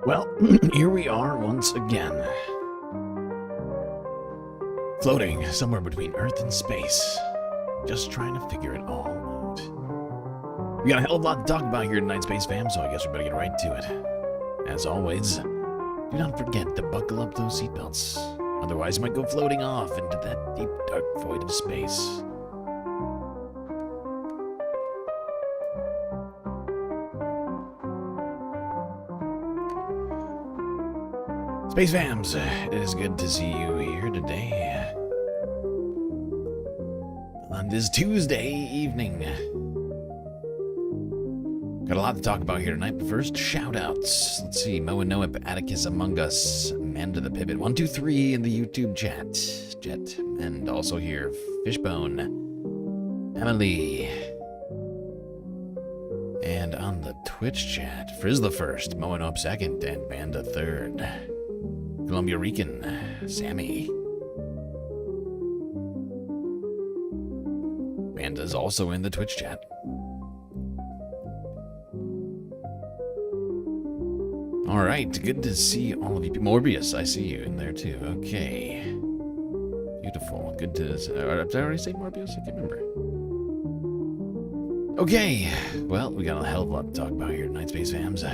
Well, here we are once again. Floating somewhere between Earth and space. Just trying to figure it all out. We got a hell of a lot to talk about here tonight, Space Fam, so I guess we better get right to it. As always, do not forget to buckle up those seatbelts. Otherwise, you might go floating off into that deep, dark void of space. Space Fams, it is good to see you here today. On this Tuesday evening. Got a lot to talk about here tonight, but first, shout-outs. Let's see, Mo and Noep, Atticus Among Us, Amanda the Pivot, 123 in the YouTube chat, Jet, and also here, Fishbone, Emily, and on the Twitch chat, Frizzla first, Mo and Noep second, and Banda third. Columbia Rican, Sammy. Banda's also in the Twitch chat. Alright, good to see all of you. Morbius, I see you in there too. Okay. Beautiful. Good to... did I already say Morbius? I can't remember. Okay. Well, we got a hell of a lot to talk about here tonight, Space Fams.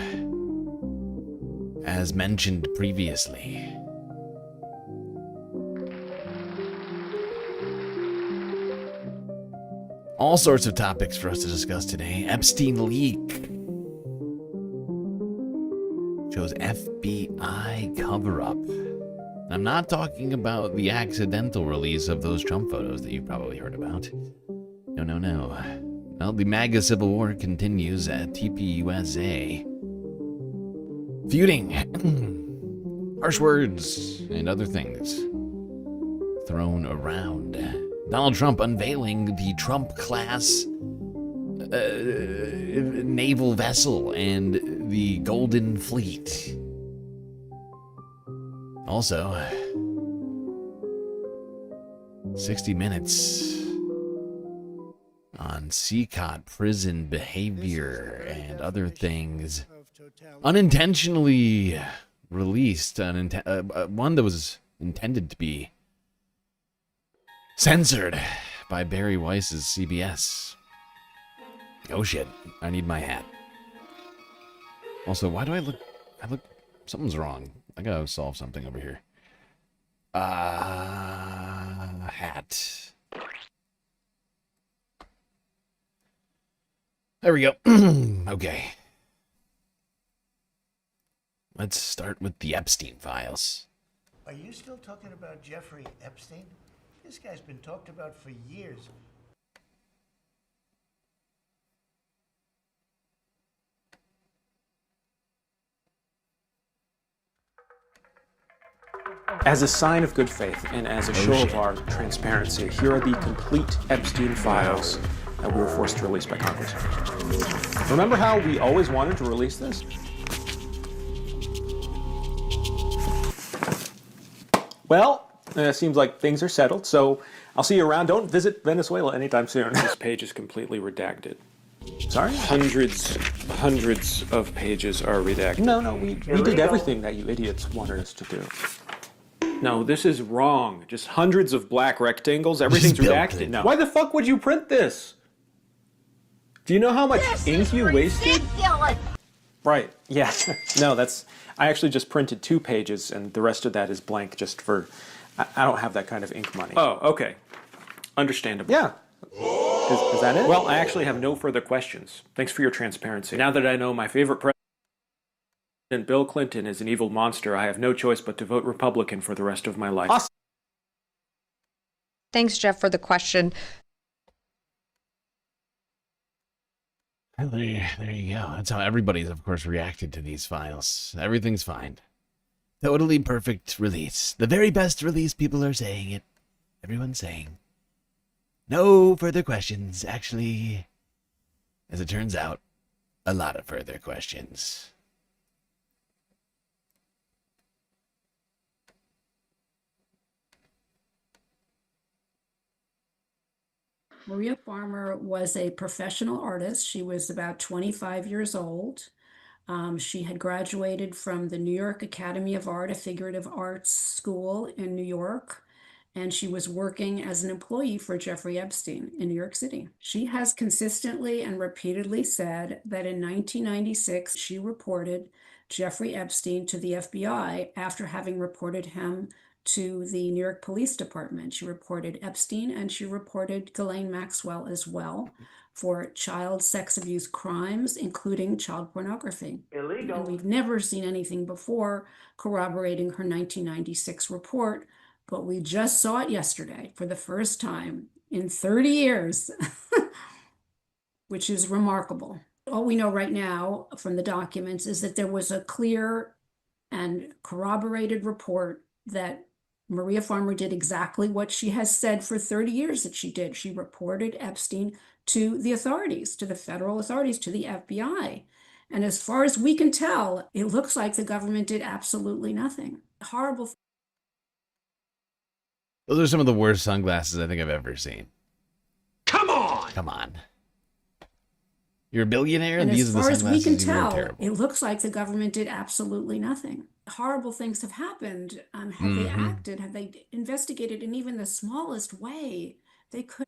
As mentioned previously. All sorts of topics for us to discuss today. Epstein leak. Shows FBI cover-up. I'm not talking about the accidental release of those Trump photos that you've probably heard about. No. Well, the MAGA Civil War continues at TPUSA. Feuding, harsh words, and other things thrown around. Donald Trump unveiling the Trump-class naval vessel and the Golden Fleet. Also, 60 Minutes on CCOT prison behavior and other things. Unintentionally released, one that was intended to be censored by Barry Weiss's CBS. Oh shit, I need my hat. Also, why do I look, something's wrong. I gotta solve something over here. Hat. There we go. Okay. Let's start with the Epstein files. Are you still talking about Jeffrey Epstein? This guy's been talked about for years. As a sign of good faith and as a show of our transparency, here are the complete Epstein files that we were forced to release by Congress. Remember how we always wanted to release this? Well, it seems like things are settled, so I'll see you around. Don't visit Venezuela anytime soon. This page is completely redacted. Sorry? Hundreds of pages are redacted. No, we did everything that you idiots wanted us to do. No, this is wrong. Just hundreds of black rectangles. Everything's redacted. No. Why the fuck would you print this? Do you know how much ink you wasted? Ridiculous. Right. Yeah. No, I actually just printed 2 pages, and the rest of that is blank just for... I don't have that kind of ink money. Oh, okay. Understandable. Yeah. Is that it? Well, I actually have no further questions. Thanks for your transparency. Now that I know my favorite president, Bill Clinton, is an evil monster, I have no choice but to vote Republican for the rest of my life. Awesome. Thanks, Jeff, for the question. Well, there you go. That's how everybody's, of course, reacted to these files. Everything's fine. Totally perfect release. The very best release, people are saying it. Everyone's saying. No further questions. Actually, as it turns out, a lot of further questions. Maria Farmer was a professional artist. She was about 25 years old. She had graduated from the New York Academy of Art, a figurative arts school in New York, and she was working as an employee for Jeffrey Epstein in New York City. She has consistently and repeatedly said that in 1996, she reported Jeffrey Epstein to the FBI after having reported him to the New York Police Department. She reported Epstein and she reported Ghislaine Maxwell as well for child sex abuse crimes, including child pornography. Illegal. And we've never seen anything before corroborating her 1996 report, but we just saw it yesterday for the first time in 30 years, which is remarkable. All we know right now from the documents is that there was a clear and corroborated report that Maria Farmer did exactly what she has said for 30 years that she did. She reported Epstein to the authorities, to the federal authorities, to the FBI. And as far as we can tell, it looks like the government did absolutely nothing. Horrible. Those are some of the worst sunglasses I think I've ever seen. Come on! Come on. You're a billionaire? And These as are the far as we sunglasses can you wear? tell, Terrible. it looks like the government did absolutely nothing. Horrible things have happened. Have they acted? Have they investigated in even the smallest way? They could.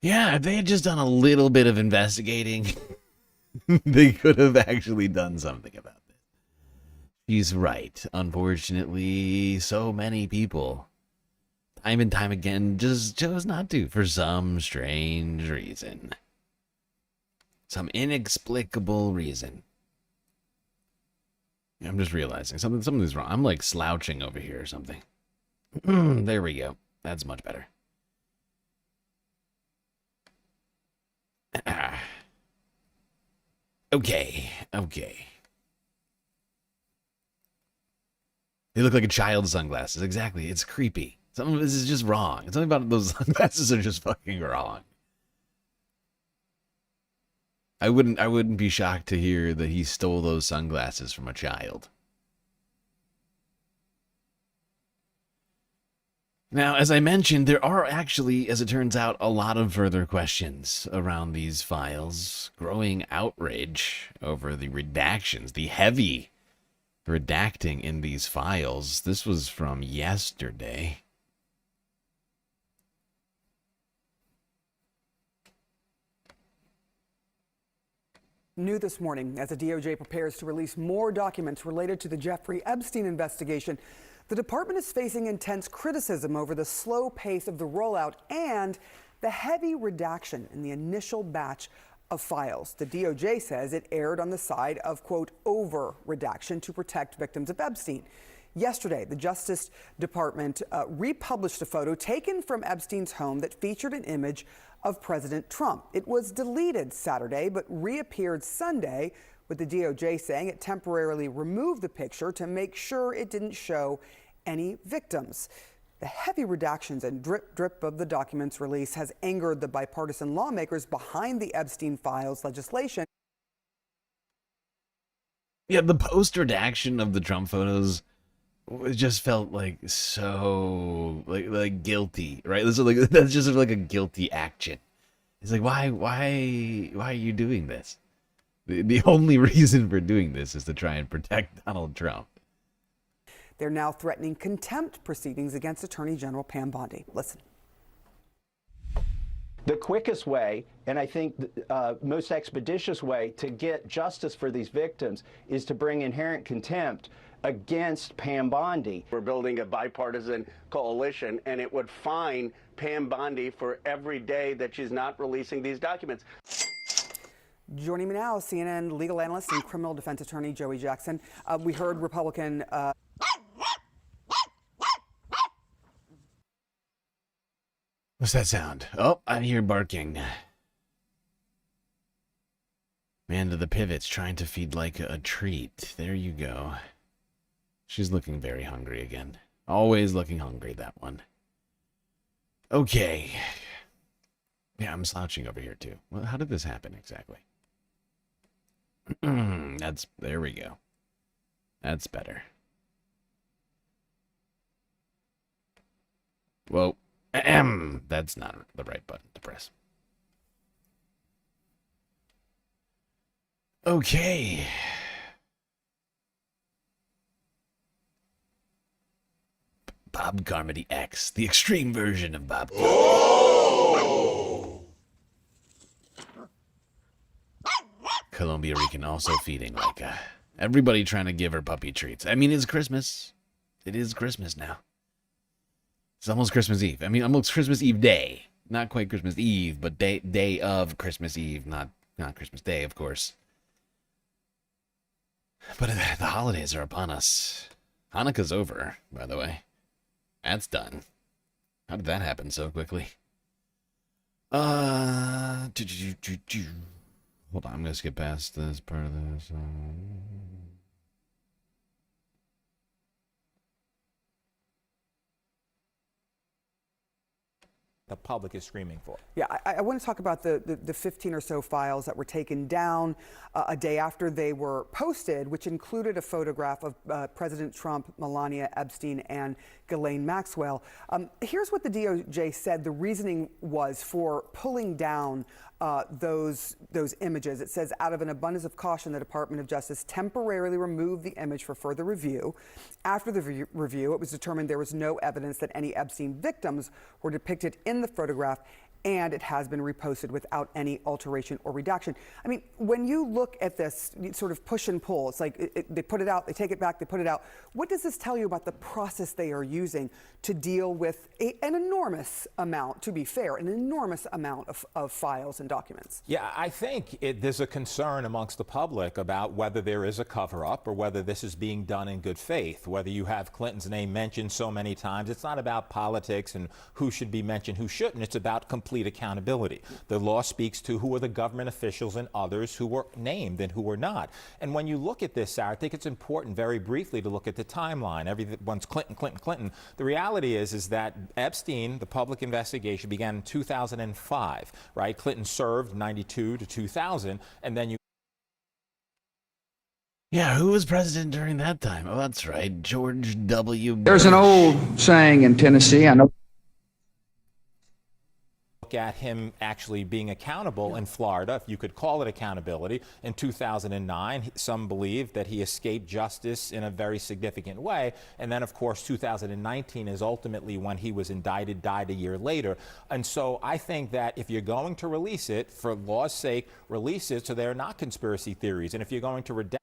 Yeah, if they had just done a little bit of investigating, they could have actually done something about this. She's right. Unfortunately, so many people, time and time again, just chose not to for some strange reason. Some inexplicable reason. I'm just realizing something's wrong. I'm like slouching over here or something. There we go. That's much better. Okay. They look like a child's sunglasses. Exactly. It's creepy. Some of this is just wrong. Something about those sunglasses are just fucking wrong. I wouldn't be shocked to hear that he stole those sunglasses from a child. Now, as I mentioned, there are actually, as it turns out, a lot of further questions around these files. Growing outrage over the redactions, the heavy redacting in these files. This was from yesterday. New this morning, as the DOJ prepares to release more documents related to the Jeffrey Epstein investigation, the department is facing intense criticism over the slow pace of the rollout and the heavy redaction in the initial batch of files. The DOJ says it erred on the side of, quote, over redaction to protect victims of Epstein. Yesterday, the Justice Department republished a photo taken from Epstein's home that featured an image of President Trump. It was deleted Saturday, but reappeared Sunday, with the DOJ saying it temporarily removed the picture to make sure it didn't show any victims. The heavy redactions and drip of the documents release has angered the bipartisan lawmakers behind the Epstein files legislation. Yeah, the post-redaction of the Trump photos, it just felt like so like guilty, right? That's just like a guilty action. It's like, why are you doing this? The only reason for doing this is to try and protect Donald Trump. They're now threatening contempt proceedings against Attorney General Pam Bondi. Listen. The quickest way, and I think most expeditious way to get justice for these victims is to bring inherent contempt against Pam Bondi. We're building a bipartisan coalition, and it would fine Pam Bondi for every day that she's not releasing these documents. Joining me now, CNN legal analyst and criminal defense attorney Joey Jackson. We heard Republican What's that sound? Oh, I hear barking. Man to the pivot's trying to feed like a treat. There you go. She's looking very hungry again. Always looking hungry, that one. Okay. Yeah, I'm slouching over here too. Well, how did this happen exactly? There we go. That's better. Whoa. That's not the right button to press. Okay. Bob Carmody X, the extreme version of Bob Carmody. Columbia Rican also feeding like everybody trying to give her puppy treats. I mean, it's Christmas. It is Christmas now. It's almost Christmas Eve. I mean, almost Christmas Eve day. Not quite Christmas Eve, but day of Christmas Eve. Not Christmas Day, of course. But the holidays are upon us. Hanukkah's over, by the way. That's done. How did that happen so quickly? Hold on, I'm gonna skip past this part of this. The public is screaming for. Yeah, I want to talk about the 15 or so files that were taken down a day after they were posted, which included a photograph of President Trump, Melania, Epstein, and Ghislaine Maxwell. Here's what the DOJ said the reasoning was for pulling down those images. It says, out of an abundance of caution, the Department of Justice temporarily removed the image for further review. After the review, it was determined there was no evidence that any Epstein victims were depicted in the photograph, and it has been reposted without any alteration or redaction. I mean, when you look at this sort of push and pull, it's like they put it out, they take it back, they put it out. What does this tell you about the process they are using to deal with an enormous amount, to be fair, an enormous amount of files and documents? Yeah, I think there's a concern amongst the public about whether there is a cover-up or whether this is being done in good faith, whether you have Clinton's name mentioned so many times. It's not about politics and who should be mentioned, who shouldn't. It's about complete accountability. The law speaks to who are the government officials and others who were named and who were not. And when you look at this, Sarah, I think it's important very briefly to look at the timeline. Everyone's Clinton, Clinton, Clinton. The reality is that Epstein, the public investigation, began in 2005, right? Clinton served 92 to 2000, and then you... Yeah, who was president during that time? Oh, that's right, George W. Bush. There's an old saying in Tennessee, I know. Look at him actually being accountable in Florida, if you could call it accountability. In 2009, some believe that he escaped justice in a very significant way. And then, of course, 2019 is ultimately when he was indicted, died a year later. And so I think that if you're going to release it, for law's sake, release it so there are not conspiracy theories. And if you're going to redact...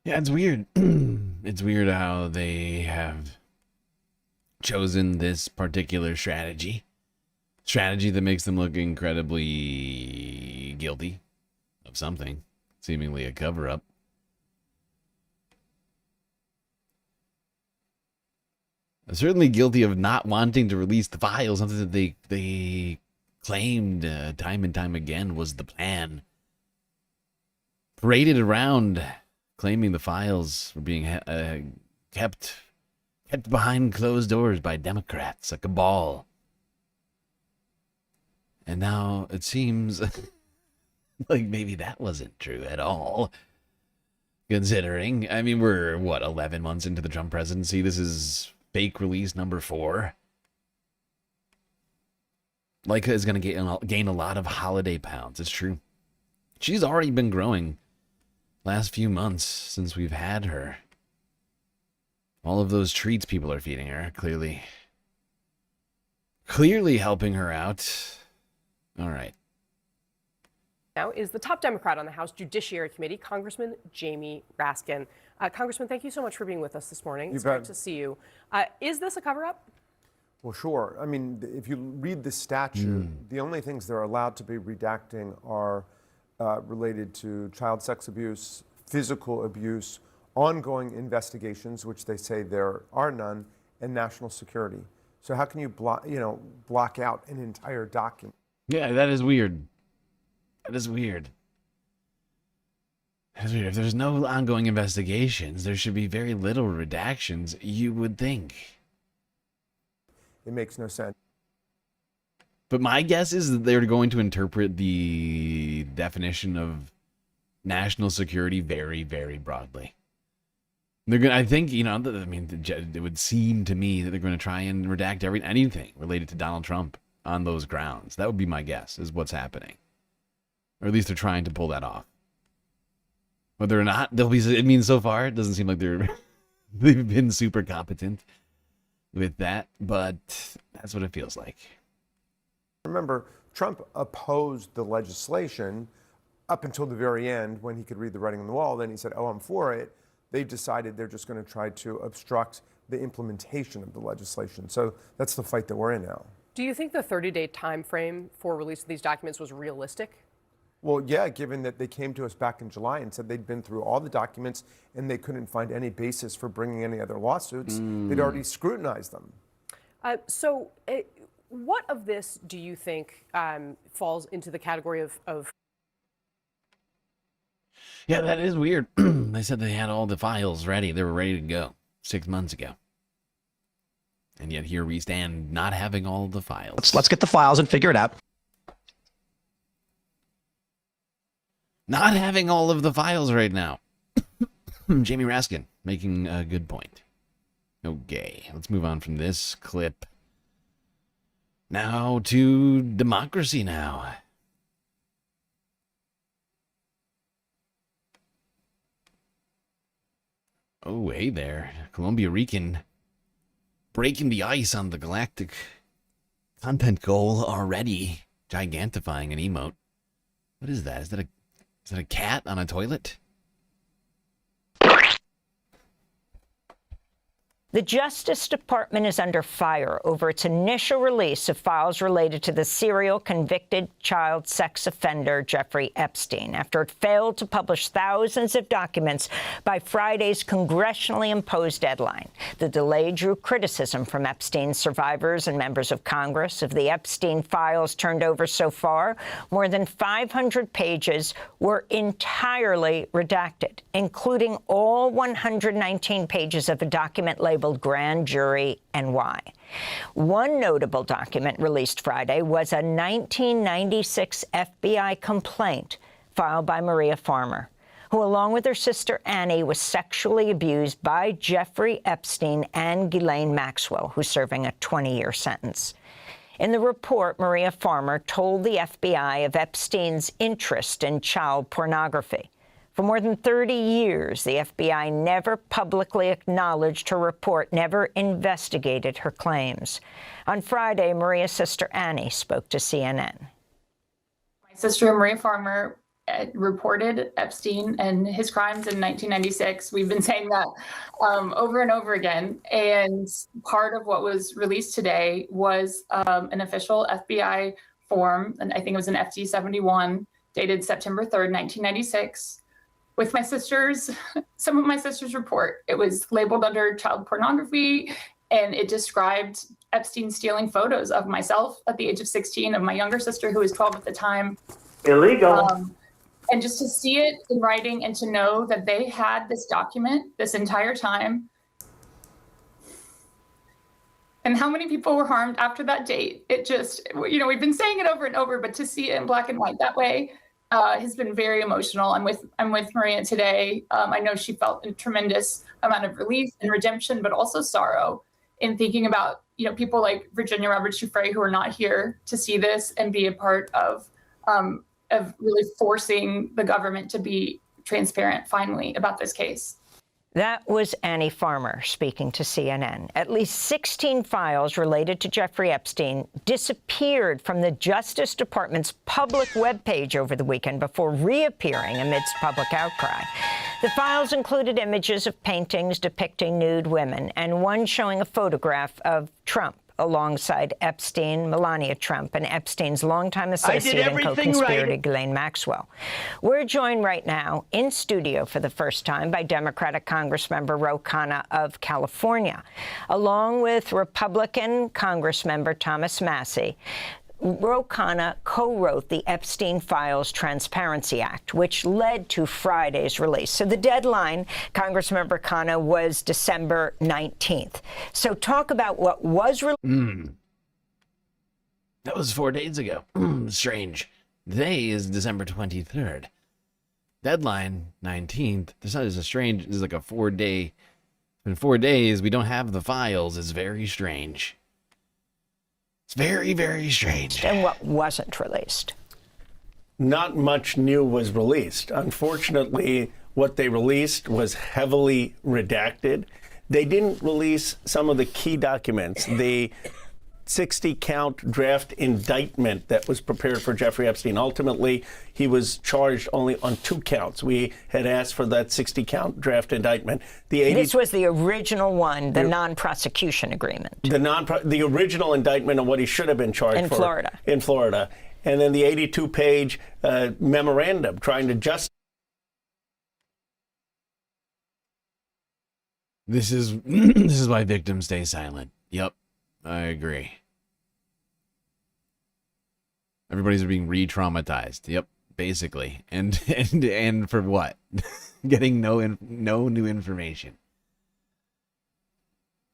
Yeah, it's weird. It's weird how they have chosen this particular strategy that makes them look incredibly guilty of something, seemingly a cover-up. Certainly guilty of not wanting to release the files, something that they claimed time and time again was the plan. Paraded around, claiming the files were being kept behind closed doors by Democrats, a cabal. And now it seems like maybe that wasn't true at all. Considering, I mean, we're, 11 months into the Trump presidency? This is fake release number 4. Leica is going to gain a lot of holiday pounds. It's true. She's already been growing last few months since we've had her. All of those treats people are feeding her, clearly helping her out. All right. Now is the top Democrat on the House Judiciary Committee, Congressman Jamie Raskin. Congressman, thank you so much for being with us this morning. It's great to see you. Is this a cover-up? Well, sure. I mean, if you read the statute, the only things they're allowed to be redacting are related to child sex abuse, physical abuse, ongoing investigations, which they say there are none, and national security. So how can you block out an entire document? Yeah, that is weird. That is weird. That is weird. If there's no ongoing investigations, there should be very little redactions, you would think. It makes no sense. But my guess is that they're going to interpret the definition of national security very, very broadly. They're going. I think, I mean, it would seem to me that they're going to try and redact anything related to Donald Trump on those grounds. That would be my guess, is what's happening. Or at least they're trying to pull that off. Whether or not they'll be, I mean, so far, it doesn't seem like they've been super competent with that, but that's what it feels like. Remember, Trump opposed the legislation up until the very end when he could read the writing on the wall. Then he said, oh, I'm for it. They've decided they're just going to try to obstruct the implementation of the legislation. So that's the fight that we're in now. Do you think the 30-day time frame for release of these documents was realistic? Well, yeah, given that they came to us back in July and said they'd been through all the documents and they couldn't find any basis for bringing any other lawsuits. They'd already scrutinized them. What of this do you think falls into the category of... Yeah, that is weird. They said they had all the files ready. They were ready to go 6 months ago. And yet here we stand not having all of the files. Let's get the files and figure it out. Not having all of the files right now. Jamie Raskin making a good point. Okay, let's move on from this clip. Now to democracy now. Oh, hey there. Columbia Rican breaking the ice on the galactic content goal already. Gigantifying an emote. What is that? Is that a cat on a toilet? The Justice Department is under fire over its initial release of files related to the serial convicted child sex offender Jeffrey Epstein after it failed to publish thousands of documents by Friday's congressionally imposed deadline. The delay drew criticism from Epstein's survivors and members of Congress. Of the Epstein files turned over so far, more than 500 pages were entirely redacted, including all 119 pages of a document labeled Grand Jury NY. One notable document released Friday was a 1996 FBI complaint filed by Maria Farmer, who, along with her sister Annie, was sexually abused by Jeffrey Epstein and Ghislaine Maxwell, who's serving a 20-year sentence. In the report, Maria Farmer told the FBI of Epstein's interest in child pornography. For more than 30 years, the FBI never publicly acknowledged her report, never investigated her claims. On Friday, Maria's sister Annie spoke to CNN. My sister, Maria Farmer, reported Epstein and his crimes in 1996. We've been saying that over and over again. And part of what was released today was an official FBI form, and I think it was an FD 71, dated September 3rd, 1996. With my sister's, some of my sister's report. It was labeled under child pornography, and it described Epstein stealing photos of myself at the age of 16, of my younger sister, who was 12 at the time. Illegal. And just to see it in writing and to know that they had this document this entire time, and how many people were harmed after that date. It just, we've been saying it over and over, but to see it in black and white that way, has been very emotional. I'm with Maria today. I know she felt a tremendous amount of relief and redemption, but also sorrow in thinking about people like Virginia Roberts Giuffre, who are not here to see this and be a part of really forcing the government to be transparent finally about this case. That was Annie Farmer speaking to CNN. At least 16 files related to Jeffrey Epstein disappeared from the Justice Department's public webpage over the weekend before reappearing amidst public outcry. The files included images of paintings depicting nude women and one showing a photograph of Trump, alongside Epstein, Melania Trump, and Epstein's longtime associate and co-conspirator, Ghislaine Maxwell. We're joined right now in studio for the first time by Democratic Congressmember Ro Khanna of California, along with Republican Congressmember Thomas Massie. Ro Khanna co-wrote the Epstein Files Transparency Act, which led to Friday's release. So the deadline, Congressmember Khanna, was December 19th. So talk about what was released. That was 4 days ago. Strange. Today is December 23rd. Deadline, 19th. This is a strange, this is like a 4-day. In 4 days, we don't have the files. It's very strange. It's very, very strange. And what wasn't released? Not much new was released. Unfortunately, what they released was heavily redacted. They didn't release some of the key documents. The 60-count draft indictment that was prepared for Jeffrey Epstein. Ultimately, he was charged only on 2 counts. We had asked for that 60-count draft indictment. This was the original one, the non-prosecution agreement. The original indictment of what he should have been charged for. In Florida. And then the 82-page memorandum trying to justify. This is why victims stay silent. Yep, I agree. Everybody's being re-traumatized. Yep, basically. And for what? Getting no new information.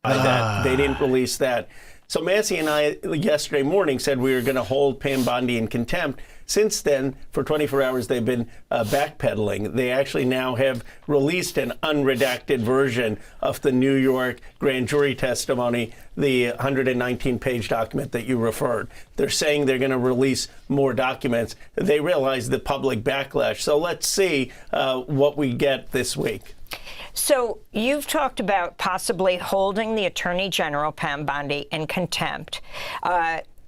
They didn't release that. So Massie and I yesterday morning said we were going to hold Pam Bondi in contempt. Since then, for 24 hours, they've been backpedaling. They actually now have released an unredacted version of the New York grand jury testimony, the 119-page document that you referred. They're saying they're going to release more documents. They realize the public backlash. So let's see what we get this week. So you've talked about possibly holding the Attorney General, Pam Bondi, in contempt.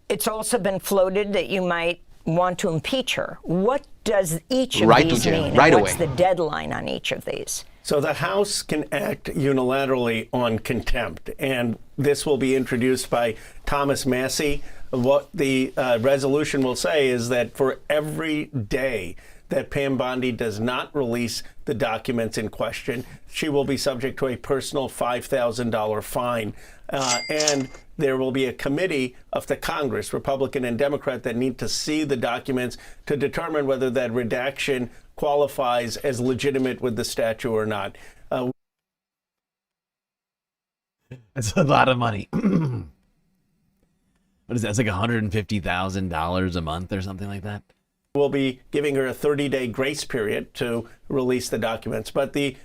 It's also been floated that you might want to impeach her. What does each of these mean? What's the deadline on each of these? So the House can act unilaterally on contempt, and this will be introduced by Thomas Massie. What the resolution will say is that for every day that Pam Bondi does not release the documents in question, she will be subject to a personal $5,000 fine. And there will be a committee of the Congress, Republican and Democrat, that need to see the documents to determine whether that redaction qualifies as legitimate with the statute or not. That's a lot of money. What is that? It's like $150,000 a month or something like that? We'll be giving her a 30-day grace period to release the documents. But the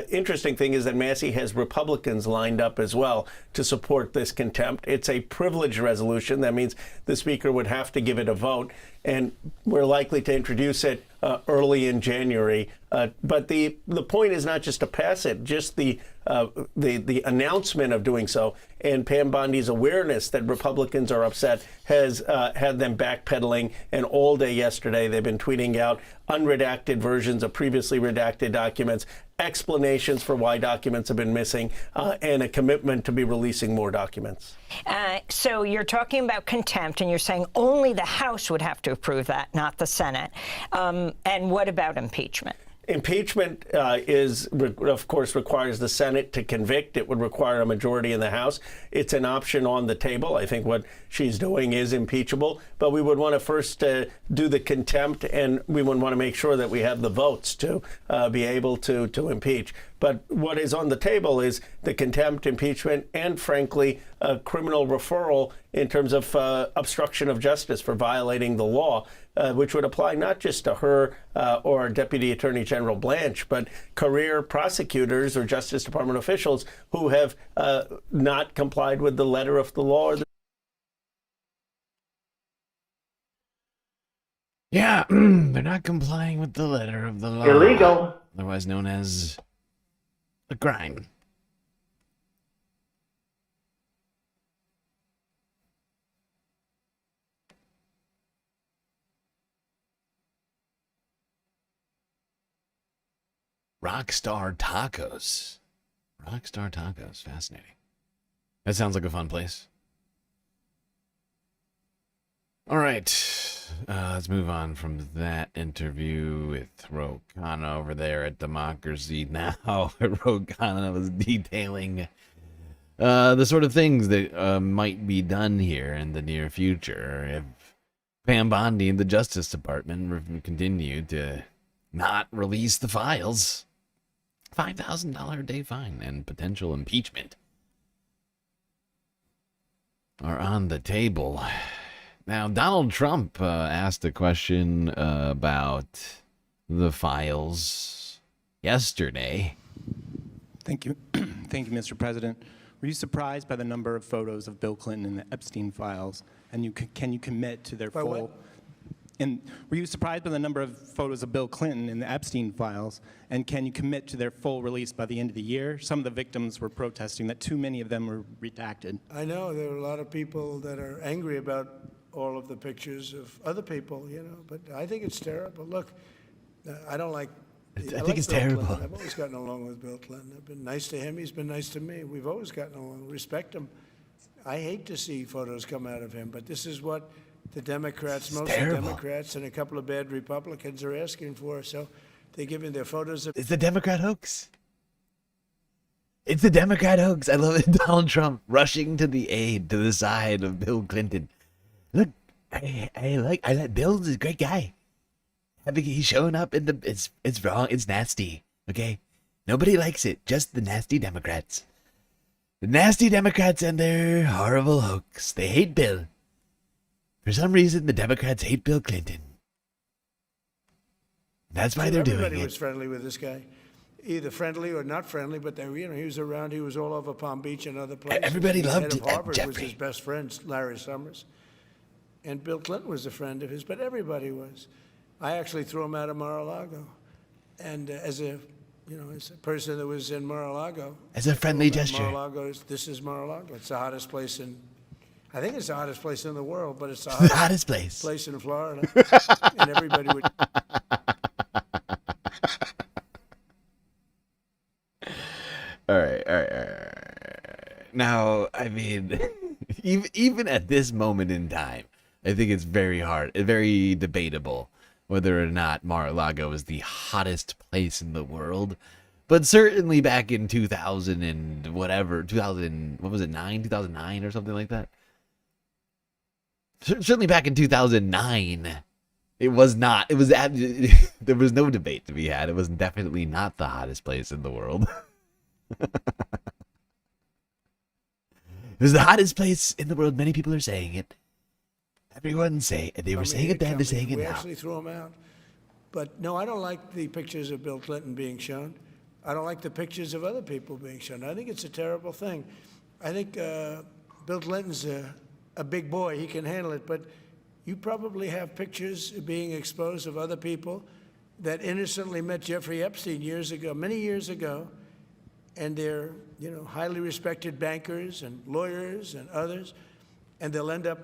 interesting thing is that Massie has Republicans lined up as well to support this contempt. It's a privilege resolution. That means the Speaker would have to give it a vote. And we're likely to introduce it early in January. But the point is not just to pass it, just the announcement of doing so. And Pam Bondi's awareness that Republicans are upset has had them backpedaling. And all day yesterday, they've been tweeting out unredacted versions of previously redacted documents, explanations for why documents have been missing, and a commitment to be releasing more documents. So you're talking about contempt, and you're saying only the House would have to approve that, not the Senate. And what about impeachment? Impeachment of course, requires the Senate to convict. It would require a majority in the House. It's an option on the table. I think what she's doing is impeachable, but we would want to first do the contempt, and we would want to make sure that we have the votes to be able to impeach. But what is on the table is the contempt, impeachment, and frankly, a criminal referral in terms of obstruction of justice for violating the law, which would apply not just to her or Deputy Attorney General Blanche, but career prosecutors or Justice Department officials who have not complied with the letter of the law. Yeah, they're not complying with the letter of the law. Illegal. Otherwise known as a crime. Rockstar Tacos. Rockstar Tacos. Fascinating. That sounds like a fun place. right. Let's move on from that interview with Ro Khanna over there at Democracy Now! Ro Khanna was detailing the sort of things that might be done here in the near future if Pam Bondi and the Justice Department continue to not release the files. $5,000 a day fine and potential impeachment are on the table. Now, Donald Trump asked a question about the files yesterday. Thank you. Thank you, Mr. President. Were you surprised by the number of photos of Bill Clinton in the Epstein files? And can you commit to their full... What? And were you surprised by the number of photos of Bill Clinton in the Epstein files? And can you commit to their full release by the end of the year? Some of the victims were protesting that too many of them were redacted. I know there are a lot of people that are angry about all of the pictures of other people, but I think it's terrible. Look, I don't like... I think it's terrible. Clinton. I've always gotten along with Bill Clinton. I've been nice to him. He's been nice to me. We've always gotten along. Respect him. I hate to see photos come out of him, but this is what the Democrats, most of the Democrats and a couple of bad Republicans are asking for. So they're giving their photos of... It's the Democrat hoax. It's the Democrat hoax. I love it. Donald Trump rushing to the aid, to the side of Bill Clinton. Look, I like Bill's a great guy. He's showing up in the... It's wrong. It's nasty. Okay? Nobody likes it. Just the nasty Democrats. The nasty Democrats and their horrible hoax. They hate Bill. For some reason, the Democrats hate Bill Clinton. That's why they're doing it. Everybody was friendly with this guy. Either friendly or not friendly, but he was around. He was all over Palm Beach and other places. Everybody loved it. Harvard Jeffrey. was his best friend, Larry Summers. And Bill Clinton was a friend of his, but everybody was. I actually threw him out of Mar-a-Lago. And as a person that was in Mar-a-Lago. As a friendly gesture. Mar-a-Lago, this is Mar-a-Lago. It's the hottest place I think it's the hottest place in the world, but it's the hottest place in Florida. And everybody would... All right. Now, I mean, even at this moment in time, I think it's very debatable whether or not Mar-a-Lago is the hottest place in the world. But certainly back in 2009 or something like that. Certainly back in 2009, it was not. There was no debate to be had. It was definitely not the hottest place in the world. It was the hottest place in the world. Many people are saying it. Everyone say it. They were saying it then. They're saying it now. We actually threw him out. But no, I don't like the pictures of Bill Clinton being shown. I don't like the pictures of other people being shown. I think it's a terrible thing. I think Bill Clinton's a big boy. He can handle it. But you probably have pictures being exposed of other people that innocently met Jeffrey Epstein many years ago, and they're highly respected bankers and lawyers and others, and they'll end up,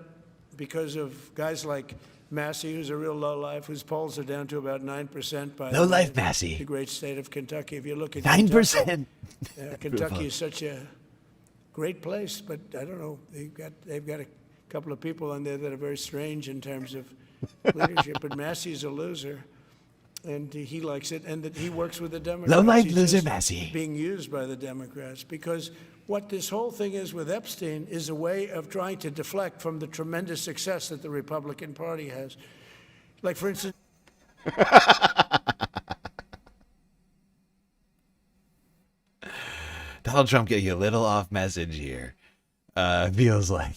because of guys like Massey, who's a real lowlife, whose polls are down to about 9% by Lowlife Massey, the great state of Kentucky. If you look at 9%, Kentucky is such a great place, but I don't know. They've got a couple of people on there that are very strange in terms of leadership. But Massey's a loser, and he likes it, and that he works with the Democrats. Lowlife loser Massey being used by the Democrats, because what this whole thing is with Epstein is a way of trying to deflect from the tremendous success that the Republican Party has. Like, for instance... Donald Trump getting a little off message here. Feels like.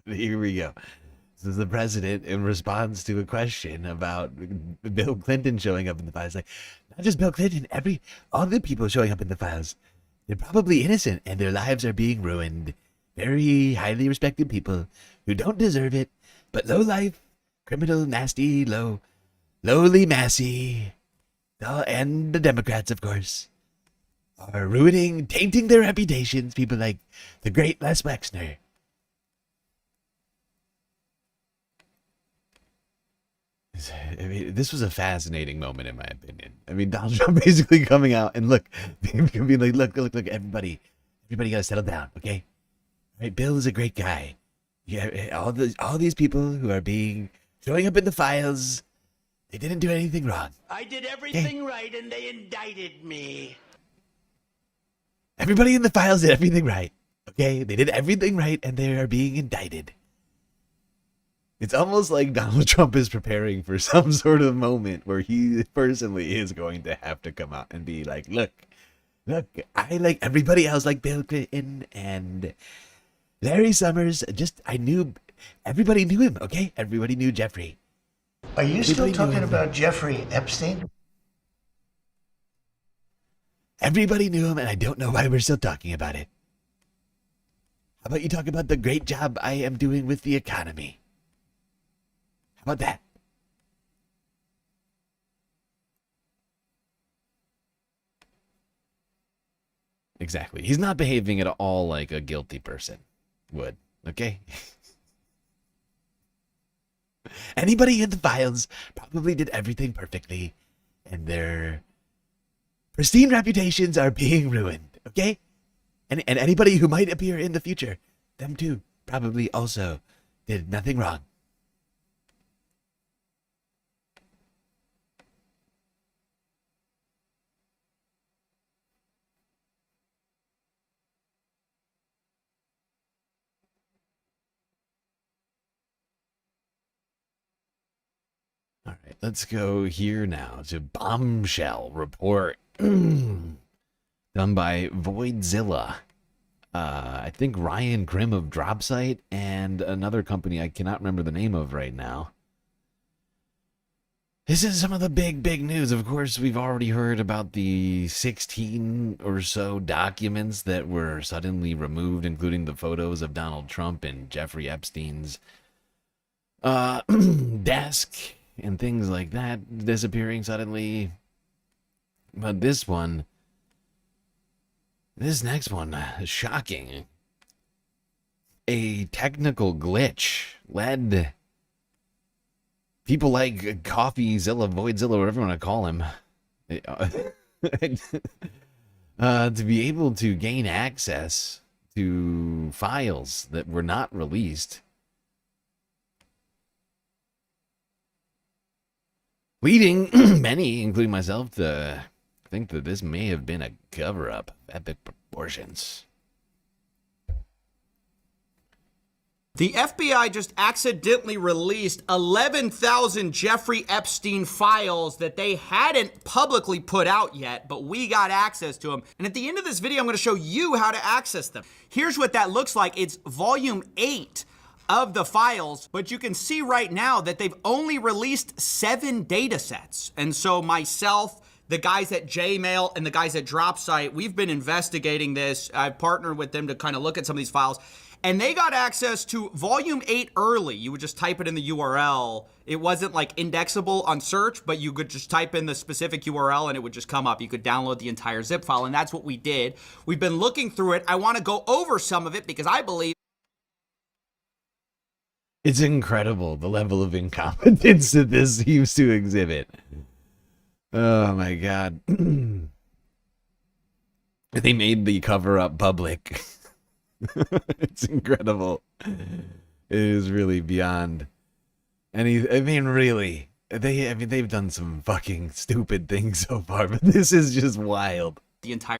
Here we go. This is the president in response to a question about Bill Clinton showing up in the files. Like, not just Bill Clinton, all the people showing up in the files, they're probably innocent and their lives are being ruined. Very highly respected people who don't deserve it, but low life, criminal, nasty, lowly Massey, and the Democrats, of course, are tainting their reputations. People like the great Les Wexner. I mean, this was a fascinating moment, in my opinion. I mean, Donald Trump basically coming out and being like, look, everybody got to settle down, okay? All right, Bill is a great guy. Yeah, all these people who are showing up in the files, they didn't do anything wrong. I did everything right, and they indicted me. Everybody in the files did everything right. Okay, they did everything right, and they are being indicted. It's almost like Donald Trump is preparing for some sort of moment where he personally is going to have to come out and be like, look, I like everybody else, like Bill Clinton and Larry Summers. Everybody knew him, okay? Everybody knew Jeffrey. Are you still talking about Jeffrey Epstein? Everybody knew him, and I don't know why we're still talking about it. How about you talk about the great job I am doing with the economy? How about that? Exactly. He's not behaving at all like a guilty person would, okay? Anybody in the files probably did everything perfectly, and their pristine reputations are being ruined, okay? And anybody who might appear in the future, them too, probably also did nothing wrong. All right, let's go here now to Bombshell Report. Done by Voidzilla. I think Ryan Grimm of Dropsite and another company I cannot remember the name of right now. This is some of the big news. Of course, we've already heard about the 16 or so documents that were suddenly removed, including the photos of Donald Trump and Jeffrey Epstein's desk and things like that disappearing suddenly. But this next one is shocking. A technical glitch led people like CoffeeZilla, Voidzilla, whatever you want to call him, to be able to gain access to files that were not released, leading many, including myself, to think that this may have been a cover-up of epic proportions. The FBI just accidentally released 11,000 Jeffrey Epstein files that they hadn't publicly put out yet, but we got access to them. And at the end of this video, I'm going to show you how to access them. Here's what that looks like. It's volume 8 of the files, but you can see right now that they've only released 7 data sets. And so myself, the guys at Jmail, and the guys at Dropsite, we've been investigating this. I've partnered with them to kind of look at some of these files. And they got access to volume 8 early. You would just type it in the URL. It wasn't like indexable on search, but you could just type in the specific URL and it would just come up. You could download the entire zip file, and that's what we did. We've been looking through it. I want to go over some of it because I believe it's incredible the level of incompetence that this seems to exhibit. Oh my God. They made the cover-up public. It's incredible. It is really beyond any. I mean, really, they've done some fucking stupid things so far, but this is just wild. the entire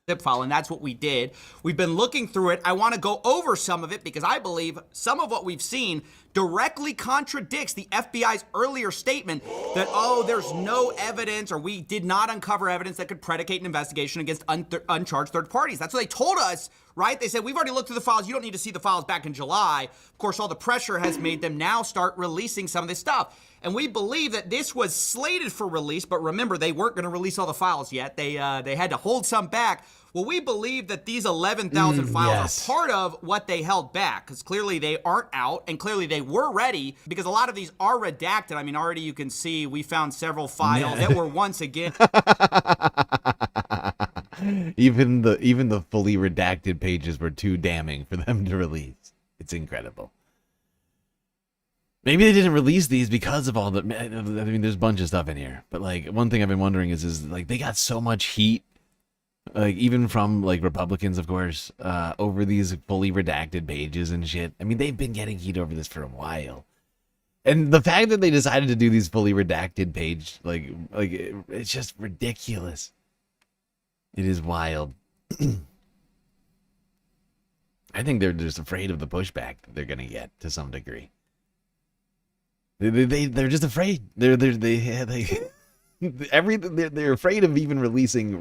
zip file, and that's what we did. We've been looking through it. I want to go over some of it because I believe some of what we've seen directly contradicts the FBI's earlier statement that, oh, there's no evidence, or we did not uncover evidence that could predicate an investigation against uncharged third parties. That's what they told us, right? They said, we've already looked through the files. You don't need to see the files back in July. Of course, all the pressure has made them now start releasing some of this stuff. And we believe that this was slated for release, but remember, they weren't going to release all the files yet. They had to hold some back. Well, we believe that these 11,000 files are part of what they held back, because clearly they aren't out, and clearly they were ready, because a lot of these are redacted. I mean, already you can see we found several files that were once again... Even the fully redacted pages were too damning for them to release. It's incredible. Maybe they didn't release these because of all the... I mean, there's a bunch of stuff in here. But, like, one thing I've been wondering is like, they got so much heat Like, even from, like, Republicans, of course, over these fully redacted pages and shit. I mean, they've been getting heat over this for a while. And the fact that they decided to do these fully redacted page, it's just ridiculous. It is wild. I think they're just afraid of the pushback that they're gonna get to some degree. They're just afraid. They're afraid of even releasing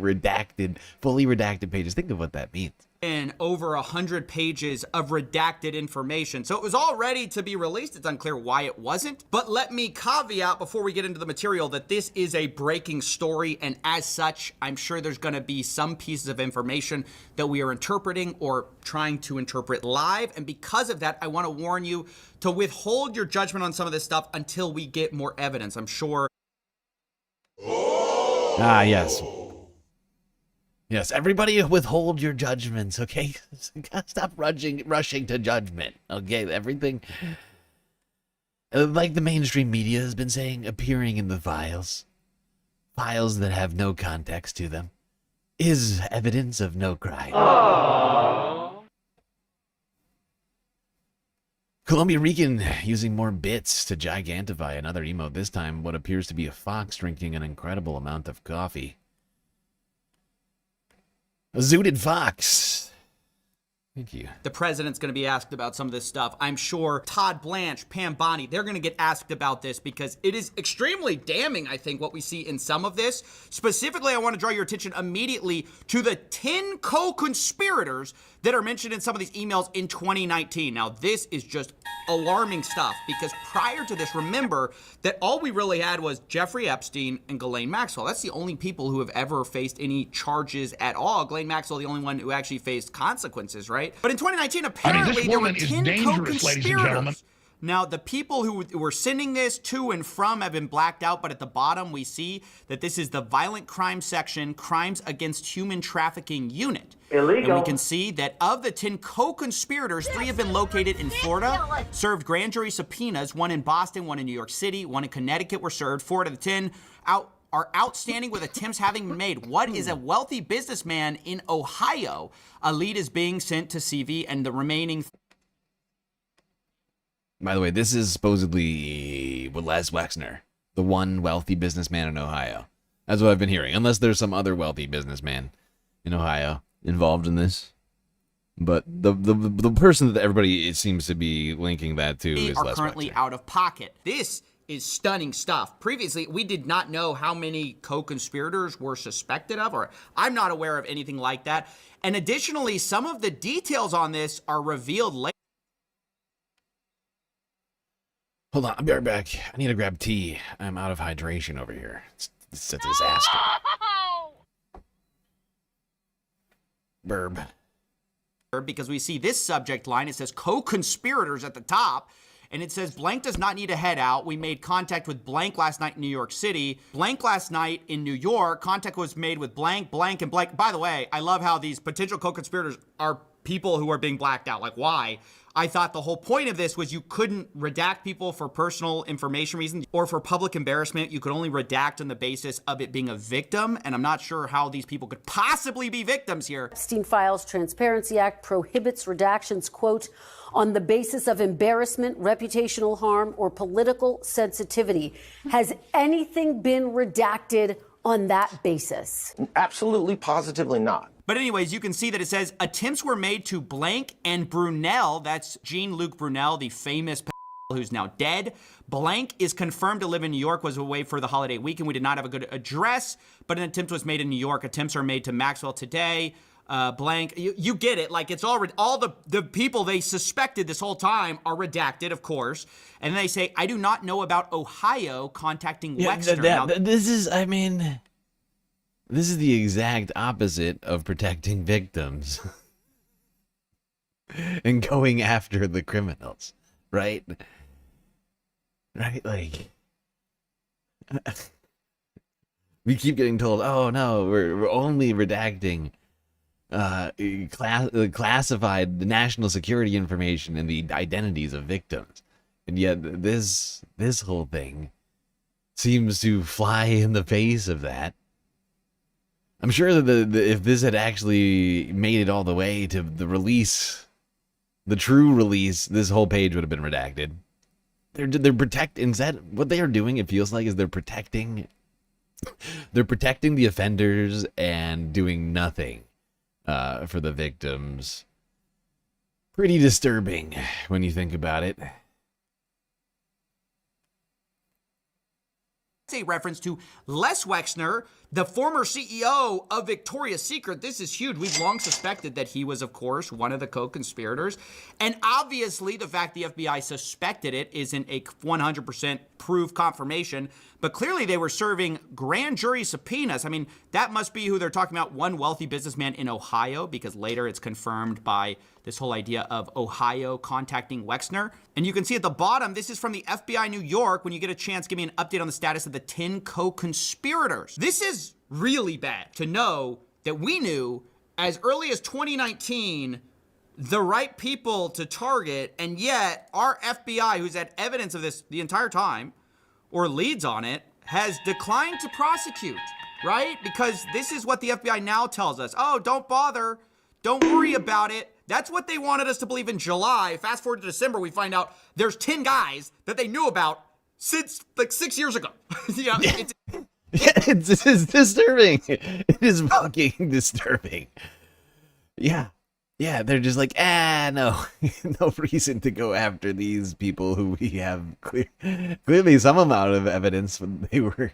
fully redacted pages. Think of what that means. In over 100 pages of redacted information. So it was all ready to be released. It's unclear why it wasn't. But let me caveat before we get into the material that this is a breaking story, and as such, I'm sure there's going to be some pieces of information that we are interpreting or trying to interpret live. And because of that, I want to warn you to withhold your judgment on some of this stuff until we get more evidence. I'm sure. Ah, yes. Yes, everybody withhold your judgments, okay? Stop rushing to judgment, okay? Everything, like the mainstream media has been saying, appearing in the files that have no context to them, is evidence of no crime. Aww. Columbia Rican using more bits to gigantify another emote, this time what appears to be a fox drinking an incredible amount of coffee. A zooted fox. Thank you. The president's going to be asked about some of this stuff. I'm sure Todd Blanche, Pam Bondi, they're going to get asked about this because it is extremely damning, I think, what we see in some of this. Specifically, I want to draw your attention immediately to the 10 co-conspirators that are mentioned in some of these emails in 2019. Now, this is just alarming stuff because prior to this, remember that all we really had was Jeffrey Epstein and Ghislaine Maxwell. That's the only people who have ever faced any charges at all. Ghislaine Maxwell, the only one who actually faced consequences, right? But in 2019, apparently there were 10 co-conspirators. Now, the people who were sending this to and from have been blacked out, but at the bottom we see that this is the Violent Crime Section, Crimes Against Human Trafficking Unit. Illegal. And we can see that of the 10 co-conspirators, 3 have been located in Florida, served grand jury subpoenas, 1 in Boston, 1 in New York City, 1 in Connecticut were served. 4 out of the 10 are outstanding with attempts having been made. What is a wealthy businessman in Ohio? A lead is being sent to CV, and the remaining... By the way, this is supposedly Les Wexner, the one wealthy businessman in Ohio. That's what I've been hearing, unless there's some other wealthy businessman in Ohio involved in this. But the person that everybody seems to be linking that to is Les Wexner. Are currently out of pocket. This is stunning stuff. Previously, we did not know how many co-conspirators were suspected of, or I'm not aware of anything like that. And additionally, some of the details on this are revealed later. Hold on, I'll be right back. I need to grab tea. I'm out of hydration over here. It's a disaster. Burb. Because we see this subject line, it says co-conspirators at the top, and it says blank does not need to head out. We made contact with blank last night in New York City. Blank last night in New York. Contact was made with blank, blank, and blank. By the way, I love how these potential co-conspirators are people who are being blacked out. Like, why? I thought the whole point of this was you couldn't redact people for personal information reasons or for public embarrassment. You could only redact on the basis of it being a victim, and I'm not sure how these people could possibly be victims here. Epstein Files Transparency Act prohibits redactions, quote, on the basis of embarrassment, reputational harm, or political sensitivity. Has anything been redacted on that basis? Absolutely, positively not. But anyways, you can see that it says attempts were made to blank and Brunel, that's Jean-Luc Brunel, the famous who's now dead. Blank is confirmed to live in New York, was away for the holiday weekend. We did not have a good address, but an attempt was made in New York. Attempts are made to Maxwell today. Blank, you get it. Like, it's already, all the people they suspected this whole time are redacted, of course. And they say, I do not know about Ohio contacting Wexner. This is, I mean... This is the exact opposite of protecting victims and going after the criminals, right? Right? Like, we keep getting told, oh no, we're only redacting classified national security information and the identities of victims. And yet this whole thing seems to fly in the face of that. I'm sure that if this had actually made it all the way to the release, the true release, this whole page would have been redacted. They're protecting. Instead, what they are doing, it feels like, is they're protecting the offenders and doing nothing for the victims. Pretty disturbing when you think about it. A reference to Les Wexner, the former CEO of Victoria's Secret. This is huge. We've long suspected that he was, of course, one of the co-conspirators. And obviously, the fact the FBI suspected it isn't a 100% proof confirmation. But clearly, they were serving grand jury subpoenas. I mean, that must be who they're talking about, one wealthy businessman in Ohio, because later it's confirmed by this whole idea of Ohio contacting Wexner. And you can see at the bottom, this is from the FBI New York. When you get a chance, give me an update on the status of the 10 co-conspirators. This is really bad to know that we knew as early as 2019 the right people to target, and yet our FBI, who's had evidence of this the entire time, or leads on it, has declined to prosecute, right? Because this is what the FBI now tells us. Oh, don't bother. Don't worry about it. That's what they wanted us to believe in July. Fast forward to December, we find out there's 10 guys that they knew about since like 6 years ago. It's disturbing. It is fucking disturbing. Yeah, they're just like, no reason to go after these people who we have clearly some amount of evidence when they were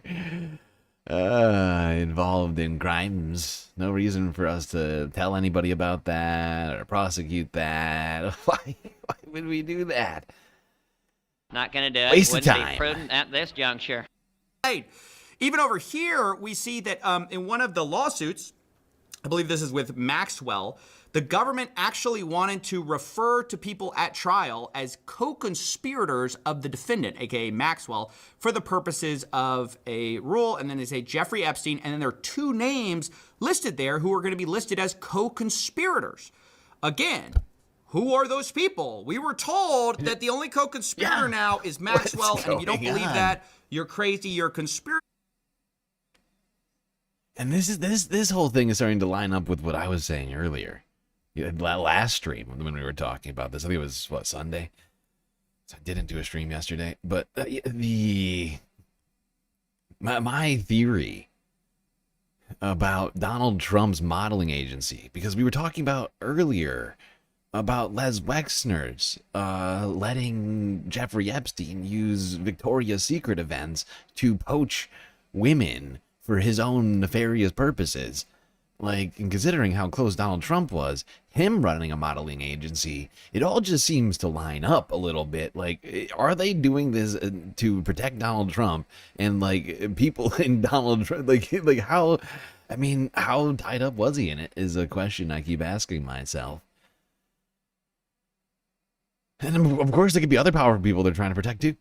involved in crimes. No reason for us to tell anybody about that or prosecute that. Why would we do that? Not gonna do it. Waste of Wouldn't time. be prudent at this juncture. Right. Even over here, we see that in one of the lawsuits, I believe this is with Maxwell, the government actually wanted to refer to people at trial as co-conspirators of the defendant, aka Maxwell, for the purposes of a rule. And then they say Jeffrey Epstein, and then there are two names listed there who are going to be listed as co-conspirators. Again, who are those people? We were told that the only co-conspirator now is Maxwell, and if you don't believe that, you're crazy, you're a conspirator. And this whole thing is starting to line up with what I was saying earlier. Last stream when we were talking about this. I think it was, Sunday? So I didn't do a stream yesterday. But my theory about Donald Trump's modeling agency, because we were talking about earlier about Les Wexner's letting Jeffrey Epstein use Victoria's Secret events to poach women for his own nefarious purposes. Like, and considering how close Donald Trump was, him running a modeling agency, it all just seems to line up a little bit. Like, are they doing this to protect Donald Trump? And, like, people in Donald Trump, like how, I mean, how tied up was he in it is a question I keep asking myself. And, of course, there could be other powerful people they're trying to protect, too.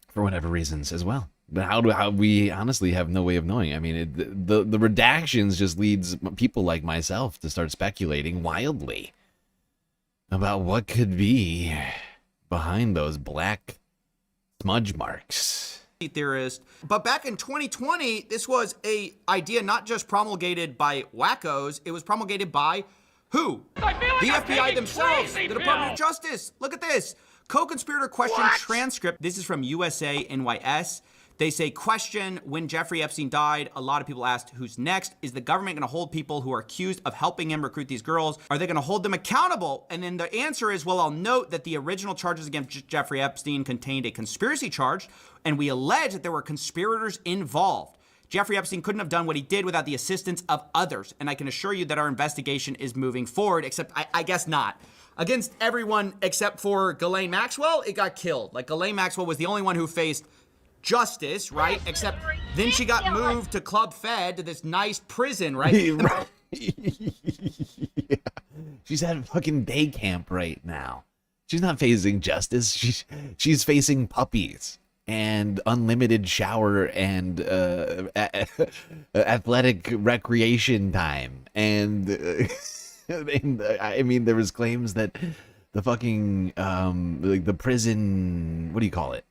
For whatever reasons as well. But how we honestly have no way of knowing. I mean, the redactions just leads people like myself to start speculating wildly about what could be behind those black smudge marks. Theorist. But back in 2020, this was a idea not just promulgated by wackos, it was promulgated by who? The FBI themselves, the Department of Justice. Look at this. Co-conspirator question transcript. This is from USA NYS. They say, question, when Jeffrey Epstein died, a lot of people asked, who's next? Is the government going to hold people who are accused of helping him recruit these girls? Are they going to hold them accountable? And then the answer is, well, I'll note that the original charges against Jeffrey Epstein contained a conspiracy charge, and we allege that there were conspirators involved. Jeffrey Epstein couldn't have done what he did without the assistance of others. And I can assure you that our investigation is moving forward, except I guess not. Against everyone except for Ghislaine Maxwell, it got killed. Like, Ghislaine Maxwell was the only one who faced justice, right? Except then she got moved to Club Fed, to this nice prison, right? Yeah. She's at fucking day camp right now. She's not facing justice. She's facing puppies and unlimited shower and athletic recreation time. And I mean, there was claims that the fucking like the prison, what do you call it?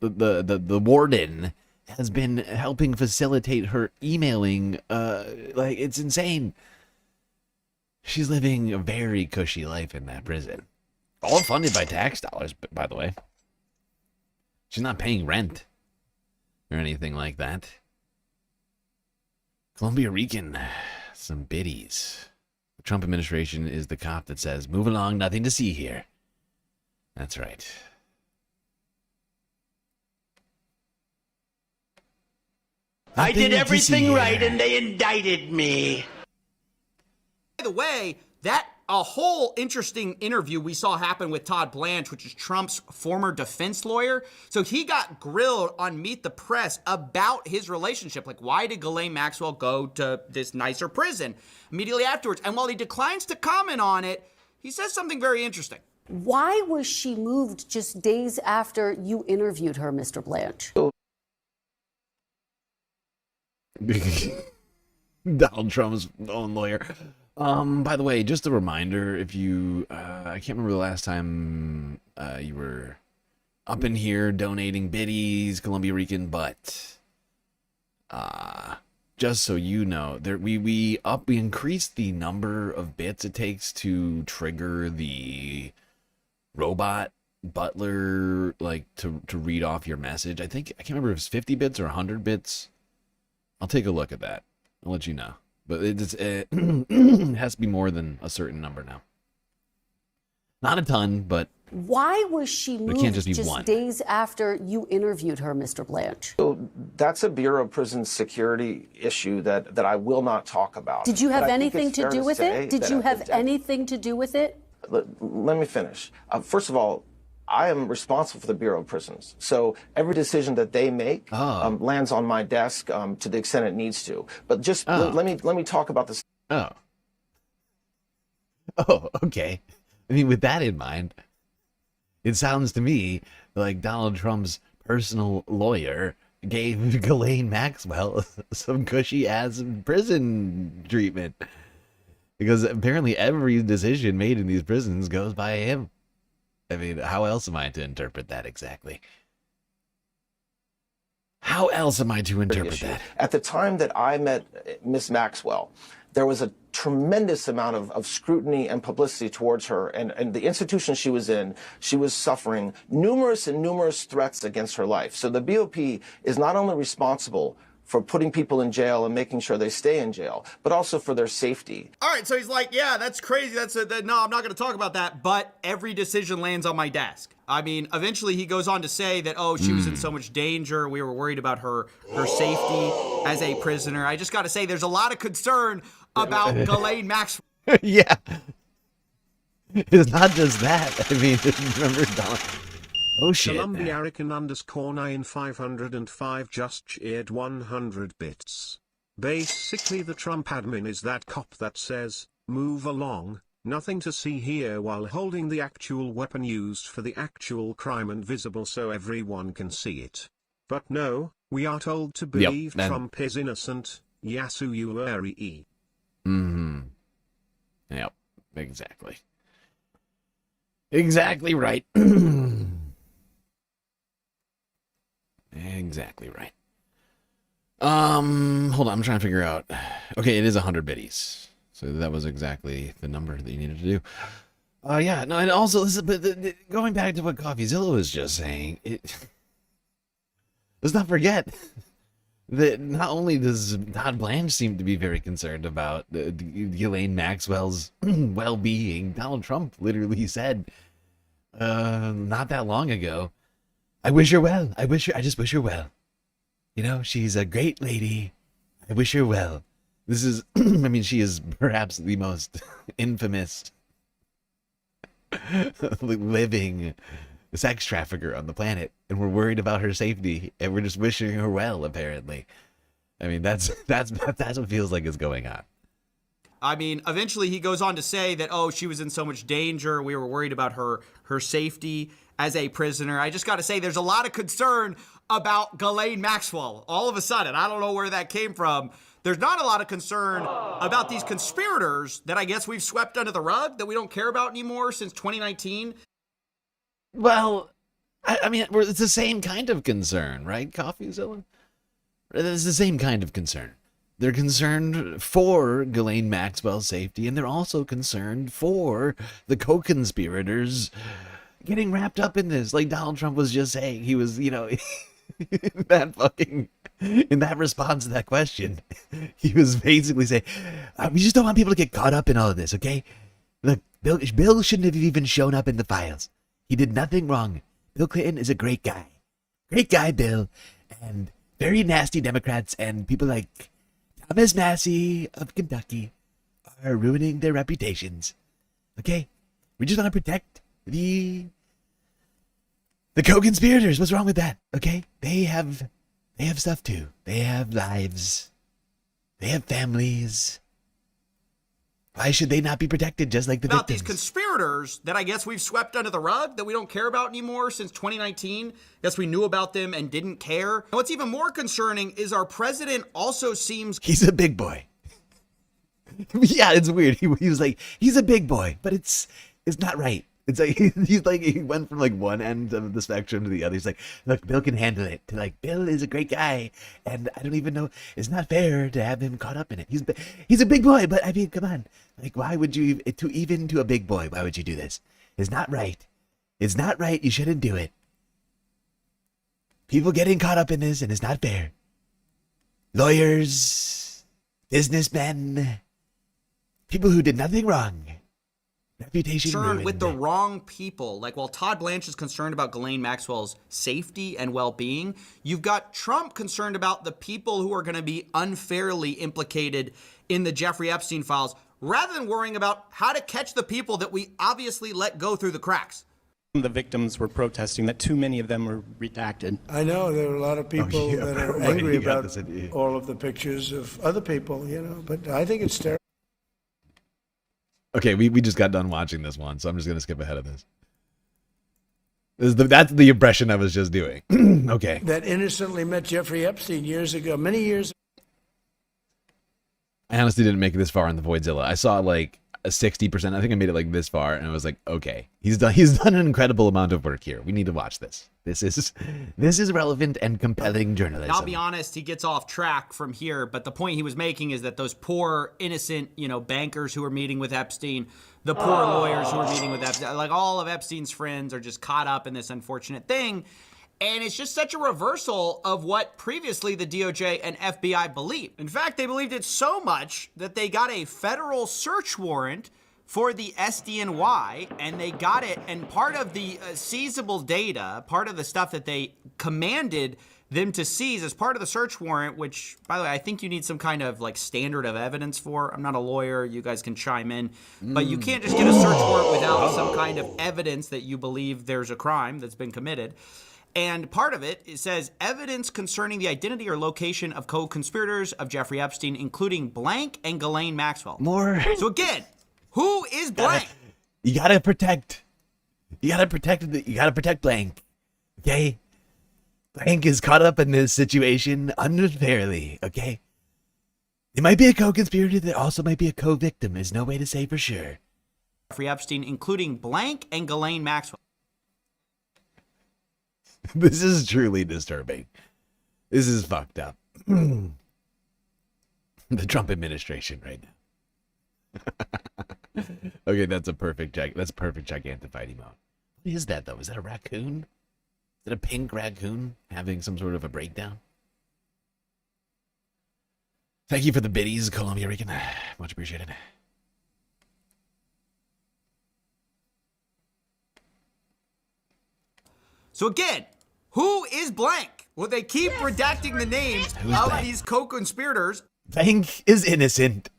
The warden has been helping facilitate her emailing. Like, it's insane. She's living a very cushy life in that prison. All funded by tax dollars, by the way. She's not paying rent or anything like that. Columbia Rican, some biddies. The Trump administration is the cop that says, move along, nothing to see here. That's right. I did everything right and they indicted me. By the way, that a whole interesting interview we saw happen with Todd Blanche, which is Trump's former defense lawyer. So he got grilled on Meet the Press about his relationship. Like, why did Ghislaine Maxwell go to this nicer prison immediately afterwards? And while he declines to comment on it, he says something very interesting. Why was she moved just days after you interviewed her, Mr. Blanche? Donald Trump's own lawyer. By the way, just a reminder, if you, I can't remember the last time you were up in here donating biddies, Columbia Rican, but just so you know, there we increased the number of bits it takes to trigger the robot butler, like to read off your message. I can't remember if it's 50 bits or 100 bits. I'll take a look at that. I'll let you know. But it has to be more than a certain number now. Not a ton, but why was she moved can't just be just one. days after you interviewed her, Mr. Blanche? So that's a Bureau of Prison security issue that I will not talk about. Did you have But I think anything it's to fair do with say it? Did that you at have the- anything to do with it? Let me finish. First of all, I am responsible for the Bureau of Prisons. So every decision that they make lands on my desk to the extent it needs to. But just let me talk about this. Oh, okay. I mean, with that in mind, it sounds to me like Donald Trump's personal lawyer gave Ghislaine Maxwell some cushy-ass prison treatment. Because apparently every decision made in these prisons goes by him. I mean, how else am I to interpret that exactly? How else am I to interpret that? At the time that I met Miss Maxwell, there was a tremendous amount of scrutiny and publicity towards her. And the institution she was in, she was suffering numerous threats against her life. So the BOP is not only responsible for putting people in jail and making sure they stay in jail, but also for their safety. All right, so he's like, yeah, that's crazy. No, I'm not going to talk about that, but every decision lands on my desk. I mean, eventually he goes on to say that, oh, she was in so much danger. We were worried about her safety as a prisoner. I just got to say, there's a lot of concern about Ghislaine Maxwell. Yeah. It's not just that. I mean, remember Donald. Oh shit. Columbia Rican _9505 just cheered 100 bits. Basically the Trump admin is that cop that says, move along, nothing to see here, while holding the actual weapon used for the actual crime and visible so everyone can see it. But no, we are told to believe Trump is innocent, Yasuyu. Mm-hmm. Yep, exactly. Exactly right. Exactly right. Hold on, I'm trying to figure out. Okay, it is 100 biddies. So that was exactly the number that you needed to do. Yeah, no, and also, going back to what CoffeeZilla was just saying, let's not forget that not only does Todd Blanche seem to be very concerned about Ghislaine Maxwell's well-being, Donald Trump literally said not that long ago, I wish her well. I just wish her well. You know, she's a great lady. I wish her well. This is, I mean, she is perhaps the most infamous living sex trafficker on the planet, and we're worried about her safety, and we're just wishing her well, apparently. I mean, that's what feels like is going on. I mean, eventually he goes on to say that, oh, she was in so much danger. We were worried about her safety as a prisoner. I just got to say, there's a lot of concern about Ghislaine Maxwell. All of a sudden, I don't know where that came from. There's not a lot of concern about these conspirators that I guess we've swept under the rug, that we don't care about anymore since 2019. Well, I mean, it's the same kind of concern, right, CoffeeZilla? It's the same kind of concern. They're concerned for Ghislaine Maxwell's safety, and they're also concerned for the co-conspirators getting wrapped up in this. Like Donald Trump was just saying, he was, in that response to that question, he was basically saying, we just don't want people to get caught up in all of this, okay? Look, Bill shouldn't have even shown up in the files. He did nothing wrong. Bill Clinton is a great guy. Great guy, Bill. And very nasty Democrats and people like Thomas Massey of Kentucky are ruining their reputations. Okay? We just want to protect the co-conspirators. What's wrong with that? Okay? They have stuff too. They have lives. They have families. Why should they not be protected just like the about victims? These conspirators that I guess we've swept under the rug, that we don't care about anymore since 2019. I guess we knew about them and didn't care. And what's even more concerning is our president also seems... He's a big boy. Yeah, it's weird. He was like, he's a big boy, but it's not right. It's like, he went from like one end of the spectrum to the other. He's like, look, Bill can handle it. To like, Bill is a great guy, and I don't even know, it's not fair to have him caught up in it. He's a big boy, but I mean, come on. Like, why would you, to a big boy, why would you do this? It's not right. It's not right. You shouldn't do it. People getting caught up in this, and it's not fair. Lawyers, businessmen, people who did nothing wrong. Reputation ruined. With the wrong people. Like, while Todd Blanche is concerned about Ghislaine Maxwell's safety and well-being, you've got Trump concerned about the people who are going to be unfairly implicated in the Jeffrey Epstein files, rather than worrying about how to catch the people that we obviously let go through the cracks. The victims were protesting that too many of them were redacted. I know there are a lot of people that are angry about all of the pictures of other people, but I think it's terrible. Okay, we just got done watching this one, so I'm just going to skip ahead of this. That's the impression I was just doing. Okay. That innocently met Jeffrey Epstein years ago, many years ago. I honestly didn't make it this far in the Voidzilla. I saw like a 60%. I think I made it like this far, and I was like, okay, he's done an incredible amount of work here. We need to watch this. This is relevant and compelling journalism. I'll be honest, he gets off track from here, but the point he was making is that those poor, innocent, bankers who were meeting with Epstein, the poor lawyers who were meeting with Epstein, like all of Epstein's friends are just caught up in this unfortunate thing. And it's just such a reversal of what previously the DOJ and FBI believed. In fact, they believed it so much that they got a federal search warrant for the SDNY, and they got it, and part of the seizable data, part of the stuff that they commanded them to seize as part of the search warrant, which, by the way, I think you need some kind of like standard of evidence for. I'm not a lawyer, you guys can chime in, but you can't just get a search warrant without some kind of evidence that you believe there's a crime that's been committed. And part of it says evidence concerning the identity or location of co-conspirators of Jeffrey Epstein, including blank and Ghislaine Maxwell. More. So again, who is blank? You gotta protect blank. Okay? Blank is caught up in this situation unfairly, okay? It might be a co-conspirator, there also might be a co-victim. There's no way to say for sure. Jeffrey Epstein, including blank and Ghislaine Maxwell. This is truly disturbing. This is fucked up. The Trump administration right now. Okay, that's perfect gigantified emote. What is that though? Is that a raccoon? Is that a pink raccoon having some sort of a breakdown? Thank you for the biddies, Columbia Rican. Much appreciated. So again, who is blank? Well, they keep redacting the names of these co-conspirators. Blank is innocent.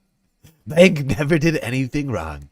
Blank never did anything wrong.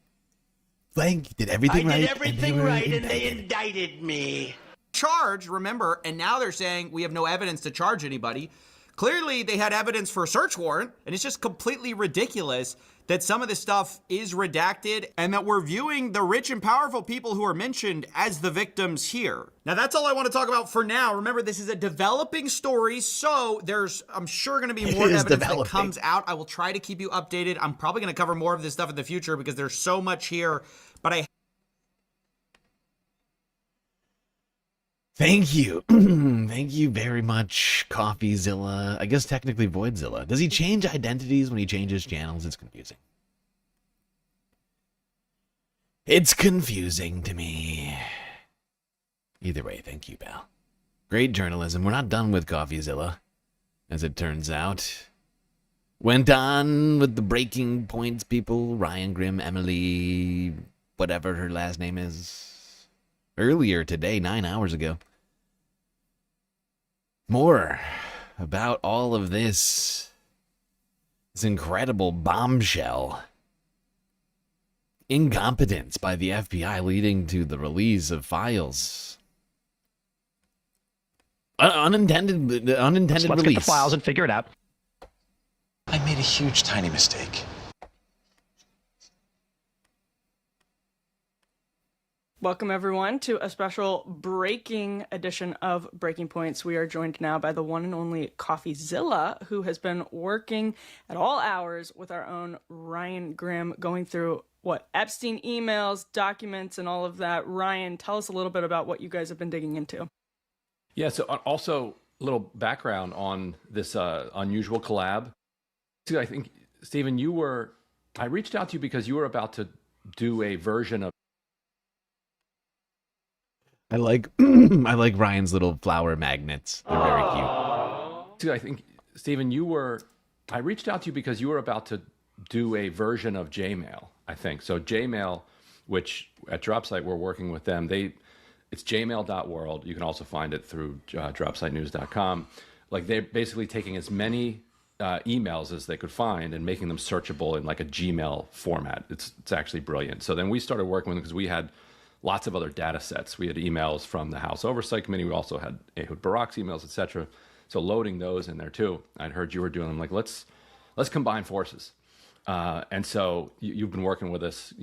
Blank did everything right. I did everything right, and they indicted me. Charged, remember, and now they're saying we have no evidence to charge anybody. Clearly, they had evidence for a search warrant, and it's just completely ridiculous that some of this stuff is redacted and that we're viewing the rich and powerful people who are mentioned as the victims here. Now, that's all I want to talk about for now. Remember, this is a developing story, so there's, I'm sure, going to be more evidence that comes out. I will try to keep you updated. I'm probably going to cover more of this stuff in the future because there's so much here, but Thank you. Thank you very much, CoffeeZilla. I guess technically Voidzilla. Does he change identities when he changes channels? It's confusing. It's confusing to me. Either way, thank you, pal. Great journalism. We're not done with CoffeeZilla, as it turns out. Went on with the breaking points people. Ryan Grimm, Emily, whatever her last name is. Earlier today, 9 hours ago. More about all of this. This incredible bombshell. Incompetence by the FBI leading to the release of files. Unintended Let's release. get the files and figure it out. I made a huge, tiny mistake. Welcome, everyone, to a special breaking edition of Breaking Points. We are joined now by the one and only CoffeeZilla, who has been working at all hours with our own Ryan Grimm, going through, Epstein emails, documents, and all of that. Ryan, tell us a little bit about what you guys have been digging into. Yeah, so also a little background on this unusual collab. I think, Stephen, I reached out to you because you were about to do a version of I like Ryan's little flower magnets. They're very cute. I think, Stephen, I reached out to you because you were about to do a version of Jmail, I think. So Jmail, which at Dropsite, we're working with them. It's jmail.world. You can also find it through dropsitenews.com. Like, they're basically taking as many emails as they could find and making them searchable in like a Gmail format. It's actually brilliant. So then we started working with them because we had lots of other data sets. We had emails from the House Oversight Committee. We also had Ehud Barak's emails, etc. So loading those in there too. I'd heard you were doing them. Like, let's combine forces. And so you've been working with us,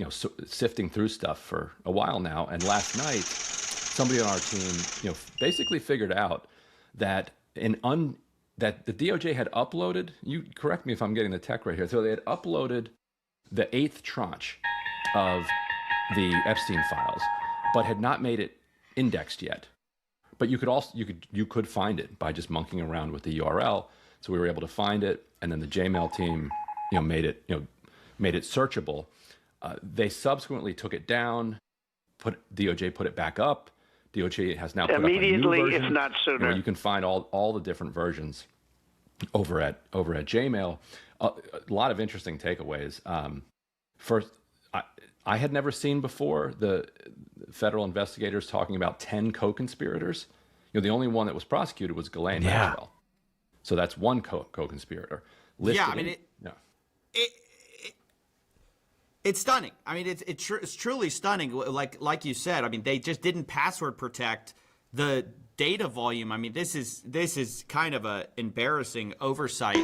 sifting through stuff for a while now. And last night, somebody on our team, basically figured out that that the DOJ had uploaded. You correct me if I'm getting the tech right here. So they had uploaded the 8th tranche of the Epstein files, but had not made it indexed yet. But you could find it by just monkeying around with the URL. So we were able to find it, and then the Jmail team, made it searchable. They subsequently took it down. DOJ put it back up. DOJ has now put immediately, up a new version, if not sooner. You can find all the different versions over at Jmail. A lot of interesting takeaways. First, I had never seen before the federal investigators talking about 10 co-conspirators. The only one that was prosecuted was Ghislaine Maxwell. So that's one co-conspirator. It's stunning. I mean, it's truly stunning. Like you said, I mean, they just didn't password protect the data volume. I mean, this is kind of a embarrassing oversight.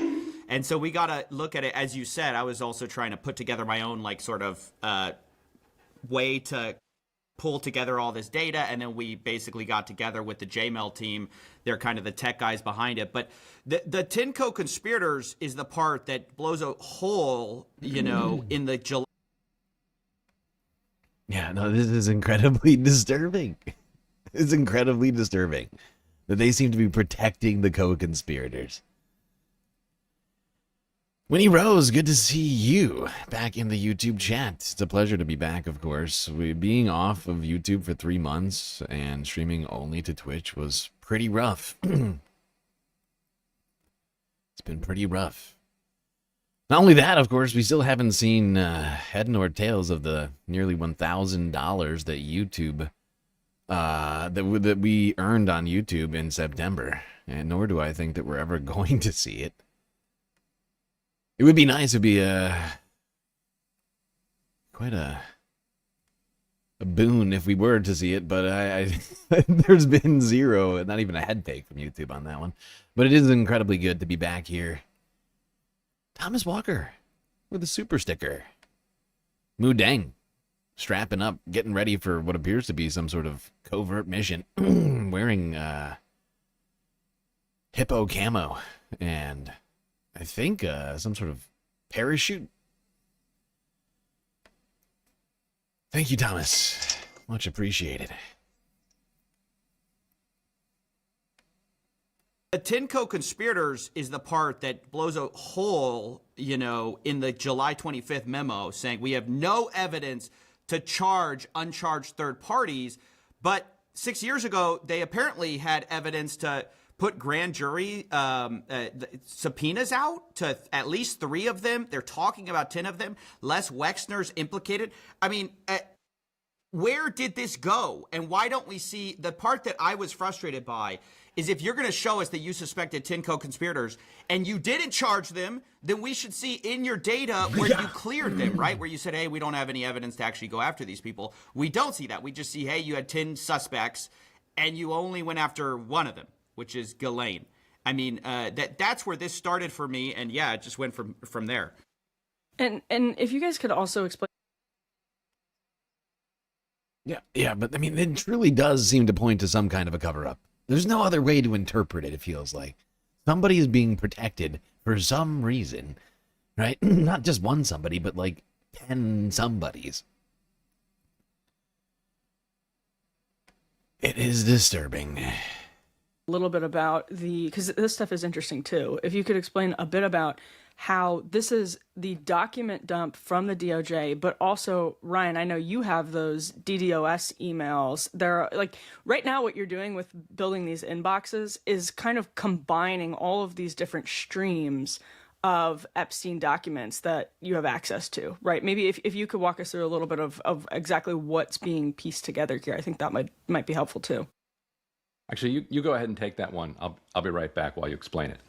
And so we got to look at it, as you said. I was also trying to put together my own sort of way to pull together all this data, and then we basically got together with the Jmail team. They're kind of the tech guys behind it. But the 10 co-conspirators is the part that blows a hole, in the Yeah, no, this is incredibly disturbing. It's incredibly disturbing that they seem to be protecting the co-conspirators. Winnie Rose, good to see you back in the YouTube chat. It's a pleasure to be back, of course. Being off of YouTube for 3 months and streaming only to Twitch was pretty rough. It's been pretty rough. Not only that, of course, we still haven't seen head nor tails of the nearly $1,000 that YouTube that we earned on YouTube in September, and nor do I think that we're ever going to see it. It would be nice. It'd be quite a boon if we were to see it, but I there's been zero, not even a head fake from YouTube on that one. But it is incredibly good to be back here. Thomas Walker with a super sticker. Moo Dang strapping up, getting ready for what appears to be some sort of covert mission, wearing hippo camo and I think some sort of parachute. Thank you, Thomas. Much appreciated. The Tinko conspirators is the part that blows a hole, you know, in the July 25th memo saying we have no evidence to charge uncharged third parties. But 6 years ago, they apparently had evidence to put grand jury subpoenas out to at least 3 of them. They're talking about 10 of them. Les Wexner's implicated. I mean, where did this go? And why don't we see the part that I was frustrated by is if you're going to show us that you suspected Tinko conspirators and you didn't charge them, then we should see in your data where you cleared them, right? Where you said, hey, we don't have any evidence to actually go after these people. We don't see that. We just see, hey, you had 10 suspects and you only went after one of them, which is Ghislaine. I mean, that's where this started for me. And yeah, it just went from there. And if you guys could also explain. Yeah, but I mean, it truly does seem to point to some kind of a cover-up. There's no other way to interpret it, it feels like. Somebody is being protected for some reason, right? Not just one somebody, but like 10 somebodies. It is disturbing. A little bit about because this stuff is interesting too. If you could explain a bit about how this is the document dump from the DOJ, but also, Ryan, I know you have those DDoS emails. They're like, right now what you're doing with building these inboxes is kind of combining all of these different streams of Epstein documents that you have access to, right? Maybe if you could walk us through a little bit of exactly what's being pieced together here, I think that might be helpful too. Actually, you go ahead and take that one. I'll be right back while you explain it.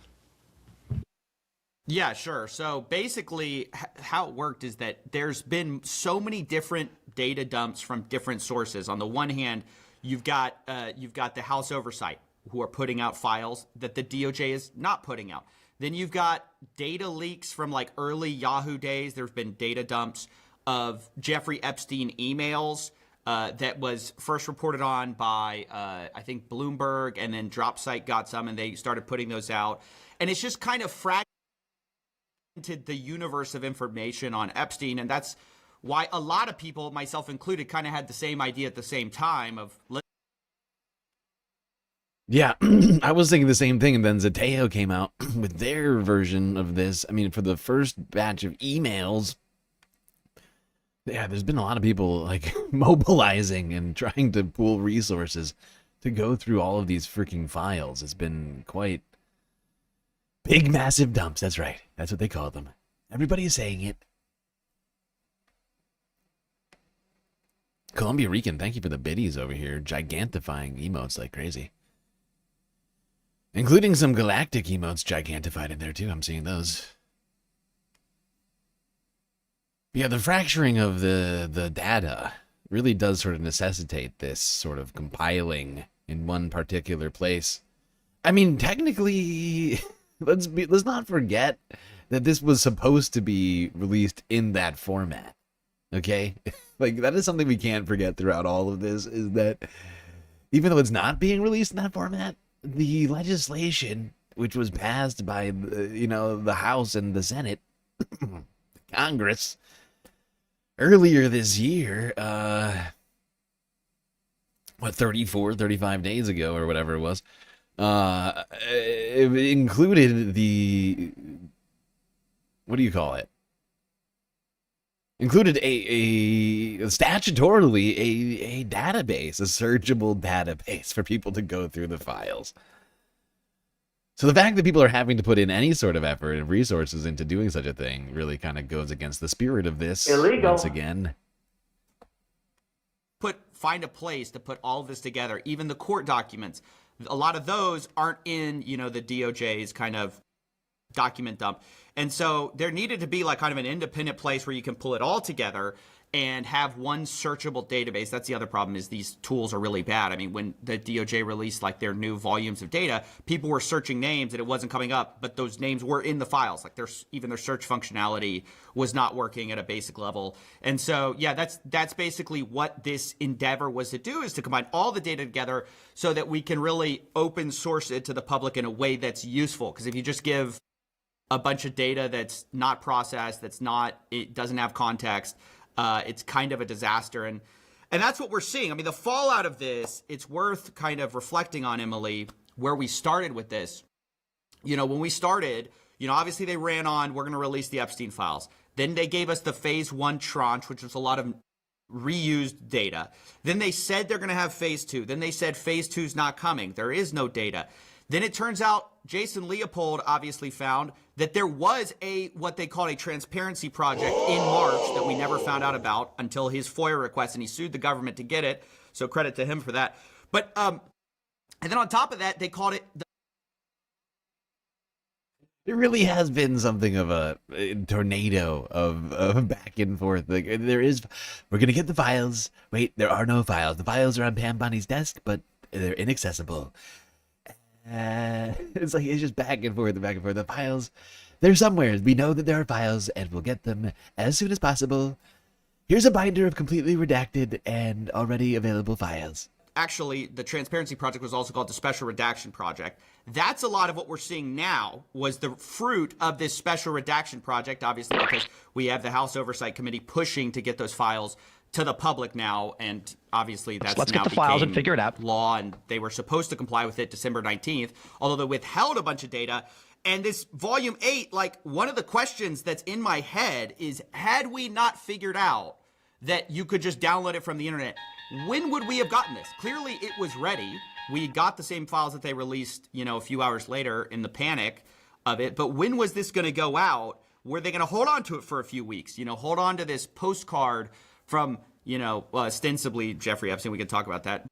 Yeah, sure. So basically how it worked is that there's been so many different data dumps from different sources. On the one hand, you've got the House Oversight who are putting out files that the DOJ is not putting out. Then you've got data leaks from like early Yahoo days. There's been data dumps of Jeffrey Epstein emails that was first reported on by, I think, Bloomberg, and then DropSite got some, and they started putting those out. And it's just kind of fragmented the universe of information on Epstein, and that's why a lot of people, myself included, kind of had the same idea at the same time of... Yeah, I was thinking the same thing, and then Zateo came out with their version of this. I mean, for the first batch of emails, yeah, there's been a lot of people like mobilizing and trying to pool resources to go through all of these freaking files. It's been quite big, massive dumps. That's right. That's what they call them. Everybody is saying it. Columbia Rican, thank you for the biddies over here. Gigantifying emotes like crazy. Including some galactic emotes gigantified in there too. I'm seeing those. Yeah, the fracturing of the data really does sort of necessitate this sort of compiling in one particular place. I mean, technically, let's not forget that this was supposed to be released in that format. Okay? Like, that is something we can't forget throughout all of this, is that even though it's not being released in that format, the legislation, which was passed by, the House and the Senate, Congress, earlier this year, 35 days ago or whatever it was, it included the, what do you call it? Included statutorily a database, a searchable database for people to go through the files. So the fact that people are having to put in any sort of effort and resources into doing such a thing really kind of goes against the spirit of this. Illegal. Once again. Find a place to put all of this together, even the court documents. A lot of those aren't in, the DOJ's kind of document dump. And so there needed to be like kind of an independent place where you can pull it all together and have one searchable database. That's the other problem, is these tools are really bad. I mean, when the DOJ released like their new volumes of data, people were searching names and it wasn't coming up, but those names were in the files. Like even their search functionality was not working at a basic level. And so, yeah, that's basically what this endeavor was to do, is to combine all the data together so that we can really open source it to the public in a way that's useful. Because if you just give a bunch of data that's not processed, it doesn't have context, it's kind of a disaster. And that's what we're seeing. I mean, the fallout of this, it's worth kind of reflecting on, Emily, where we started with this. when we started, obviously they ran on, we're going to release the Epstein files. Then they gave us the phase 1 tranche, which was a lot of reused data. Then they said they're going to have phase 2. Then they said phase 2 is not coming. There is no data. Then it turns out Jason Leopold obviously found that there was what they called a transparency project in March that we never found out about until his FOIA request, and he sued the government to get it. So credit to him for that. But and then on top of that, they called it. It really has been something of a tornado of back and forth. Like we're gonna get the files. Wait, there are no files. The files are on Pam Bonnie's desk, but they're inaccessible. It's just back and forth, back and forth. The files, they're somewhere. We know that there are files, and we'll get them as soon as possible. Here's a binder of completely redacted and already available files. Actually, the Transparency Project was also called the Special Redaction Project. That's a lot of what we're seeing now was the fruit of this Special Redaction Project, obviously, because we have the House Oversight Committee pushing to get those files to the public now, and obviously that's let's now get the files and figure it out. Law, and they were supposed to comply with it December 19th, although they withheld a bunch of data. And this Volume 8, one of the questions that's in my head is, had we not figured out that you could just download it from the internet, when would we have gotten this? Clearly, it was ready. We got the same files that they released, a few hours later in the panic of it. But when was this going to go out? Were they going to hold on to it for a few weeks? Hold on to this postcard from, ostensibly Jeffrey Epstein. We could talk about that.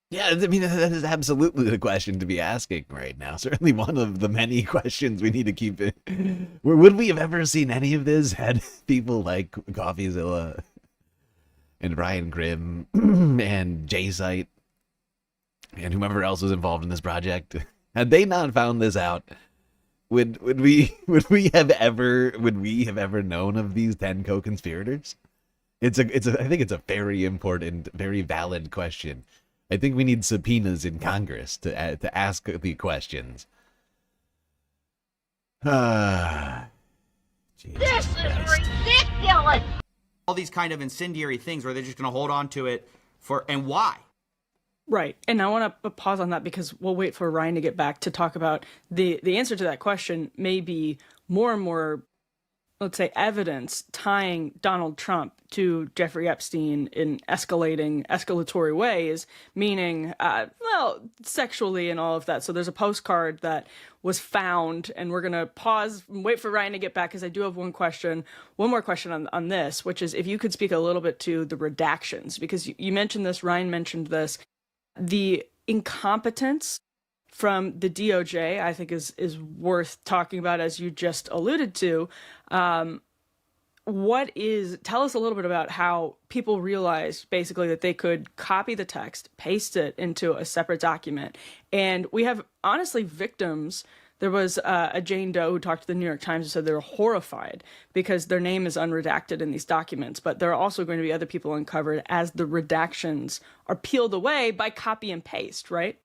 Yeah, I mean, that is absolutely the question to be asking right now. Certainly one of the many questions we need to keep it. Would we have ever seen any of this had people like CoffeeZilla and Brian Grimm and J-Site and whomever else was involved in this project, had they not found this out, would we have ever known of these 10 co-conspirators? I think it's a very important, very valid question. I think we need subpoenas in Congress to ask the questions. This is ridiculous. All these kind of incendiary things where they're just going to hold on to it and why? Right. And I want to pause on that because we'll wait for Ryan to get back to talk about the answer to that question. May be more and more, let's say, evidence tying Donald Trump to Jeffrey Epstein in escalatory ways, meaning, sexually and all of that. So there's a postcard that was found, and we're going to pause and wait for Ryan to get back because I do have one more question on this, which is if you could speak a little bit to the redactions, because you mentioned this, Ryan mentioned this, the incompetence from the DOJ, I think is worth talking about, as you just alluded to. Tell us a little bit about how people realized basically that they could copy the text, paste it into a separate document. And we have, honestly, victims. There was a Jane Doe who talked to the New York Times and said they were horrified because their name is unredacted in these documents. But there are also going to be other people uncovered as the redactions are peeled away by copy and paste, right?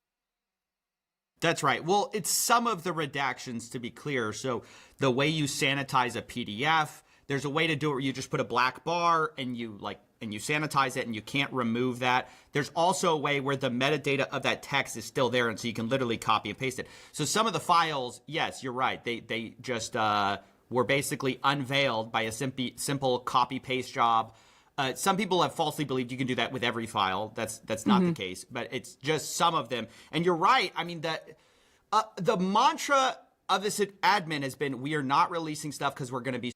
That's right. Well, it's some of the redactions, to be clear. So the way you sanitize a PDF, there's a way to do it where you just put a black bar and you sanitize it and you can't remove that. There's also a way where the metadata of that text is still there, and so you can literally copy and paste it. So some of the files, yes, you're right. They just were basically unveiled by a simple copy paste job. Some people have falsely believed you can do that with every file. That's not the case, but it's just some of them. And you're right. I mean, the mantra of this admin has been, we are not releasing stuff because we're going to be.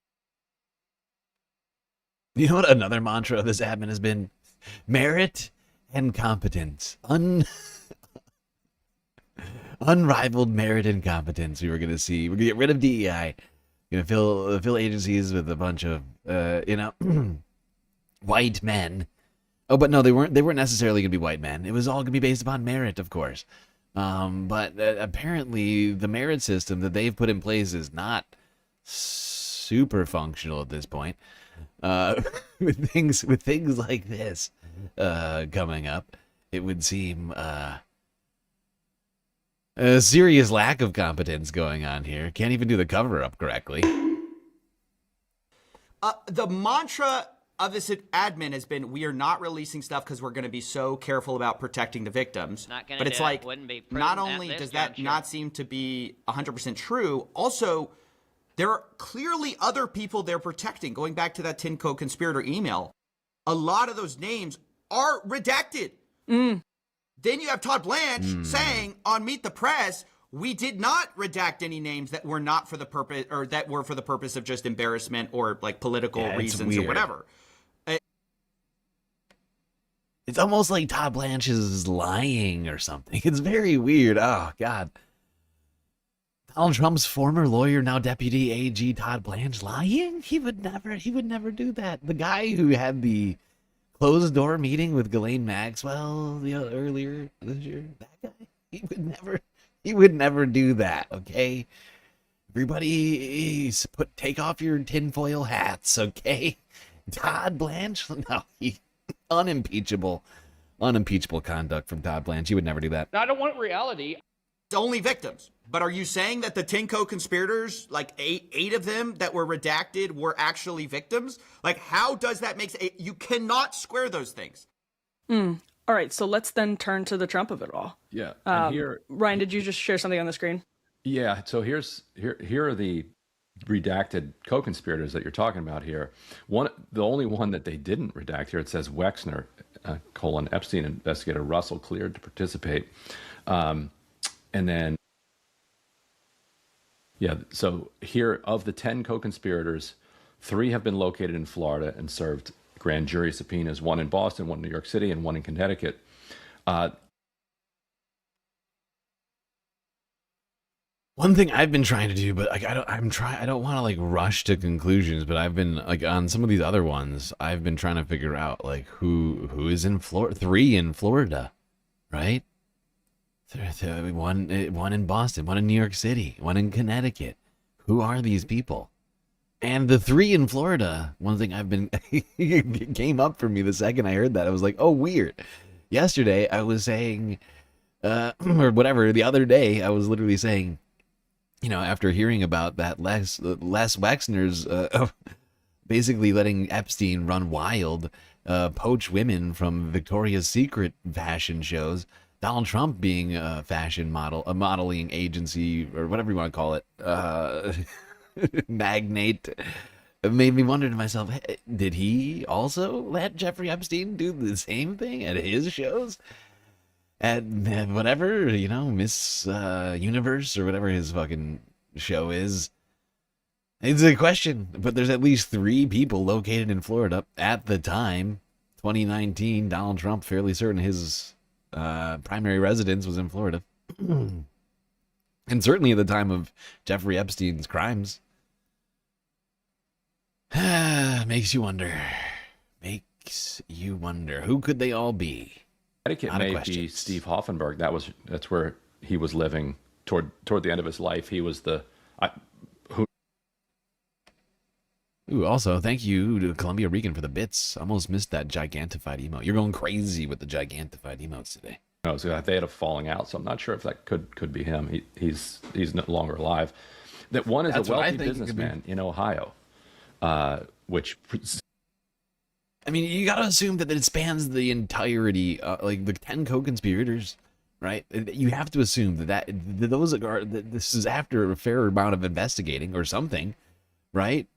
You know what another mantra of this admin has been? Merit and competence. Unrivaled merit and competence. We were going to see. We're going to get rid of DEI. Going to fill agencies with a bunch of, white men. Oh, but no, they weren't necessarily going to be white men. It was all going to be based upon merit, of course. But apparently the merit system that they've put in place is not super functional at this point. With things like this coming up, it would seem a serious lack of competence going on here. Can't even do the cover-up correctly. The mantra of this admin has been, we are not releasing stuff because we're going to be so careful about protecting the victims. But it's like, not only does that not seem to be 100% true, also, there are clearly other people they're protecting. Going back to that 10 co-conspirator email, a lot of those names are redacted. Then you have Todd Blanche saying on Meet the Press, we did not redact any names that were not for the purpose, or that were for the purpose of just embarrassment or like political reasons or whatever. It's almost like Todd Blanche is lying or something. It's very weird. Oh, God. Donald Trump's former lawyer, now Deputy AG Todd Blanche, lying? He would never do that. The guy who had the closed-door meeting with Ghislaine Maxwell earlier this year, that guy, he would never do that, okay? Everybody, take off your tinfoil hats, okay? Todd Blanche? No, unimpeachable conduct from Todd Blanche. He would never do that. I don't want reality. Only victims. But are you saying that the 10 co-conspirators, like eight of them that were redacted, were actually victims? Like, how does that make sense? You cannot square those things. All right, so let's then turn to the Trump of it all. Yeah. And here, Ryan, did you just share something on the screen? Yeah. So here are the redacted co-conspirators that you're talking about here. The only one that they didn't redact here, it says Wexner, Epstein investigator Russell cleared to participate. And then, so here, of the 10 co-conspirators, 3 have been located in Florida and served grand jury subpoenas, 1 in Boston, 1 in New York City, and 1 in Connecticut. One thing I've been trying to do, but like I don't want to like rush to conclusions, but I've been like on some of these other ones, I've been trying to figure out like who is in Florida. 3 in Florida, right? 1 in Boston, 1 in New York City, 1 in Connecticut. Who are these people? And the 3 in Florida, one thing I've been it came up for me the second I heard that. I was like, oh, weird. Yesterday I was saying, or whatever, the other day I was literally saying, after hearing about that Les Wexner's basically letting Epstein run wild, poach women from Victoria's Secret fashion shows, Donald Trump being a fashion model, a modeling agency, or whatever you want to call it, magnate, it made me wonder to myself, hey, did he also let Jeffrey Epstein do the same thing at his shows? At whatever, Miss Universe or whatever his fucking show is. It's a question, but there's at least 3 people located in Florida at the time, 2019. Donald Trump, fairly certain his primary residence was in Florida. And certainly at the time of Jeffrey Epstein's crimes. Makes you wonder. Who could they all be? Connecticut may be Steve Hoffenberg. That's where he was living toward the end of his life. He was Ooh, also, thank you to Columbia Regan for the bits. Almost missed that gigantified emote. You're going crazy with the gigantified emotes today. No, so they had a falling out, so I'm not sure if that could be him. He's no longer alive. That one is a wealthy businessman in Ohio, which. I mean, you got to assume that it spans the entirety, like the 10 co-conspirators, right? You have to assume that this is after a fair amount of investigating or something, right?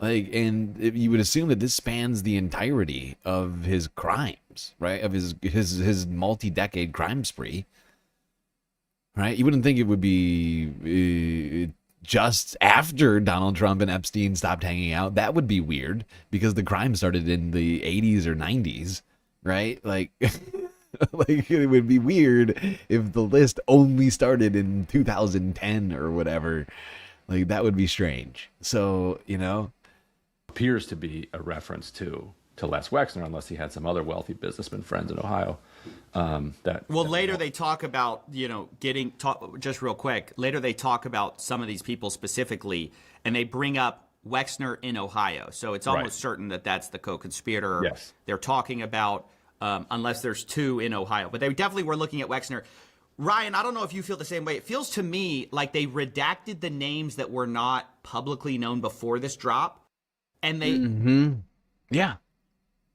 Like, and you would assume that this spans the entirety of his crimes, right? Of his multi-decade crime spree, right? You wouldn't think it would be just after Donald Trump and Epstein stopped hanging out. That would be weird because the crime started in the 80s or 90s, right? Like, like it would be weird if the list only started in 2010 or whatever. Like, that would be strange. So, appears to be a reference to Les Wexner, unless he had some other wealthy businessman friends in Ohio. Later they talk about, just real quick, later they talk about some of these people specifically, and they bring up Wexner in Ohio. So it's almost certain that that's the co-conspirator. Yes. They're talking about, unless there's 2 in Ohio. But they definitely were looking at Wexner. Ryan, I don't know if you feel the same way. It feels to me like they redacted the names that were not publicly known before this drop. And they... Mm-hmm. Yeah.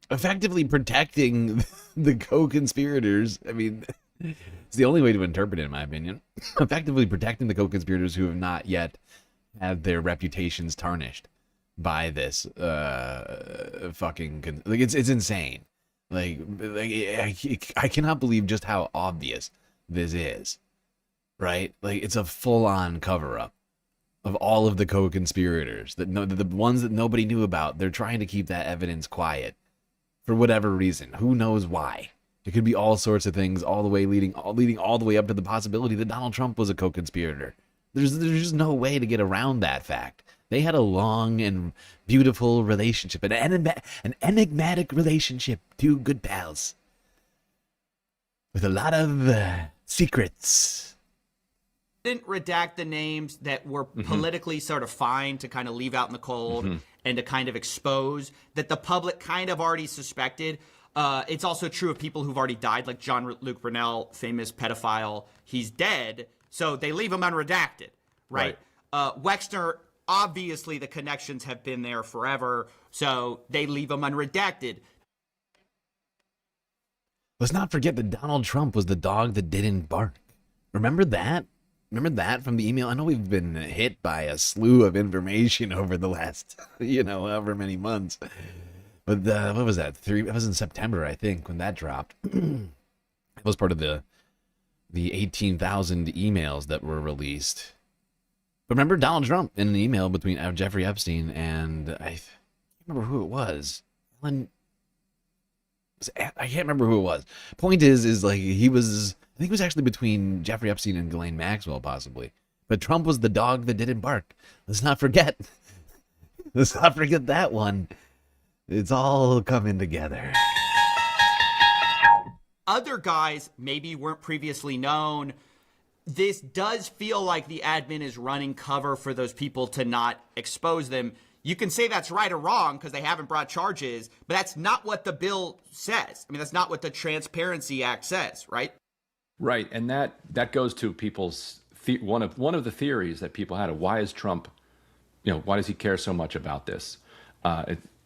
effectively protecting the co-conspirators. I mean, it's the only way to interpret it, in my opinion. Effectively protecting the co-conspirators who have not yet had their reputations tarnished by this fucking like it's insane. Like I cannot believe just how obvious this is, right? Like it's a full-on cover-up of all of the co-conspirators that the ones that nobody knew about. They're trying to keep that evidence quiet for whatever reason. Who knows why? It could be all sorts of things, all the way leading all the way up to the possibility that Donald Trump was a co-conspirator. There's just no way to get around that fact. They had a long and beautiful relationship, an enigmatic relationship, two good pals with a lot of secrets. Didn't redact the names that were politically sort of fine to kind of leave out in the cold and to kind of expose that the public kind of already suspected. It's also true of people who've already died, like Jean-Luc Brunel, famous pedophile. He's dead, so they leave him unredacted, right? Wexner, obviously the connections have been there forever, so they leave him unredacted. Let's not forget that Donald Trump was the dog that didn't bark. Remember that? Remember that from the email? I know we've been hit by a slew of information over the last, however many months. But what was that? It was in September, I think, when that dropped. It was part of the 18,000 emails that were released. But remember Donald Trump in an email between Jeffrey Epstein and I can't remember who it was. I can't remember who it was. Point is like I think it was actually between Jeffrey Epstein and Ghislaine Maxwell, possibly. But Trump was the dog that didn't bark. Let's not forget. Let's not forget that one. It's all coming together. Other guys maybe weren't previously known. This does feel like the admin is running cover for those people to not expose them. You can say that's right or wrong because they haven't brought charges, but that's not what the bill says. I mean, that's not what the Transparency Act says, right? Right, and that goes to people's one of the theories that people had of why is Trump, why does he care so much about this?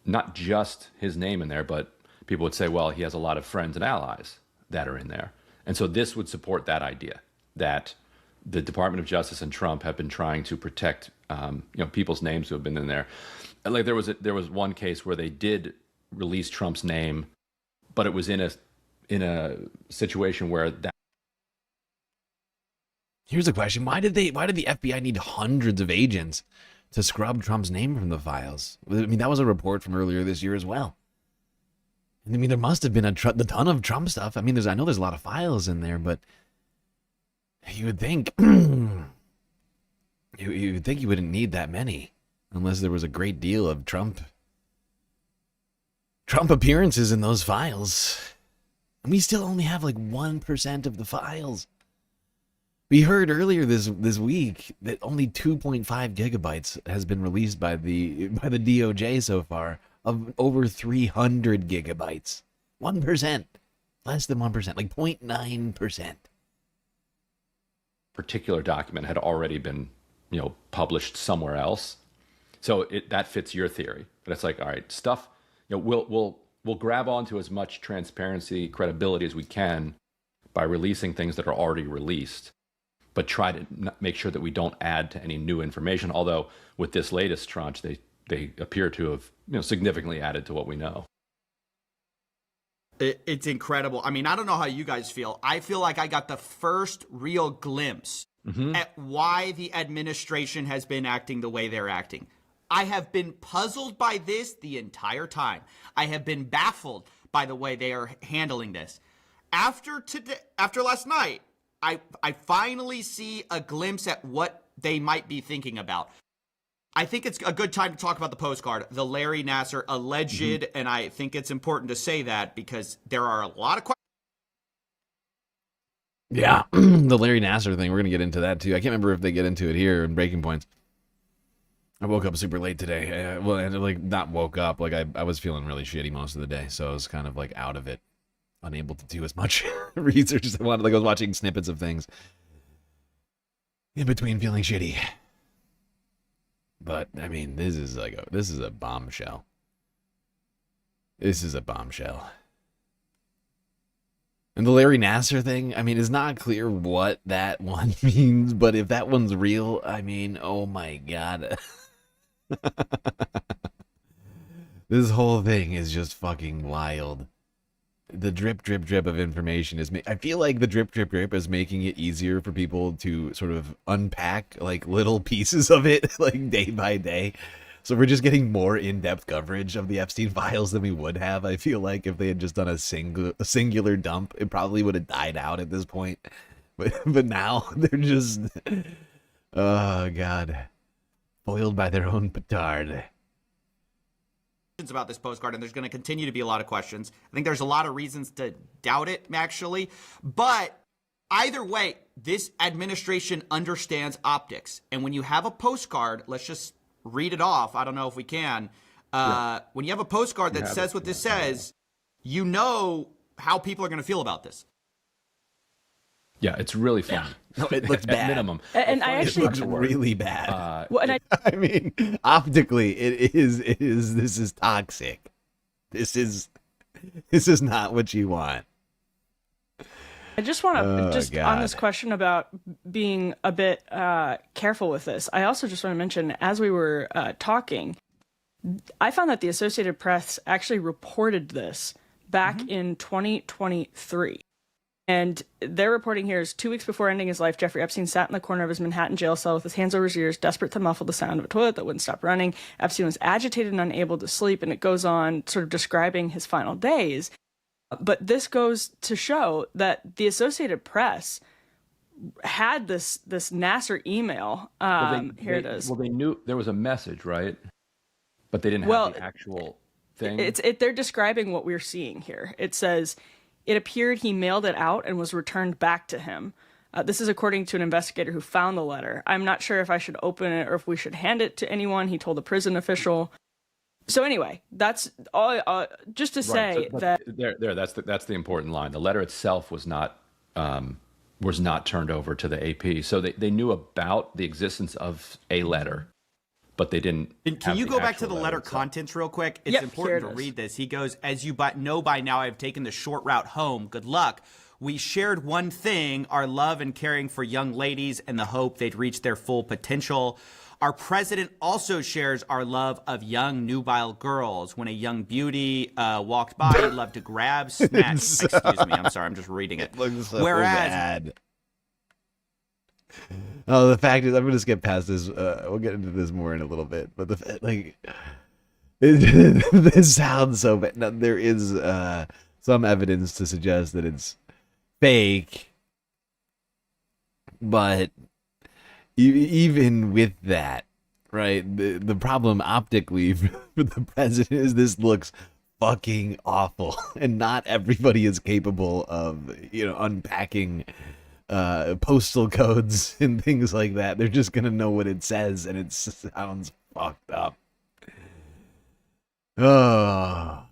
Not just his name in there, but people would say, well, he has a lot of friends and allies that are in there, and so this would support that idea that the Department of Justice and Trump have been trying to protect, people's names who have been in there. And like there was one case where they did release Trump's name, but it was in a situation where that. Here's a question: Why did the FBI need hundreds of agents to scrub Trump's name from the files? I mean, that was a report from earlier this year as well. I mean, there must have been a ton of Trump stuff. I mean, I know there's a lot of files in there, but you would think you wouldn't need that many unless there was a great deal of Trump appearances in those files. And we still only have like 1% of the files. We heard earlier this week that only 2.5 gigabytes has been released by the DOJ so far of over 300 gigabytes. 1%, less than 1%, like 0.9%. Particular document had already been, published somewhere else, so that fits your theory. But it's like, all right, stuff. We'll grab onto as much transparency, credibility as we can by releasing things that are already released, but try to make sure that we don't add to any new information. Although with this latest tranche, they appear to have significantly added to what we know. It's incredible. I mean, I don't know how you guys feel. I feel like I got the first real glimpse at why the administration has been acting the way they're acting. I have been puzzled by this the entire time. I have been baffled by the way they are handling this. After last night, I finally see a glimpse at what they might be thinking about. I think it's a good time to talk about the postcard, the Larry Nassar alleged, and I think it's important to say that because there are a lot of questions. Yeah, the Larry Nassar thing, we're going to get into that too. I can't remember if they get into it here in Breaking Points. I woke up super late today. Not woke up, I was feeling really shitty most of the day, so I was kind of like out of it, unable to do as much research as I wanted. I was watching snippets of things in between feeling shitty. But I mean, this is a bombshell. This is a bombshell. And the Larry Nassar thing, I mean, it's not clear what that one means, but if that one's real, I mean, oh my God. This whole thing is just fucking wild. The drip, drip, drip of information is... I feel like the drip, drip, drip is making it easier for people to sort of unpack, like, little pieces of it, like, day by day. So we're just getting more in-depth coverage of the Epstein files than we would have. I feel like if they had just done a singular dump, it probably would have died out at this point. But now they're just... Oh, God. Foiled by their own petard. About this postcard, and there's going to continue to be a lot of questions. I think there's a lot of reasons to doubt it, actually. But either way, this administration understands optics. And when you have a postcard, let's just read it off. I don't know if we can. When you have a postcard that says what this says, you know how people are going to feel about this. Yeah, it's really fun. No, it looks bad. At minimum. And I actually it looks really bad. Well, and I mean, optically, it is. This is toxic. This is not what you want. I just want to on this question about being a bit careful with this. I also just want to mention, as we were talking, I found that the Associated Press actually reported this back in 2023. And their reporting here is 2 weeks before ending his life, Jeffrey Epstein sat in the corner of his Manhattan jail cell with his hands over his ears, desperate to muffle the sound of a toilet that wouldn't stop running. Epstein was agitated and unable to sleep, and it goes on sort of describing his final days. But this goes to show that the Associated Press had this Nassar email. Here it is. Well, they knew there was a message, right? But they didn't have the actual thing. They're describing what we're seeing here. It says... It appeared he mailed it out and was returned back to him. This is according to an investigator who found the letter. I'm not sure if I should open it or if we should hand it to anyone, he told a prison official. So anyway, that's all. Just to say that that's the important line. The letter itself was not turned over to the AP. So they knew about the existence of a letter, but they didn't. Can you go back to the letter contents real quick? It's important to read this. He goes, as you know by now, I've taken the short route home. Good luck. We shared one thing, our love and caring for young ladies and the hope they'd reach their full potential. Our president also shares our love of young, nubile girls. When a young beauty walked by, he'd love to grab, snatch. Excuse me, I'm sorry, I'm just reading it. Bad. Oh, the fact is, I'm gonna skip past this. We'll get into this more in a little bit. But this sounds so bad. Now, there is some evidence to suggest that it's fake, but even with that, right? The problem optically for the president is this looks fucking awful, and not everybody is capable of unpacking postal codes and things like that. They're just gonna know what it says, and it sounds fucked up. Oh,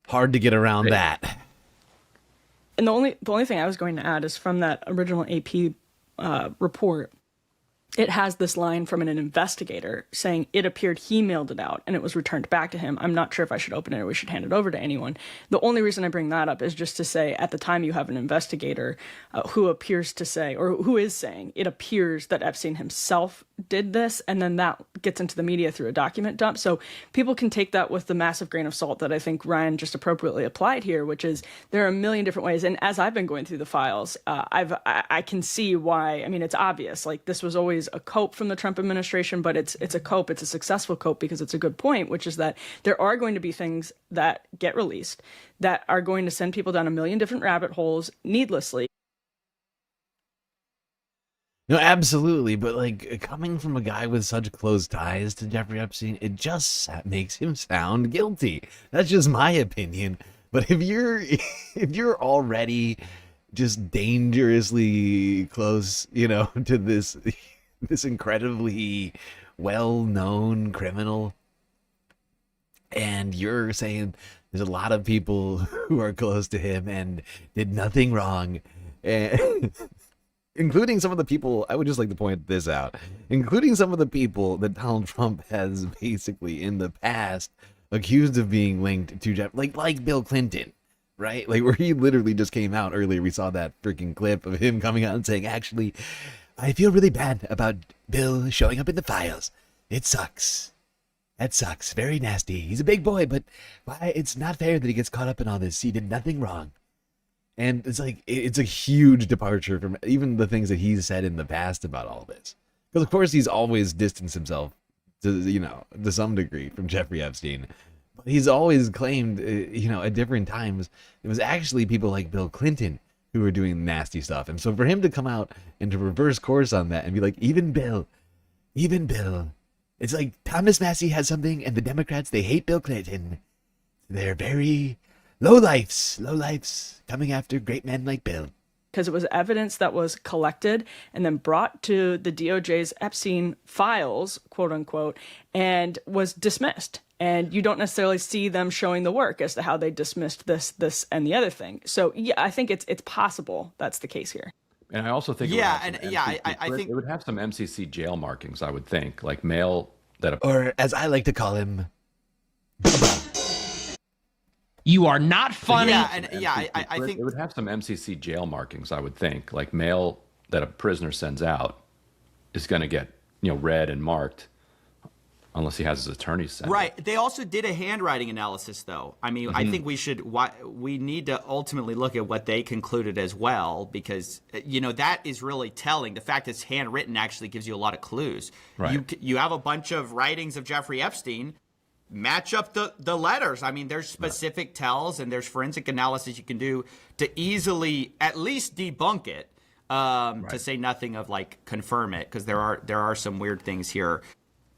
hard to get around that. And the only thing I was going to add is from that original AP report. It has this line from an investigator saying it appeared he mailed it out and it was returned back to him. I'm not sure if I should open it or we should hand it over to anyone. The only reason I bring that up is just to say at the time you have an investigator who appears to say, or who is saying, it appears that Epstein himself did this, and then that gets into the media through a document dump. So people can take that with the massive grain of salt that I think Ryan just appropriately applied here, which is there are a million different ways. And as I've been going through the files, I can see why. I mean, it's obvious. Like, this was always a cope from the Trump administration, but it's a cope. It's a successful cope because it's a good point, which is that there are going to be things that get released that are going to send people down a million different rabbit holes needlessly. No, absolutely. But like, coming from a guy with such close ties to Jeffrey Epstein, it just makes him sound guilty. That's just my opinion. But if you're already just dangerously close, to this incredibly well-known criminal, and you're saying there's a lot of people who are close to him and did nothing wrong, and including some of the people, I would just like to point this out, including some of the people that Donald Trump has basically in the past accused of being linked to Jeff, like Bill Clinton, right? Like, where he literally just came out earlier. We saw that freaking clip of him coming out and saying, actually, I feel really bad about Bill showing up in the files. It sucks. That sucks. Very nasty. He's a big boy, but why? It's not fair that he gets caught up in all this. He did nothing wrong. And it's like, it's a huge departure from even the things that he's said in the past about all this. Because, of course, he's always distanced himself to some degree from Jeffrey Epstein. But he's always claimed, at different times, it was actually people like Bill Clinton who were doing nasty stuff. And so for him to come out and to reverse course on that and be like, even Bill, it's like Thomas Massey has something and the Democrats, they hate Bill Clinton. They're very lowlifes coming after great men like Bill. Because it was evidence that was collected and then brought to the DOJ's Epstein files, quote unquote, and was dismissed. And you don't necessarily see them showing the work as to how they dismissed this, and the other thing. So yeah, I think it's possible that's the case here. And I also think I think it would have some MCC jail markings. I would think, like mail that, or as I like to call him, you are not funny. I think it would have some MCC jail markings. I would think, like mail that a prisoner sends out is going to get read and marked. Unless he has his attorney send right. They also did a handwriting analysis, though. I mean, I think we need to ultimately look at what they concluded as well, because, that is really telling. The fact it's handwritten actually gives you a lot of clues. Right. You have a bunch of writings of Jeffrey Epstein, match up the letters. I mean, there's specific tells and there's forensic analysis you can do to easily at least debunk it, to say nothing of like confirm it, because there are some weird things here.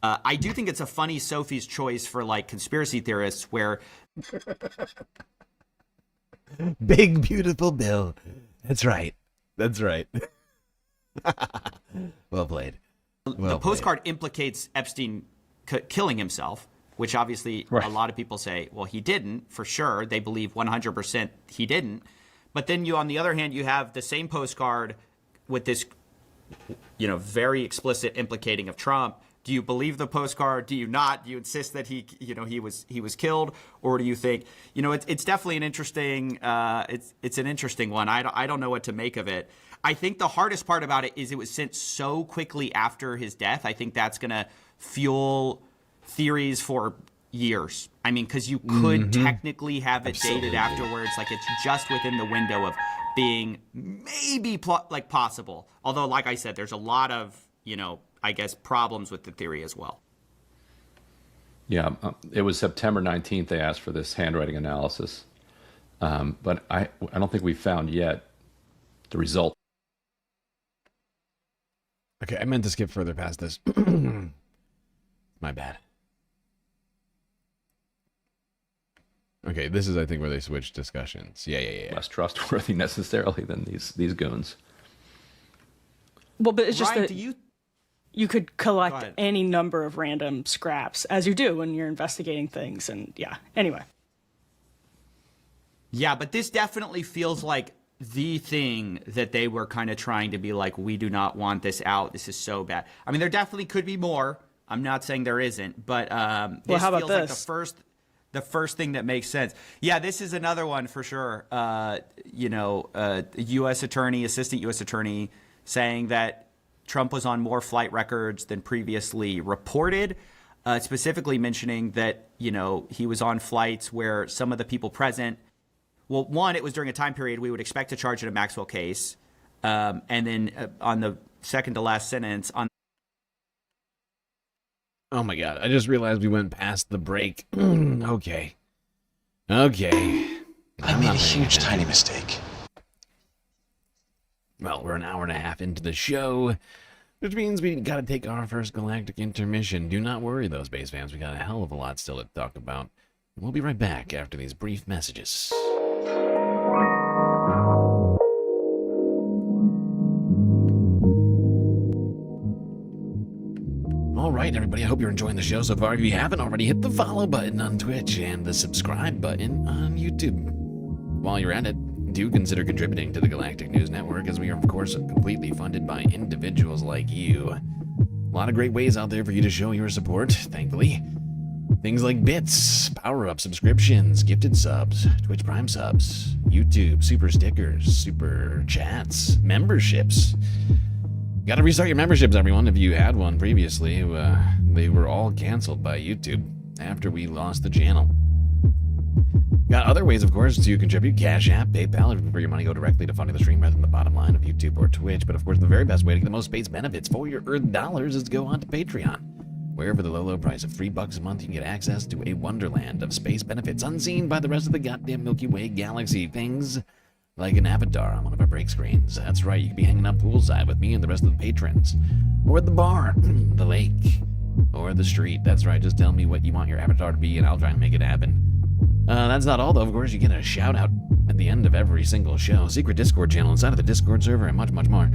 I do think it's a funny Sophie's choice for like conspiracy theorists where big beautiful Bill. That's right. Well played. The postcard implicates Epstein killing himself, which obviously a lot of people say, well, he didn't for sure. They believe 100% he didn't. But then on the other hand, you have the same postcard with this, very explicit implicating of Trump. Do you believe the postcard? Do you not? Do you insist that he was killed, or do you think, it's definitely an interesting, it's an interesting one. I don't know what to make of it. I think the hardest part about it is it was sent so quickly after his death. I think that's going to fuel theories for years. I mean, because you could technically have it dated afterwards, like it's just within the window of being maybe possible. Although, like I said, there's a lot of I guess problems with the theory as well. Yeah, it was September 19th they asked for this handwriting analysis, but I don't think we found yet the result. Okay, I meant to skip further past this. My bad. Okay, this is, I think, where they switched discussions. Yeah. Less trustworthy necessarily than these goons. Well, but it's just Ryan, that you could collect any number of random scraps, as you do when you're investigating things, and anyway. Yeah, but this definitely feels like the thing that they were kind of trying to be like, we do not want this out. This is so bad. I mean, there definitely could be more. I'm not saying there isn't, but this how about feels this? like the first thing that makes sense. Yeah, this is another one for sure. U.S. attorney, assistant U.S. attorney, saying that Trump was on more flight records than previously reported, specifically mentioning that, he was on flights where some of the people present, well, one, it was during a time period we would expect to charge in a Maxwell case. And then on the second to last sentence on. Oh my God, I just realized we went past the break. Okay. I made a huge tiny mistake. Well, we're an hour and a half into the show, which means we gotta take our first galactic intermission. Do not worry, though, Space fans. We got a hell of a lot still to talk about. We'll be right back after these brief messages. All right, everybody, I hope you're enjoying the show so far. If you haven't already, hit the follow button on Twitch and the subscribe button on YouTube. While you're at it, do consider contributing to the Galactic News Network, as we are, of course, completely funded by individuals like you. A lot of great ways out there for you to show your support, thankfully. Things like bits, power-up subscriptions, gifted subs, Twitch Prime subs, YouTube, super stickers, super chats, memberships. Gotta restart your memberships, everyone. If you had one previously, they were all canceled by YouTube after we lost the channel. Got other ways, of course, to contribute. Cash App, PayPal, if you prefer your money go directly to funding the stream rather than the bottom line of YouTube or Twitch. But of course, the very best way to get the most space benefits for your Earth dollars is to go on to Patreon, where for the low price of $3 a month, you can get access to a wonderland of space benefits unseen by the rest of the goddamn Milky Way galaxy. Things like an avatar on one of our break screens. That's right, you can be hanging out poolside with me and the rest of the patrons. Or at the bar, the lake, or the street. That's right, just tell me what you want your avatar to be and I'll try and make it happen. That's not all, though. Of course, you get a shout-out at the end of every single show, secret Discord channel inside of the Discord server, and much, much more.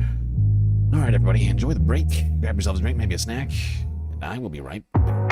All right, everybody, enjoy the break. Grab yourselves a drink, maybe a snack, and I will be right back.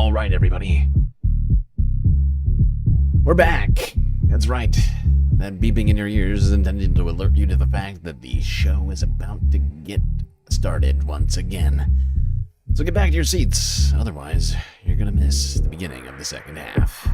All right, everybody. We're back. That's right. That beeping in your ears is intended to alert you to the fact that the show is about to get started once again. So get back to your seats. Otherwise, you're going to miss the beginning of the second half.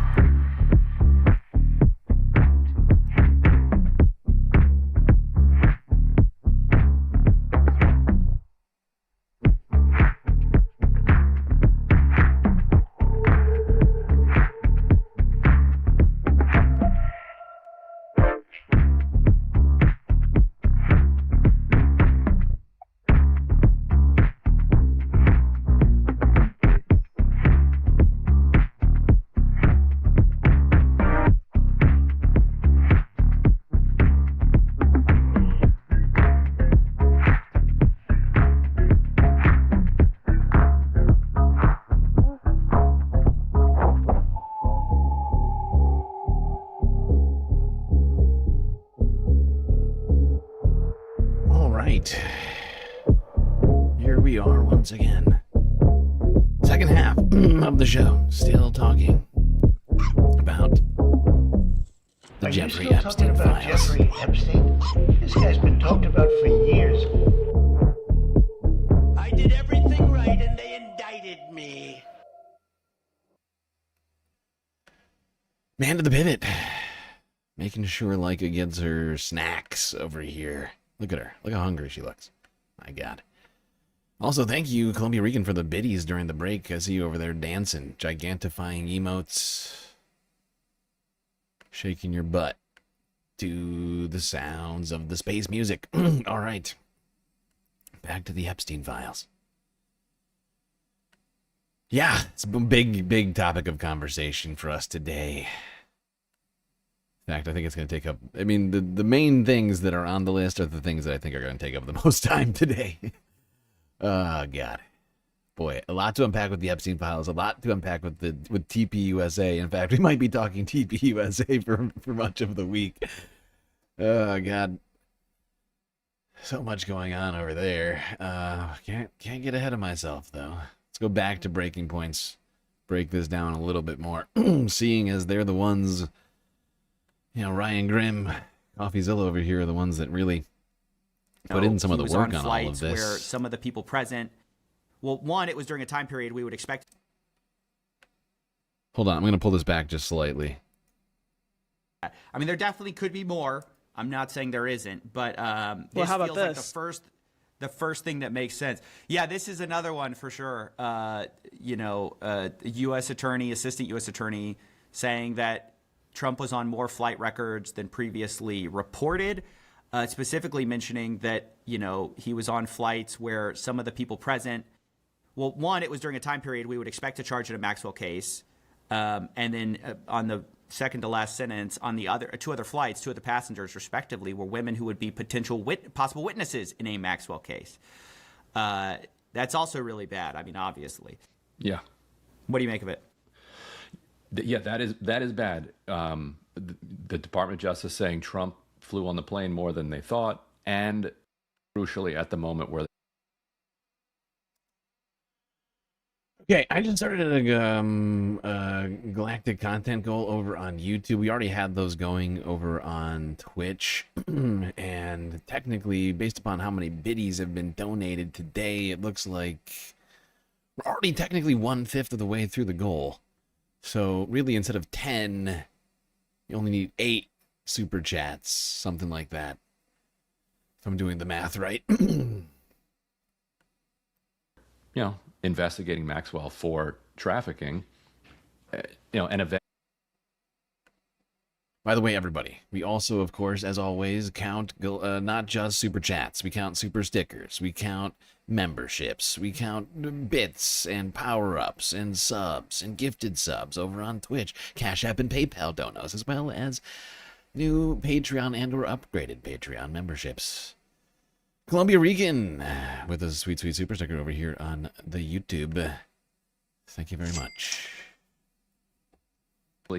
Here we are once again. Second half of the show. Still talking about the Jeffrey Epstein files. Jeffrey Epstein? This guy's been talked about for years. I did everything right and they indicted me. Man to the pivot. Making sure Leica gets her snacks over here. Look at her. Look how hungry she looks. My God. Also, thank you, Columbia Regan, for the biddies during the break. I see you over there dancing. Gigantifying emotes. Shaking your butt to the sounds of the space music. All right. Back to the Epstein files. Yeah, it's a big topic of conversation for us today. In fact, I think it's going to take up... I mean, the main things that are on the list are the things that I think are going to take up the most time today. Oh, God. Boy, a lot to unpack with the Epstein files, a lot to unpack with TPUSA. In fact, we might be talking TPUSA for much of the week. Oh, God. So much going on over there. Can't get ahead of myself, though. Let's go back to breaking points. Break this down a little bit more. Seeing as they're the ones... You know, Ryan Grimm, CoffeeZilla over here are the ones that really put in some of the work on all of this. Where some of the people present, well, one, it was during a time period we would expect. Hold on, I'm going to pull this back just slightly. I mean, there definitely could be more. I'm not saying there isn't, but well, how about feels this? Like the first thing that makes sense. Yeah, this is another one for sure. U.S. attorney, assistant U.S. attorney, saying that Trump was on more flight records than previously reported, specifically mentioning that, he was on flights where some of the people present, well, one, it was during a time period we would expect to charge in a Maxwell case. And then on the second to last sentence, on the two other flights, two of the passengers, respectively, were women who would be possible witnesses in a Maxwell case. That's also really bad. I mean, obviously. Yeah. What do you make of it? Yeah, that is bad. The Department of Justice saying Trump flew on the plane more than they thought, and crucially at the moment where. Okay, I just started a galactic content goal over on YouTube. We already had those going over on Twitch, and technically, based upon how many biddies have been donated today, it looks like we're already technically 1/5 of the way through the goal. So really, instead of 10, you only need 8 super chats, something like that. If I'm doing the math right. Investigating Maxwell for trafficking, an event. By the way, everybody, we also, of course, as always, count not just super chats. We count super stickers. We count memberships. We count bits and power-ups and subs and gifted subs over on Twitch, Cash App and PayPal donos, as well as new Patreon and or upgraded Patreon memberships. Columbia Regan with a sweet super sticker over here on the YouTube. Thank you very much.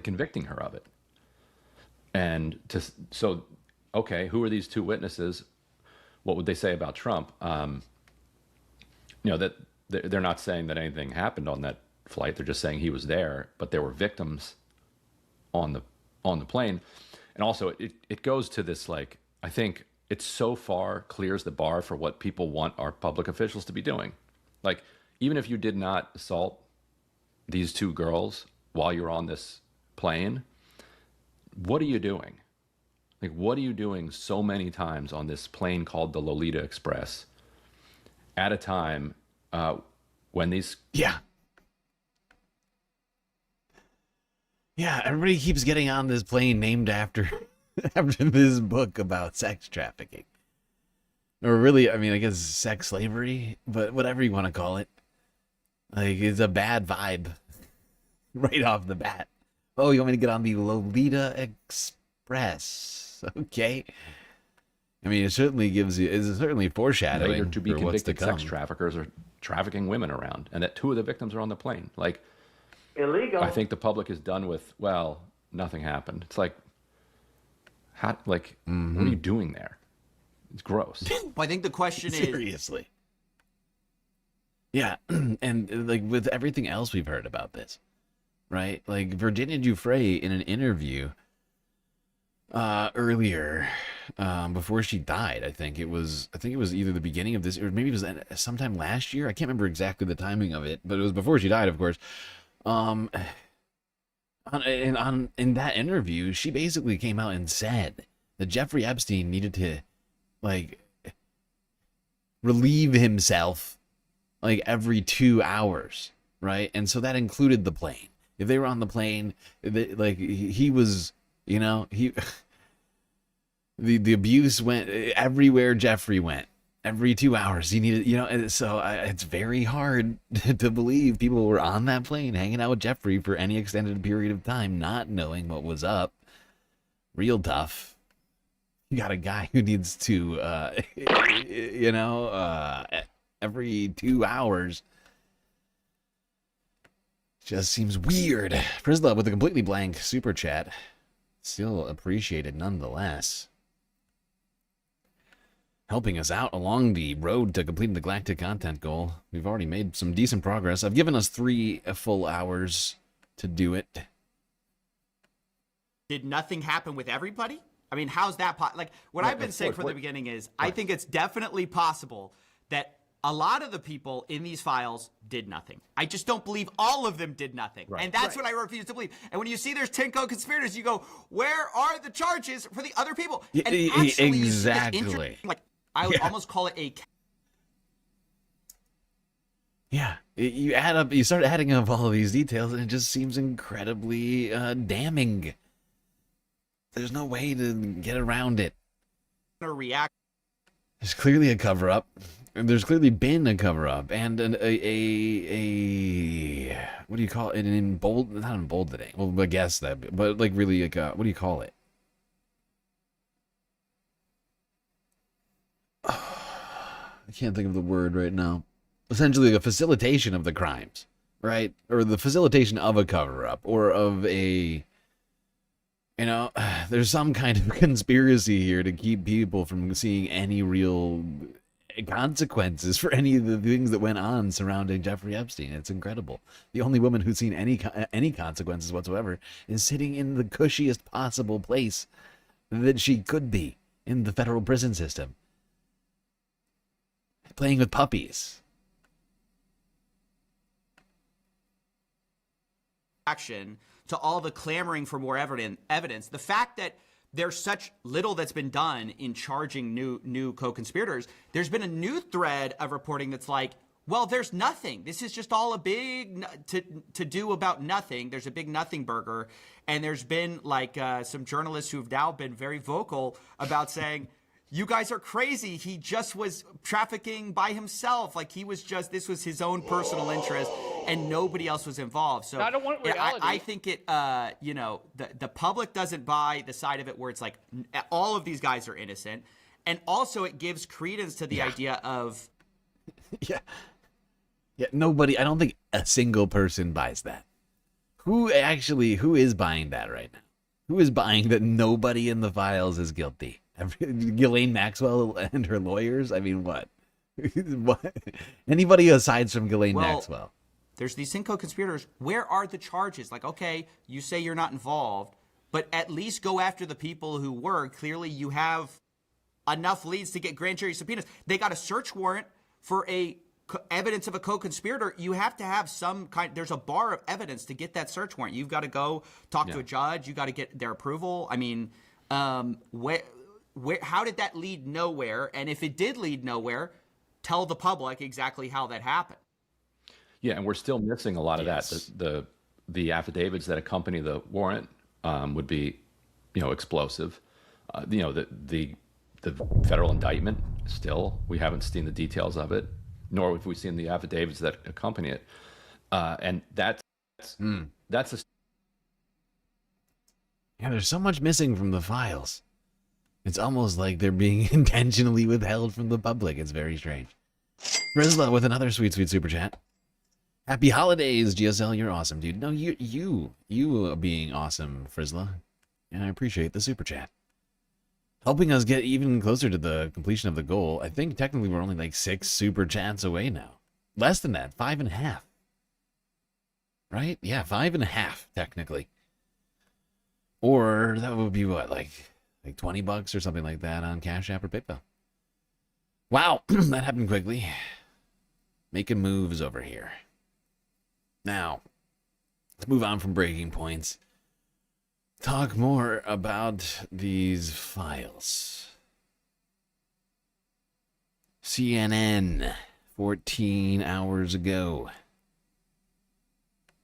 Convicting her of it. And okay, who are these two witnesses? What would they say about Trump? That they're not saying that anything happened on that flight. They're just saying he was there, but there were victims on the plane. And also it goes to this, like, I think it so far clears the bar for what people want our public officials to be doing. Like, even if you did not assault these two girls while you're on this plane, what are you doing? Like, what are you doing so many times on this plane called the Lolita Express at a time when these... Yeah, everybody keeps getting on this plane named after this book about sex trafficking. Or really, I mean, I guess sex slavery, but whatever you want to call it. Like, it's a bad vibe right off the bat. Oh, you want me to get on the Lolita Express? Okay. I mean, it certainly gives you, it's certainly foreshadowing later to be for what's to convicted come. sex traffickers are trafficking women around, and that two of the victims are on the plane. Like, illegal. I think the public is done with, well, nothing happened. It's like, how, like, what are you doing there? It's gross. Well, I think the question is... Seriously. Yeah, and like with everything else we've heard about this, right? Like Virginia Giuffre in an interview earlier, before she died, I think it was either the beginning of this or maybe it was sometime last year. I can't remember exactly the timing of it, but it was before she died, of course. In that interview, she basically came out and said that Jeffrey Epstein needed to, like, relieve himself like every 2 hours, right? And so that included the plane. If they were on the plane, like he was, you know, he the abuse went everywhere Jeffrey went. Every 2 hours he needed, you know, and so it's very hard to believe people were on that plane hanging out with Jeffrey for any extended period of time, not knowing what was up. Real tough. You got a guy who needs to, you know, every 2 hours. Just seems weird. Prisla with a completely blank super chat. Still appreciated nonetheless. Helping us out along the road to completing the galactic content goal. We've already made some decent progress. I've given us 3 full hours to do it. Did nothing happen with everybody? I mean, how's that like, what I've been saying from the beginning is, I think it's definitely possible that a lot of the people in these files did nothing. I just don't believe all of them did nothing. Right. And that's what I refuse to believe. And when you see there's 10 co-conspirators, you go, where are the charges for the other people? And actually, exactly. Like, I would almost call it a... Yeah, you add up, you start adding up all of these details, and it just seems incredibly damning. There's no way to get around it. React. There's clearly a cover-up. There's clearly been a cover-up, and a what do you call it? Not emboldening. Well, I guess that, but like really, like what do you call it? I can't think of the word right now. Essentially, a facilitation of the crimes, right? Or the facilitation of a cover-up, or of a, you know, there's some kind of conspiracy here to keep people from seeing any real consequences for any of the things that went on surrounding Jeffrey Epstein. It's incredible. The only woman who's seen any consequences whatsoever is sitting in the cushiest possible place that she could be in the federal prison system, playing with puppies. Action to all the clamoring for more evidence. The fact that there's such little that's been done in charging new co-conspirators. There's been a new thread of reporting that's like, well, there's nothing. This is just all a big to do about nothing. There's a big nothing burger. And there's been like some journalists who've now been very vocal about saying, you guys are crazy. He just was trafficking by himself. Like this was his own personal interest and nobody else was involved. So I don't want reality. I think it, you know, the public doesn't buy the side of it where it's like all of these guys are innocent. And also it gives credence to the idea of. Yeah, nobody, I don't think a single person buys that. Who is buying that right now? Who is buying that nobody in the files is guilty? Ghislaine Maxwell and her lawyers? I mean, what? What? Anybody aside from Ghislaine Maxwell? there's these co-conspirators. Where are the charges? Like, okay, you say you're not involved, but at least go after the people who were. Clearly, you have enough leads to get grand jury subpoenas. They got a search warrant for evidence of a co-conspirator. You have to have some kind. There's a bar of evidence to get that search warrant. You've got to go talk to a judge. You got to get their approval. I mean, how did that lead nowhere? And if it did lead nowhere, tell the public exactly how that happened. Yeah, and we're still missing a lot of that. The affidavits that accompany the warrant would be, explosive. The federal indictment, still, we haven't seen the details of it, nor have we seen the affidavits that accompany it. And that's a... Yeah, there's so much missing from the files. It's almost like they're being intentionally withheld from the public. It's very strange. Rizla with another sweet, sweet super chat. Happy holidays, GSL. You're awesome, dude. No, you are being awesome, Frizzla. And I appreciate the super chat. Helping us get even closer to the completion of the goal. I think technically we're only like 6 super chats away now. Less than that, 5.5. Right? Yeah, 5.5 technically. Or that would be what, like $20 or something like that on Cash App or PayPal. Wow, that happened quickly. Making moves over here. Now, let's move on from breaking points. Talk more about these files. CNN, 14 hours ago.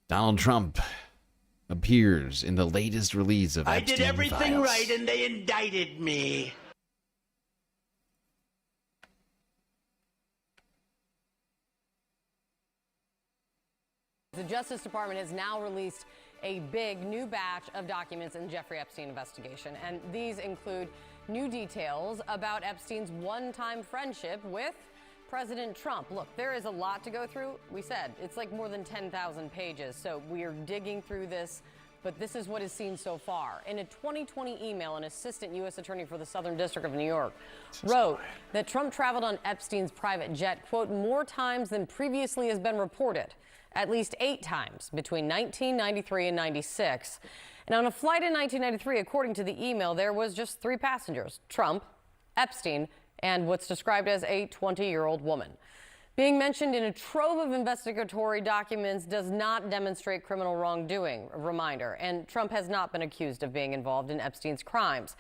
Donald Trump appears in the latest release of Epstein I did everything files. right and they indicted me. The Justice Department has now released a big new batch of documents in the Jeffrey Epstein investigation, and these include new details about Epstein's one-time friendship with President Trump. Look, there is a lot to go through. We said it's like more than 10,000 pages, so we are digging through this, but this is what is seen so far. In a 2020 email, an assistant U.S. attorney for the Southern District of New York wrote that Trump traveled on Epstein's private jet, quote, more times than previously has been reported. At least 8 times between 1993 and 96. And on a flight in 1993, according to the email, there was just 3 passengers, Trump, Epstein, and what's described as a 20-year-old woman. Being mentioned in a trove of investigatory documents does not demonstrate criminal wrongdoing, a reminder, and Trump has not been accused of being involved in Epstein's crimes.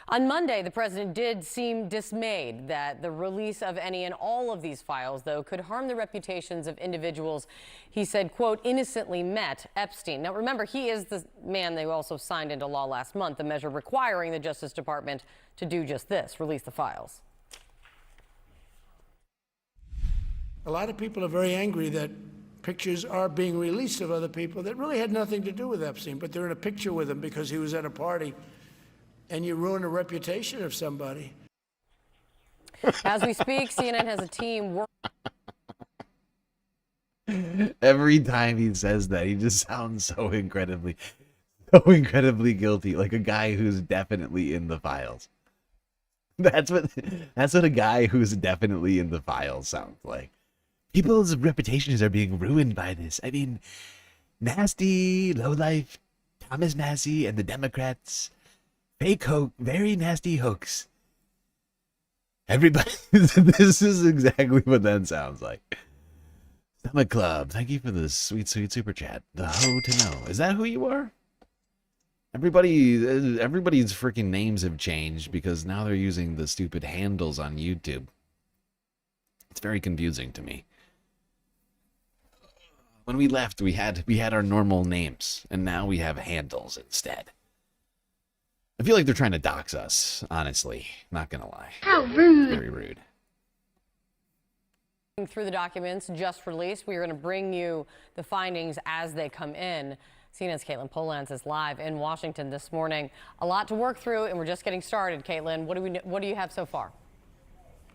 On Monday, the president did seem dismayed that the release of any and all of these files, though, could harm the reputations of individuals he said, quote, innocently met Epstein. Now, remember, he is the man they also signed into law last month, a measure requiring the Justice Department to do just this, release the files. A lot of people are very angry that pictures are being released of other people that really had nothing to do with Epstein, but they're in a picture with him because he was at a party. And you ruin the reputation of somebody. As we speak, CNN has a team Every time he says that, he just sounds so incredibly guilty, like a guy who's definitely in the files. That's what a guy who's definitely in the files sounds like. People's reputations are being ruined by this. I mean, nasty, lowlife Thomas Massie and the Democrats. Fake hoax, very nasty hoax. Everybody, this is exactly what that sounds like. Stomach Club, thank you for the sweet, sweet super chat. The Ho to Know. Is that who you are? Everybody's freaking names have changed because now they're using the stupid handles on YouTube. It's very confusing to me. When we left, we had our normal names, and now we have handles instead. I feel like they're trying to dox us, honestly. Not gonna lie. How rude. Very rude. through the documents just released. We are going to bring you the findings as they come in. CNN's Caitlin Polans is live in Washington this morning. A lot to work through, and we're just getting started. Caitlin, what do you have so far?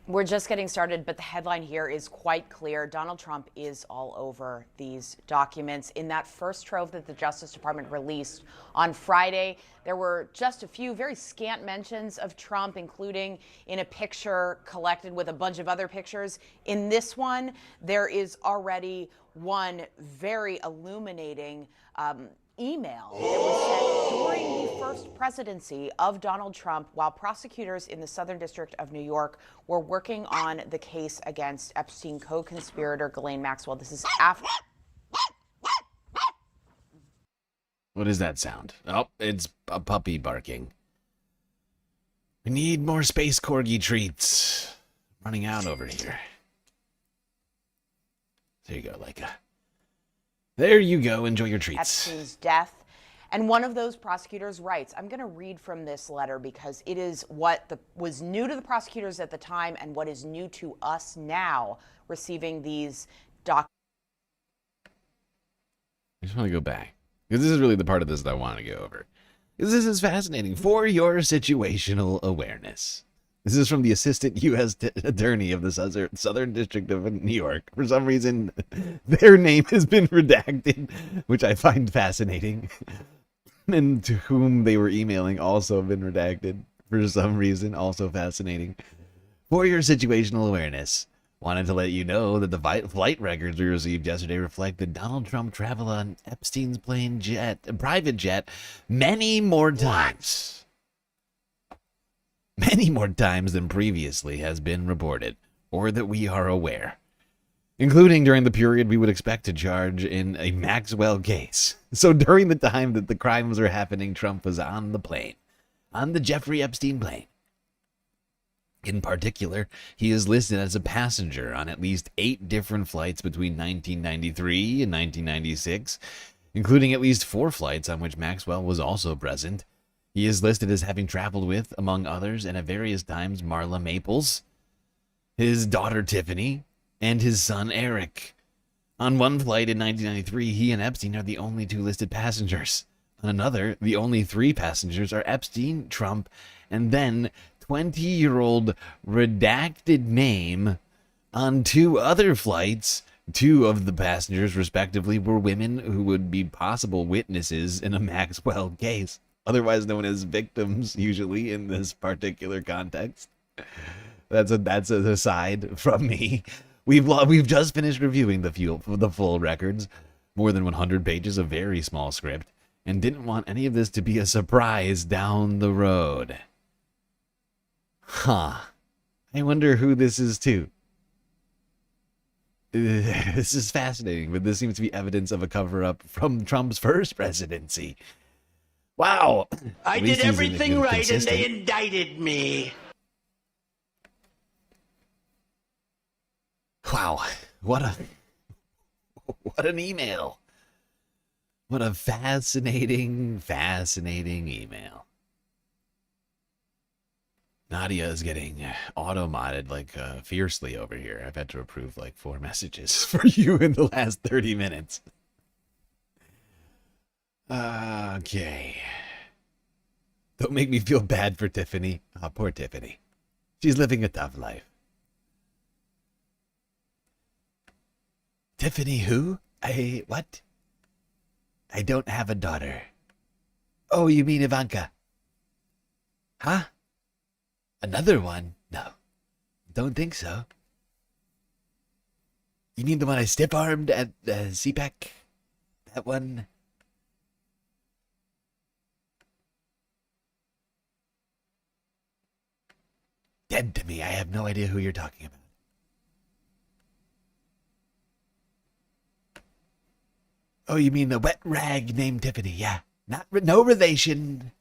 We're just getting started, but the headline here is quite clear. Donald Trump is all over these documents. In that first trove that the Justice Department released on Friday, there were just a few very scant mentions of Trump, including in a picture collected with a bunch of other pictures. In this one, there is already one very illuminating email that was sent during the first presidency of Donald Trump while prosecutors in the Southern District of New York were working on the case against Epstein co-conspirator Ghislaine Maxwell. This is after... What is that sound? Oh, it's a puppy barking. We need more space corgi treats. Running out over here. There you go, Leica. There you go. Enjoy your treats. Epstein's death. And one of those prosecutors writes, I'm going to read from this letter because it is what was new to the prosecutors at the time and what is new to us now receiving these documents. I just want to go back, because this is really the part of this that I want to go over. Because this is fascinating. For your situational awareness. This is from the Assistant U.S. Attorney of the Southern District of New York. For some reason, their name has been redacted, which I find fascinating. And to whom they were emailing also been redacted. For some reason, also fascinating. For your situational awareness, wanted to let you know that the flight records we received yesterday reflect that Donald Trump traveled on Epstein's private jet, many more times. Many more times than previously has been reported, or that we are aware, including during the period we would expect to charge in a Maxwell case. So during the time that the crimes were happening, Trump was on the plane, on the Jeffrey Epstein plane. In particular, he is listed as a passenger on at least 8 different flights between 1993 and 1996, including at least 4 flights on which Maxwell was also present. He is listed as having traveled with, among others, and at various times, Marla Maples, his daughter Tiffany, and his son Eric. On one flight in 1993, he and Epstein are the only 2 listed passengers. On another, the only 3 passengers are Epstein, Trump, and then 20-year-old redacted name. On 2 other flights, 2 of the passengers, respectively, were women who would be possible witnesses in a Maxwell case, otherwise known as victims, usually in this particular context. That's an aside from me. We've just finished reviewing the full records, more than 100 pages of very small script, and didn't want any of this to be a surprise down the road. Huh. I wonder who this is to. This is fascinating, but this seems to be evidence of a cover-up from Trump's first presidency. Wow. I did everything right and they indicted me. Wow. What an email. What a fascinating email. Nadia is getting auto-modded like fiercely over here. I've had to approve like 4 messages for you in the last 30 minutes. Okay. Don't make me feel bad for Tiffany. Oh, poor Tiffany. She's living a tough life. Tiffany who? What? I don't have a daughter. Oh, you mean Ivanka? Huh? Another one? No. Don't think so. You mean the one I stiff-armed at CPAC? That one? Dead to me. I have no idea who you're talking about. Oh, you mean the wet rag named Tiffany? Yeah. No relation.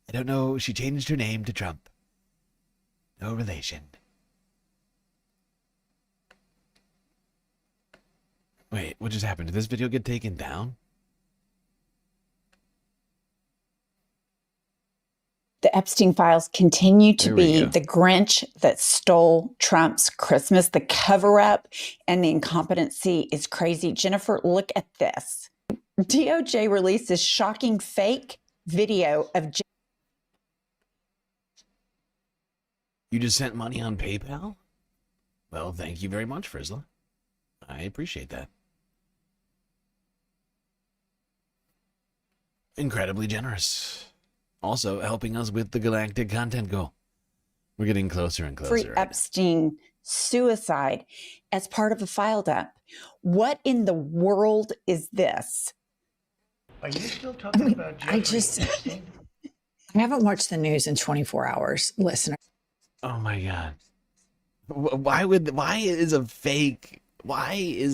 I don't know. She changed her name to Trump. No relation. Wait, what just happened? Did this video get taken down? The Epstein files continue to be the Grinch that stole Trump's Christmas. The cover-up and the incompetency is crazy. Jennifer, look at this. DOJ released this shocking fake video of... You just sent money on PayPal? Well, thank you very much, Frizzla. I appreciate that. Incredibly generous. Also helping us with the galactic content goal. We're getting closer and closer. Jeffrey Epstein suicide as part of a file dump. What in the world is this? Are you still talking about Jeffrey Epstein? I haven't watched the news in 24 hours, listener. Oh my God. Why is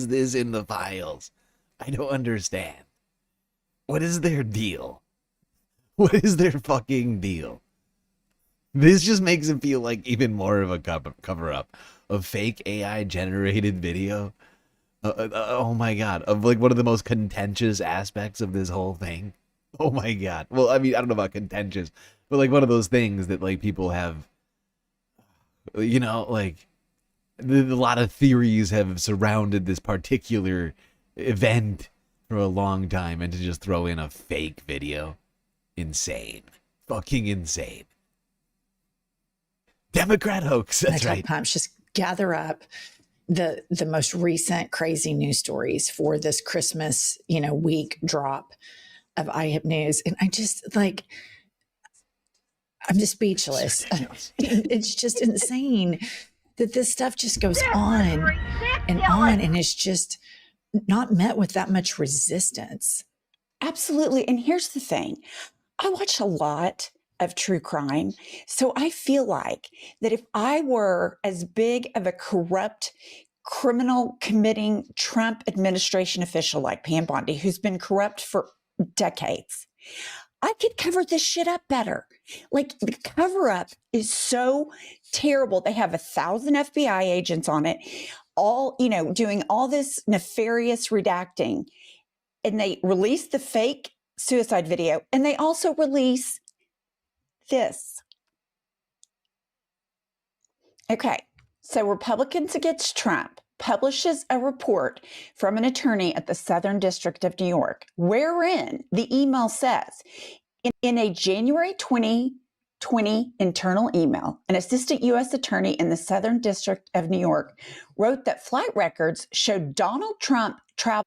this in the files? I don't understand. What is their deal? What is their fucking deal? This just makes it feel like even more of a cover up of fake AI generated video. Oh my God. Of like one of the most contentious aspects of this whole thing. Oh my God. Well, I mean, I don't know about contentious, but like one of those things that like people have, you know, like a lot of theories have surrounded this particular event for a long time, and to just throw in a fake video. Insane. Fucking insane. Democrat hoax. That's right. Pumps, just gather up the most recent crazy news stories for this Christmas, week drop of iHip News. And I just I'm just speechless. It's just insane that this stuff just goes on and on, and it's just not met with that much resistance. Absolutely. And here's the thing. I watch a lot of true crime. So I feel like that if I were as big of a corrupt criminal committing Trump administration official like Pam Bondi, who's been corrupt for decades, I could cover this shit up better. Like, the cover up is so terrible. They have 1,000 FBI agents on it, all, doing all this nefarious redacting. And they release the fake suicide video. And they also release this. Okay. So Republicans Against Trump publishes a report from an attorney at the Southern District of New York, wherein the email says, in a January 2020 internal email, an assistant U.S. attorney in the Southern District of New York wrote that flight records showed Donald Trump travel.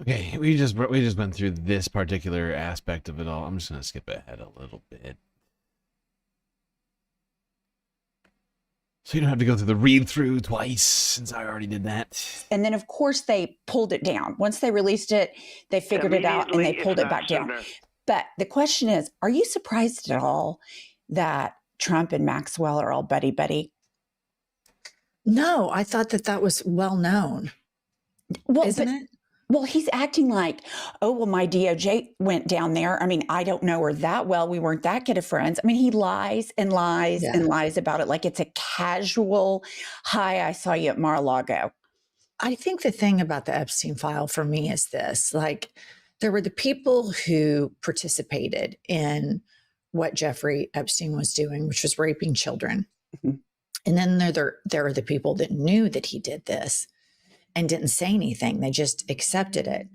Okay, we just went through this particular aspect of it all. I'm just going to skip ahead a little bit. So you don't have to go through the read-through twice, since I already did that. And then, of course, they pulled it down. Once they released it, they figured it out, and they pulled it back down. But the question is, are you surprised at all that Trump and Maxwell are all buddy-buddy? No, I thought that was well known. Well, isn't it? Well, he's acting like, oh, well, my DOJ went down there. I mean, I don't know her that well. We weren't that good of friends. I mean, he lies and lies and lies about it like it's a casual, hi, I saw you at Mar-a-Lago. I think the thing about the Epstein file for me is this, like, there were the people who participated in what Jeffrey Epstein was doing, which was raping children. Mm-hmm. And then there are the people that knew that he did this and didn't say anything. They just accepted it.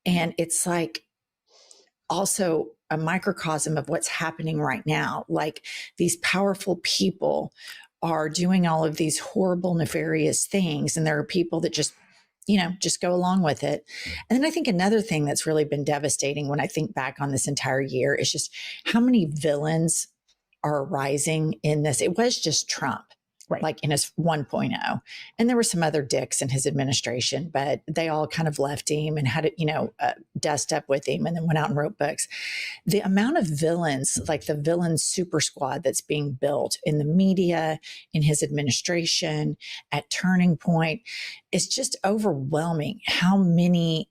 And it's like also a microcosm of what's happening right now. Like, these powerful people are doing all of these horrible, nefarious things. And there are people that just go along with it. And then I think another thing that's really been devastating when I think back on this entire year is just how many villains are arising in this. It was just Trump. Right. Like in his 1.0. And there were some other dicks in his administration, but they all kind of left him and had it, dust up with him and then went out and wrote books. The amount of villains, like the villain super squad that's being built in the media, in his administration, at Turning Point, it's just overwhelming how many.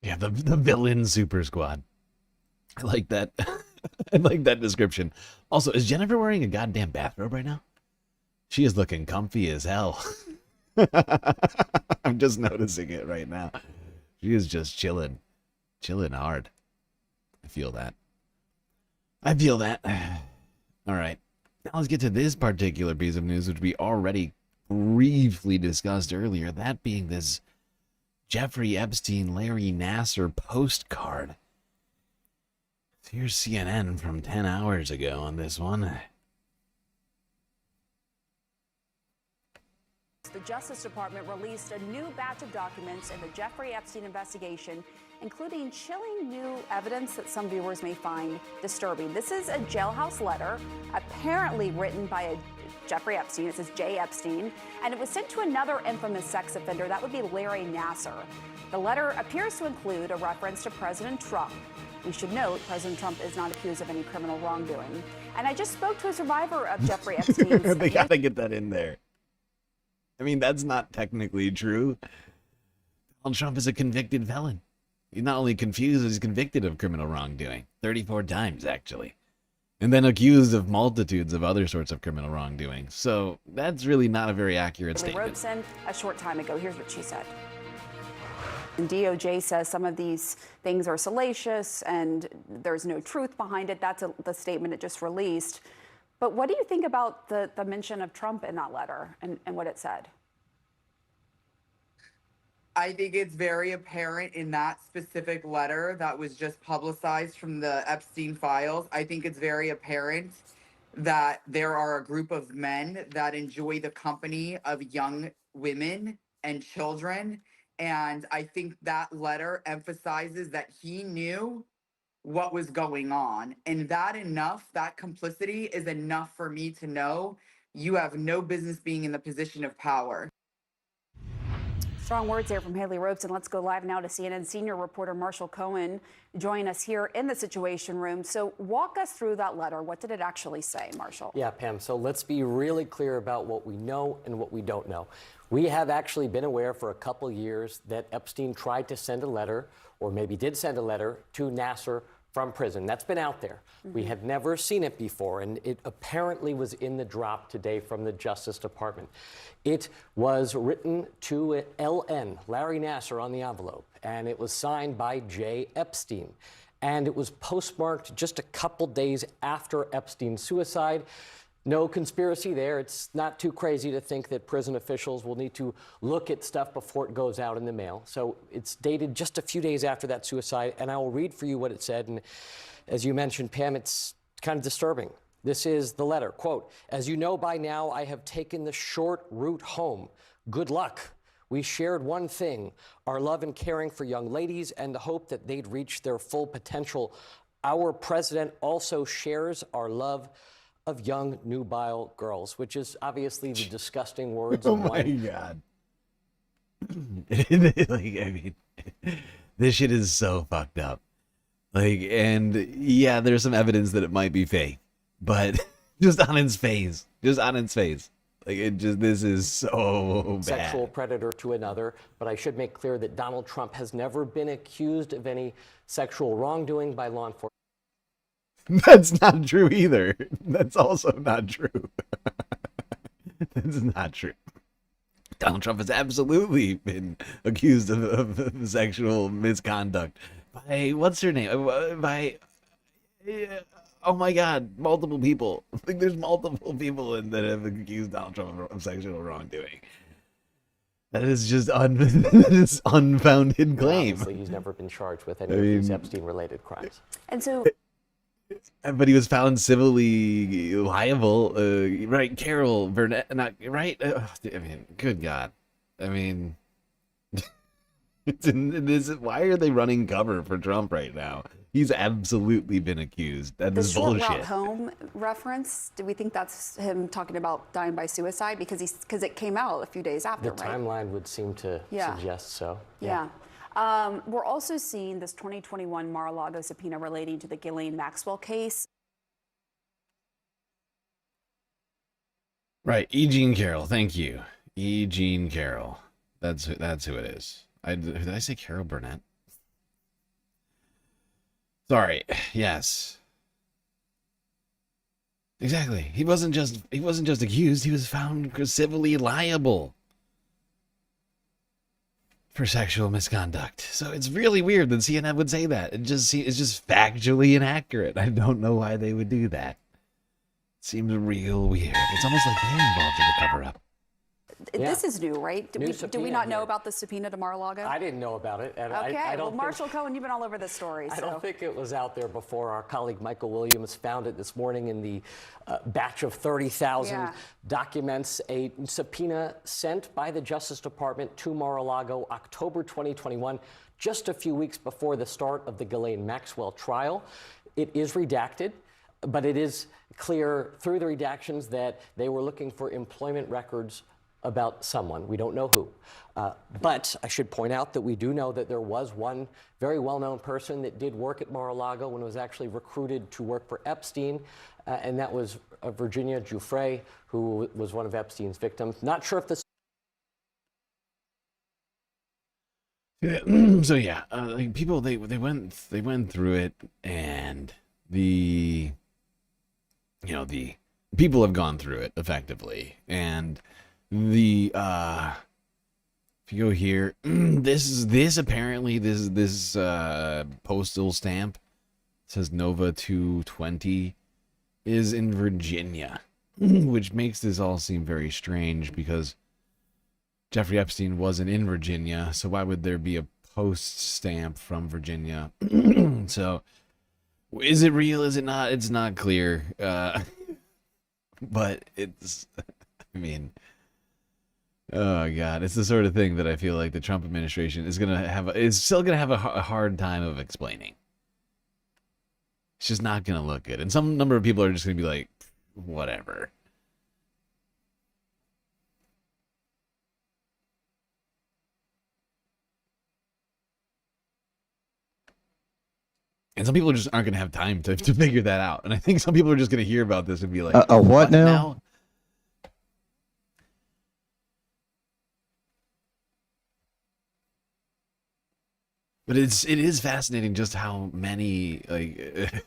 Yeah, the villain super squad. I like that. I like that description. Also, is Jennifer wearing a goddamn bathrobe right now? She is looking comfy as hell. I'm just noticing it right now. She is just chilling hard. I feel that. All right. Now let's get to this particular piece of news, which we already briefly discussed earlier. That being this Jeffrey Epstein, Larry Nassar postcard. Here's CNN from 10 hours ago on this one. The Justice Department released a new batch of documents in the Jeffrey Epstein investigation, including chilling new evidence that some viewers may find disturbing. This is a jailhouse letter, apparently written by a Jeffrey Epstein. It says J. Epstein, and it was sent to another infamous sex offender. That would be Larry Nassar. The letter appears to include a reference to President Trump. We should note President Trump is not accused of any criminal wrongdoing. And I just spoke to a survivor of Jeffrey Epstein's. They gotta get that in there. I mean, that's not technically true. Donald Trump is a convicted felon. He's not only confused, he's convicted of criminal wrongdoing. 34 times, actually. And then accused of multitudes of other sorts of criminal wrongdoing. So that's really not a very accurate statement. Robeson a short time ago. Here's what she said. And DOJ says some of these things are salacious and there's no truth behind it. That's the statement it just released. But what do you think about the mention of Trump in that letter and what it said? I think it's very apparent in that specific letter that was just publicized from the Epstein files. I think it's very apparent that there are a group of men that enjoy the company of young women and children. And I think that letter emphasizes that he knew what was going on. And that complicity is enough for me to know you have no business being in the position of power. Strong words there from Haley Robeson. Let's go live now to CNN senior reporter Marshall Cohen join us here in the Situation Room. So walk us through that letter. What did it actually say, Marshall? Yeah, Pam. So let's be really clear about what we know and what we don't know. We have actually been aware for a couple years that Epstein tried to send a letter, or maybe did send a letter, to Nassar from prison. That's been out there. We had never seen it before, and it apparently was in the drop today from the Justice Department. It was written to LN, Larry Nassar, on the envelope, and it was signed by J. Epstein. And it was postmarked just a couple days after Epstein's suicide. No conspiracy there. It's not too crazy to think that prison officials will need to look at stuff before it goes out in the mail. So it's dated just a few days after that suicide, and I will read for you what it said. And as you mentioned, Pam, it's kind of disturbing. This is the letter. Quote, "As you know by now, I have taken the short route home. Good luck. We shared one thing, our love and caring for young ladies and the hope that they'd reach their full potential. Our president also shares our love of young nubile girls," which is obviously the disgusting words Oh of my one. God. Like, I mean, this shit is so fucked up. Like, and yeah, there's some evidence that it might be fake, but just on its face, like this is so bad. Sexual predator to another, but I should make clear that Donald Trump has never been accused of any sexual wrongdoing by law enforcement. That's not true either. That's also not true. That's not true. Donald Trump has absolutely been accused of sexual misconduct by, what's her name? By, oh my God, multiple people. Like, there's multiple people that have accused Donald Trump of sexual wrongdoing. That is just that is unfounded claim. Obviously, he's never been charged with any of these Epstein-related crimes. And so, but he was found civilly liable, right? Carol Burnett, not right? I mean, good God! I mean, why are they running cover for Trump right now? He's absolutely been accused. That is bullshit. The short route home reference, do we think that's him talking about dying by suicide? Because it came out a few days after, The right? timeline would seem to suggest so. Yeah. We're also seeing this 2021 Mar-a-Lago subpoena relating to the Ghislaine Maxwell case. Right, E. Jean Carroll. Thank you, E. Jean Carroll. That's who it is. Did I say Carol Burnett? Sorry. Yes. Exactly. He wasn't just accused. He was found civilly liable for sexual misconduct. So it's really weird that CNN would say that. It's just factually inaccurate. I don't know why they would do that. It seems real weird. It's almost like they're involved in the cover-up. This is new, right? New Do we subpoena not know here. about the subpoena to Mar-a-Lago? I didn't know about it. And Okay, I well, don't Marshall think, Cohen, you've been all over this story. I So. don't think it was out there before. Our colleague Michael Williams found it this morning in the batch of 30,000 documents. A subpoena sent by the Justice Department to Mar-a-Lago October 2021, just a few weeks before the start of the Ghislaine Maxwell trial. It is redacted, but it is clear through the redactions that they were looking for employment records about someone. We don't know who. But I should point out that we do know that there was one very well-known person that did work at Mar-a-Lago and was actually recruited to work for Epstein, and that was Virginia Giuffre, who was one of Epstein's victims. Not sure if this... So yeah, like people, they went through it, and the people have gone through it effectively, and the if you go here, this apparently this postal stamp says Nova 220 is in Virginia, which makes this all seem very strange because Jeffrey Epstein wasn't in Virginia, so why would there be a post stamp from Virginia? So, is it real? Is it not? It's not clear. But it's, I mean, oh God, it's the sort of thing that I feel like the Trump administration is still gonna have a hard time of explaining. It's just not gonna look good, and some number of people are just gonna be like, whatever. And some people just aren't going to have time to figure that out. And I think some people are just going to hear about this and be like, what now? But it is fascinating just how many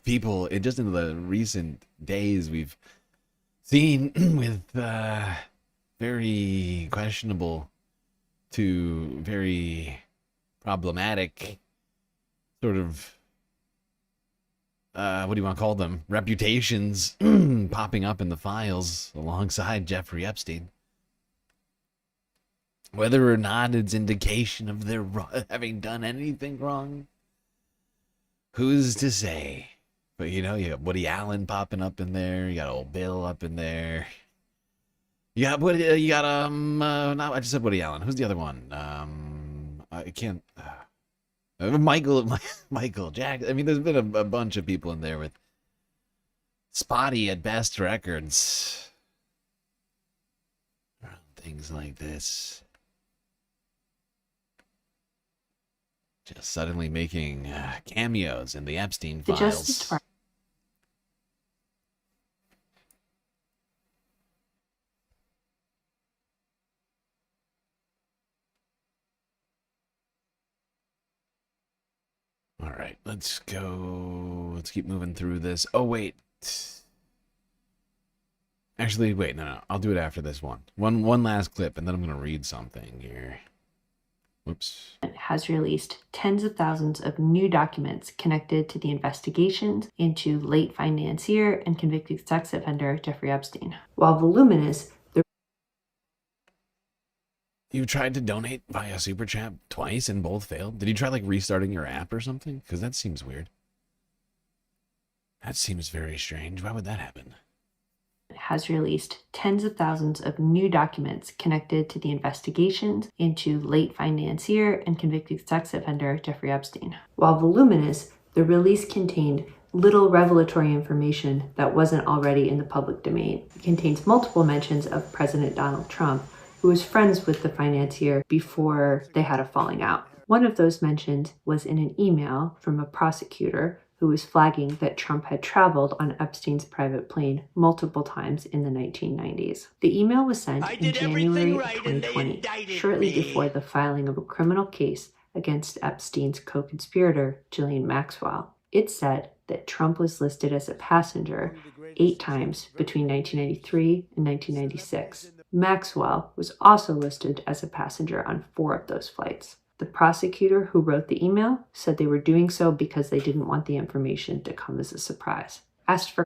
people just in the recent days we've seen with very questionable to very problematic sort of what do you want to call them? Reputations popping up in the files alongside Jeffrey Epstein. Whether or not it's indication of their having done anything wrong, who's to say? But you got Woody Allen popping up in there. You got old Bill up in there. You got I just said Woody Allen. Who's the other one? I can't. Michael Jackson. I mean, there's been a bunch of people in there with spotty at best records. Things like this. Just suddenly making cameos in the Epstein files. All right, let's go. Let's keep moving through this. Oh, wait. Actually, wait, no. I'll do it after this one. One last clip, and then I'm going to read something here. Whoops. Has released tens of thousands of new documents connected to the investigations into late financier and convicted sex offender Jeffrey Epstein. While voluminous, You tried to donate via Super Chat twice and both failed? Did you try restarting your app or something? Because that seems weird. That seems very strange. Why would that happen? has released tens of thousands of new documents connected to the investigations into late financier and convicted sex offender Jeffrey Epstein. While voluminous, the release contained little revelatory information that wasn't already in the public domain. It contains multiple mentions of President Donald Trump, who was friends with the financier before they had a falling out. One of those mentions was in an email from a prosecutor who was flagging that Trump had traveled on Epstein's private plane multiple times in the 1990s. The email was sent in January of 2020, shortly before the filing of a criminal case against Epstein's co-conspirator, Ghislaine Maxwell. It said that Trump was listed as a passenger 8 times between 1993 and 1996. Maxwell was also listed as a passenger on 4 of those flights. The prosecutor who wrote the email said they were doing so because they didn't want the information to come as a surprise. Asked for...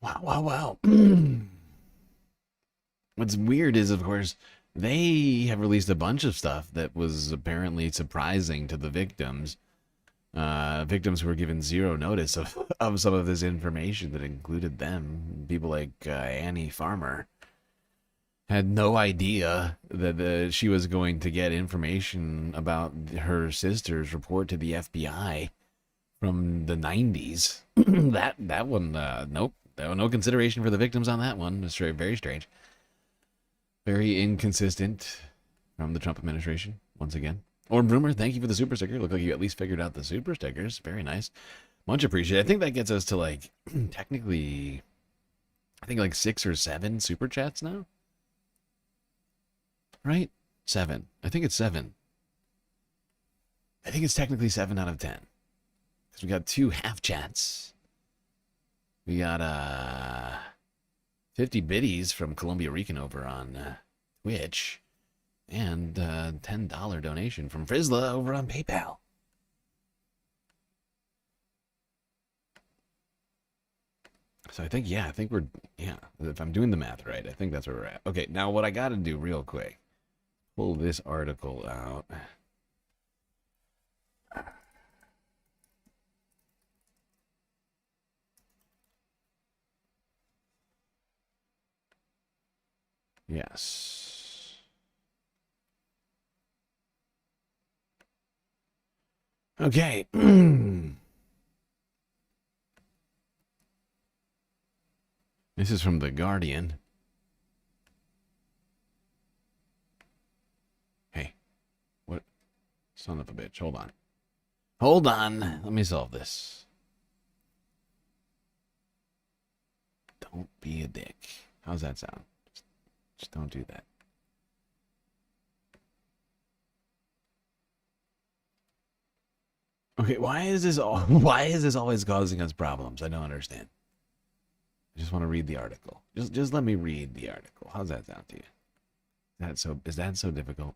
Wow. Wow. What's weird is, of course, they have released a bunch of stuff that was apparently surprising to the victims. Victims who were given zero notice of some of this information that included them. People like Annie Farmer had no idea that she was going to get information about her sister's report to the FBI from the 90s. that one, nope. No consideration for the victims on that one. It's very strange. Very inconsistent from the Trump administration, once again. Orm Broomer, thank you for the super sticker. Look like you at least figured out the super stickers. Very nice. Much appreciated. I think that gets us to, like, technically, I think like 6 or 7 super chats now. Right? 7. I think it's 7. I think it's technically 7 out of 10. Because we got 2 half chats. We got 50 biddies from Columbia Rican over on Twitch. And $10 donation from Frizzla over on PayPal. So I think we're, if I'm doing the math right, I think that's where we're at. Okay, now what I got to do real quick, pull this article out. Yes. Okay. This is from The Guardian. Hey. What? Son of a bitch. Hold on. Hold on. Let me solve this. Don't be a dick. How's that sound? Just don't do that. Okay, why is this always causing us problems? I don't understand. I just want to read the article. Just let me read the article. How's that sound to you? Is that so difficult?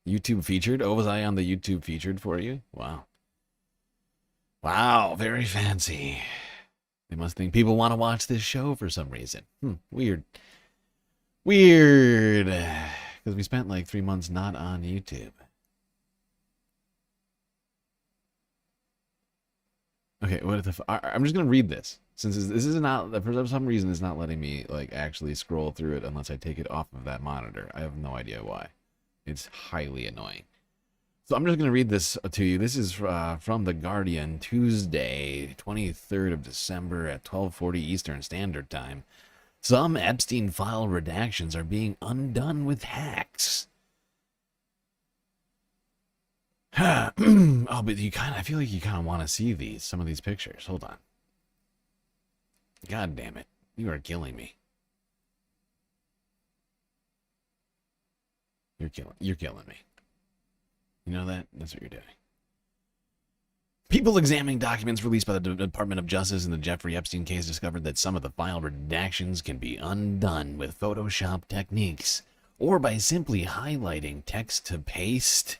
YouTube featured? Oh, was I on the YouTube featured for you? Wow. Wow, very fancy. They must think people want to watch this show for some reason. Weird. Weird. Because we spent like 3 months not on YouTube. Okay, what if I'm just gonna read this since this is not, for some reason it's not letting me like actually scroll through it unless I take it off of that monitor. I have no idea why. It's highly annoying. So I'm just gonna read this to you. This is from The Guardian, Tuesday, 23rd of December at 12:40 Eastern Standard Time. Some Epstein file redactions are being undone with hacks. Oh, but I feel like you kind of want to see some of these pictures. Hold on. God damn it. You are killing me. You're killing me. You know that? That's what you're doing. People examining documents released by the Department of Justice in the Jeffrey Epstein case discovered that some of the file redactions can be undone with Photoshop techniques or by simply highlighting text to paste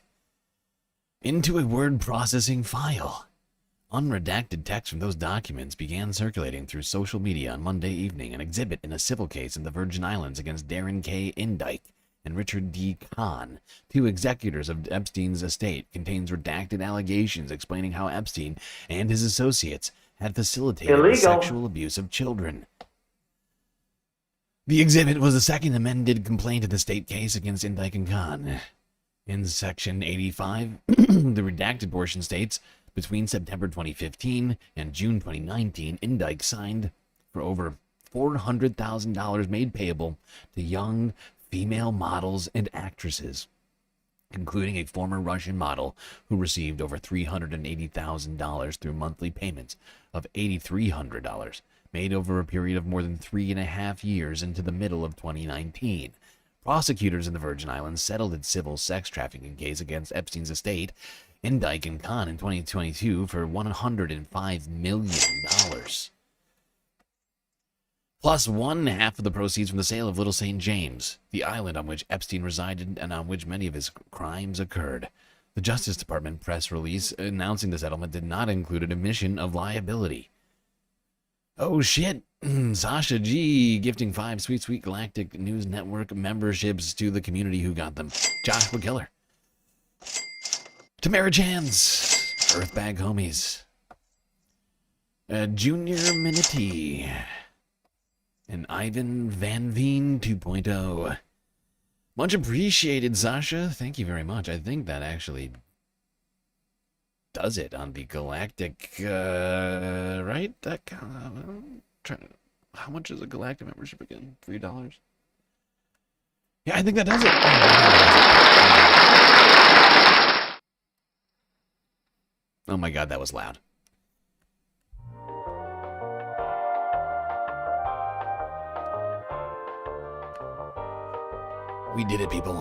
into a word processing file. Unredacted text from those documents began circulating through social media on Monday evening. An exhibit in a civil case in the Virgin Islands against Darren K. Indyke and Richard D. Kahn, 2 executors of Epstein's estate, contains redacted allegations explaining how Epstein and his associates had facilitated the sexual abuse of children. The exhibit was the second amended complaint in the state case against Indyke and Kahn. In Section 85, the redacted portion states, between September 2015 and June 2019, Indyke signed for over $400,000 made payable to young female models and actresses, including a former Russian model who received over $380,000 through monthly payments of $8,300, made over a period of more than 3.5 years into the middle of 2019. Prosecutors in the Virgin Islands settled its civil sex trafficking case against Epstein's estate, Indyke and Kahn, in 2022 for $105 million. Plus 1/2 of the proceeds from the sale of Little St. James, the island on which Epstein resided and on which many of his crimes occurred. The Justice Department press release announcing the settlement did not include an admission of liability. Oh, shit. Sasha G gifting 5 sweet Galactic News Network memberships to the community who got them. Joshua Killer. Tamara Chans. Earthbag Homies. Junior Minity. And Ivan Van Veen 2.0. Much appreciated, Sasha. Thank you very much. I think that actually does it on the Galactic, right? That how much is a Galactic membership again? $3? Yeah, I think that does it. Oh my god, that was loud. We did it, people.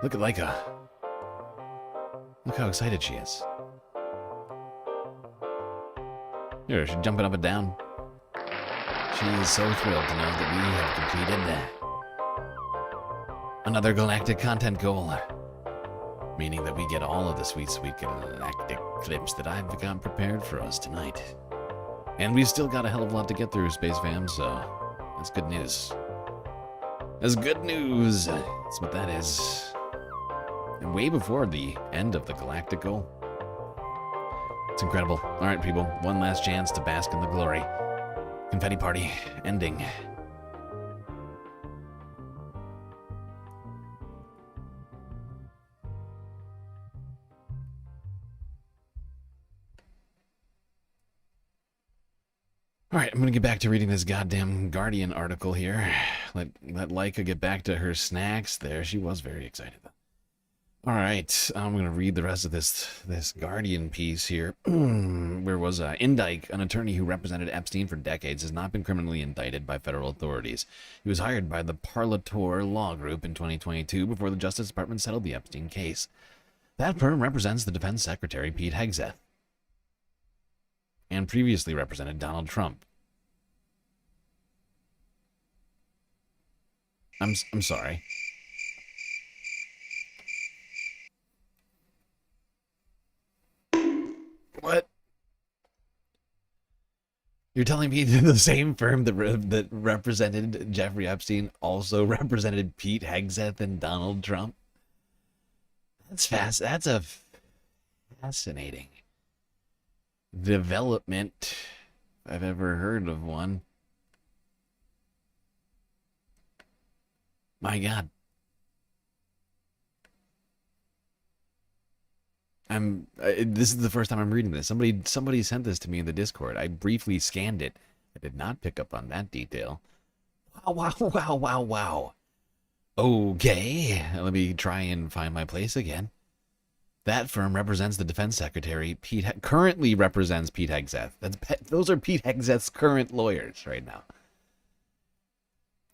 Look at Laika. Look how excited she is. Here, she's jumping up and down. She is so thrilled to know that we have completed another galactic content goal. Meaning that we get all of the sweet galactic clips that I've got prepared for us tonight. And we've still got a hell of a lot to get through, Space Fam, so that's good news. That's good news. That's what that is. And way before the end of the galactic goal. It's incredible. All right, people. One last chance to bask in the glory. Confetti party ending. All right, I'm going to get back to reading this goddamn Guardian article here. Let Laika get back to her snacks there. She was very excited. All right, I'm going to read the rest of this Guardian piece here. Where was Indike, an attorney who represented Epstein for decades, has not been criminally indicted by federal authorities. He was hired by the Parlator Law Group in 2022 before the Justice Department settled the Epstein case. That firm represents the Defense Secretary, Pete Hegseth, and previously represented Donald Trump. I'm sorry. What? You're telling me the same firm that represented Jeffrey Epstein also represented Pete Hegseth and Donald Trump? That's fast. That's a fascinating development, if I've ever heard of one. My God. This is the first time I'm reading this. Somebody sent this to me in the Discord. I briefly scanned it. I did not pick up on that detail. Wow. Okay, let me try and find my place again. That firm represents the Defense Secretary. Currently represents Pete Hegseth. Those are Pete Hegseth's current lawyers right now.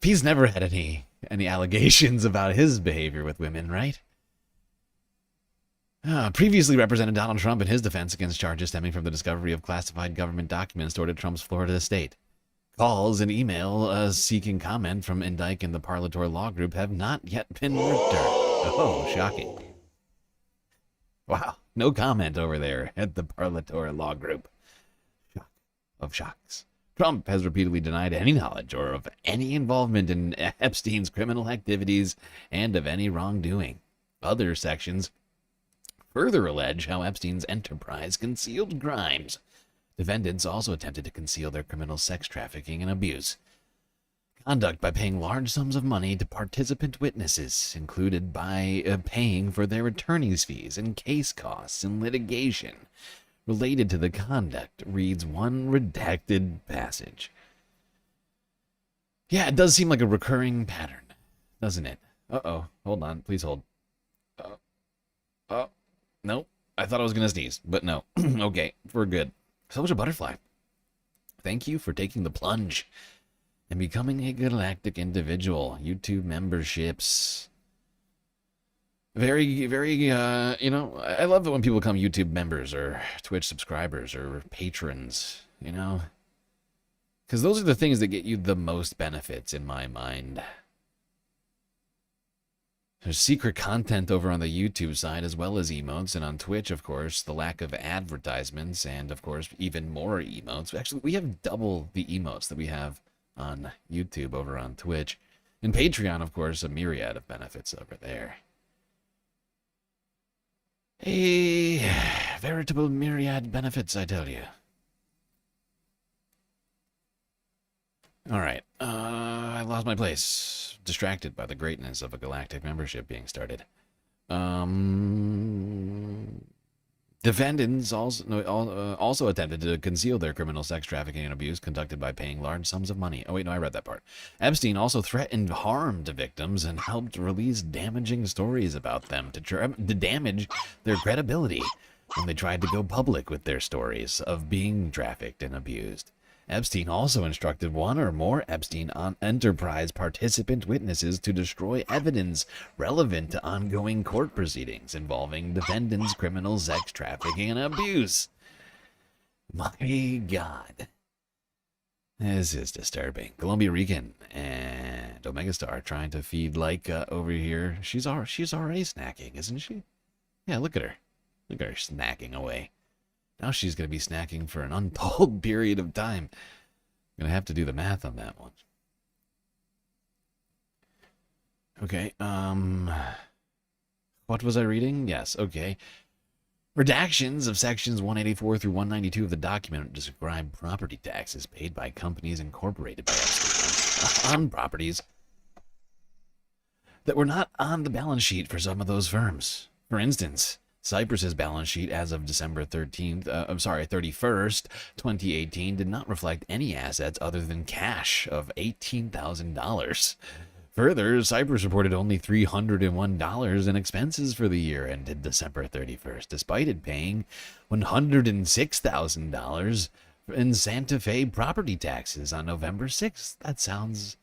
He's never had any allegations about his behavior with women, right? Previously represented Donald Trump in his defense against charges stemming from the discovery of classified government documents stored at Trump's Florida estate. Calls and email seeking comment from Indike and the Parlator Law Group have not yet been returned. Oh, shocking. Wow, no comment over there at the Parlator Law Group. Shock of shocks. Trump has repeatedly denied any knowledge or of any involvement in Epstein's criminal activities and of any wrongdoing. Other sections further allege how Epstein's enterprise concealed crimes. Defendants also attempted to conceal their criminal sex trafficking and abuse conduct by paying large sums of money to participant witnesses, included by paying for their attorney's fees and case costs in litigation related to the conduct, reads one redacted passage. Yeah, it does seem like a recurring pattern, doesn't it? Uh-oh. Hold on. Please hold. Nope. I thought I was going to sneeze, but no. Okay, we're good. Soldier Butterfly, thank you for taking the plunge and becoming a galactic individual. YouTube memberships. Very, very, I love it when people become YouTube members or Twitch subscribers or patrons, because those are the things that get you the most benefits in my mind. There's secret content over on the YouTube side as well as emotes, and on Twitch, of course, the lack of advertisements and, of course, even more emotes. Actually, we have double the emotes that we have on YouTube over on Twitch. And Patreon, of course, a myriad of benefits over there. A veritable myriad benefits, I tell you. All right, I lost my place. Distracted by the greatness of a galactic membership being started. Defendants also attempted to conceal their criminal sex trafficking and abuse conducted by paying large sums of money. Oh, wait, no, I read that part. Epstein also threatened harm to victims and helped release damaging stories about them to damage their credibility when they tried to go public with their stories of being trafficked and abused. Epstein also instructed one or more Epstein Enterprise participant witnesses to destroy evidence relevant to ongoing court proceedings involving defendants' criminal sex trafficking and abuse. My God. This is disturbing. Columbia Rican and Omega Star trying to feed Laika over here. She's already snacking, isn't she? Yeah, look at her. Look at her snacking away. Now she's going to be snacking for an untold period of time. I'm going to have to do the math on that one. Okay, what was I reading? Yes, okay. Redactions of sections 184 through 192 of the document describe property taxes paid by companies incorporated by Epstein on properties that were not on the balance sheet for some of those firms. For instance, Cyprus's balance sheet as of December 31st, 2018 did not reflect any assets other than cash of $18,000. Further, Cyprus reported only $301 in expenses for the year ended December 31st, despite it paying $106,000 in Santa Fe property taxes on November 6th. That sounds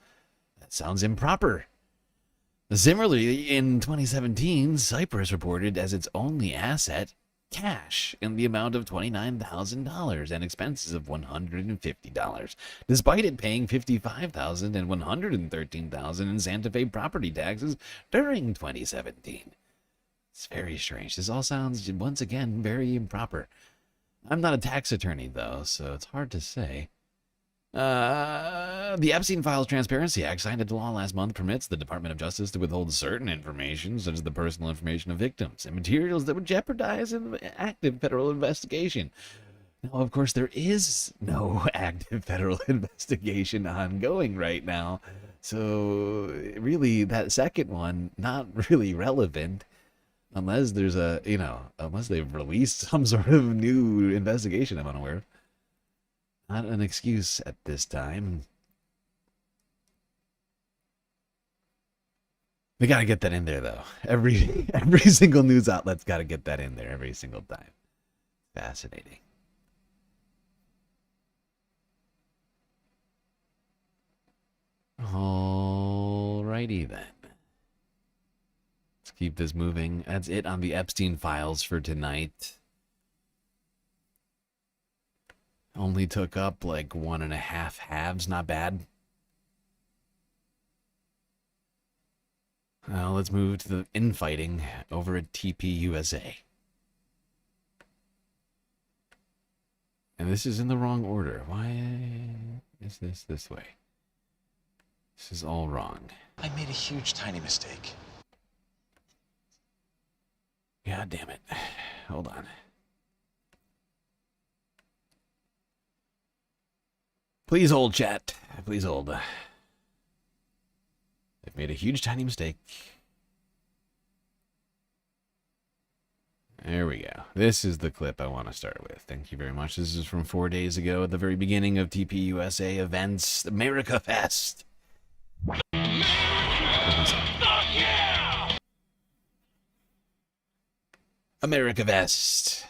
improper. Similarly, in 2017, Cyprus reported as its only asset cash in the amount of $29,000 and expenses of $150, despite it paying $55,000 and $113,000 in Santa Fe property taxes during 2017. It's very strange. This all sounds, once again, very improper. I'm not a tax attorney, though, so it's hard to say. The Epstein Files Transparency Act, signed into law last month, permits the Department of Justice to withhold certain information, such as the personal information of victims and materials that would jeopardize an active federal investigation. Now, of course, there is no active federal investigation ongoing right now, so really that second one, not really relevant, unless there's unless they've released some sort of new investigation I'm unaware of. Not an excuse at this time. They gotta get that in there, though. Every single news outlet's gotta get that in there every single time. Fascinating. Alrighty then. Let's keep this moving. That's it on the Epstein Files for tonight. Only took up like 1.5 halves, not bad. Well, let's move to the infighting over at TPUSA. And this is in the wrong order. Why is this way? This is all wrong. I made a huge, tiny mistake. God damn it. Hold on. Please hold, chat. Please hold. I've made a huge, tiny mistake. There we go. This is the clip I want to start with. Thank you very much. This is from 4 days ago at the very beginning of TPUSA events, America Fest. America Fest.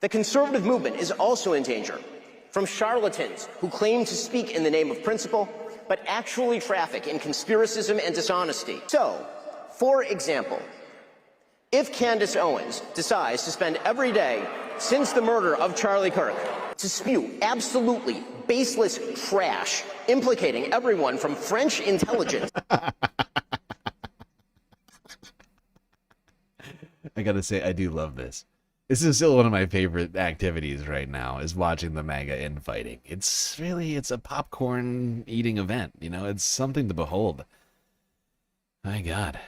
The conservative movement is also in danger from charlatans who claim to speak in the name of principle, but actually traffic in conspiracism and dishonesty. So, for example, if Candace Owens decides to spend every day since the murder of Charlie Kirk to spew absolutely baseless trash implicating everyone from French intelligence. I gotta say, I do love this. This is still one of my favorite activities right now, is watching the MAGA infighting. It's a popcorn eating event, you know? It's something to behold. My God.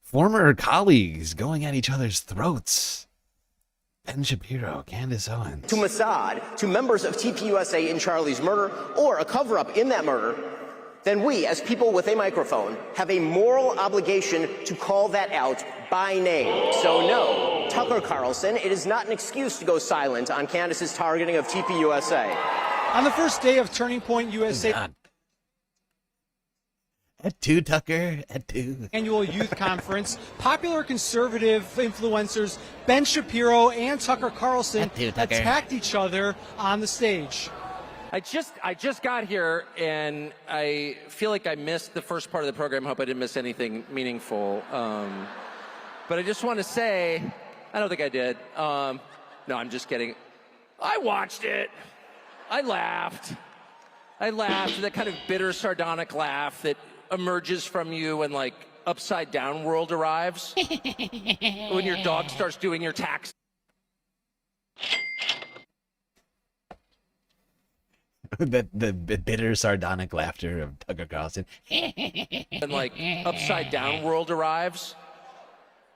Former colleagues going at each other's throats. Ben Shapiro, Candace Owens. To Mossad, to members of TPUSA in Charlie's murder, or a cover-up in that murder, then we, as people with a microphone, have a moral obligation to call that out by name. So no, Tucker Carlson, it is not an excuse to go silent on Candace's targeting of TPUSA. On the first day of Turning Point USA... At 2, Tucker, at 2. Annual youth conference, popular conservative influencers Ben Shapiro and Tucker Carlson attacked each other on the stage. I just got here, and I feel like I missed the first part of the program. I hope I didn't miss anything meaningful. But I just want to say, I don't think I did. No, I'm just kidding. I watched it. I laughed. That kind of bitter, sardonic laugh that emerges from you when, like, Upside Down World arrives. When your dog starts doing your tax. the bitter, sardonic laughter of Tucker Carlson. And, like, Upside Down World arrives.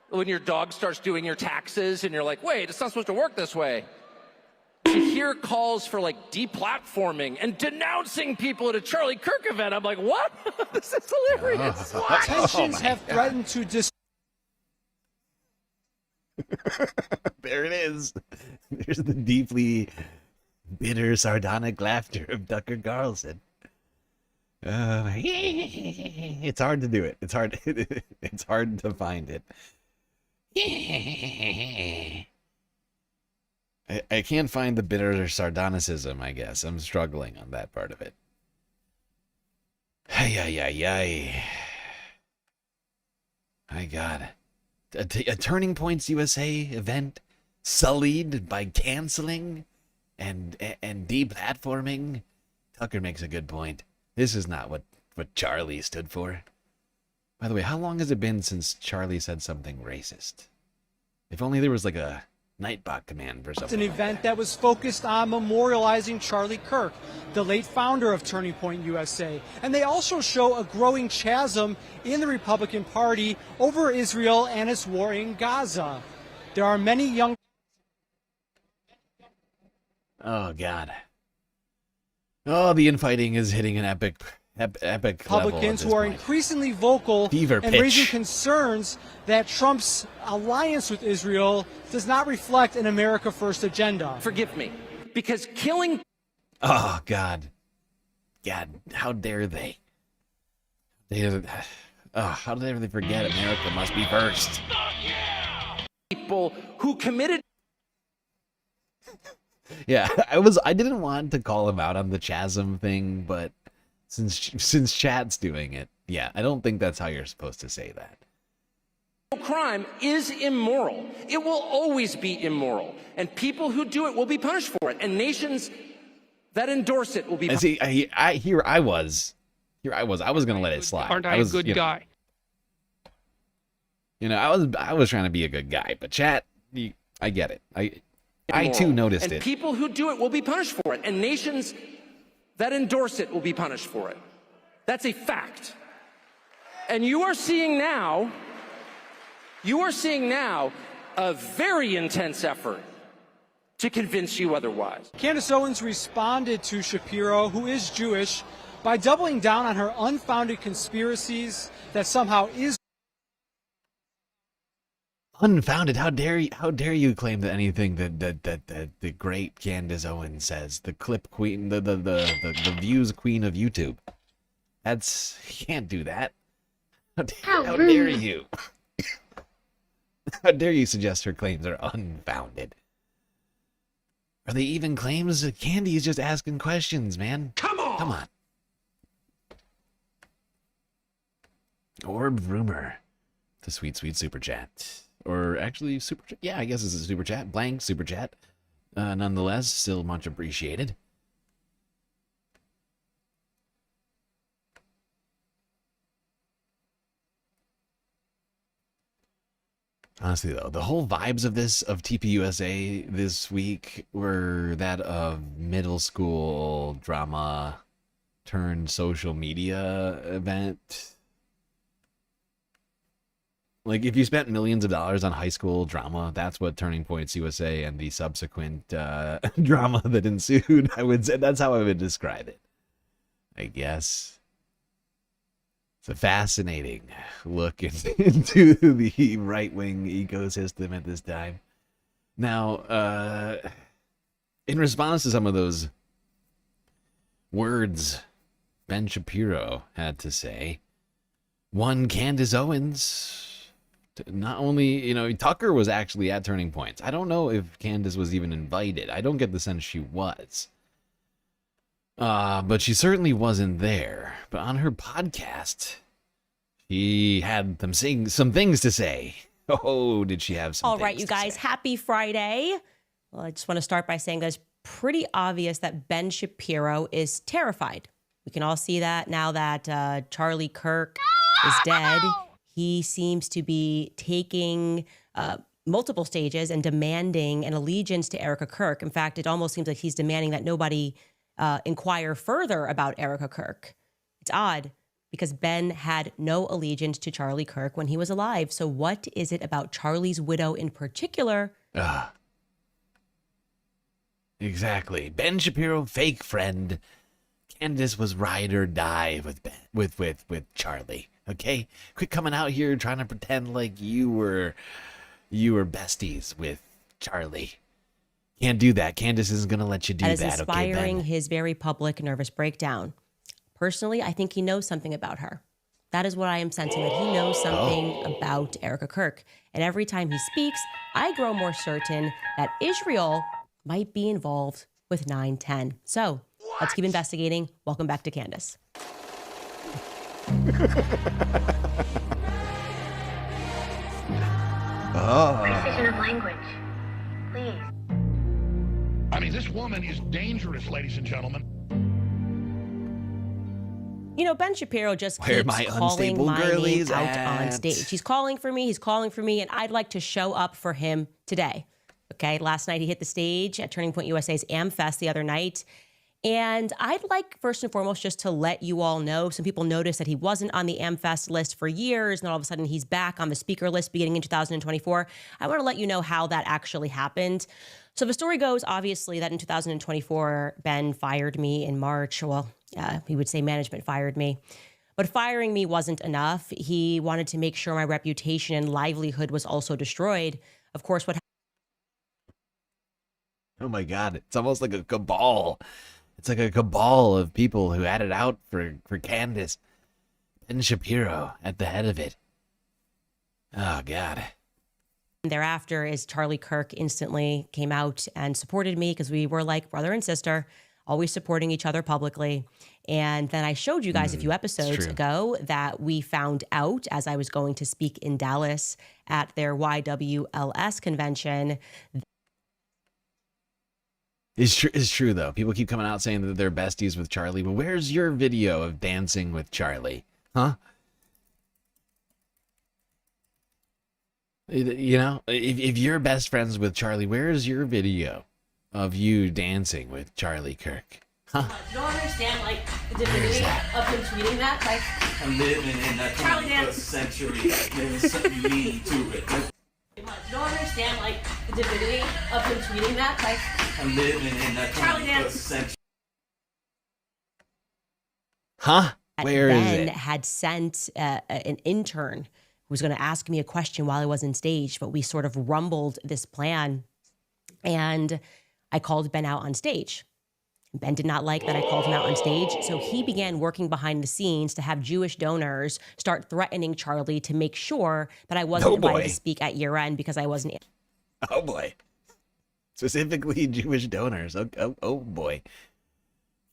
When your dog starts doing your taxes and you're like, wait, it's not supposed to work this way. To hear calls for, like, deplatforming and denouncing people at a Charlie Kirk event, I'm like, what? This is hilarious. Tensions have threatened to There it is. There's the deeply bitter, sardonic laughter of Tucker Carlson. It's hard to do it. It's hard. It's hard to find it. I can't find the bitter sardonicism, I guess. I'm struggling on that part of it. Ay. My God. A Turning Points USA event sullied by canceling and deplatforming. Tucker makes a good point. This is not what Charlie stood for. By the way, how long has it been since Charlie said something racist? If only there was like a Nightbot command for something. It's an event that was focused on memorializing Charlie Kirk, the late founder of Turning Point USA. And they also show a growing chasm in the Republican Party over Israel and its war in Gaza. There are many young... Oh, God. Oh, the infighting is hitting an epic Republicans who are increasingly vocal and raising concerns that Trump's alliance with Israel does not reflect an America First agenda. Forgive me, because killing... Oh, God. God, how dare they? How dare they forget America must be first? People who committed... Yeah, I didn't want to call him out on the chasm thing, but since Chad's doing it, yeah, I don't think that's how you're supposed to say that. Crime is immoral. It will always be immoral. And people who do it will be punished for it. And nations that endorse it will be punished. See, I was going to let it slide. Aren't I a good guy? You know, I was trying to be a good guy, but chat, I get it. I too noticed it. And people who do it will be punished for it. And nations that endorse it will be punished for it. That's a fact. And you are seeing now a very intense effort to convince you otherwise. Candace Owens responded to Shapiro, who is Jewish, by doubling down on her unfounded conspiracies that somehow is unfounded. How dare you claim that anything that the great Candace Owens says, the clip queen, the views queen of YouTube. You can't do that. How dare you? How dare you suggest her claims are unfounded? Are they even claims? Candy is just asking questions, man. Come on. Orb rumor. The sweet super chat. or actually super chat. Yeah, I guess it's a super chat. Blank super chat. Nonetheless, still much appreciated. Honestly, though, the whole vibes of TPUSA this week were that of middle school drama turned social media event. Like, if you spent millions of dollars on high school drama, that's what Turning Points USA and the subsequent drama that ensued, I would say, that's how I would describe it. I guess. It's a fascinating look into the right-wing ecosystem at this time. Now, in response to some of those words Ben Shapiro had to say, one Candace Owens, not only, Tucker was actually at Turning Points. I don't know if Candace was even invited. I don't get the sense she was. But she certainly wasn't there. But on her podcast, she had some things to say. Oh, did she have some All things right, you guys, happy Friday. Well, I just want to start by saying that it's pretty obvious that Ben Shapiro is terrified. We can all see that now that Charlie Kirk is dead. He seems to be taking multiple stages and demanding an allegiance to Erica Kirk. In fact, it almost seems like he's demanding that nobody inquire further about Erica Kirk. It's odd because Ben had no allegiance to Charlie Kirk when he was alive. So what is it about Charlie's widow in particular? Exactly. Ben Shapiro, fake friend. Candace was ride or die with Charlie. Okay? Quit coming out here trying to pretend like you were besties with Charlie. Can't do that. Candace isn't going to let you do that, That is okay, inspiring Ben? his very public nervous breakdown. Personally, I think he knows something about her. That is what I am sensing, that he knows something about Erica Kirk. And every time he speaks, I grow more certain that Israel might be involved with 9/10. So let's keep investigating. Welcome back to Candace. Precision of language, please. I mean, this woman is dangerous, ladies and gentlemen. You know, Ben Shapiro just Where keeps my calling unstable my name girlies out at? on stage. He's calling for me, and I'd like to show up for him today. Okay, last night he hit the stage at Turning Point USA's AmFest the other night. And I'd like, first and foremost, just to let you all know, some people noticed that he wasn't on the AmFest list for years, and all of a sudden he's back on the speaker list beginning in 2024. I want to let you know how that actually happened. So the story goes, obviously, that in 2024, Ben fired me in March. Well, he would say management fired me. But firing me wasn't enough. He wanted to make sure my reputation and livelihood was also destroyed. Of course, what Oh my God, it's almost like a cabal. It's like a cabal of people who had it out for Candace. Ben Shapiro at the head of it. Oh, God. thereafter is Charlie Kirk instantly came out and supported me because we were like brother and sister, always supporting each other publicly. And then I showed you guys a few episodes ago that we found out as I was going to speak in Dallas at their YWLS convention. It's true, though. People keep coming out saying that they're besties with Charlie, but where's your video of dancing with Charlie? Huh? You know, if you're best friends with Charlie, where's your video of you dancing with Charlie Kirk? Huh? You don't understand, like, the divinity of him tweeting that. Like, I'm living in the 21st century. There's something mean to it. You don't understand, like, the divinity of him tweeting that. Like, I'm living in the 21st century. Huh? Where is Ben it? had sent an intern who was going to ask me a question while I was on stage, but we sort of rumbled this plan, and I called Ben out on stage. Ben did not like that I called him out on stage, so he began working behind the scenes to have Jewish donors start threatening Charlie to make sure that I wasn't invited to speak at year end because I wasn't. Oh boy. Specifically Jewish donors. Oh boy.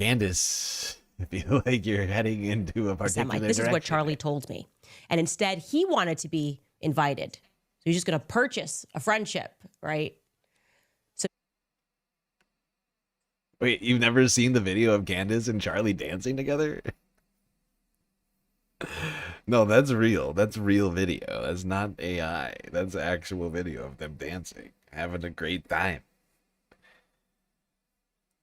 Candace, I feel like you're heading into a particular This is what direction. Charlie told me. And instead, he wanted to be invited. he's just going to purchase a friendship, right? So Wait, you've never seen the video of Candace and Charlie dancing together? No, that's real. That's real video. That's not AI. That's actual video of them dancing, having a great time.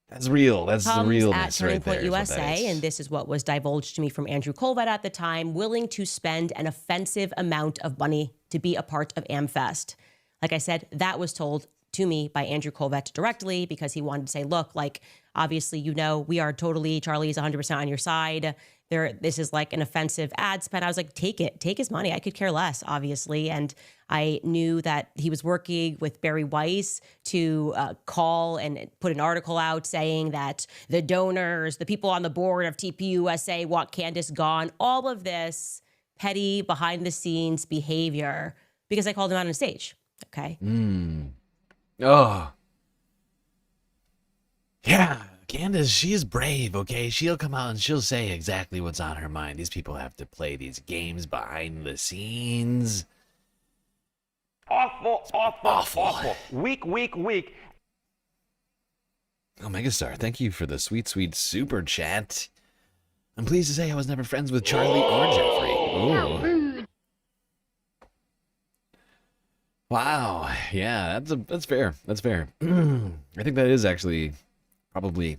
That's real. That's the realness at Turning right there. Point USA, and this is what was divulged to me from Andrew Colvett at the time, willing to spend an offensive amount of money to be a part of AmFest. Like I said, that was told to me by Andrew Colvett directly because he wanted to say, look, like, obviously, you know, we are totally, Charlie's 100% on your side. This is like an offensive ad spend. I was like, take it. Take his money. I could care less, obviously. And I knew that he was working with Barry Weiss to call and put an article out saying that the donors, the people on the board of TPUSA want Candace gone. All of this petty behind the scenes behavior because I called him out on stage. Okay. Oh. Yeah. Candace, she is brave, okay? She'll come out and she'll say exactly what's on her mind. These people have to play these games behind the scenes. Awful. Weak. Oh, Megastar, thank you for the sweet, sweet super chat. I'm pleased to say I was never friends with Charlie or Jeffrey. Ooh. Wow. Yeah, that's fair. That's fair. I think that is actually probably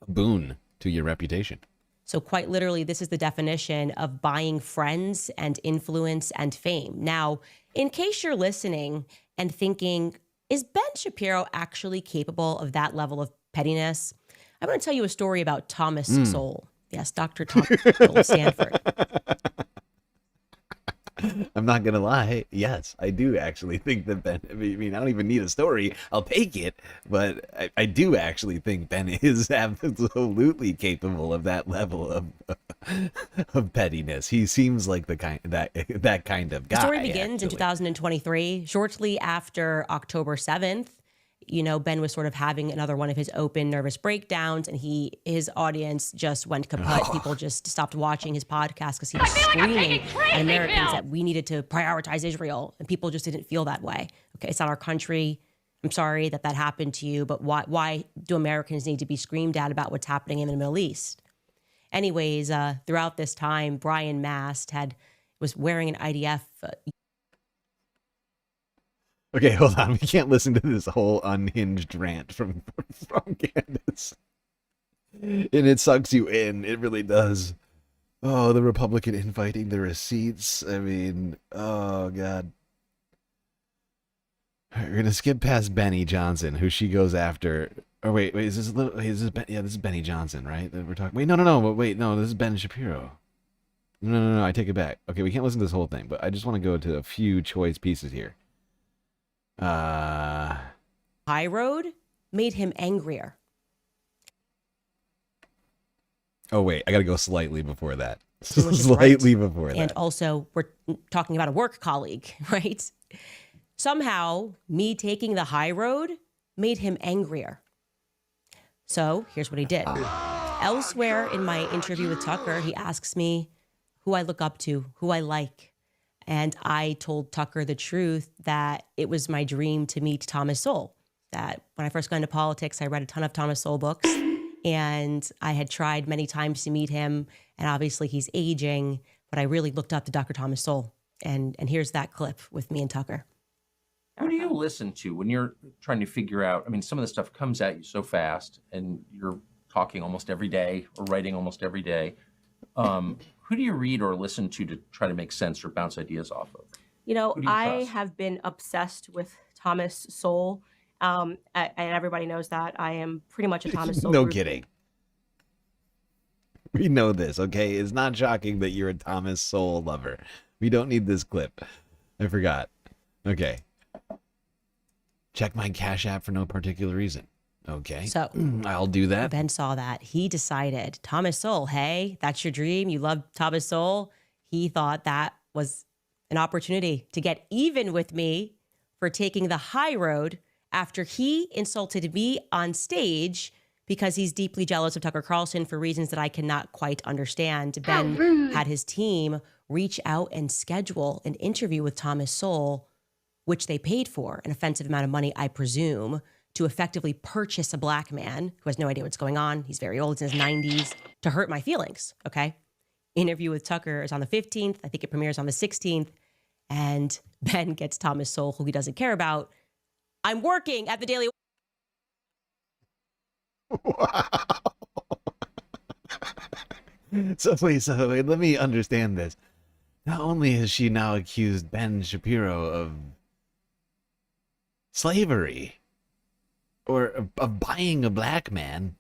a boon to your reputation. So quite literally, this is the definition of buying friends and influence and fame. Now, in case you're listening and thinking, is Ben Shapiro actually capable of that level of pettiness? I'm going to tell you a story about Thomas Sowell. Yes, Dr. Thomas Sowell of Stanford. I'm not going to lie. Yes, I do actually think that Ben, I mean, I don't even need a story. I'll take it. But I do actually think Ben is absolutely capable of that level of pettiness. He seems like the kind that kind of guy. The story begins in 2023, shortly after October 7th. You know, Ben was sort of having another one of his open nervous breakdowns, and his audience just went kaput. People just stopped watching his podcast because he was screaming at Americans that we needed to prioritize Israel, and people just didn't feel that way. Okay, it's not our country. I'm sorry that happened to you, but why do Americans need to be screamed at about what's happening in the Middle East? Anyways, throughout this time, Brian Mast was wearing an IDF. Okay, hold on. We can't listen to this whole unhinged rant from Candace. And it sucks you in. It really does. Oh, the Republican infighting the receipts. I mean, oh, God. All right, we're going to skip past Benny Johnson, who she goes after. Oh, wait, is this Benny Johnson, right? That we're talking. Wait, no. Wait, no, this is Ben Shapiro. No, I take it back. Okay, we can't listen to this whole thing, but I just want to go to a few choice pieces here. High road made him angrier. Oh, wait, I got to go slightly before that. Slightly before that. And also, we're talking about a work colleague, right? Somehow, me taking the high road made him angrier. So here's what he did. Elsewhere in my interview with Tucker, he asks me who I look up to, who I like. And I told Tucker the truth that it was my dream to meet Thomas Sowell. That when I first got into politics, I read a ton of Thomas Sowell books, and I had tried many times to meet him. And obviously he's aging, but I really looked up to Dr. Thomas Sowell. And here's that clip with me and Tucker. Who do you listen to when you're trying to figure out? I mean, some of the stuff comes at you so fast, and you're talking almost every day or writing almost every day. Who do you read or listen to try to make sense or bounce ideas off of? You know, I have been obsessed with Thomas Sowell, and everybody knows that. I am pretty much a Thomas Sowell. No kidding. We know this, okay? It's not shocking that you're a Thomas Sowell lover. We don't need this clip. I forgot. Okay. Check my Cash App for no particular reason. Okay. So I'll do that. Ben saw that. He decided, Thomas Sowell, hey, that's your dream. You love Thomas Sowell. He thought that was an opportunity to get even with me for taking the high road after he insulted me on stage because he's deeply jealous of Tucker Carlson for reasons that I cannot quite understand. Ben had his team reach out and schedule an interview with Thomas Sowell which they paid for an offensive amount of money, I presume, to effectively purchase a black man who has no idea what's going on. He's very old, he's in his 90s, to hurt my feelings, okay? Interview with Tucker is on the 15th. I think it premieres on the 16th. And Ben gets Thomas Sowell, who he doesn't care about. I'm working at the Daily. Wow. So wait, let me understand this. Not only has she now accused Ben Shapiro of slavery or of buying a black man,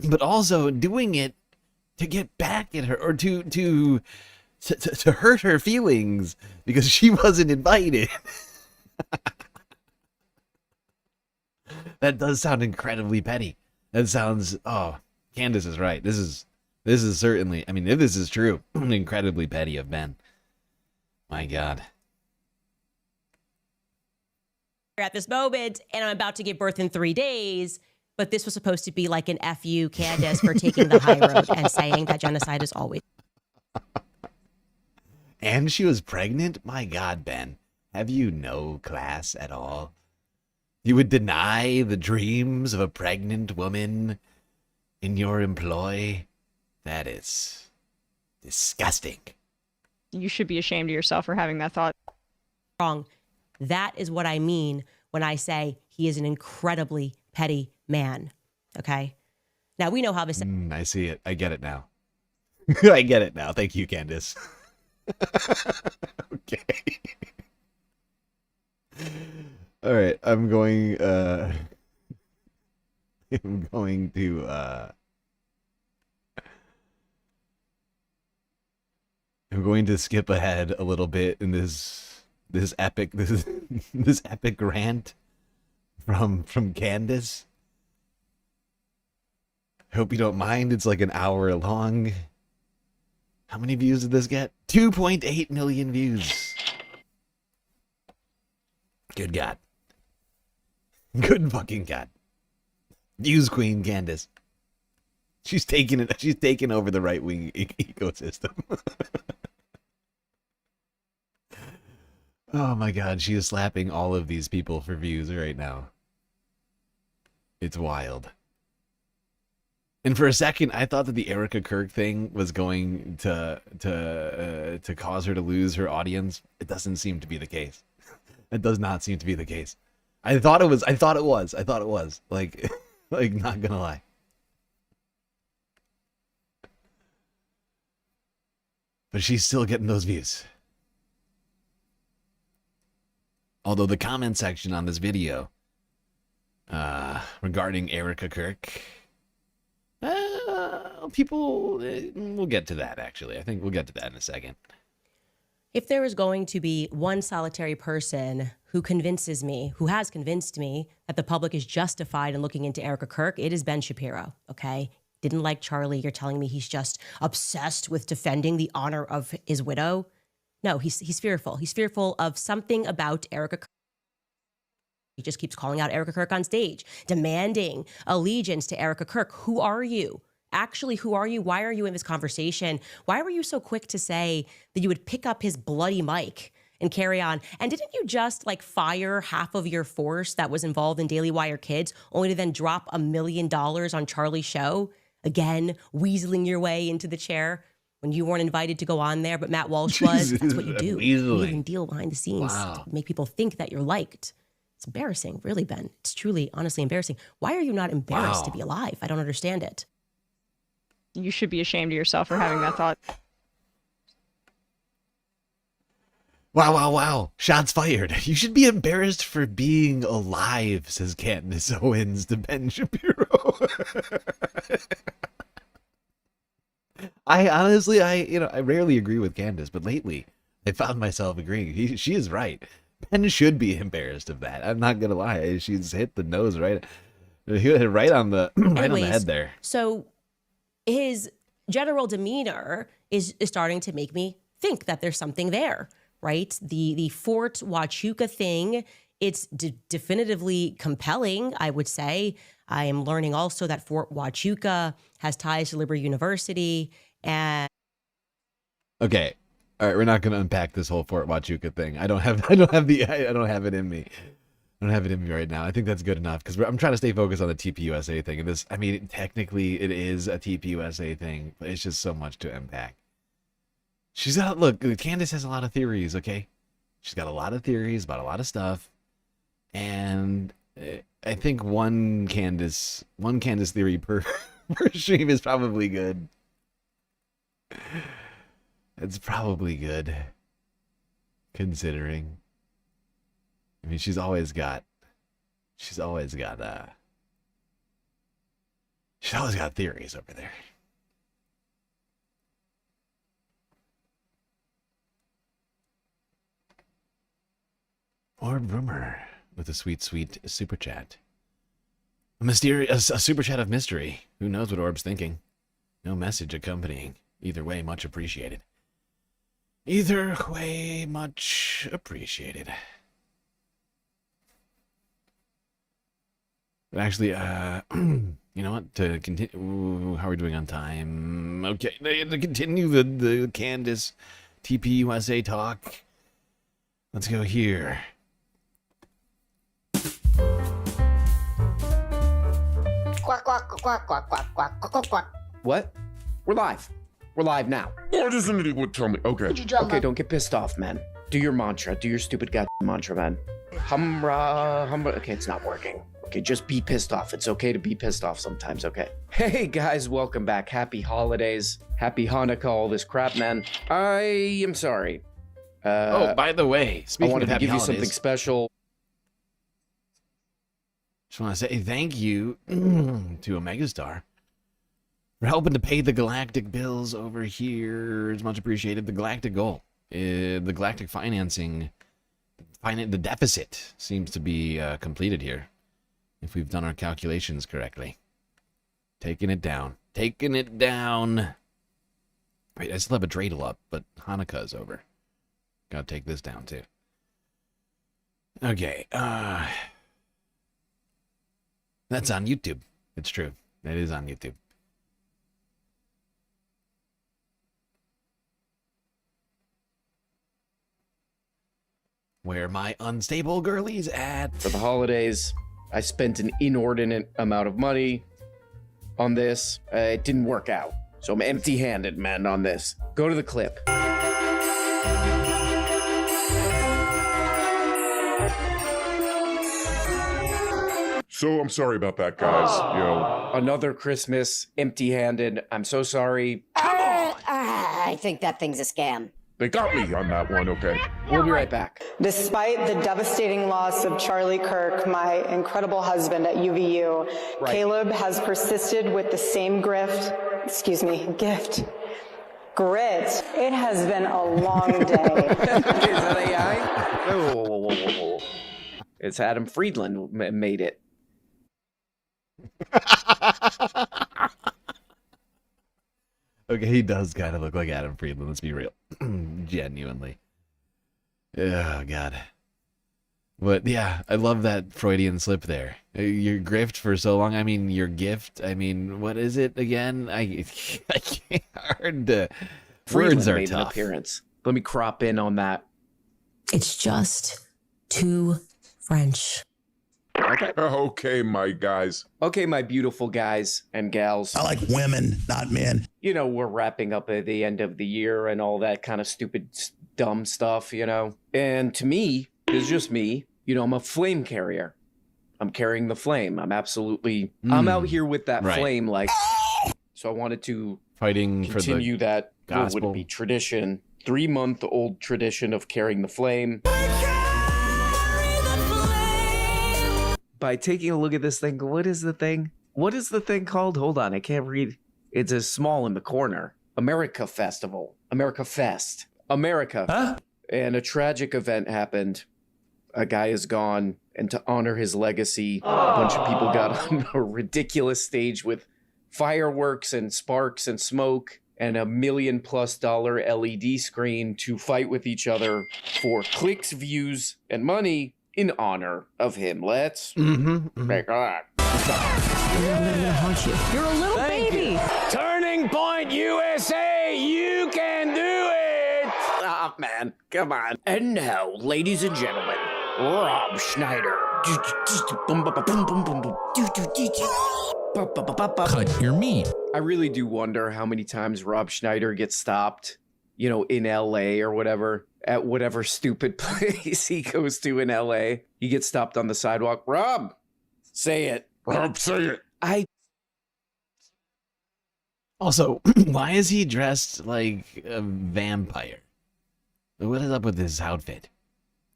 but also doing it to get back at her or to hurt her feelings because she wasn't invited. That does sound incredibly petty. That sounds, Candace is right. This is certainly, I mean, if this is true, incredibly petty of Ben. My God. At this moment, and I'm about to give birth in 3 days, but this was supposed to be like an F you, Candace, for taking the high road and saying that genocide is always. And she was pregnant? My God, Ben. Have you no class at all? You would deny the dreams of a pregnant woman in your employ? That is disgusting. You should be ashamed of yourself for having that thought. Wrong. That is what I mean when I say he is an incredibly petty man. Okay? Now, we know how this... I see it. I get it now. I get it now. Thank you, Candace. Okay. All right. I'm going to skip ahead a little bit in this epic rant from Candace. I hope you don't mind. It's like an hour long. How many views did this get? 2.8 million views. Good God. Good fucking God. Views queen Candace. She's taking over the right-wing ecosystem. Oh my God, she is slapping all of these people for views right now. It's wild. And for a second, I thought that the Erica Kirk thing was going to cause her to lose her audience. It doesn't seem to be the case. It does not seem to be the case. I thought it was. Like, like, not gonna lie. But she's still getting those views. Although the comment section on this video regarding Erica Kirk, people, we'll get to that, actually. I think we'll get to that in a second. If there is going to be one solitary person who convinces me, who has convinced me that the public is justified in looking into Erica Kirk, it is Ben Shapiro, okay? Didn't like Charlie. You're telling me he's just obsessed with defending the honor of his widow? No, he's fearful. He's fearful of something about Erica Kirk. He just keeps calling out Erica Kirk on stage, demanding allegiance to Erica Kirk. Who are you? Actually, who are you? Why are you in this conversation? Why were you so quick to say that you would pick up his bloody mic and carry on? And didn't you just like fire half of your force that was involved in Daily Wire Kids, only to then drop $1 million on Charlie's show? Again, weaseling your way into the chair when you weren't invited to go on there, but Matt Walsh was. That's what you do. You even deal behind the scenes to make people think that you're liked. It's embarrassing, really, Ben. It's truly, honestly embarrassing. Why are you not embarrassed to be alive? I don't understand it. You should be ashamed of yourself for having that thought. Wow. Shots fired. You should be embarrassed for being alive, says Candace Owens to Ben Shapiro. I honestly, I rarely agree with Candace, but lately I found myself agreeing. She is right. Ben should be embarrassed of that. I'm not gonna lie. She's hit the nose right on the right on the head there. So his general demeanor is starting to make me think that there's something there, right? The Fort Huachuca thing, it's definitively compelling, I would say. I am learning also that Fort Huachuca has ties to Liberty University. And okay, All right, we're not going to unpack this whole Fort Huachuca thing. I don't have it in me. I don't have it in me right now. I think that's good enough because I'm trying to stay focused on the TPUSA thing. And this, I mean, technically it is a TPUSA thing, but it's just so much to unpack. She's got, look, Candace has a lot of theories, okay? She's got a lot of theories about a lot of stuff. And I think one Candace theory per stream is probably good. It's probably good, considering. I mean, she's always got theories over there. Orb Rumor with a sweet, sweet super chat. A super chat of mystery. Who knows what Orb's thinking? No message accompanying. Either way, much appreciated. Either way, much appreciated. But actually, you know what? To continue, how are we doing on time? Okay, to continue the Candace TPUSA talk, let's go here. Quack, quack, quack, quack, quack, quack, quack, quack. What? We're live. We're live now. What does an idiot tell me? Okay. Okay, don't get pissed off, man. Do your mantra. Do your stupid goddamn mantra, man. Humra. Okay, it's not working. Okay, just be pissed off. It's okay to be pissed off sometimes, okay? Hey, guys, welcome back. Happy holidays. Happy Hanukkah, all this crap, man. I am sorry. Oh, by the way, speaking I wanted of happy to give holidays, you something special. Just want to say thank you to a megastar for helping to pay the galactic bills over here. It's much appreciated. The galactic goal, the galactic financing, the deficit seems to be completed here, if we've done our calculations correctly. Taking it down. Taking it down. Wait, I still have a dreidel up, but Hanukkah's over. Gotta take this down, too. Okay, that's on YouTube. It's true. It is on YouTube. Where my unstable girlies at? For the holidays, I spent an inordinate amount of money on this. It didn't work out. So I'm empty-handed, man, on this. Go to the clip. So I'm sorry about that, guys. You know, Another Christmas, empty-handed. I'm so sorry. I think that thing's a scam. they got me on that one, okay? We'll be right back. Despite the devastating loss of Charlie Kirk, my incredible husband at UVU, Caleb has persisted with the same gift. Grit. It has been a long day. Is that AI? Whoa. It's Adam Friedland made it. Okay, he does kind of look like Adam Friedland, let's be real. Genuinely. Oh, God. But, yeah, I love that Freudian slip there. Your grift for so long. I mean, your gift. I mean, what is it again? I can't hard to... Words are made tough. An appearance. Let me crop in on that. It's just too French. Okay, my guys. Okay, my beautiful guys and gals. I like women, not men. You know, we're wrapping up at the end of the year and all that kind of stupid, dumb stuff, you know? And to me, it's just me, you know, I'm a flame carrier. I'm carrying the flame. I'm absolutely, I'm out here with that flame, like, so I wanted to fighting continue for the that, what would gospel. it be, tradition, 3-month-old tradition of carrying the flame. By taking a look at this thing, what is the thing? What is the thing called? Hold on, I can't read. It's a small in the corner. America Festival. America Fest. America. Huh? And a tragic event happened. A guy is gone, and to honor his legacy, a bunch of people got on a ridiculous stage with fireworks and sparks and smoke and $1 million+ LED screen to fight with each other for clicks, views, and money in honor of him. Let's make that. You're a little baby. Turning Point USA, you can do it. Stop, man. Come on. And now, ladies and gentlemen, Rob Schneider. Cut your meat. I really do wonder how many times Rob Schneider gets stopped, you know, in LA or whatever, at whatever stupid place he goes to in LA. He gets stopped on the sidewalk. Rob, say it. Rob, say it. Also, why is he dressed like a vampire? What is up with this outfit?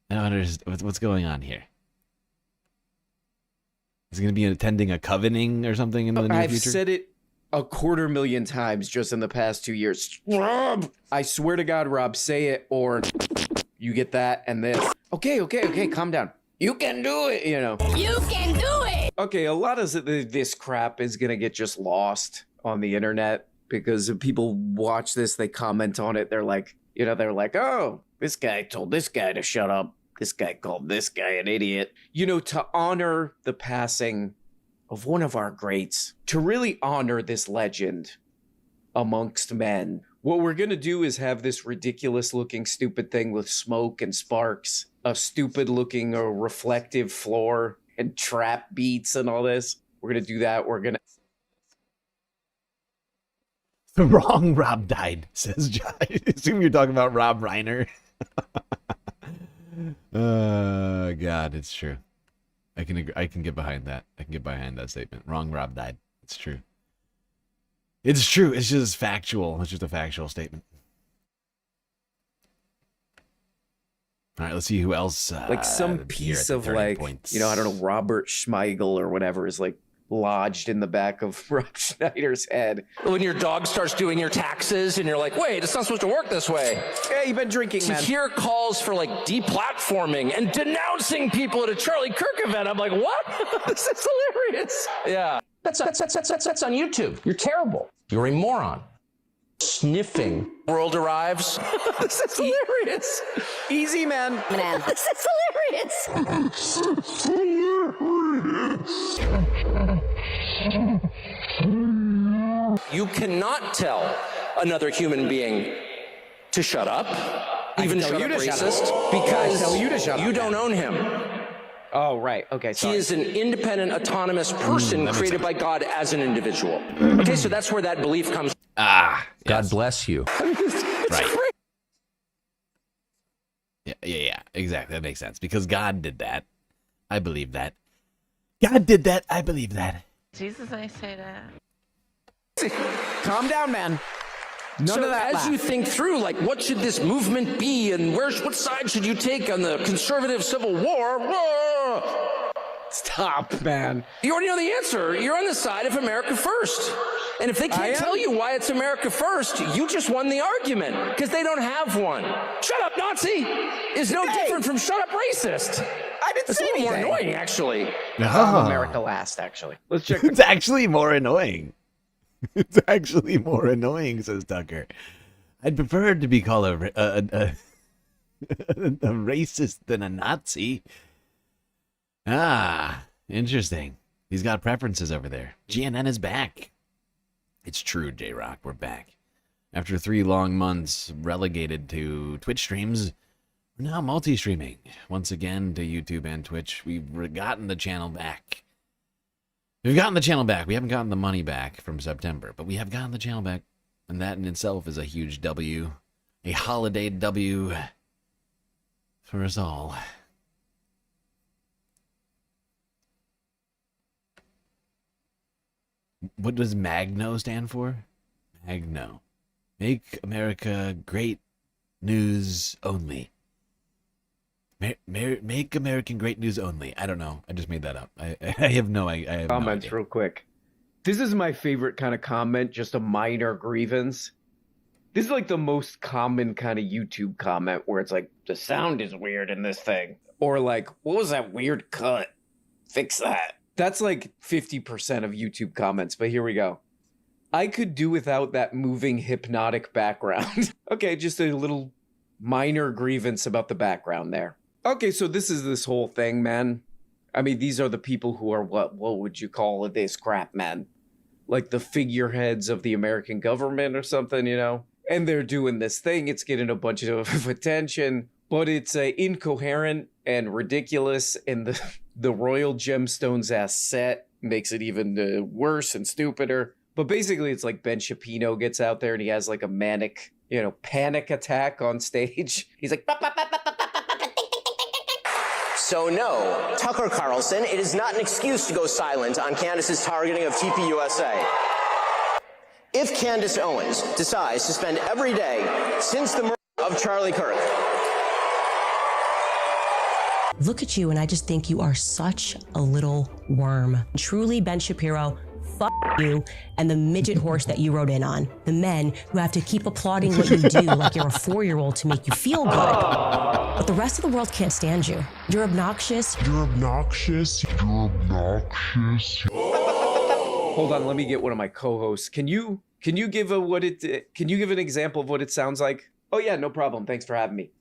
I don't understand. What's going on here? Is he going to be attending a covening or something in the near future? I've said it 250,000 times just in the past 2 years. Rob! I swear to God, Rob, say it or you get that and this. Okay, calm down. You can do it, you know. You can do it! Okay, a lot of this crap is going to get just lost on the internet because if people watch this, they comment on it. They're like, oh, this guy told this guy to shut up. This guy called this guy an idiot. You know, to honor the passing of one of our greats, to really honor this legend amongst men, what we're going to do is have this ridiculous looking stupid thing with smoke and sparks, a stupid looking reflective floor and trap beats and all this. We're going to do that. We're going to... The wrong Rob died, says Josh. I assume you're talking about Rob Reiner. God, it's true. I can get behind that. I can get behind that statement. Wrong Rob died. It's true. It's true. It's just factual. It's just a factual statement. All right, let's see who else. Like some piece of like, you know, I don't know, Robert Schmeigel or whatever is like lodged in the back of Rob Schneider's head. When your dog starts doing your taxes and you're like, wait, it's not supposed to work this way. Hey, you've been drinking, man. To hear calls for like deplatforming and denouncing people at a Charlie Kirk event, I'm like, what? This is hilarious. Yeah. That's on YouTube. You're terrible. You're a moron. Sniffing. World arrives. This is hilarious. Easy, man. This is hilarious. You cannot tell another human being to shut up, even shut up racist, because you don't own him. Oh, right. Okay, sorry. He is an independent, autonomous person created by God as an individual. Okay, so that's where that belief comes. God bless you. Right. Yeah, exactly. That makes sense. Because God did that. I believe that. God did that. I believe that. Jesus, I say that. Calm down, man. None of that. As you think through, like, what should this movement be, and what side should you take on the conservative civil war? Whoa! Stop, man. You already know the answer. You're on the side of America first. And if they can't tell you why it's America first, you just won the argument because they don't have one. Shut up, Nazi is no different from shut up, racist. I didn't say anything. It's a little more anything. annoying, actually. America last, actually. Let's check. It's actually more annoying. It's actually more annoying, says Tucker. I'd prefer to be called a racist than a Nazi. Interesting. He's got preferences over there. GNN is back. It's true, J-Rock, we're back. After 3 long months relegated to Twitch streams, we're now multi-streaming. Once again to YouTube and Twitch. We've gotten the channel back. We've gotten the channel back. We haven't gotten the money back from September, but we have gotten the channel back. And that in itself is a huge W. A holiday W for us all. What does MAGNO stand for? MAGNO. Make America Great News Only. Make American Great News Only. I don't know. I just made that up. I have no idea. Comments real quick. This is my favorite kind of comment, just a minor grievance. This is like the most common kind of YouTube comment where it's like, the sound is weird in this thing. Or like, what was that weird cut? Fix that. That's like 50% of YouTube comments, but here we go. I could do without that moving hypnotic background. Okay, just a little minor grievance about the background there. Okay, so this is this whole thing, man. I mean, these are the people who are what would you call this crap, man? Like the figureheads of the American government or something, you know? And they're doing this thing. It's getting a bunch of attention, but it's incoherent and ridiculous. And the Royal Gemstones ass set makes it even worse and stupider. But basically, it's like Ben Shapiro gets out there and he has like a manic, panic attack on stage. He's like, "Bah, bah, bah, bah, bah, bah, bah, bah." So no, Tucker Carlson, it is not an excuse to go silent on Candace's targeting of TPUSA. If Candace Owens decides to spend every day since the murder of Charlie Kirk. Look at you, and I just think you are such a little worm. Truly, Ben Shapiro, fuck you and the midget horse that you rode in on. The men who have to keep applauding what you do like you're a 4-year-old to make you feel good. But the rest of the world can't stand you. You're obnoxious. You're obnoxious. You're obnoxious. Hold on, let me get one of my co-hosts. Can you give an example of what it sounds like? Oh yeah, no problem. Thanks for having me.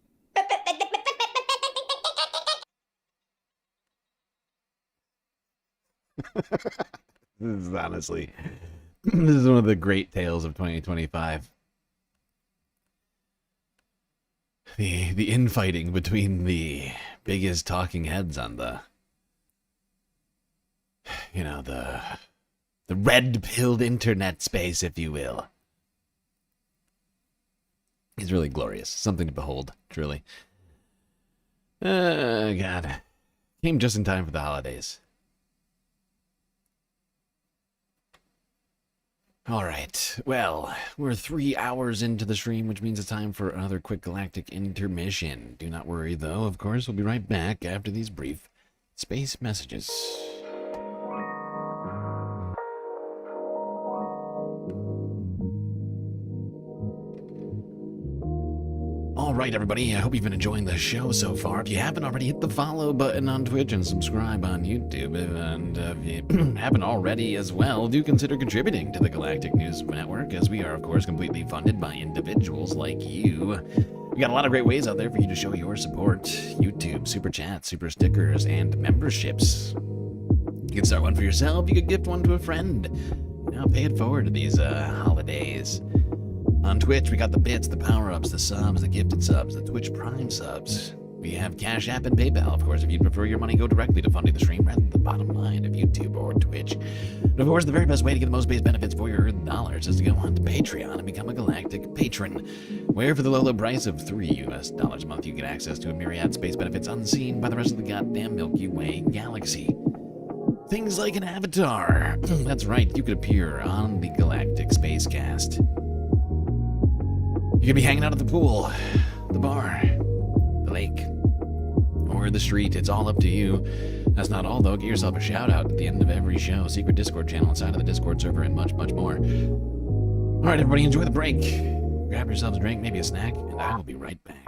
This is honestly, this is one of the great tales of 2025. The infighting between the biggest talking heads on the red-pilled internet space, if you will. It's really glorious. Something to behold, truly. God. Came just in time for the holidays. All right, well, we're 3 hours into the stream, which means it's time for another quick galactic intermission. Do not worry, though. Of course, we'll be right back after these brief space messages. All right, everybody, I hope you've been enjoying the show so far. If you haven't already, hit the follow button on Twitch and subscribe on YouTube. And if you haven't already as well, do consider contributing to the Galactic News Network, as we are, of course, completely funded by individuals like you. We got a lot of great ways out there for you to show your support. YouTube, super chats, super stickers, and memberships. You can start one for yourself. You could gift one to a friend. Pay it forward to these holidays. On Twitch, we got the bits, the power-ups, the subs, the gifted subs, the Twitch Prime subs. We have Cash App and PayPal, of course, if you'd prefer your money go directly to funding the stream rather than the bottom line of YouTube or Twitch. But of course, the very best way to get the most base benefits for your dollars is to go on to Patreon and become a Galactic Patron, where for the low price of $3 a month, you get access to a myriad space benefits unseen by the rest of the goddamn Milky Way galaxy. Things like an avatar. That's right, you could appear on the Galactic Spacecast. You could be hanging out at the pool, the bar, the lake, or the street. It's all up to you. That's not all, though. Get yourself a shout-out at the end of every show, secret Discord channel inside of the Discord server, and much, much more. All right, everybody, enjoy the break. Grab yourselves a drink, maybe a snack, and I will be right back.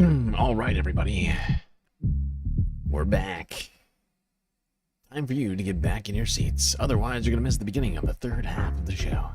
All right, everybody. We're back. Time for you to get back in your seats. Otherwise, you're going to miss the beginning of the third half of the show.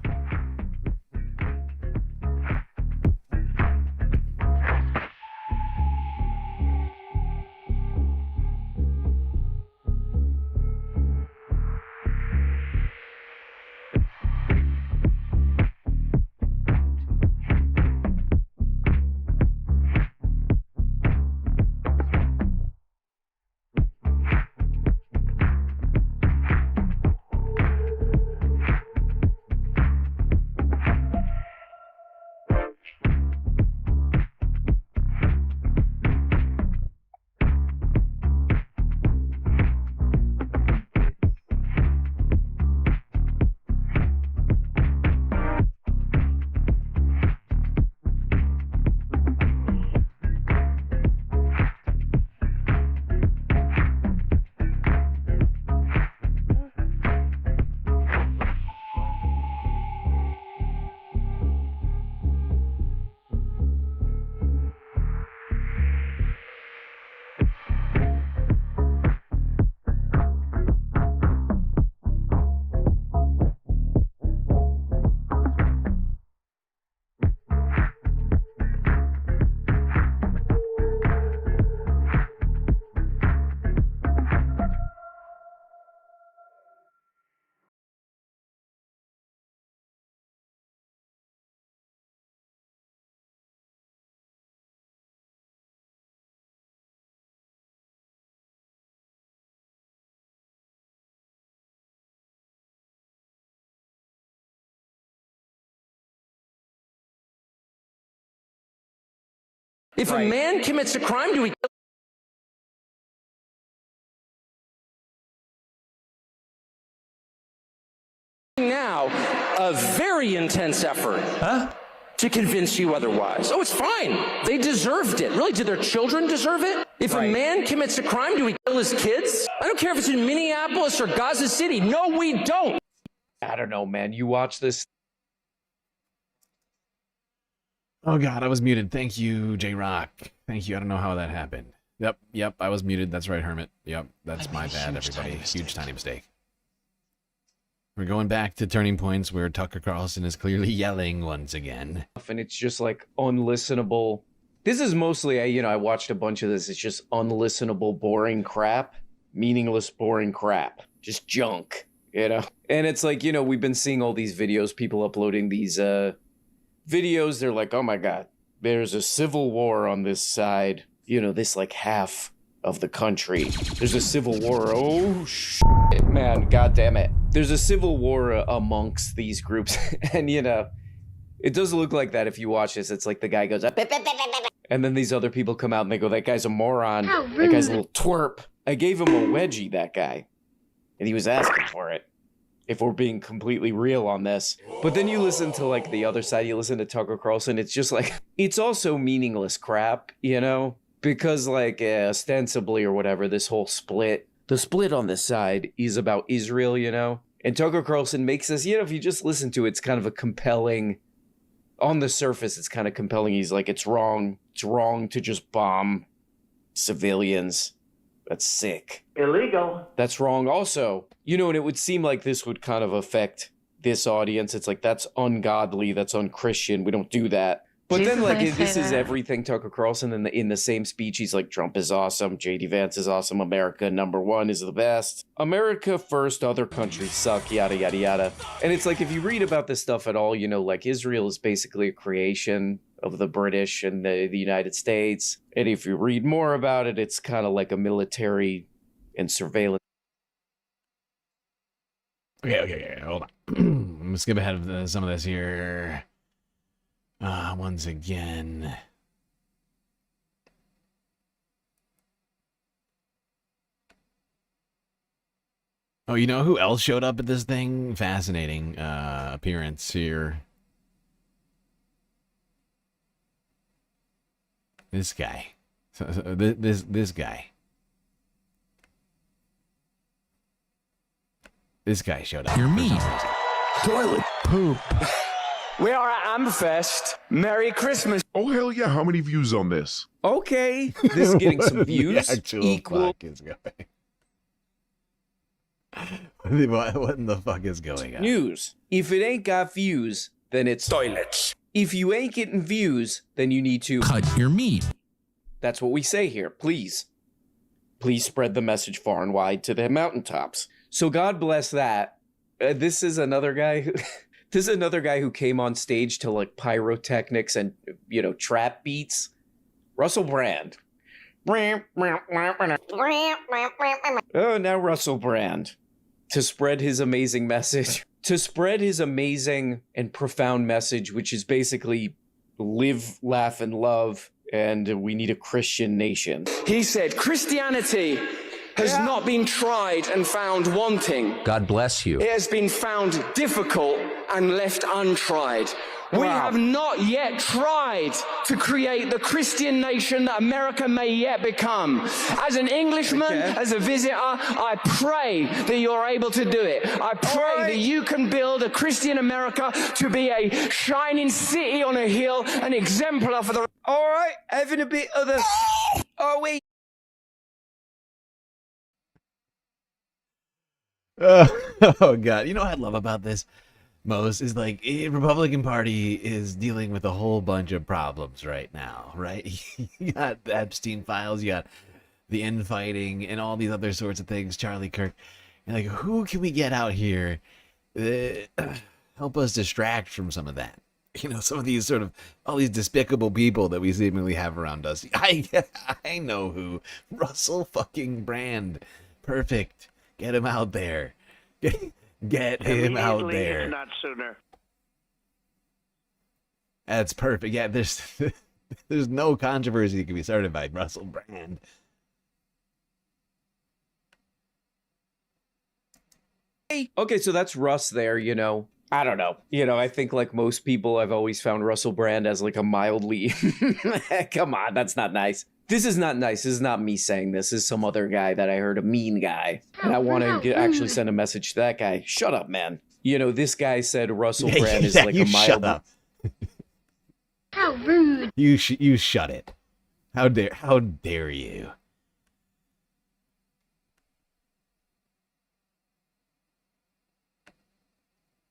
If a man commits a crime, do we kill now a very intense effort to convince you otherwise? Oh, it's fine. They deserved it. Really, did their children deserve it? If a man commits a crime, do we kill his kids? I don't care if it's in Minneapolis or Gaza City. No, we don't. I don't know, man. You watch this. Oh god, I was muted. Thank you, J-Rock. Thank you. I don't know how that happened. Yep, I was muted. That's right, Hermit. Yep, that's my bad, everybody. Huge tiny mistake. We're going back to turning points where Tucker Carlson is clearly yelling once again. And it's just like unlistenable. This is mostly, I watched a bunch of this. It's just unlistenable, boring crap. Meaningless, boring crap. Just junk, And it's like, we've been seeing all these videos, people uploading these, videos. They're like, oh my god, there's a civil war on this side, this like half of the country, there's a civil war. Oh shit, man, god damn it, there's a civil war amongst these groups. And it does look like that if you watch this. It's like the guy goes up, and then these other people come out and they go, that guy's a moron, that guy's a little twerp. I gave him a wedgie, that guy, and he was asking for it, if we're being completely real on this. But then you listen to like the other side, you listen to Tucker Carlson, it's just like, it's also meaningless crap, because like ostensibly or whatever, this whole split, the split on this side is about Israel, and Tucker Carlson makes this, if you just listen to it, it's kind of a compelling, on the surface, it's kind of compelling. He's like, it's wrong to just bomb civilians. That's sick. Illegal. That's wrong also. And it would seem like this would kind of affect this audience. It's like, that's ungodly, that's unchristian, we don't do that. But Jesus, then like, I this say is that. everything Tucker Carlson in the same speech. He's like, Trump is awesome, JD Vance is awesome, America #1 is the best. America first, other countries suck, yada, yada, yada. And it's like, if you read about this stuff at all, like Israel is basically a creation of the British and the United States. And if you read more about it, it's kind of like a military and surveillance. Okay, hold on. I'm gonna skip ahead of some of this here. Once again. Oh, you know who else showed up at this thing? Fascinating appearance here. This guy. This guy. This guy showed up. You're mean. Toilet poop. We are at Amfest. Merry Christmas. Oh, hell yeah. How many views on this? Okay. This is getting some views. The actual Equal. fuck is going? What in the fuck is going on? News. If it ain't got views, then it's toilets. If you ain't getting views, then you need to cut your meat. That's what we say here. Please. Please spread the message far and wide to the mountaintops. So God bless that. This is another guy who... This is another guy who came on stage to like pyrotechnics and, you know, trap beats. Russell Brand. Oh, now Russell Brand. To spread his amazing message. To spread his amazing and profound message, which is basically live, laugh, and love, and we need a Christian nation. He said, Christianity has not been tried and found wanting. God bless you. It has been found difficult and left untried. We have not yet tried to create the Christian nation that America may yet become. As an Englishman, as a visitor, I pray that you're able to do it. I pray that you can build a Christian America to be a shining city on a hill, an exemplar for the... All right, having a bit of the... Oh, wait. Oh god, you know what I love about this most is like the Republican Party is dealing with a whole bunch of problems right now, right? You got the Epstein files, you got the infighting and all these other sorts of things, Charlie Kirk. And like, who can we get out here help us distract from some of that? You know, some of these sort of all these despicable people that we seemingly have around us. I know who. Russell fucking Brand. Perfect. Get him out there. Get him out there. Not sooner. That's perfect. Yeah, there's no controversy that can be started by Russell Brand. Okay, so that's Russ there, you know. I don't know. You know, I think like most people, I've always found Russell Brand as like a mildly... Come on, that's not nice. This is not nice. This is not me saying this. This is some other guy that I heard, a mean guy. And I want to actually send a message to that guy. Shut up, man. You know, this guy said Russell Brand is like a mild... Shut up. How rude. You shut it. How dare you?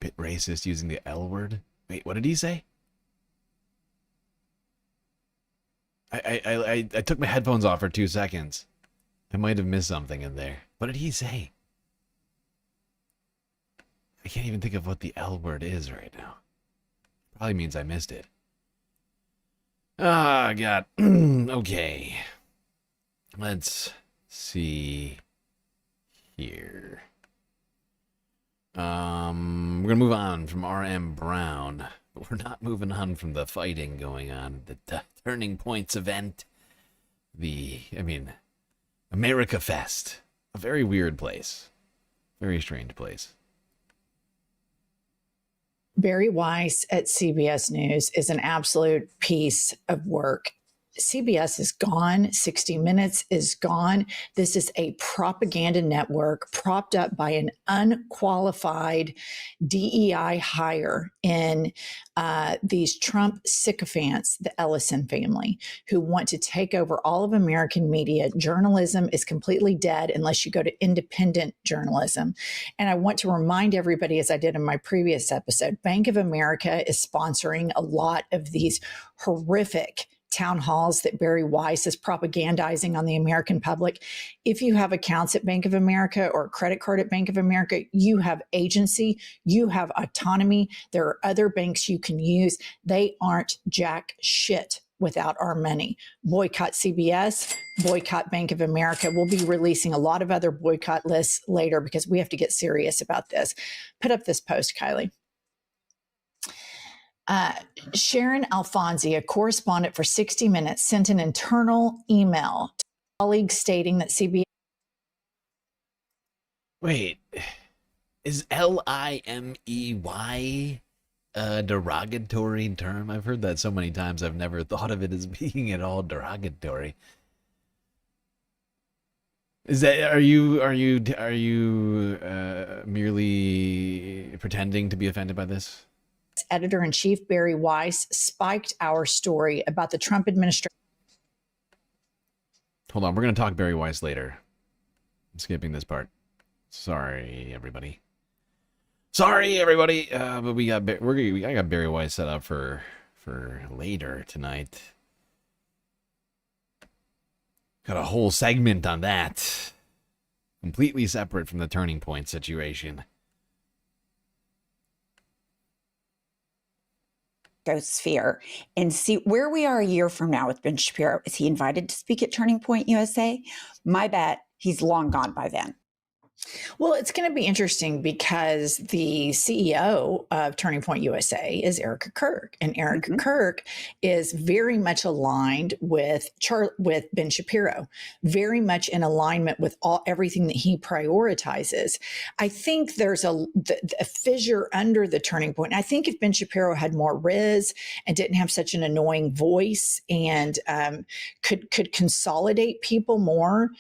Bit racist using the L word? Wait, what did he say? I took my headphones off for 2 seconds. I might have missed something in there. What did he say? I can't even think of what the L word is right now. Probably means I missed it. Ah, God. Okay. Let's see here. We're gonna move on from R.M. Brown, but we're not moving on from the fighting going on at the Turning Points event. America Fest. A very weird place. Very strange place. Barry Weiss at CBS News is an absolute piece of work. CBS is gone. 60 Minutes is gone. This is a propaganda network propped up by an unqualified DEI hire in these Trump sycophants, the Ellison family, who want to take over all of American media. Journalism is completely dead unless you go to independent journalism. And I want to remind everybody, as I did in my previous episode, Bank of America is sponsoring a lot of these horrific town halls that Barry Weiss is propagandizing on the American public. If you have accounts at Bank of America or a credit card at Bank of America, you have agency, you have autonomy. There are other banks you can use. They aren't jack shit without our money. Boycott CBS, boycott Bank of America. We'll be releasing a lot of other boycott lists later because we have to get serious about this. Put up this post, Kylie. Sharon Alfonsi, a correspondent for 60 Minutes, sent an internal email to colleagues stating that CBS... Wait, is LIMEY a derogatory term? I've heard that so many times I've never thought of it as being at all derogatory. Is that are you merely pretending to be offended by this? Editor-in-chief Barry Weiss spiked our story about the Trump administration. Hold on, we're going to talk Barry Weiss later. I'm skipping this part. Sorry, everybody. Sorry, everybody. But I got Barry Weiss set up for later tonight. Got a whole segment on that. Completely separate from the Turning Point situation. Sphere and see where we are a year from now with Ben Shapiro. Is he invited to speak at Turning Point USA? My bet, he's long gone by then. Well, it's going to be interesting because the CEO of Turning Point USA is Erica Kirk, and Erica Kirk is very much aligned with Ben Shapiro, very much in alignment with everything that he prioritizes. I think there's a fissure under the Turning Point. I think if Ben Shapiro had more riz and didn't have such an annoying voice and could consolidate people more,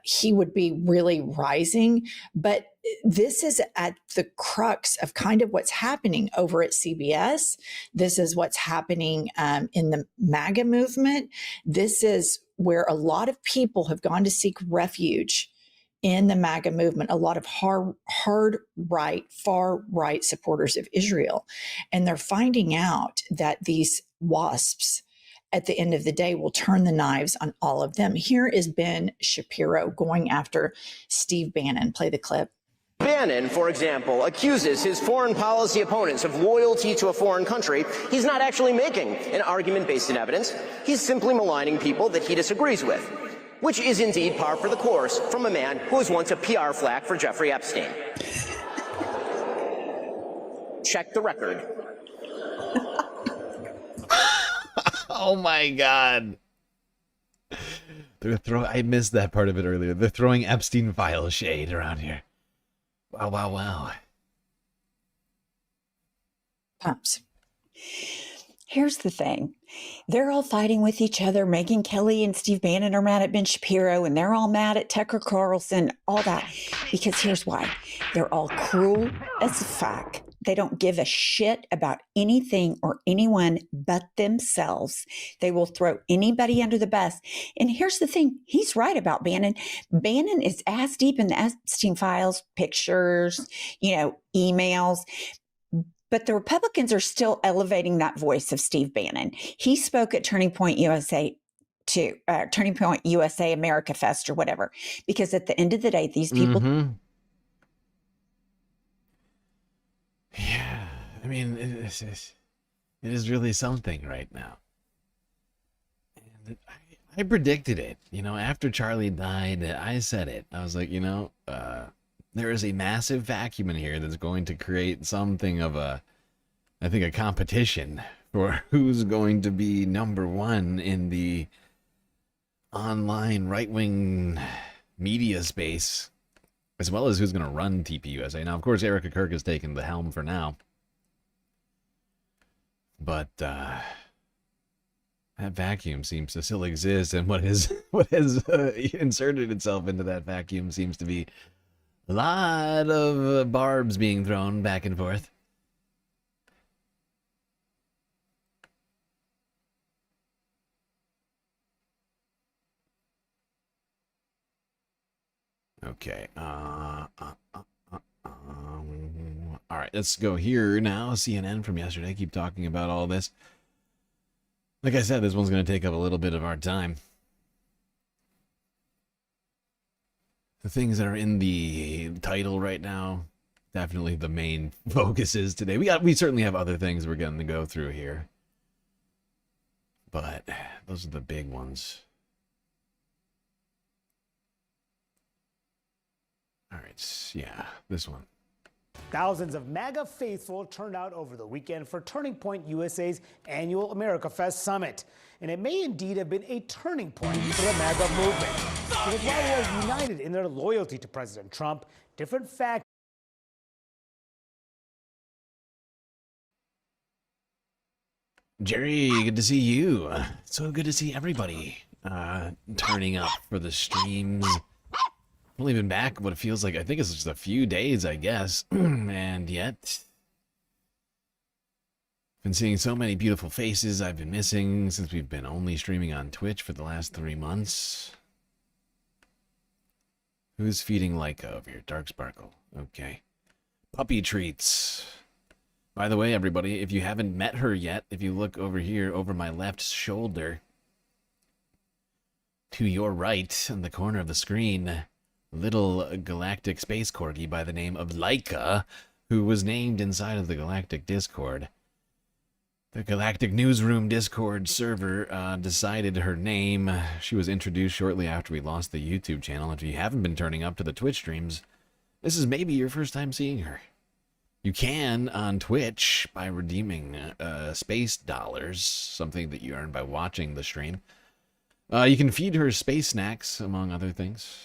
he would be really rising. But this is at the crux of kind of what's happening over at CBS. This is what's happening in the MAGA movement. This is where a lot of people have gone to seek refuge in the MAGA movement, a lot of hard right, far right supporters of Israel. And they're finding out that these WASPs at the end of the day will turn the knives on all of them. Here is Ben Shapiro going after Steve Bannon. Play the clip. Bannon, for example, accuses his foreign policy opponents of loyalty to a foreign country. He's not actually making an argument based in evidence. He's simply maligning people that he disagrees with, which is indeed par for the course from a man who was once a PR flack for Jeffrey Epstein. Check the record. Oh my God. I missed that part of it earlier. They're throwing Epstein file shade around here. Wow, wow, wow. Pumps. Here's the thing. They're all fighting with each other. Megyn Kelly and Steve Bannon are mad at Ben Shapiro, and they're all mad at Tucker Carlson, all that. Because here's why. They're all cruel as fuck. They don't give a shit about anything or anyone but themselves. They will throw anybody under the bus. And here's the thing. He's right about Bannon. Bannon is ass deep in the Epstein files, pictures, emails. But the Republicans are still elevating that voice of Steve Bannon. He spoke at Turning Point USA Turning Point USA America Fest or whatever. Because at the end of the day, these people... Mm-hmm. Yeah, I mean, it is really something right now. And I predicted it. After Charlie died, I said it. I was like, there is a massive vacuum in here that's going to create something of a competition for who's going to be number one in the online right-wing media space, as well as who's going to run TPUSA. Now, of course, Erica Kirk has taken the helm for now. But that vacuum seems to still exist, and what has inserted itself into that vacuum seems to be a lot of barbs being thrown back and forth. Okay. All right, let's go here now. CNN from yesterday. Keep talking about all this. Like I said, this one's going to take up a little bit of our time. The things that are in the title right now, definitely the main focuses today. We certainly have other things we're going to go through here, but those are the big ones. All right, yeah, this one. Thousands of MAGA faithful turned out over the weekend for Turning Point USA's annual America Fest Summit. And it may indeed have been a turning point for the MAGA movement. Because while they are united in their loyalty to President Trump, different factions. Jerry, good to see you. So good to see everybody turning up for the streams. I've only been back what it feels like, I think it's just a few days, I guess. And yet, Been seeing so many beautiful faces I've been missing since we've been only streaming on Twitch for the last 3 months. Who's feeding Leica over here? Dark Sparkle. Okay. Puppy treats. By the way, everybody, if you haven't met her yet, if you look over here, over my left shoulder, to your right, in the corner of the screen, little galactic space corgi by the name of Leica, who was named inside of the Galactic Discord. The Galactic Newsroom Discord server decided her name. She was introduced shortly after we lost the YouTube channel. If you haven't been turning up to the Twitch streams, this is maybe your first time seeing her. You can on Twitch by redeeming space dollars, something that you earn by watching the stream. You can feed her space snacks, among other things.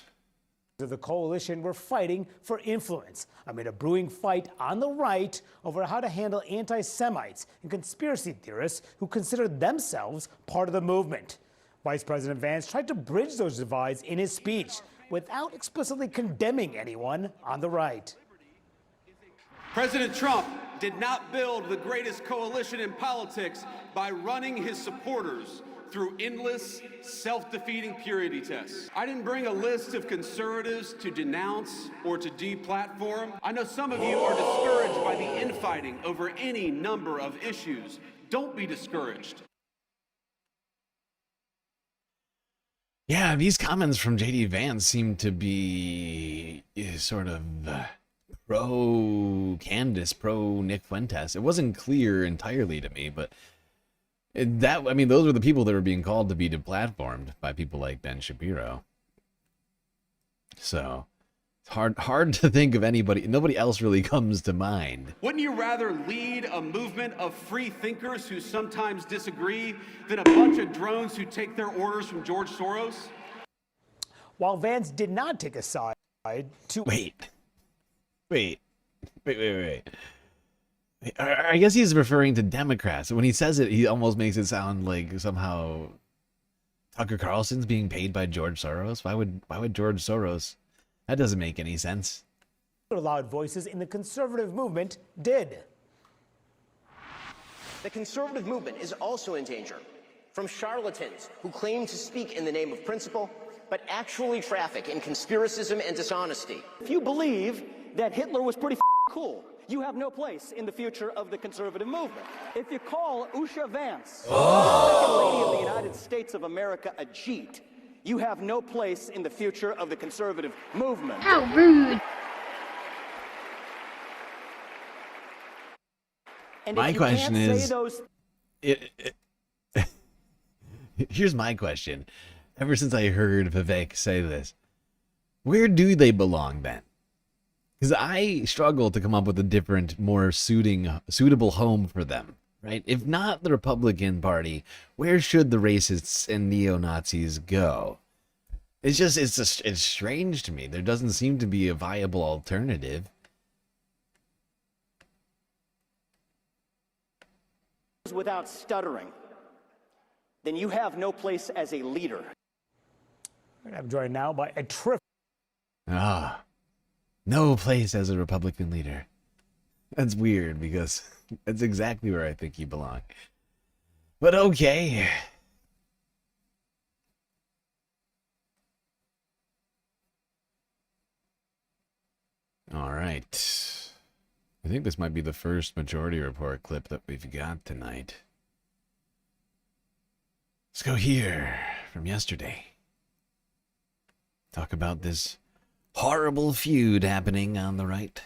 Of the coalition were fighting for influence amid a brewing fight on the right over how to handle anti-Semites and conspiracy theorists who consider themselves part of the movement. Vice President Vance tried to bridge those divides in his speech without explicitly condemning anyone on the right. President Trump did not build the greatest coalition in politics by running his supporters through endless, self-defeating purity tests. I didn't bring a list of conservatives to denounce or to deplatform. I know some of you are discouraged by the infighting over any number of issues. Don't be discouraged. Yeah, these comments from JD Vance seem to be sort of pro-Candace, pro-Nick Fuentes. It wasn't clear entirely to me, but those were the people that were being called to be deplatformed by people like Ben Shapiro. So it's hard to think of nobody else really comes to mind. Wouldn't you rather lead a movement of free thinkers who sometimes disagree than a bunch of drones who take their orders from George Soros? While Vance did not take a side to... Wait. I guess he's referring to Democrats. When he says it, he almost makes it sound like somehow Tucker Carlson's being paid by George Soros. Why would George Soros? That doesn't make any sense. Loud voices in the conservative movement did. The conservative movement is also in danger from charlatans who claim to speak in the name of principle, but actually traffic in conspiracism and dishonesty. If you believe that Hitler was pretty cool, you have no place in the future of the conservative movement. If you call Usha Vance, the Second Lady of the United States of America, a Jeet, you have no place in the future of the conservative movement. How rude. And my question is, those... here's my question. Ever since I heard Vivek say this, where do they belong then? Because I struggle to come up with a different, more suitable home for them, right? If not the Republican Party, where should the racists and neo-Nazis go? It's strange to me. There doesn't seem to be a viable alternative. Without stuttering, then you have no place as a leader. I'm joined now by a trip. No place as a Republican leader. That's weird because that's exactly where I think you belong. But okay. All right. I think this might be the first Majority Report clip that we've got tonight. Let's go here from yesterday. Talk about this horrible feud happening on the right.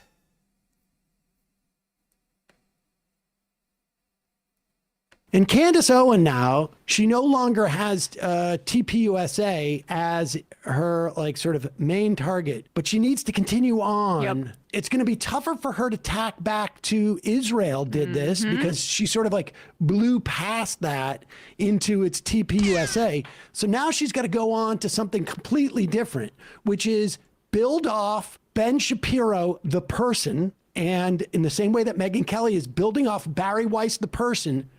And Candace Owen now, she no longer has TPUSA as her sort of main target, but she needs to continue on. Yep. It's going to be tougher for her to tack back to Israel did this because she sort of blew past that into its TPUSA. So now she's got to go on to something completely different, which is build off Ben Shapiro, the person, and in the same way that Megyn Kelly is building off Barry Weiss, the person,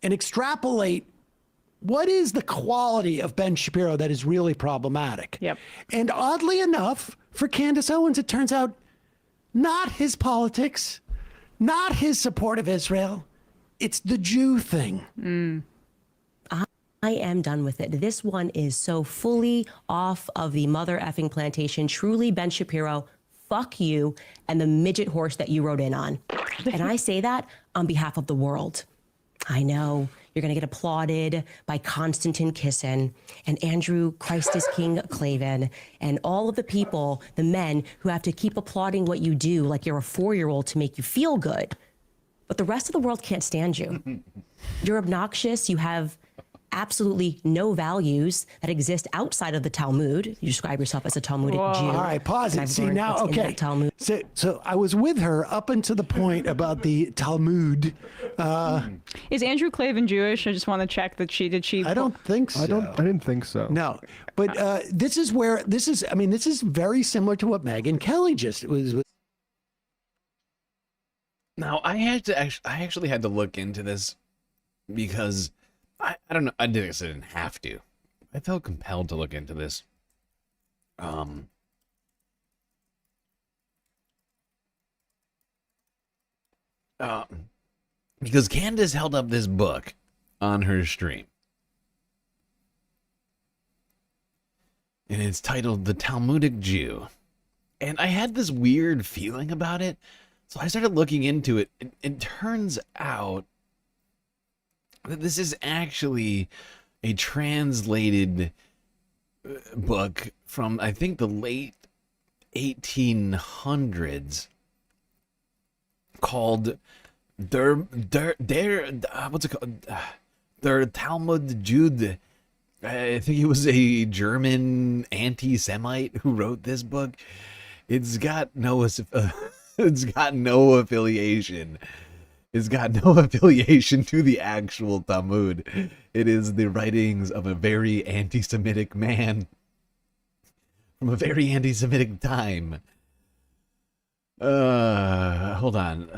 and extrapolate what is the quality of Ben Shapiro that is really problematic. Yep. And oddly enough, for Candace Owens, it turns out not his politics, not his support of Israel, It's the Jew thing. I am done with it. This one is so fully off of the mother effing plantation. Truly, Ben Shapiro, fuck you and the midget horse that you rode in on. And I say that on behalf of the world. I know you're going to get applauded by Konstantin Kisin and Andrew Christ is King Clavin and all of the people, the men who have to keep applauding what you do like you're a 4-year-old to make you feel good. But the rest of the world can't stand you. You're obnoxious. You have absolutely no values that exist outside of the Talmud. You describe yourself as a Talmudic Jew. All right, pause and it. I've See, learned now, what's in okay. that Talmud. So I was with her up until the point about the Talmud. Is Andrew Clavin Jewish? I just want to check that did she? I don't think so. I didn't think so. No, but this is very similar to what Megyn Kelly just was. Now, I actually had to look into this because I don't know. I didn't have to. I felt compelled to look into this. Because Candace held up this book on her stream. And it's titled The Talmudic Jew. And I had this weird feeling about it. So I started looking into it. It turns out that this is actually a translated book from, I think, the late 1800s called what's it called? Der Talmud Jude. I think it was a German anti-Semite who wrote this book. It's got no affiliation. It's got no affiliation to the actual Talmud. It is the writings of a very anti-Semitic man from a very anti-Semitic time. Hold on.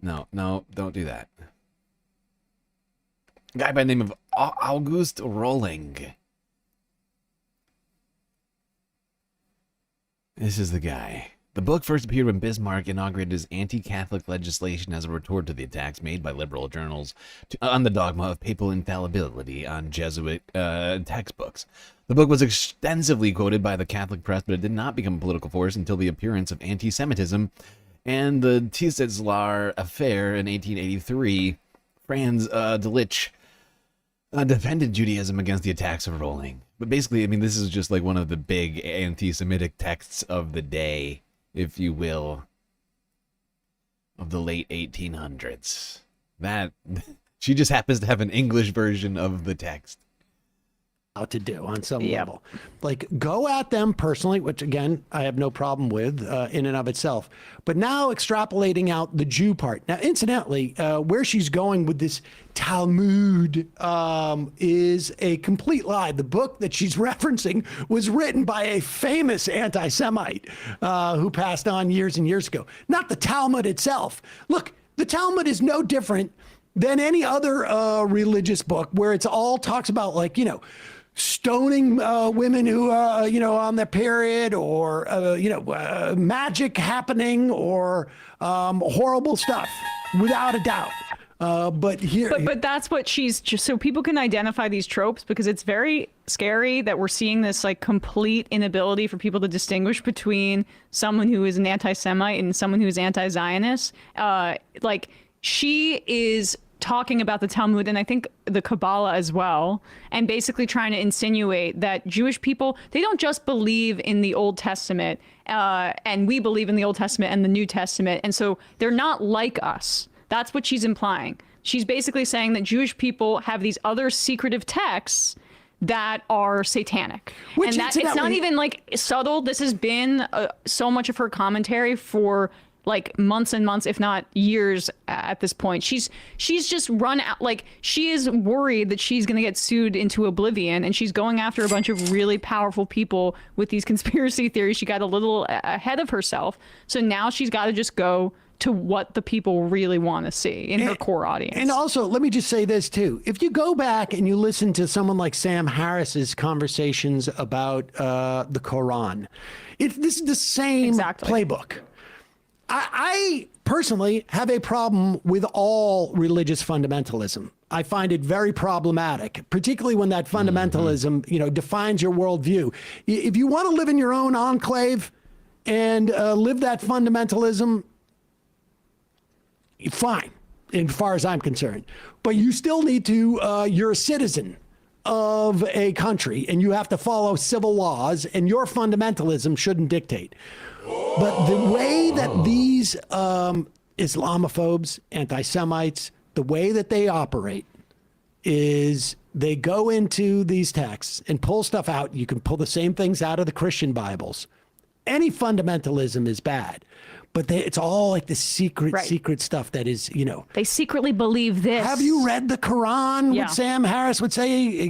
No, don't do that. A guy by the name of August Rolling. This is the guy. The book first appeared when Bismarck inaugurated his anti-Catholic legislation as a retort to the attacks made by liberal journals on the dogma of papal infallibility on Jesuit textbooks. The book was extensively quoted by the Catholic press, but it did not become a political force until the appearance of anti-Semitism and the Tiszatzlar affair in 1883. Franz Delitzsch defended Judaism against the attacks of Rolling. But basically, I mean, this is just like one of the big anti-Semitic texts of the day, if you will, of the late 1800s. That she just happens to have an English version of the text. How to do on some level, like go at them personally, which again I have no problem with in and of itself. But now extrapolating out the Jew part. Now, incidentally, where she's going with this Talmud is a complete lie. The book that she's referencing was written by a famous anti-Semite who passed on years and years ago. Not the Talmud itself. Look, the Talmud is no different than any other religious book where it's all talks about, like, you know, stoning women who are, you know, on their period, or, magic happening, or horrible stuff, without a doubt. But that's what she's just, so people can identify these tropes, because it's very scary that we're seeing this like complete inability for people to distinguish between someone who is an anti-Semite and someone who is anti-Zionist. Like, she is talking about the Talmud, and I think the Kabbalah as well, and basically trying to insinuate that Jewish people, they don't just believe in the Old Testament, and we believe in the Old Testament and the New Testament, and so they're not like us. That's what she's implying. She's basically saying that Jewish people have these other secretive texts that are satanic. And that it's not even like subtle. This has been so much of her commentary for like months and months, if not years at this point. She's just run out, like, she is worried that she's going to get sued into oblivion, and she's going after a bunch of really powerful people with these conspiracy theories. She got a little ahead of herself. So now she's got to just go to what the people really want to see in her core audience. And also, let me just say this too. If you go back and you listen to someone like Sam Harris's conversations about the Quran, this is the same playbook. I personally have a problem with all religious fundamentalism. I find it very problematic, particularly when that fundamentalism, defines your worldview. If you want to live in your own enclave and live that fundamentalism, fine, as far as I'm concerned. But you still need to, you're a citizen of a country and you have to follow civil laws, and your fundamentalism shouldn't dictate. But the way that these Islamophobes, anti-Semites, the way that they operate is they go into these texts and pull stuff out. You can pull the same things out of the Christian Bibles. Any fundamentalism is bad, but it's all like the secret stuff that is, They secretly believe this. Have you read the Quran? Yeah. What Sam Harris would say,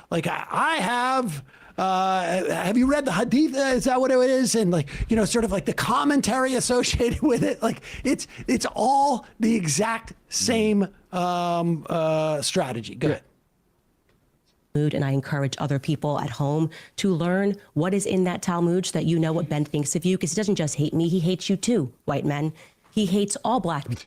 like I have. Have you read the Hadith? Is that what it is? And sort of like the commentary associated with it. Like it's all the exact same strategy. Go ahead. And I encourage other people at home to learn what is in that Talmud so that you know what Ben thinks of you, because he doesn't just hate me, he hates you too, white men. He hates all black people.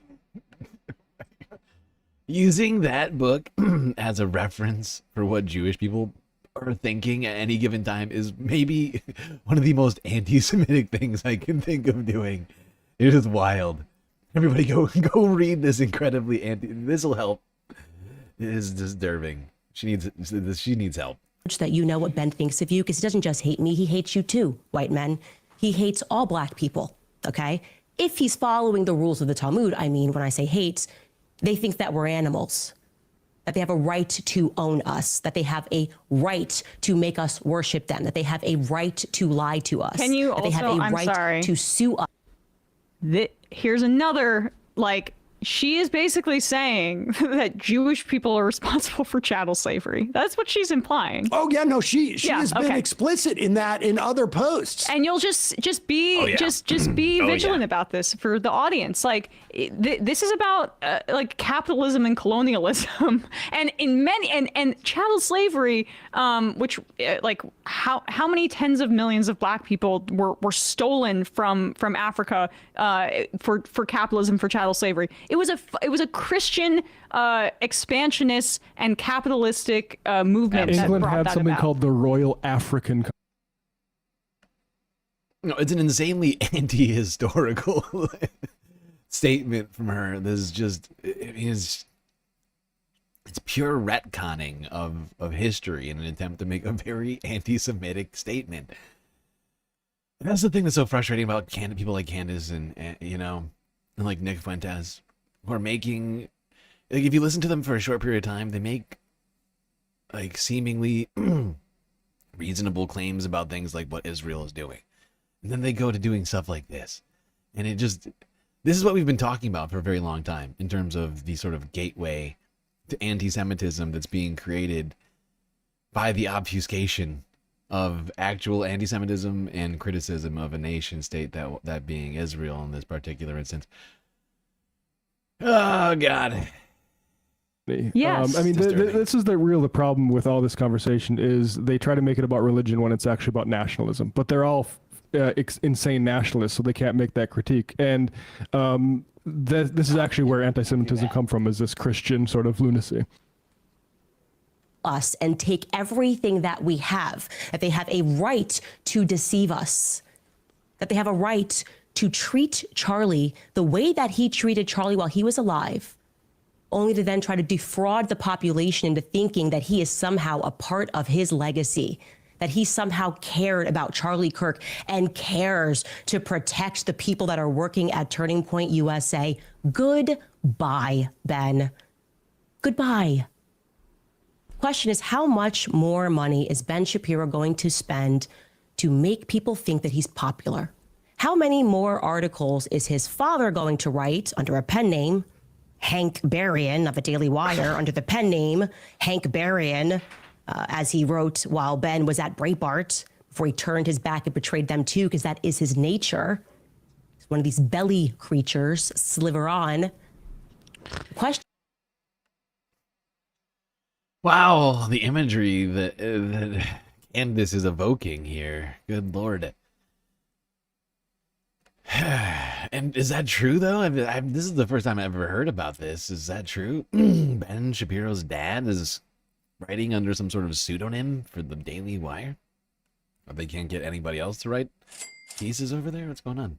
Using that book as a reference for what Jewish people are thinking at any given time is maybe one of the most anti-Semitic things I can think of doing. It is wild. Everybody go read this incredibly this will help. It is disturbing. She needs help. So that you know what Ben thinks of you, because he doesn't just hate me, he hates you too, white men. He hates all black people, okay? If he's following the rules of the Talmud, I mean, when I say hates, they think that we're animals, that they have a right to own us, that they have a right to make us worship them, that they have a right to lie to us. Can you that also, they have a I'm right sorry. to sue us. Here's another, she is basically saying that Jewish people are responsible for chattel slavery. That's what she's implying. Oh yeah, no, she has been explicit in that in other posts. And you'll just be vigilant about this for the audience. This is about capitalism and colonialism, and in many and chattel slavery, which how many tens of millions of black people were stolen from Africa for capitalism, for chattel slavery. It was a Christian expansionist and capitalistic movement. England that brought had that something about. called the Royal African. No, it's an insanely anti-historical statement from her. This is just, it's pure retconning of history in an attempt to make a very anti-Semitic statement. And that's the thing that's so frustrating about people like Candace and like Nick Fuentes, who are making, if you listen to them for a short period of time, they make seemingly reasonable claims about things like what Israel is doing. And then they go to doing stuff like this. And this is what we've been talking about for a very long time in terms of the sort of gateway to anti-Semitism that's being created by the obfuscation of actual anti-Semitism and criticism of a nation state, that being Israel in this particular instance. Oh, God. Yes. This is the problem with all this conversation is they try to make it about religion when it's actually about nationalism, but they're all insane nationalists, so they can't make that critique. And this is actually where anti-Semitism come from, is this Christian sort of lunacy. Us and take everything that we have, that they have a right to deceive us, that they have a right to treat Charlie the way that he treated Charlie while he was alive, only to then try to defraud the population into thinking that he is somehow a part of his legacy, that he somehow cared about Charlie Kirk and cares to protect the people that are working at Turning Point USA. Goodbye, Ben. Goodbye. Question is, how much more money is Ben Shapiro going to spend to make people think that he's popular? How many more articles is his father going to write under a pen name, Hank Berrien of the Daily Wire, under the pen name Hank Berrien, as he wrote while Ben was at Breitbart, before he turned his back and betrayed them too, because that is his nature. He's one of these belly creatures, sliver on. Question. Wow, the imagery that Candace is evoking here. Good Lord. And is that true, though? This is the first time I've ever heard about this. Is that true? Ben Shapiro's dad is writing under some sort of pseudonym for the Daily Wire? Or they can't get anybody else to write pieces over there? What's going on?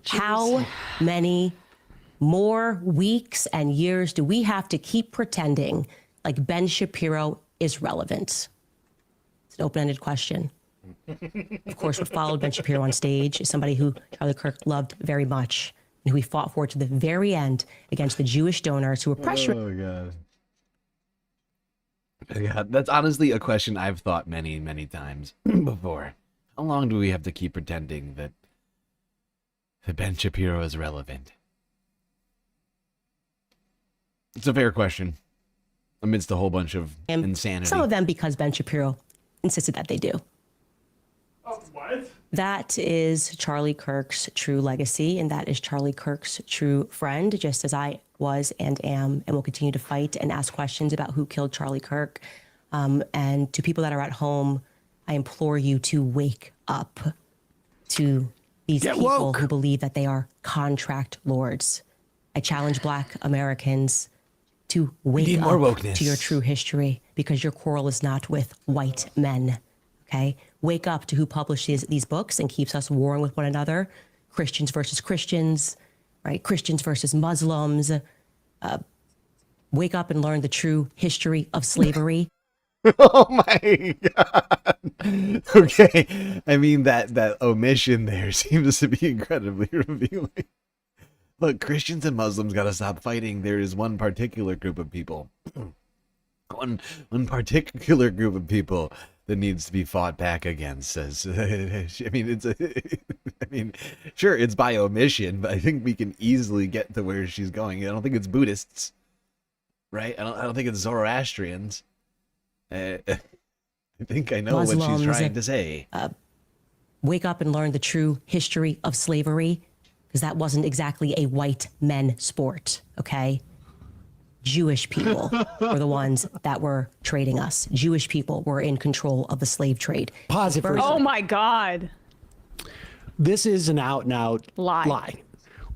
How many more weeks and years do we have to keep pretending like Ben Shapiro is relevant? It's an open-ended question. Of course, what followed Ben Shapiro on stage is somebody who Charlie Kirk loved very much and who he fought for to the very end against the Jewish donors who were pressuring. Oh, God. Yeah, that's honestly a question I've thought many, many times before. How long do we have to keep pretending that Ben Shapiro is relevant? It's a fair question amidst a whole bunch of insanity. Some of them because Ben Shapiro insisted that they do. What? That is Charlie Kirk's true legacy, and that is Charlie Kirk's true friend, just as I was and am and will continue to fight and ask questions about who killed Charlie Kirk. And to people that are at home, I implore you to wake up to these people who believe that they are contract lords. I challenge Black Americans to wake up to your true history, because your quarrel is not with white men. Okay, wake up to who publishes these books and keeps us warring with one another. Christians versus Christians, right? Christians versus Muslims. Wake up and learn the true history of slavery. Oh my God. Okay. I mean, that omission there seems to be incredibly revealing. Look, Christians and Muslims got to stop fighting. There is one particular group of people. One particular group of people that needs to be fought back against. Says, I mean, sure, it's by omission, but I think we can easily get to where she's going. I don't think it's Buddhists, right? I don't think it's Zoroastrians. I think I know Muslims, what she's trying to say. Wake up and learn the true history of slavery, because that wasn't exactly a white men sport, okay? Jewish people were the ones that were trading us. Jewish people were in control of the slave trade. Pause it for a Oh second. my God. This is an out-and-out lie.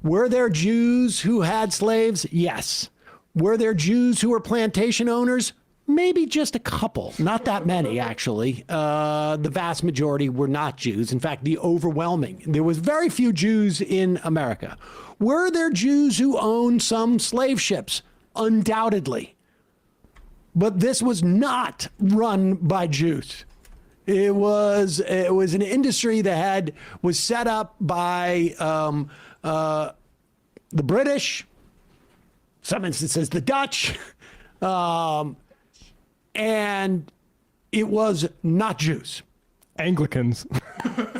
Were there Jews who had slaves? Yes. Were there Jews who were plantation owners? Maybe just a couple. Not that many, actually. The vast majority were not Jews. In fact, the overwhelming. There was very few Jews in America. Were there Jews who owned some slave ships? Undoubtedly. But this was not run by Jews. It was an industry that was set up by the British, some instances the Dutch, and it was not Jews. Anglicans.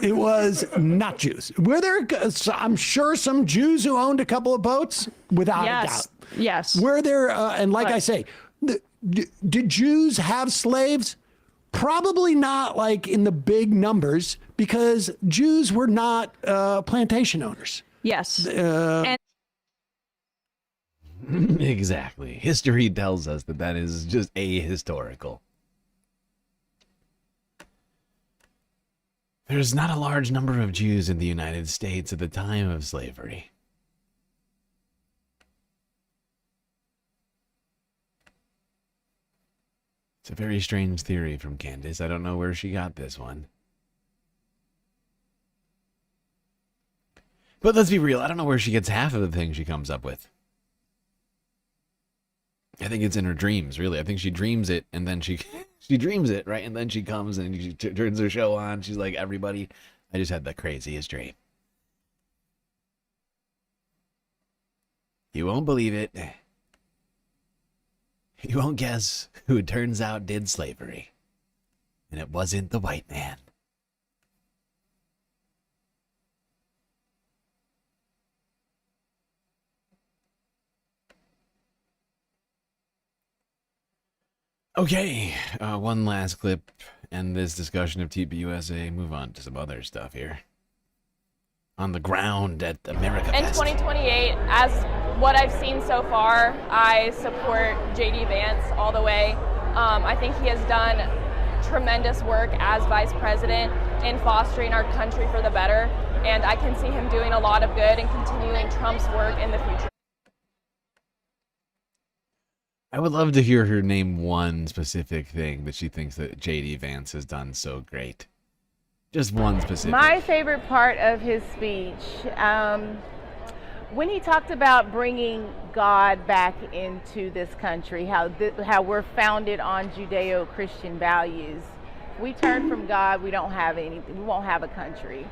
It was not Jews. Were there, I'm sure, some Jews who owned a couple of boats? Without a doubt. Yes. Were there, and like I say, did Jews have slaves? Probably not like in the big numbers, because Jews were not plantation owners. Yes. Exactly. History tells us that is just ahistorical. There's not a large number of Jews in the United States at the time of slavery. It's a very strange theory from Candace. I don't know where she got this one. But let's be real, I don't know where she gets half of the things she comes up with. I think it's in her dreams, really. I think she dreams it, and then she dreams it, right? And then she comes and she turns her show on. She's like, everybody, I just had the craziest dream. You won't believe it. You won't guess who it turns out did slavery. And it wasn't the white man. Okay, one last clip, and this discussion of TPUSA. Move on to some other stuff here. On the ground at America In Fest. 2028, as what I've seen so far, I support J.D. Vance all the way. I think he has done tremendous work as vice president in fostering our country for the better. and I can see him doing a lot of good and continuing Trump's work in the future. I would love to hear her name one specific thing that she thinks that JD Vance has done so great. Just one specific. My favorite part of his speech, when he talked about bringing God back into this country, how we're founded on Judeo-Christian values. If we turn from God, we don't have anything. We won't have a country.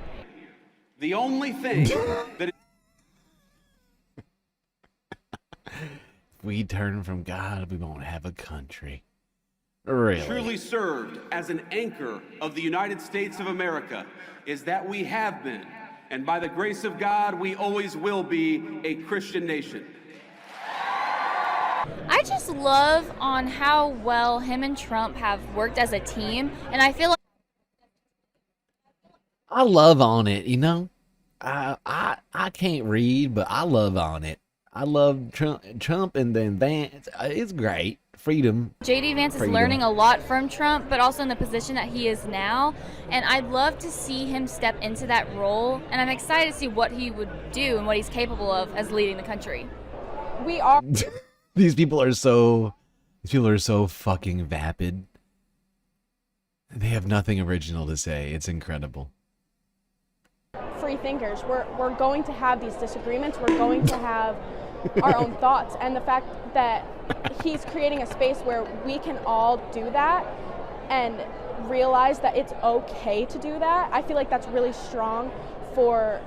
The only thing that If we turn from God, we won't have a country. Really? truly served as an anchor of the United States of America is that we have been, and by the grace of God, we always will be a Christian nation. I just love on how well him and Trump have worked as a team, and I feel like I love on it, you know? I can't read, but I love on it. I love Trump and then Vance. It's great. Freedom. JD Vance is learning a lot from Trump, but also in the position that he is now, and I'd love to see him step into that role, and I'm excited to see what he would do and what he's capable of as leading the country. We are These people are so fucking vapid. They have nothing original to say. It's incredible. free thinkers. We're going to have these disagreements. We're going to have our own thoughts. And the fact that he's creating a space where we can all do that and realize that it's okay to do that, I feel like that's really strong for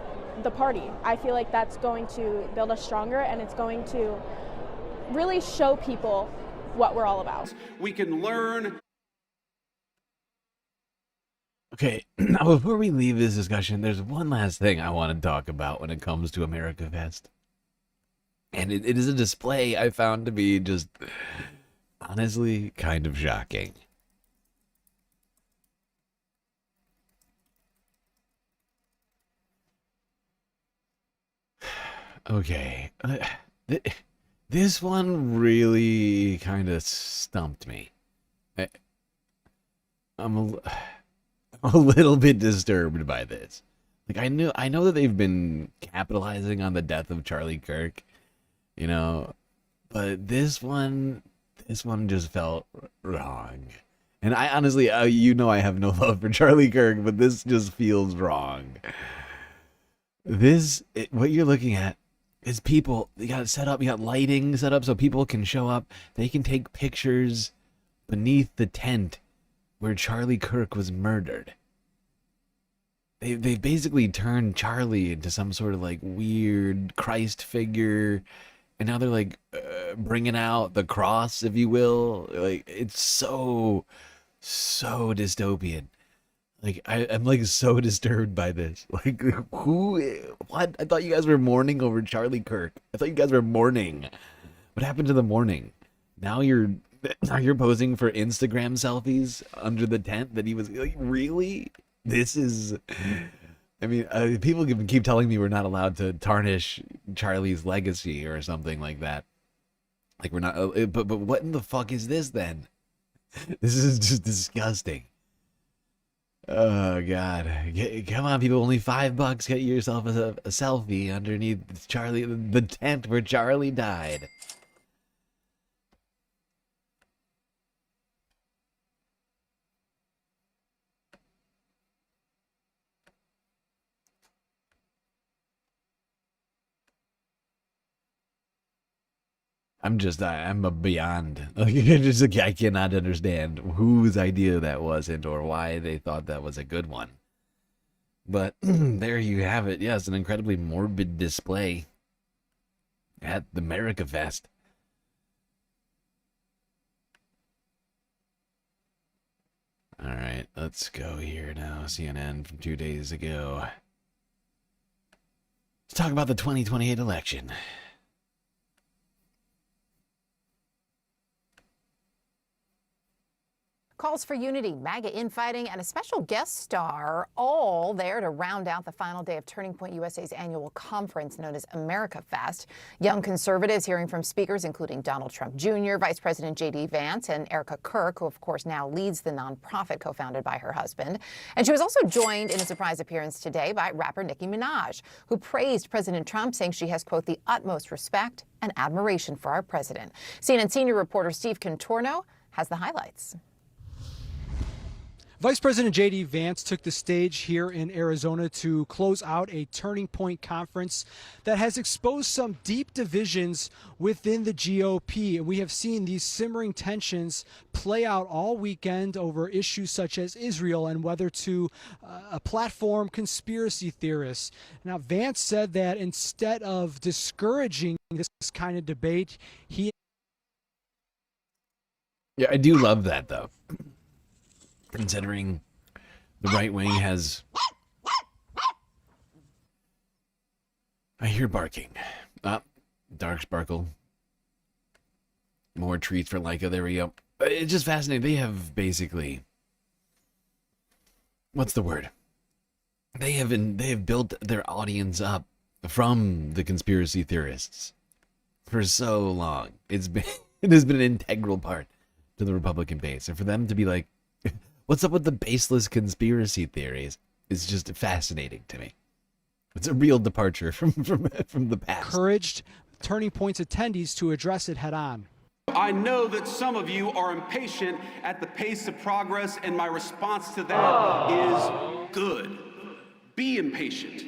the party. I feel like that's going to build us stronger, and it's going to really show people what we're all about. We can learn. Okay, now before we leave this discussion, there's one last thing I want to talk about when it comes to America Fest. And it is a display I found to be just, honestly, kind of shocking. Okay, this one really kind of stumped me. I'm a little bit disturbed by this. Like, I know that they've been capitalizing on the death of Charlie Kirk, you know, but this one just felt wrong. And I honestly, you know, I have no love for Charlie Kirk, but this just feels wrong. What you're looking at is people. You got it set up. You got lighting set up so people can show up. They can take pictures beneath the tent where Charlie Kirk was murdered. They basically turned Charlie into some sort of like weird Christ figure, and now they're like bringing out the cross, if you will. Like, it's so dystopian. Like, I'm like so disturbed by this. Like, what? I thought you guys were mourning over Charlie Kirk. I thought you guys were mourning. What happened to the mourning? Now you're posing for Instagram selfies under the tent that he was like, really? This is, I mean, people keep telling me we're not allowed to tarnish Charlie's legacy or something like that. Like, we're not, but what in the fuck is this then? This is just disgusting. Oh God! Come on, people! Only $5. Get yourself a selfie underneath Charlie, the tent where Charlie died. I'm beyond. Like, I cannot understand whose idea that was and or why they thought that was a good one. But there you have it. Yes, an incredibly morbid display at the America Fest. All right, let's go here now. CNN from 2 days ago. Let's talk about the 2028 election. calls for unity, MAGA infighting, and a special guest star, all there to round out the final day of Turning Point USA's annual conference known as America Fest. Young conservatives hearing from speakers including Donald Trump Jr., Vice President J.D. Vance, and Erica Kirk, who of course now leads the nonprofit co-founded by her husband. And she was also joined in a surprise appearance today by rapper Nicki Minaj, who praised President Trump, saying she has, quote, the utmost respect and admiration for our president. CNN senior reporter Steve Contorno has the highlights. Vice President J.D. Vance took the stage here in Arizona to close out a Turning Point conference that has exposed some deep divisions within the GOP. And we have seen these simmering tensions play out all weekend over issues such as Israel and whether to platform conspiracy theorists. Now, Vance said that instead of discouraging this kind of debate, Yeah, I do love that, though. Considering the right wing has... I hear barking. Dark sparkle. More treats for Leica. There we go. It's just fascinating. They have basically... What's the word? They have built their audience up from the conspiracy theorists for so long. It has been an integral part to the Republican base. And for them to be like, what's up with the baseless conspiracy theories? It's just fascinating to me. It's a real departure from the past. encouraged Turning Point's attendees to address it head on. I know that some of you are impatient at the pace of progress, and my response to that is good. Be impatient.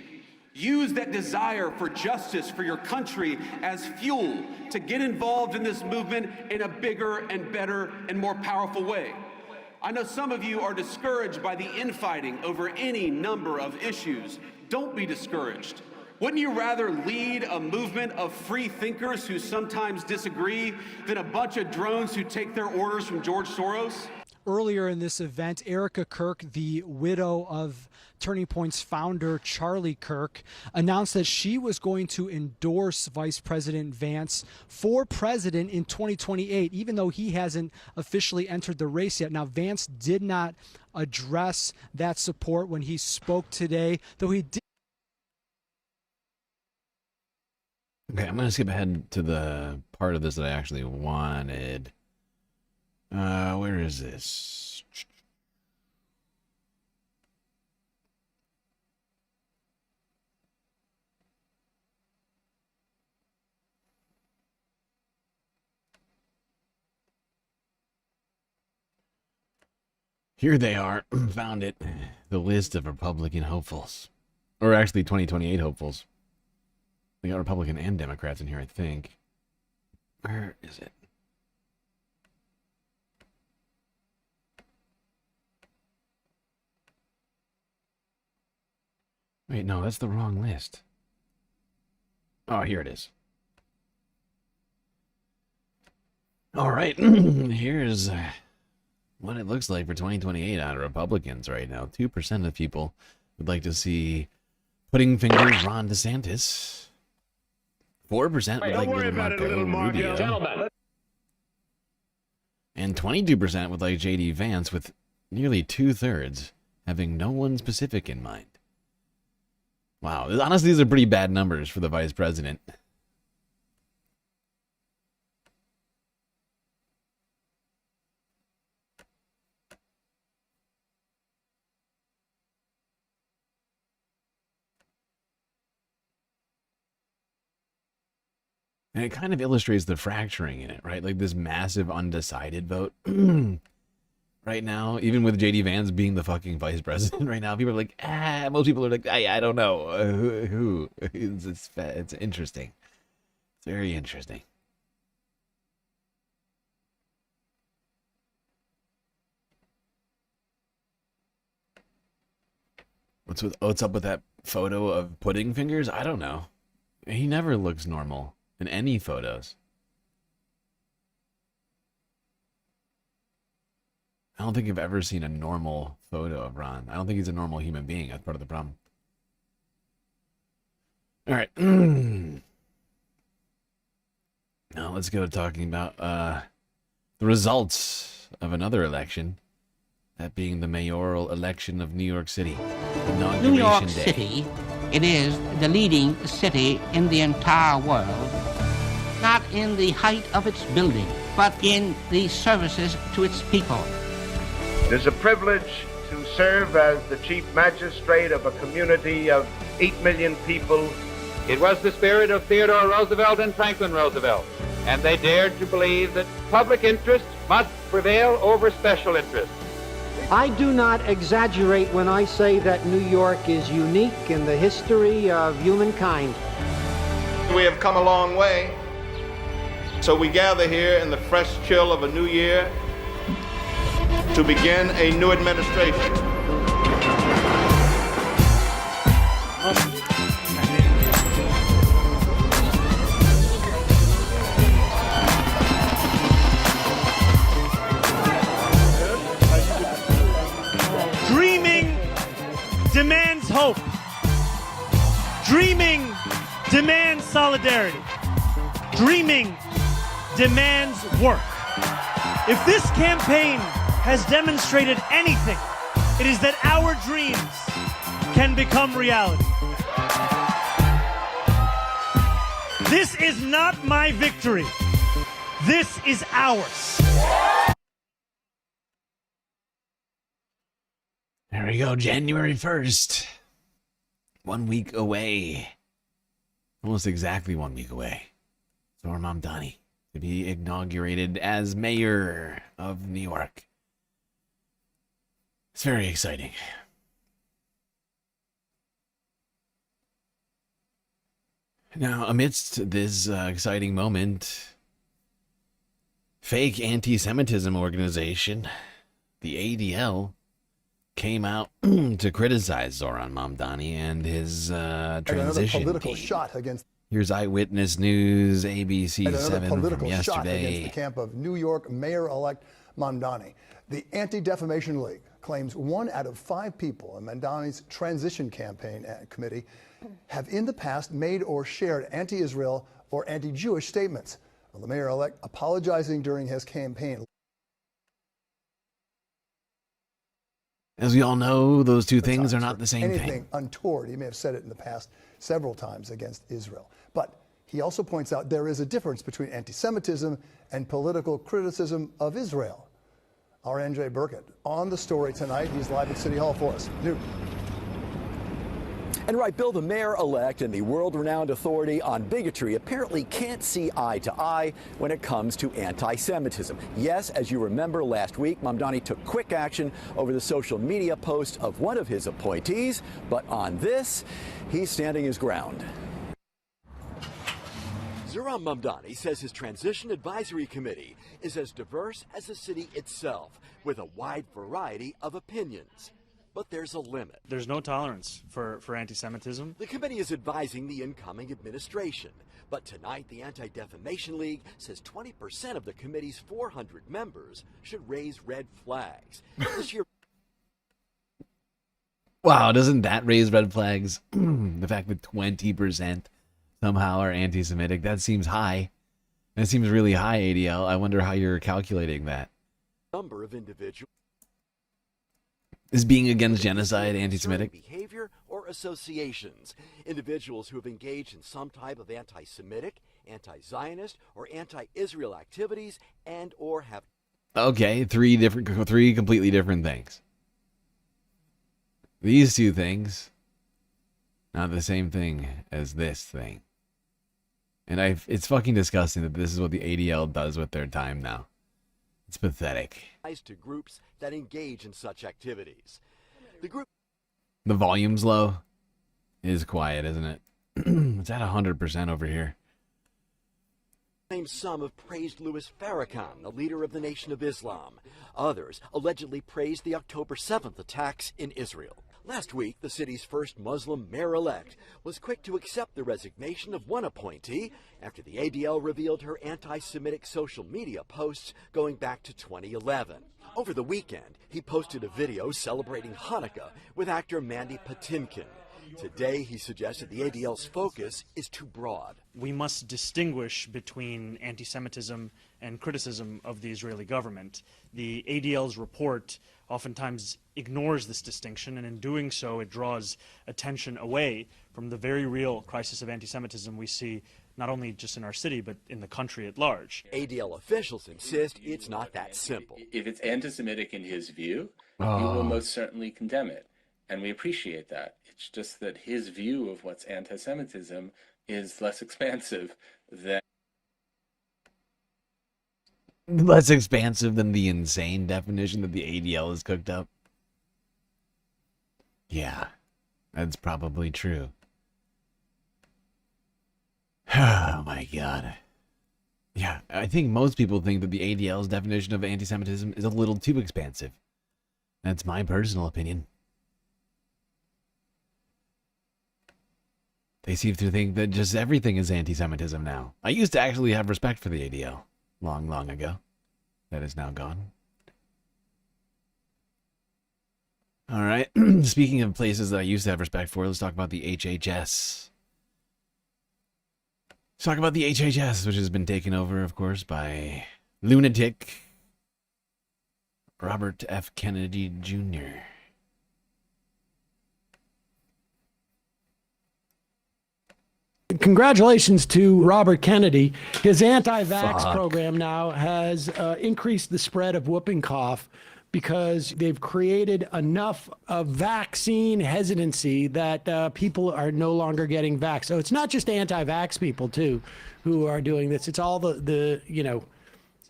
Use that desire for justice for your country as fuel to get involved in this movement in a bigger and better and more powerful way. I know some of you are discouraged by the infighting over any number of issues. Don't be discouraged. Wouldn't you rather lead a movement of free thinkers who sometimes disagree than a bunch of drones who take their orders from George Soros? Earlier in this event, Erica Kirk, the widow of Turning Point's founder, Charlie Kirk, announced that she was going to endorse Vice President Vance for president in 2028, even though he hasn't officially entered the race yet. Now, Vance did not address that support when he spoke today, though he did. Okay, I'm going to skip ahead to the part of this that I actually wanted. Where is this? Here they are. Found it. The list of Republican hopefuls. Or actually 2028 hopefuls. We got Republican and Democrats in here, I think. Where is it? Wait, no, that's the wrong list. Oh, here it is. All right, here's what it looks like for 2028 out of Republicans right now. 2% of people would like to see putting fingers Ron DeSantis. 4% would like little Marco Rubio. And 22% would like J.D. Vance, with nearly 2/3 having no one specific in mind. Wow, honestly, these are pretty bad numbers for the vice president. And it kind of illustrates the fracturing in it, right? Like this massive undecided vote right now, even with J.D. Vance being the fucking vice president right now, people are like, most people are like, I don't know. Who? It's interesting. It's very interesting. What's up with that photo of pudding fingers? I don't know. He never looks normal in any photos. I don't think I've ever seen a normal photo of Ron. I don't think he's a normal human being. That's part of the problem. All right. Now let's go talking about the results of another election. That being the mayoral election of New York City. New York Inauguration Day. City, it is the leading city in the entire world, not in the height of its building, but in the services to its people. It is a privilege to serve as the chief magistrate of a community of 8 million people. It was the spirit of Theodore Roosevelt and Franklin Roosevelt, and they dared to believe that public interest must prevail over special interest. I do not exaggerate when I say that New York is unique in the history of humankind. We have come a long way, so we gather here in the fresh chill of a new year to begin a new administration. Dreaming demands hope. Dreaming demands solidarity. Dreaming demands work. If this campaign has demonstrated anything, it is that our dreams can become reality. This is not my victory. This is ours. There we go, January 1st. 1 week away. Almost exactly 1 week away. Zohran Mamdani to be inaugurated as mayor of New York. It's very exciting. Now, amidst this exciting moment, fake anti-Semitism organization, the ADL, came out to criticize Zohran Mamdani and his transition political team. shot against. Here's Eyewitness News, ABC Another 7 political from shot against yesterday. the camp of New York Mayor-elect Mamdani. The Anti-Defamation League claims 1 out of 5 people in Mamdani's transition campaign committee have in the past made or shared anti-Israel or anti-Jewish statements. Well, the mayor-elect apologizing during his campaign. As we all know, those two things are not the same Anything thing. untoward. He may have said it in the past several times against Israel. But he also points out there is a difference between anti-Semitism and political criticism of Israel. Our NJ Burkett on the story tonight. He's live at City Hall for us. Newt. And right, Bill, the mayor-elect and the world-renowned authority on bigotry apparently can't see eye to eye when it comes to anti-Semitism. Yes, as you remember last week, Mamdani took quick action over the social media post of one of his appointees, but on this, he's standing his ground. Zohran Mamdani says his Transition Advisory Committee is as diverse as the city itself, with a wide variety of opinions. But there's a limit. There's no tolerance for anti-Semitism. The committee is advising the incoming administration. But tonight, the Anti-Defamation League says 20% of the committee's 400 members should raise red flags. This year. Wow, doesn't that raise red flags? The fact that 20% somehow are anti-Semitic, that seems high. That seems really high, ADL. I wonder how you're calculating that. Number of individuals. Is being against genocide anti-Semitic? Behavior or associations. Individuals who have engaged in some type of anti-Semitic, anti-Zionist, or anti-Israel activities and or have... Okay, three completely different things. These two things, not the same thing as this thing. And it's fucking disgusting that this is what the ADL does with their time now. It's pathetic. To groups that engage in such activities. The volume's low. It is quiet, isn't it? It's at 100% over here. Some have praised Louis Farrakhan, the leader of the Nation of Islam. Others allegedly praised the October 7th attacks in Israel. Last week, the city's first Muslim mayor-elect was quick to accept the resignation of one appointee after the ADL revealed her anti-Semitic social media posts going back to 2011. Over the weekend, he posted a video celebrating Hanukkah with actor Mandy Patinkin. Today, he suggested the ADL's focus is too broad. We must distinguish between anti-Semitism and criticism of the Israeli government. The ADL's report oftentimes ignores this distinction, and in doing so, it draws attention away from the very real crisis of anti-Semitism we see not only just in our city, but in the country at large. ADL officials insist it's not that simple. If it's anti-Semitic in his view, he will most certainly condemn it, and we appreciate that. It's just that his view of what's anti-Semitism is less expansive than Less expansive than the insane definition that the ADL has cooked up. Yeah, that's probably true. Oh my god. Yeah, I think most people think that the ADL's definition of anti-Semitism is a little too expansive. That's my personal opinion. They seem to think that just everything is anti-Semitism now. I used to actually have respect for the ADL. Long, long ago. That is now gone. Alright, speaking of places that I used to have respect for, let's talk about the HHS. Let's talk about the HHS, which has been taken over, of course, by lunatic Robert F. Kennedy Jr. Congratulations to Robert Kennedy. His anti-vax program now has increased the spread of whooping cough because they've created enough vaccine hesitancy that people are no longer getting vaxxed. So it's not just anti-vax people, too, who are doing this. It's all the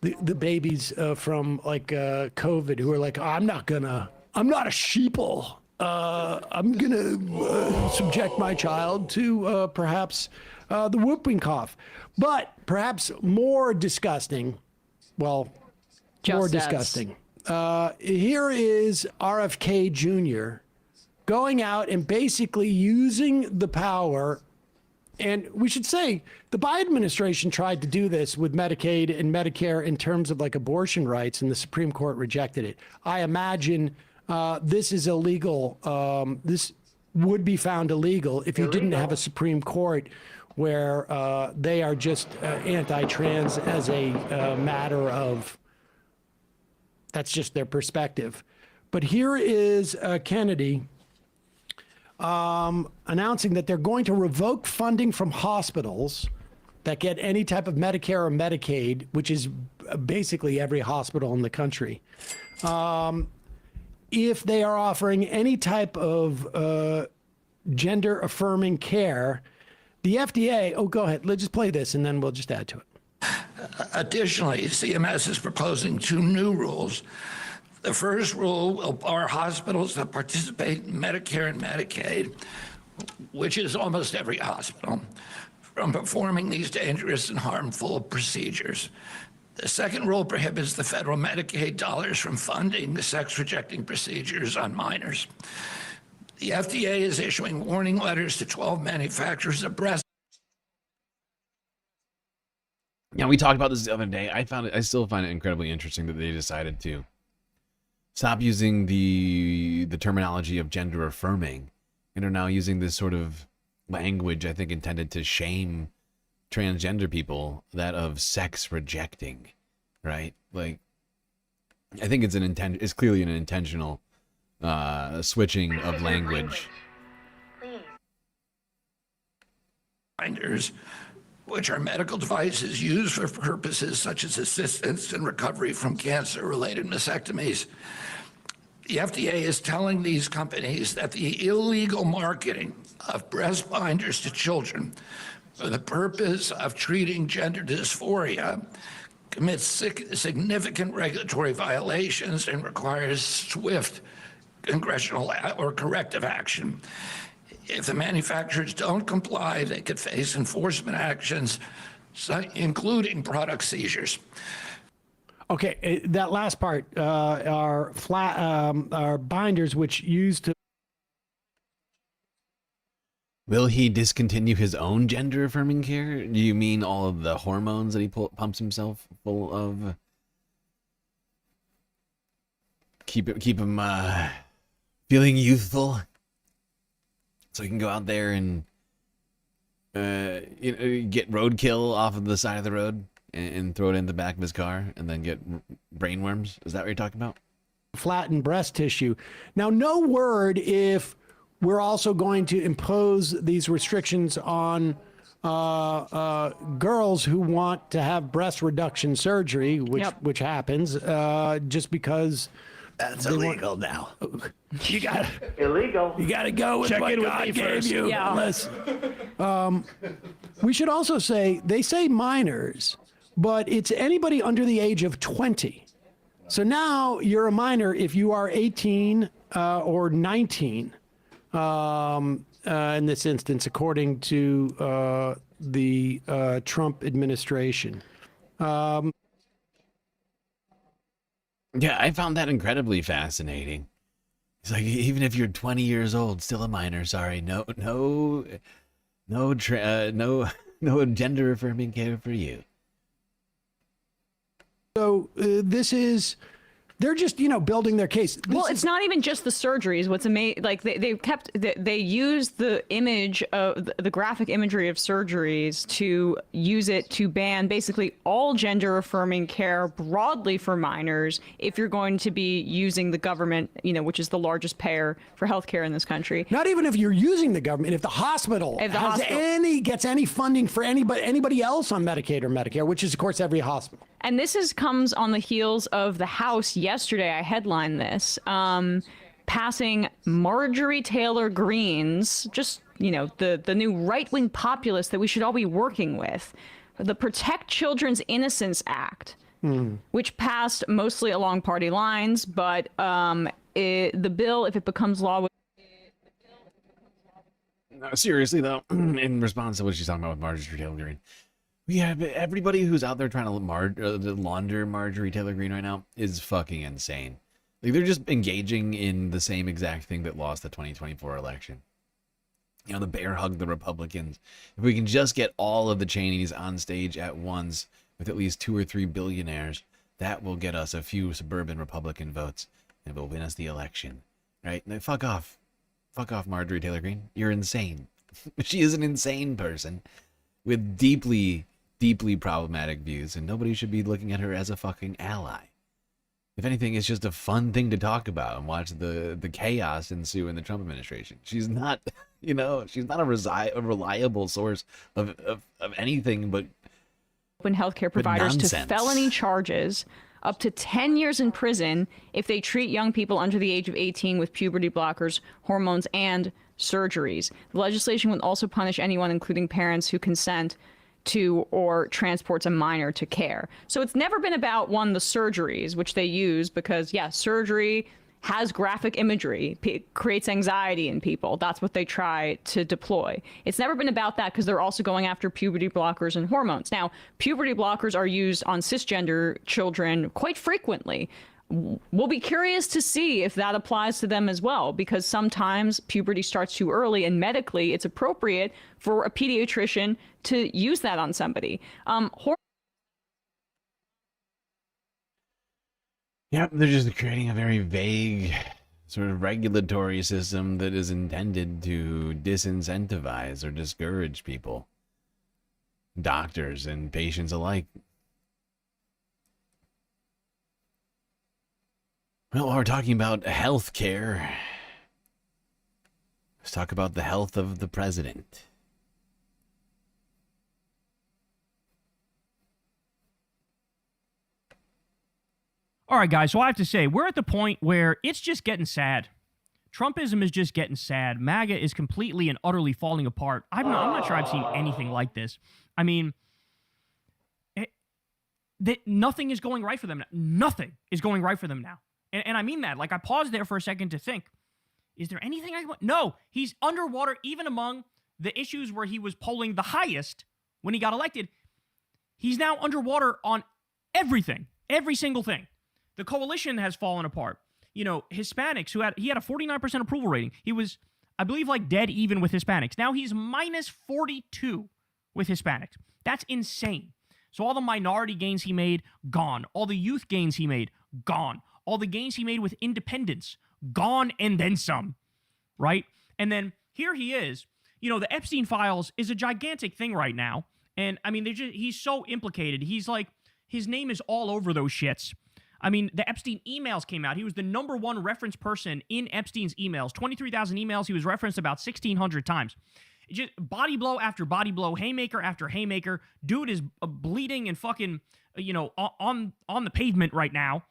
babies from, like, COVID who are like, I'm not a sheeple. I'm going to subject my child to perhaps the whooping cough. But perhaps more disgusting, here is RFK Jr. going out and basically using the power. And we should say the Biden administration tried to do this with Medicaid and Medicare in terms of like abortion rights, and the Supreme Court rejected it. I imagine this is illegal. This would be found illegal if you didn't have a Supreme Court where they are just anti-trans as a matter of, that's just their perspective. But here is Kennedy announcing that they're going to revoke funding from hospitals that get any type of Medicare or Medicaid, which is basically every hospital in the country. If they are offering any type of gender-affirming care, the FDA, go ahead, let's just play this and then we'll just add to it. Additionally, CMS is proposing 2 new rules. The first rule will bar hospitals that participate in Medicare and Medicaid, which is almost every hospital, from performing these dangerous and harmful procedures. The second rule prohibits the federal Medicaid dollars from funding the sex-rejecting procedures on minors. The FDA is issuing warning letters to 12 manufacturers of breast. Yeah, we talked about this the other day. I still find it incredibly interesting that they decided to stop using the terminology of gender affirming and are now using this sort of language, I think, intended to shame transgender people, that of sex rejecting, right? Like, I think it's clearly an intentional switching of language. Binders, which are medical devices used for purposes such as assistance in recovery from cancer-related mastectomies. The FDA is telling these companies that the illegal marketing of breast binders to children for the purpose of treating gender dysphoria commits significant regulatory violations and requires swift congressional or corrective action. If the manufacturers don't comply, they could face enforcement actions, including product seizures. Okay, that last part are binders which used to. Will he discontinue his own gender-affirming care? Do you mean all of the hormones that he pumps himself full of? Keep him feeling youthful, so he can go out there and get roadkill off of the side of the road and throw it in the back of his car and then get brainworms. Is that what you're talking about? flatten breast tissue. Now, no word if we're also going to impose these restrictions on girls who want to have breast reduction surgery, which happens just because that's illegal now. You got illegal. You got to go with Check what in with God me gave first. you. Yeah. Unless, we should also say they say minors, but it's anybody under the age of 20. So now you're a minor if you are 18 or 19. In this instance, according to the Trump administration. Yeah, I found that incredibly fascinating. It's like, even if you're 20 years old, still a minor. Sorry, no gender affirming care for you. So this is. They're just, building their case. Well, it's not even just the surgeries. What's amazing, like they use the image of the graphic imagery of surgeries to use it to ban basically all gender affirming care broadly for minors if you're going to be using the government, which is the largest payer for healthcare in this country. Not even if you're using the government, if the hospital gets any funding for anybody else on Medicaid or Medicare, which is of course every hospital. And this comes on the heels of the House yesterday. I headlined this, passing Marjorie Taylor Greene's, just, the new right-wing populist that we should all be working with, the Protect Children's Innocence Act, which passed mostly along party lines, but the bill, if it becomes law... No, seriously, though, in response to what she's talking about with Marjorie Taylor Greene, yeah, but everybody who's out there trying to launder Marjorie Taylor Greene right now is fucking insane. Like, they're just engaging in the same exact thing that lost the 2024 election. The bear hug the Republicans. If we can just get all of the Cheneys on stage at once with at least 2 or 3 billionaires, that will get us a few suburban Republican votes and will win us the election. Right? Now, fuck off. Fuck off, Marjorie Taylor Greene. You're insane. She is an insane person with deeply problematic views, and nobody should be looking at her as a fucking ally. If anything, it's just a fun thing to talk about and watch the chaos ensue in the Trump administration. She's not, she's not a reliable source of anything but open healthcare providers to nonsense. Felony charges, up to 10 years in prison if they treat young people under the age of 18 with puberty blockers, hormones, and surgeries. The legislation would also punish anyone, including parents, who consent to or transports a minor to care. So it's never been about, the surgeries, which they use because, surgery has graphic imagery, creates anxiety in people. That's what they try to deploy. It's never been about that because they're also going after puberty blockers and hormones. Now, puberty blockers are used on cisgender children quite frequently. We'll be curious to see if that applies to them as well, because sometimes puberty starts too early and medically it's appropriate for a pediatrician to use that on somebody. Yep, they're just creating a very vague sort of regulatory system that is intended to disincentivize or discourage people, doctors and patients alike. Well, while we're talking about health care, let's talk about the health of the president. All right, guys, so I have to say, we're at the point where it's just getting sad. Trumpism is just getting sad. MAGA is completely and utterly falling apart. I'm not sure I've seen anything like this. I mean, nothing is going right for them now. Nothing is going right for them now. And I mean that. Like, I paused there for a second to think, is there anything I want? No, he's underwater even among the issues where he was polling the highest when he got elected. He's now underwater on everything, every single thing. The coalition has fallen apart. Hispanics, he had a 49% approval rating. He was, I believe, like dead even with Hispanics. Now he's minus 42 with Hispanics. That's insane. So all the minority gains he made, gone. All the youth gains he made, gone. All the gains he made with independents, gone and then some, right? And then here he is. The Epstein files is a gigantic thing right now. And I mean, he's so implicated. He's like, his name is all over those shits. I mean, the Epstein emails came out. He was the #1 reference person in Epstein's emails. 23,000 emails. He was referenced about 1,600 times. Just body blow after body blow, haymaker after haymaker. Dude is bleeding and fucking, on the pavement right now.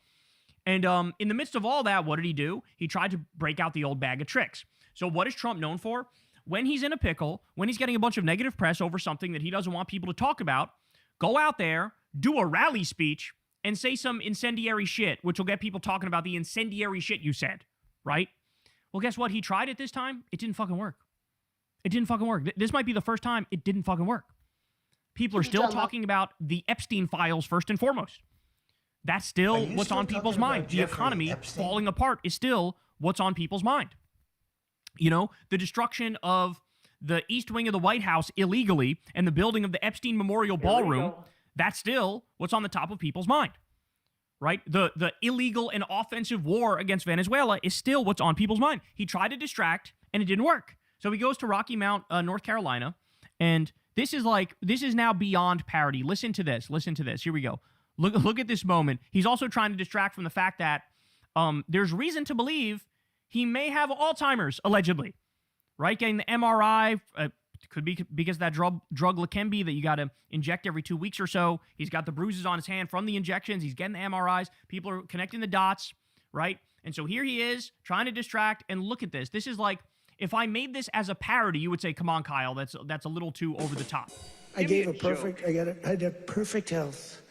And in the midst of all that, what did he do? He tried to break out the old bag of tricks. So what is Trump known for? When he's in a pickle, when he's getting a bunch of negative press over something that he doesn't want people to talk about, go out there, do a rally speech, and say some incendiary shit, which will get people talking about the incendiary shit you said, right? Well, guess what? He tried it this time. It didn't fucking work. It didn't fucking work. This might be the first time it didn't fucking work. People are still talking about the Epstein files first and foremost. That's still what's on people's mind. The economy falling apart is still what's on people's mind. The destruction of the East Wing of the White House illegally and the building of the Epstein Memorial Ballroom, that's still what's on the top of people's mind, right? The illegal and offensive war against Venezuela is still what's on people's mind. He tried to distract, and it didn't work. So he goes to Rocky Mount, North Carolina, and this is now beyond parody. Listen to this. Here we go. Look at this moment. He's also trying to distract from the fact that there's reason to believe he may have Alzheimer's, allegedly, right? Getting the MRI, could be because of that drug Leqembi that you got to inject every 2 weeks or so. He's got the bruises on his hand from the injections. He's getting the MRIs. People are connecting the dots, right? And so here he is trying to distract. And look at this. This is like, if I made this as a parody, you would say, "Come on, Kyle, that's a little too over the top." I had perfect health,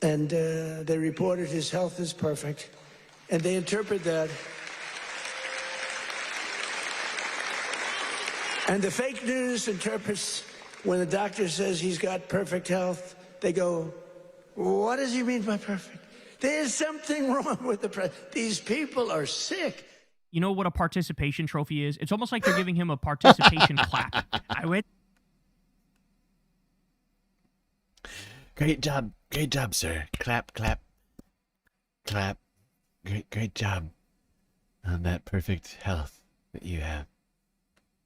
and they reported his health is perfect, and they interpret that. And the fake news interprets when the doctor says he's got perfect health, they go, "What does he mean by perfect? There's something wrong with the president. These people are sick." You know what a participation trophy is? It's almost like they're giving him a participation clap. I would. Great job, sir. Clap, clap, clap. Great job on that perfect health that you have.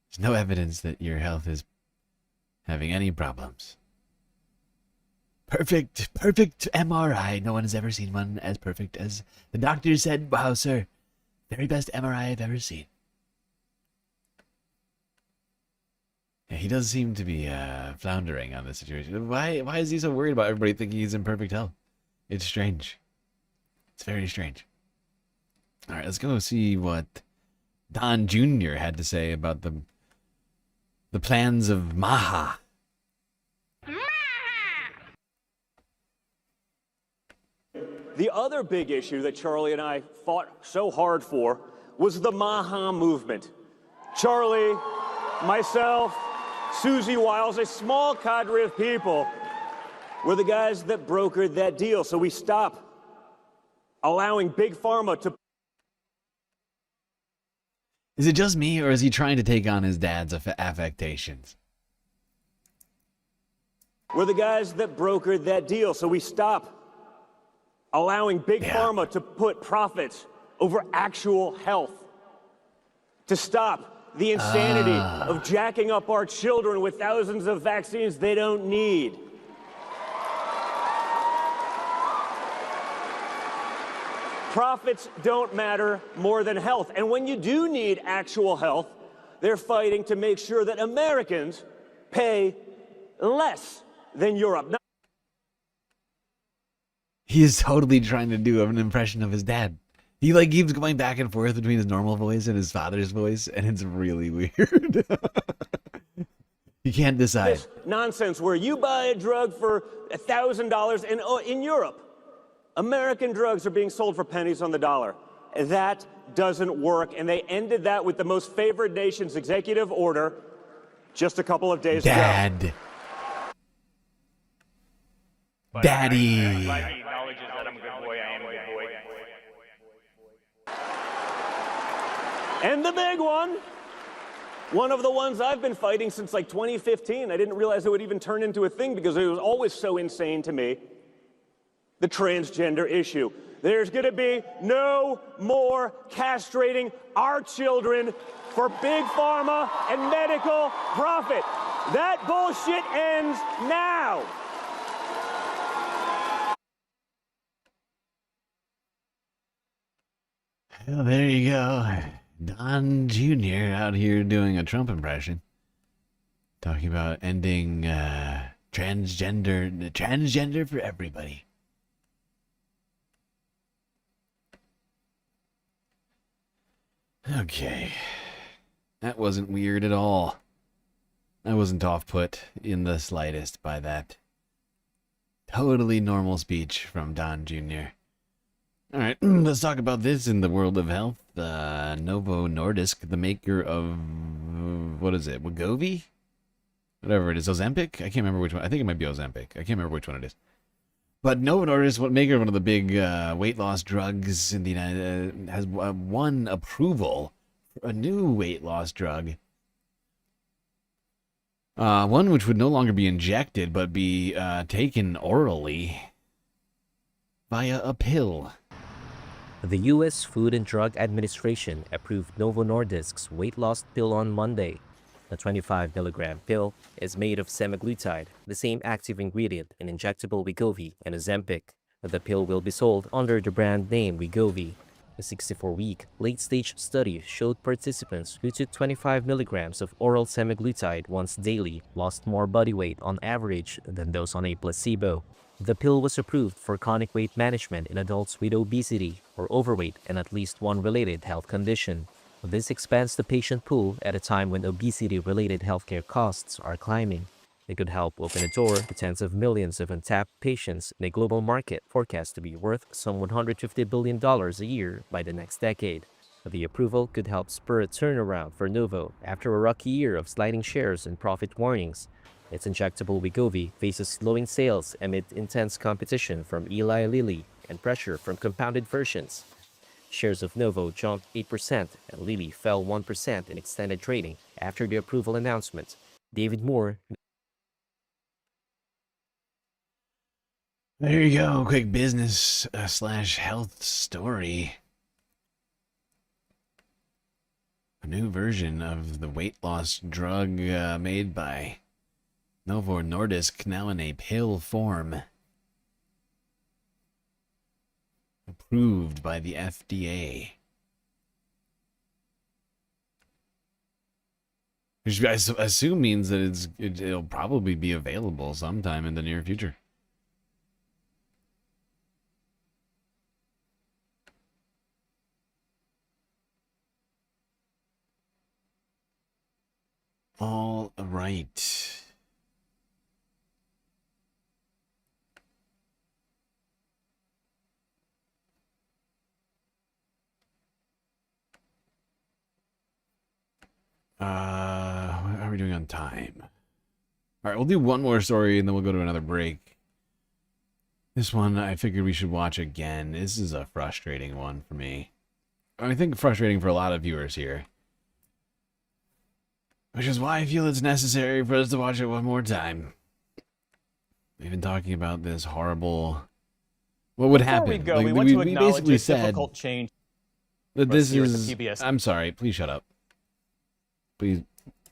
There's no evidence that your health is having any problems. Perfect MRI. No one has ever seen one as perfect as the doctor said. Wow, sir. Very best MRI I've ever seen. Yeah, he does seem to be floundering on this situation. Why is he so worried about everybody thinking he's in perfect health? It's strange. It's very strange. All right, let's go see what Don Jr. had to say about the plans of Maha. The other big issue that Charlie and I fought so hard for was the Maha movement. Charlie, myself, Susie Wiles, a small cadre of people, were the guys that brokered that deal. So we stop allowing Big Pharma to... Is it just me, or is he trying to take on his dad's affectations? We're the guys that brokered that deal. So we stop allowing Big Pharma to put profits over actual health, to stop the insanity of jacking up our children with thousands of vaccines they don't need. Profits don't matter more than health. And when you do need actual health, they're fighting to make sure that Americans pay less than Europe. He is totally trying to do an impression of his dad. He keeps going back and forth between his normal voice and his father's voice, and it's really weird. You can't decide. This nonsense where you buy a drug for $1,000 in Europe. American drugs are being sold for pennies on the dollar. That doesn't work, and they ended that with the most favored nation's executive order just a couple of days ago. Dad. Daddy. And the big one of the ones I've been fighting since 2015. I didn't realize it would even turn into a thing because it was always so insane to me. The transgender issue. There's going to be no more castrating our children for big pharma and medical profit. That bullshit ends now. Well, there you go. Don Jr. out here doing a Trump impression. Talking about ending transgender for everybody. Okay. That wasn't weird at all. I wasn't off-put in the slightest by that. Totally normal speech from Don Jr. Alright, let's talk about this in the world of health. Novo Nordisk, the maker of, what is it, Wegovy? Whatever it is, Ozempic? I can't remember which one. I think it might be Ozempic. I can't remember which one it is. But Novo Nordisk, maker of one of the big weight loss drugs in the United has won approval for a new weight loss drug. One which would no longer be injected, but be taken orally via a pill. The U.S. Food and Drug Administration approved Novo Nordisk's weight loss pill on Monday. The 25-milligram pill is made of semaglutide, the same active ingredient in injectable Wegovy and Ozempic. The pill will be sold under the brand name Wegovy. A 64-week late-stage study showed participants who took 25 milligrams of oral semaglutide once daily lost more body weight on average than those on a placebo. The pill was approved for chronic weight management in adults with obesity or overweight and at least one related health condition. This expands the patient pool at a time when obesity-related healthcare costs are climbing. It could help open a door to tens of millions of untapped patients in a global market forecast to be worth some $150 billion a year by the next decade. The approval could help spur a turnaround for Novo after a rocky year of sliding shares and profit warnings. Its injectable Wegovy faces slowing sales amid intense competition from Eli Lilly and pressure from compounded versions. Shares of Novo jumped 8% and Lilly fell 1% in extended trading after the approval announcement. David Moore. There you go, quick business slash health story. A new version of the weight loss drug made by Novo Nordisk, now in a pill form. Approved by the FDA. Which I assume means that it'll probably be available sometime in the near future. All right. How are we doing on time? All right, we'll do one more story and then we'll go to another break. This one I figured we should watch again. This is a frustrating one for me. I think frustrating for a lot of viewers here. Which is why I feel it's necessary for us to watch it one more time. We've been talking about this horrible... What would happen? Before we go, we want to acknowledge a difficult change. That this is... I'm sorry, please shut up. Please,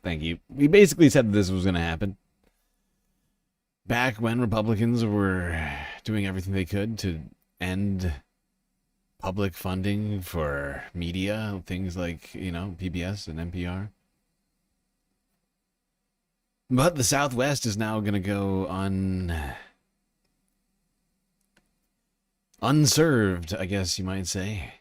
thank you. We basically said that this was going to happen. Back when Republicans were doing everything they could to end public funding for media, things like, you know, PBS and NPR. But the Southwest is now going to go unserved, I guess you might say.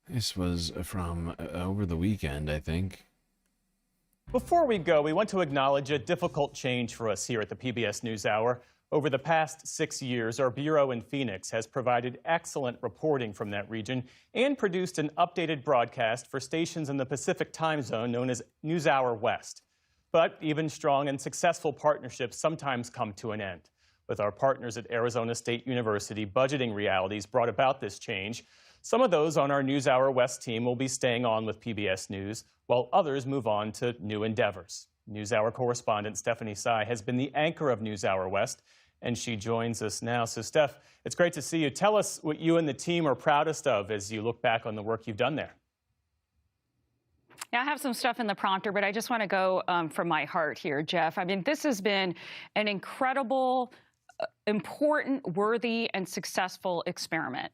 This was from over the weekend, I think. Before we go, we want to acknowledge a difficult change for us here at the PBS NewsHour. Over the past 6 years, our bureau in Phoenix has provided excellent reporting from that region and produced an updated broadcast for stations in the Pacific time zone known as NewsHour West. But even strong and successful partnerships sometimes come to an end. With our partners at Arizona State University, budgeting realities brought about this change. Some of those on our NewsHour West team will be staying on with PBS News, while others move on to new endeavors. NewsHour correspondent Stephanie Sy has been the anchor of NewsHour West, and she joins us now. So, Steph, it's great to see you. Tell us what you and the team are proudest of as you look back on the work you've done there. Yeah, I have some stuff in the prompter, but I just want to go from my heart here, Jeff. I mean, this has been an incredible important, worthy, and successful experiment.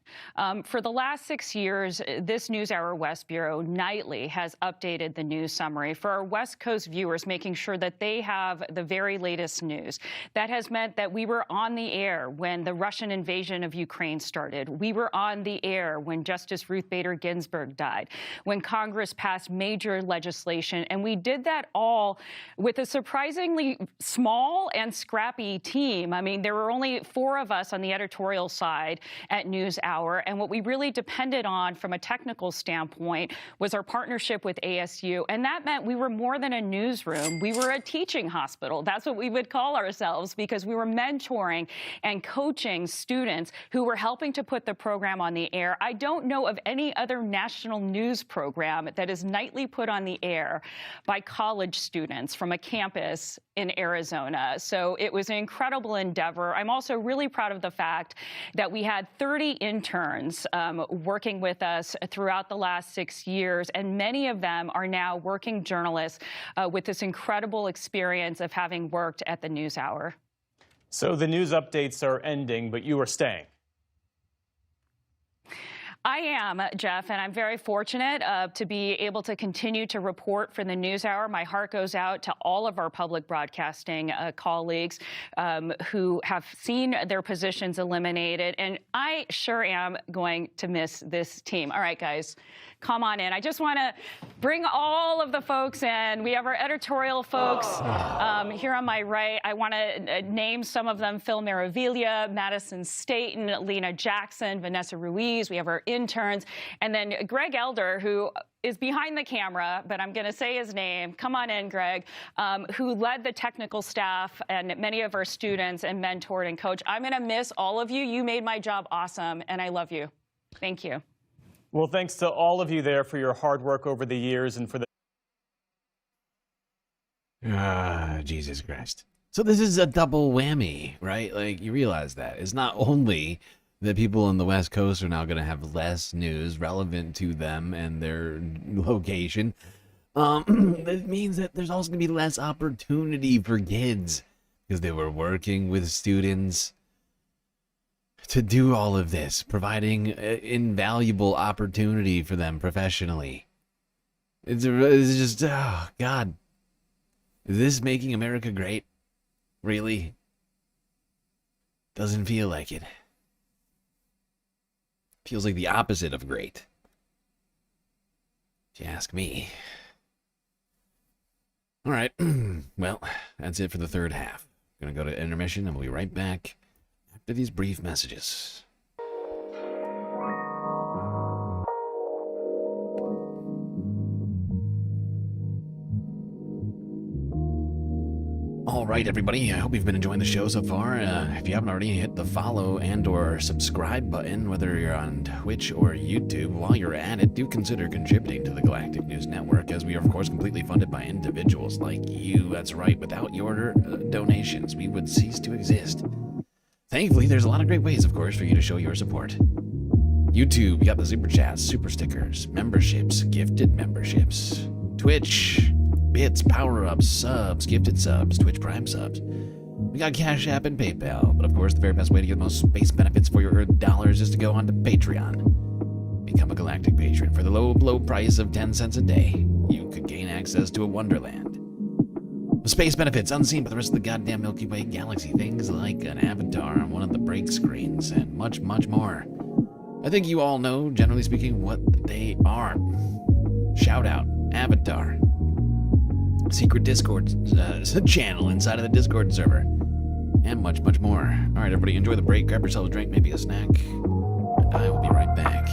For the last 6 years, this NewsHour West Bureau nightly has updated the news summary for our West Coast viewers, making sure that they have the very latest news. That has meant that we were on the air when the Russian invasion of Ukraine started. We were on the air when Justice Ruth Bader Ginsburg died, when Congress passed major legislation, and we did that all with a surprisingly small and scrappy team. I mean, there were only 4 of us on the editorial side at NewsHour, and what we really depended on from a technical standpoint was our partnership with ASU, and that meant we were more than a newsroom. We were a teaching hospital. That's what we would call ourselves, because we were mentoring and coaching students who were helping to put the program on the air. I don't know of any other national news program that is nightly put on the air by college students from a campus in Arizona. So it was an incredible endeavor. I'm also really proud of the fact that we had 30 interns working with us throughout the last 6 years, and many of them are now working journalists with this incredible experience of having worked at the NewsHour. So the news updates are ending, but you are staying. I am, Jeff, and I'm very fortunate to be able to continue to report for the NewsHour. My heart goes out to all of our public broadcasting colleagues who have seen their positions eliminated, and I sure am going to miss this team. All right, guys, come on in. I just want to bring all of the folks in. We have our editorial folks here on my right. I want to name some of them: Phil Maravilla, Madison Staten, Lena Jackson, Vanessa Ruiz. We have our interns, and then Greg Elder, who is behind the camera, but I'm going to say his name. Come on in, Greg, who led the technical staff and many of our students and mentored and coached. I'm going to miss all of you. You made my job awesome, and I love you. Thank you. Well, thanks to all of you there for your hard work over the years and for the... Jesus Christ. So this is a double whammy, right? Like, you realize that. It's not only that people on the West Coast are now going to have less news relevant to them and their location. It means that there's also going to be less opportunity for kids because they were working with students to do all of this, providing invaluable opportunity for them professionally. It's just, oh, God. Is this making America great? Really? Doesn't feel like it. Feels like the opposite of great, if you ask me. All right, well, that's it for the third half. Gonna go to intermission, and we'll be right back after these brief messages. All right, everybody, I hope you've been enjoying the show so far. If you haven't already, hit the follow and or subscribe button, whether you're on Twitch or YouTube. While you're at it, do consider contributing to the Galactic News Network, as we are, of course, completely funded by individuals like you. That's right, without your donations, we would cease to exist. Thankfully, there's a lot of great ways, of course, for you to show your support. YouTube, you got the super chats, super stickers, memberships, gifted memberships. Twitch, bits, power-ups, subs, gifted subs, Twitch Prime subs. We got Cash App and PayPal, but of course the very best way to get the most space benefits for your Earth dollars is to go on to Patreon. Become a Galactic patron for the low price of 10 cents a day. You could gain access to a wonderland. Space benefits unseen by the rest of the goddamn Milky Way galaxy. Things like an avatar on one of the break screens and much, much more. I think you all know, generally speaking, what they are. Shout out, avatar. Secret Discord channel inside of the Discord server, and much, much more. All right, everybody, enjoy the break. Grab yourself a drink, maybe a snack, and I will be right back.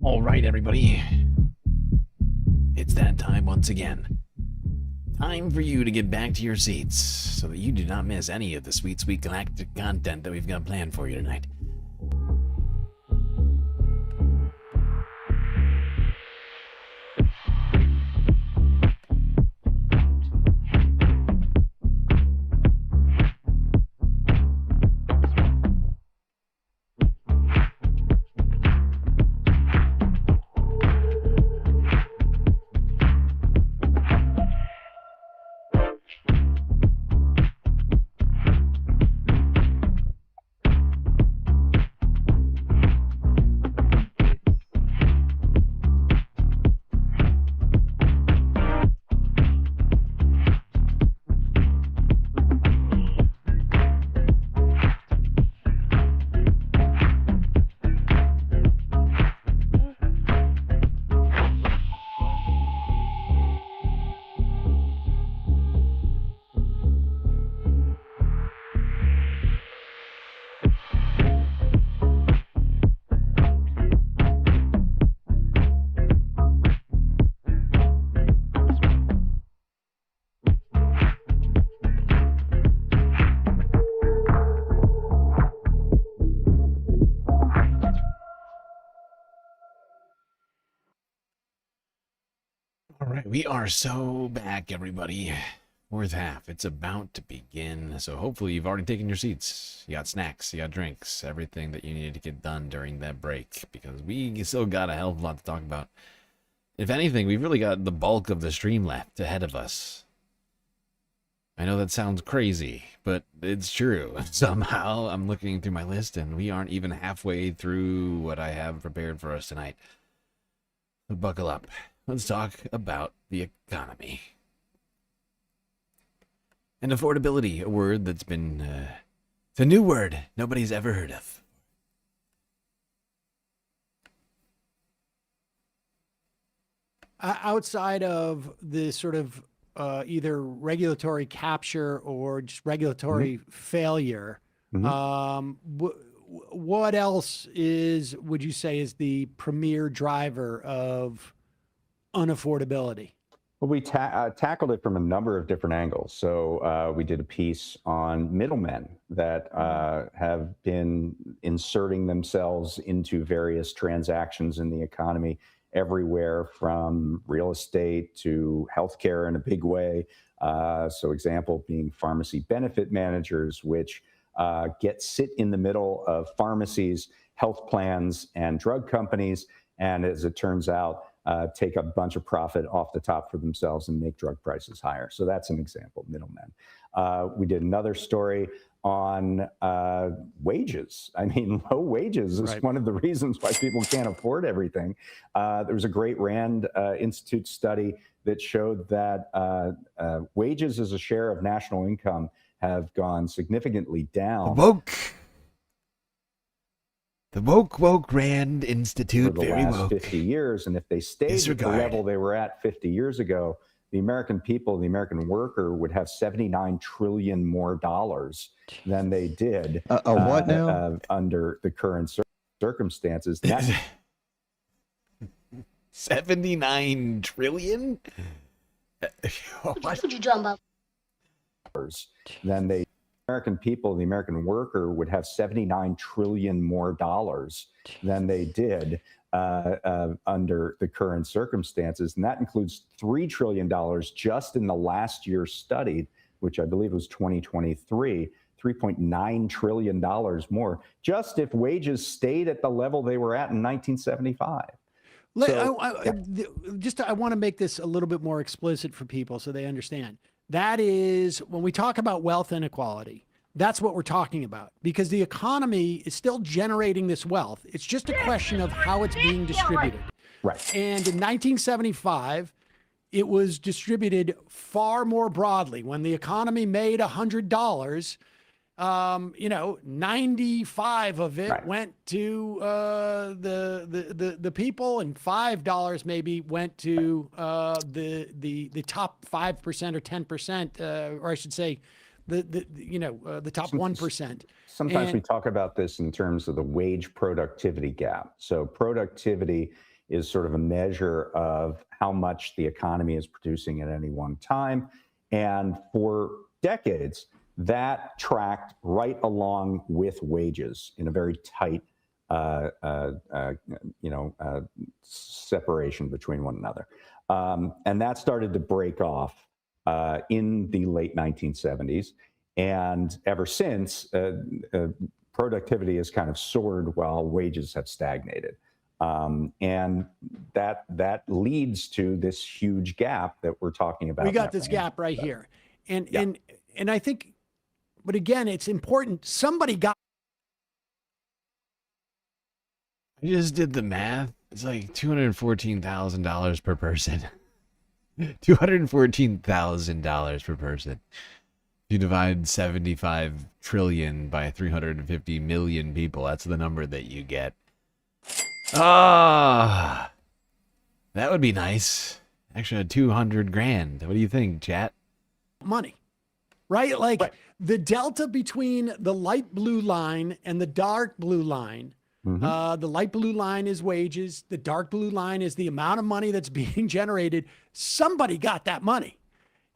All right, everybody. It's that time once again. Time for you to get back to your seats so that you do not miss any of the sweet, sweet galactic content that we've got planned for you tonight. All right, we are so back, everybody. Fourth half, it's about to begin. So hopefully you've already taken your seats. You got snacks, you got drinks, everything that you needed to get done during that break. Because we still got a hell of a lot to talk about. If anything, we've really got the bulk of the stream left ahead of us. I know that sounds crazy, but it's true. Somehow I'm looking through my list and we aren't even halfway through what I have prepared for us tonight. So buckle up. Let's talk about the economy. And affordability, a word that's been, it's a new word nobody's ever heard of. Outside of the sort of either regulatory capture or just regulatory failure, what else would you say is the premier driver of unaffordability? Well, we tackled it from a number of different angles. So we did a piece on middlemen that have been inserting themselves into various transactions in the economy, everywhere from real estate to healthcare in a big way. So example being pharmacy benefit managers, which sit in the middle of pharmacies, health plans, and drug companies. And as it turns out, take a bunch of profit off the top for themselves and make drug prices higher. So that's an example, middlemen. We did another story on wages. I mean, low wages is one of the reasons why people can't afford everything. There was a great Rand Institute study that showed that wages as a share of national income have gone significantly down. The woke Rand Institute, for the last 50 years, and if they stayed at the level they were at 50 years ago, the American people, the American worker, would have $79 trillion more dollars than they did what now? Under the current circumstances. 79 trillion? What would you drum up? Then the American people, the American worker, would have $79 trillion more dollars than they did under the current circumstances. And that includes $3 trillion just in the last year studied, which I believe was 2023, $3.9 trillion more, just if wages stayed at the level they were at in 1975. I want to make this a little bit more explicit for people so they understand. That is, when we talk about wealth inequality, that's what we're talking about, because the economy is still generating this wealth. It's just a question of how it's being distributed. Right. And in 1975, it was distributed far more broadly. When the economy made $100, 95 of it went to the people, and $5 maybe went to the top 5% or 10%, or I should say, the top 1%. Sometimes we talk about this in terms of the wage productivity gap. So productivity is sort of a measure of how much the economy is producing at any one time. And for decades, that tracked right along with wages in a very tight, separation between one another. And that started to break off in the late 1970s. And ever since, productivity has kind of soared while wages have stagnated. And that leads to this huge gap that we're talking about. We got this gap right here. And I think, but again, it's important. Somebody got. I just did the math. It's like $214,000 per person. $214,000 per person. If you divide 75 trillion by 350 million people, that's the number that you get. Ah, that would be nice. Actually, 200 grand. What do you think, chat? Money, right? Like the delta between the light blue line and the dark blue line. The light blue line is wages. The dark blue line is the amount of money that's being generated. Somebody got that money.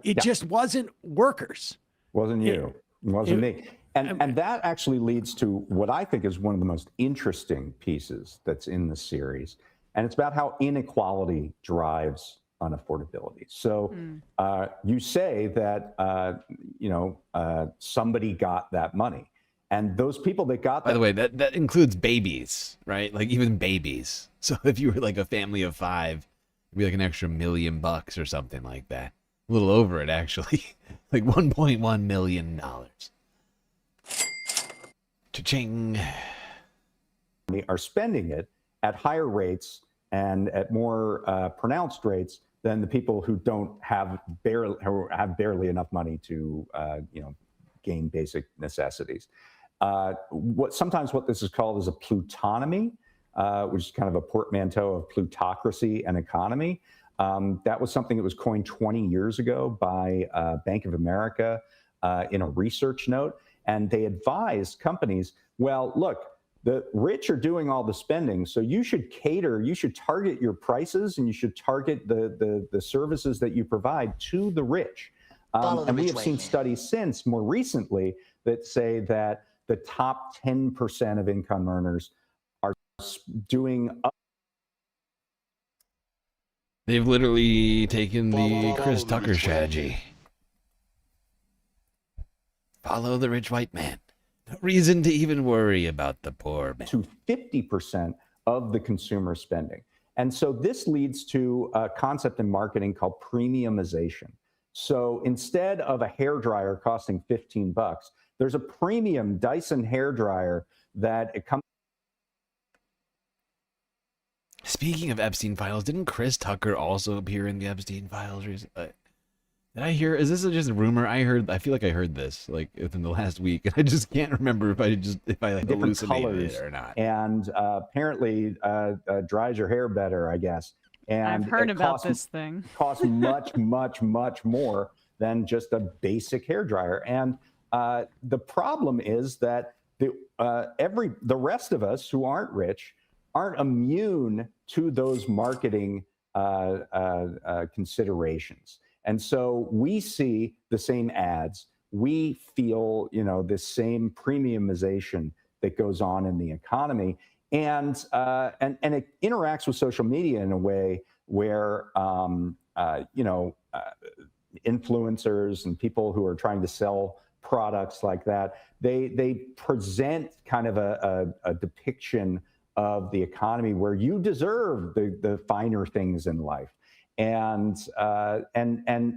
It just wasn't workers. Wasn't you. It wasn't me. And that actually leads to what I think is one of the most interesting pieces that's in the series. And it's about how inequality drives unaffordability. So you say that, somebody got that money. And those people that got that. By the way, that includes babies, right? Like even babies. So if you were like a family of 5, it'd be like an extra $1 million or something like that. A little over it, actually. Like $1.1 million. Cha-ching. They are spending it at higher rates and at more pronounced rates than the people who have barely enough money to, gain basic necessities. Sometimes what this is called is a plutonomy, which is kind of a portmanteau of plutocracy and economy. That was something that was coined 20 years ago by Bank of America in a research note. And they advised companies, well, look, the rich are doing all the spending, so you should target your prices and you should target the services that you provide to the rich. And we have seen studies since, more recently, that say that the top 10% of income earners are doing. They've literally taken the Chris Tucker strategy. Follow the rich white man. No reason to even worry about the poor man. To 50% of the consumer spending. And so this leads to a concept in marketing called premiumization. So instead of a hairdryer costing $15, there's a premium Dyson hairdryer that it comes. Speaking of Epstein files, didn't Chris Tucker also appear in the Epstein files recently? Did I hear? Is this just a rumor? I feel like I heard this like within the last week, and I just can't remember if I like hallucinated it or not. And apparently dries your hair better, I guess. And I've heard about this thing. Costs much, much, much more than just a basic hairdryer. And the problem is that the rest of us who aren't rich aren't immune to those marketing considerations. And so we see the same ads. We feel, this same premiumization that goes on in the economy. And it interacts with social media in a way where, influencers and people who are trying to sell products like that, they present kind of a depiction of the economy where you deserve the finer things in life. And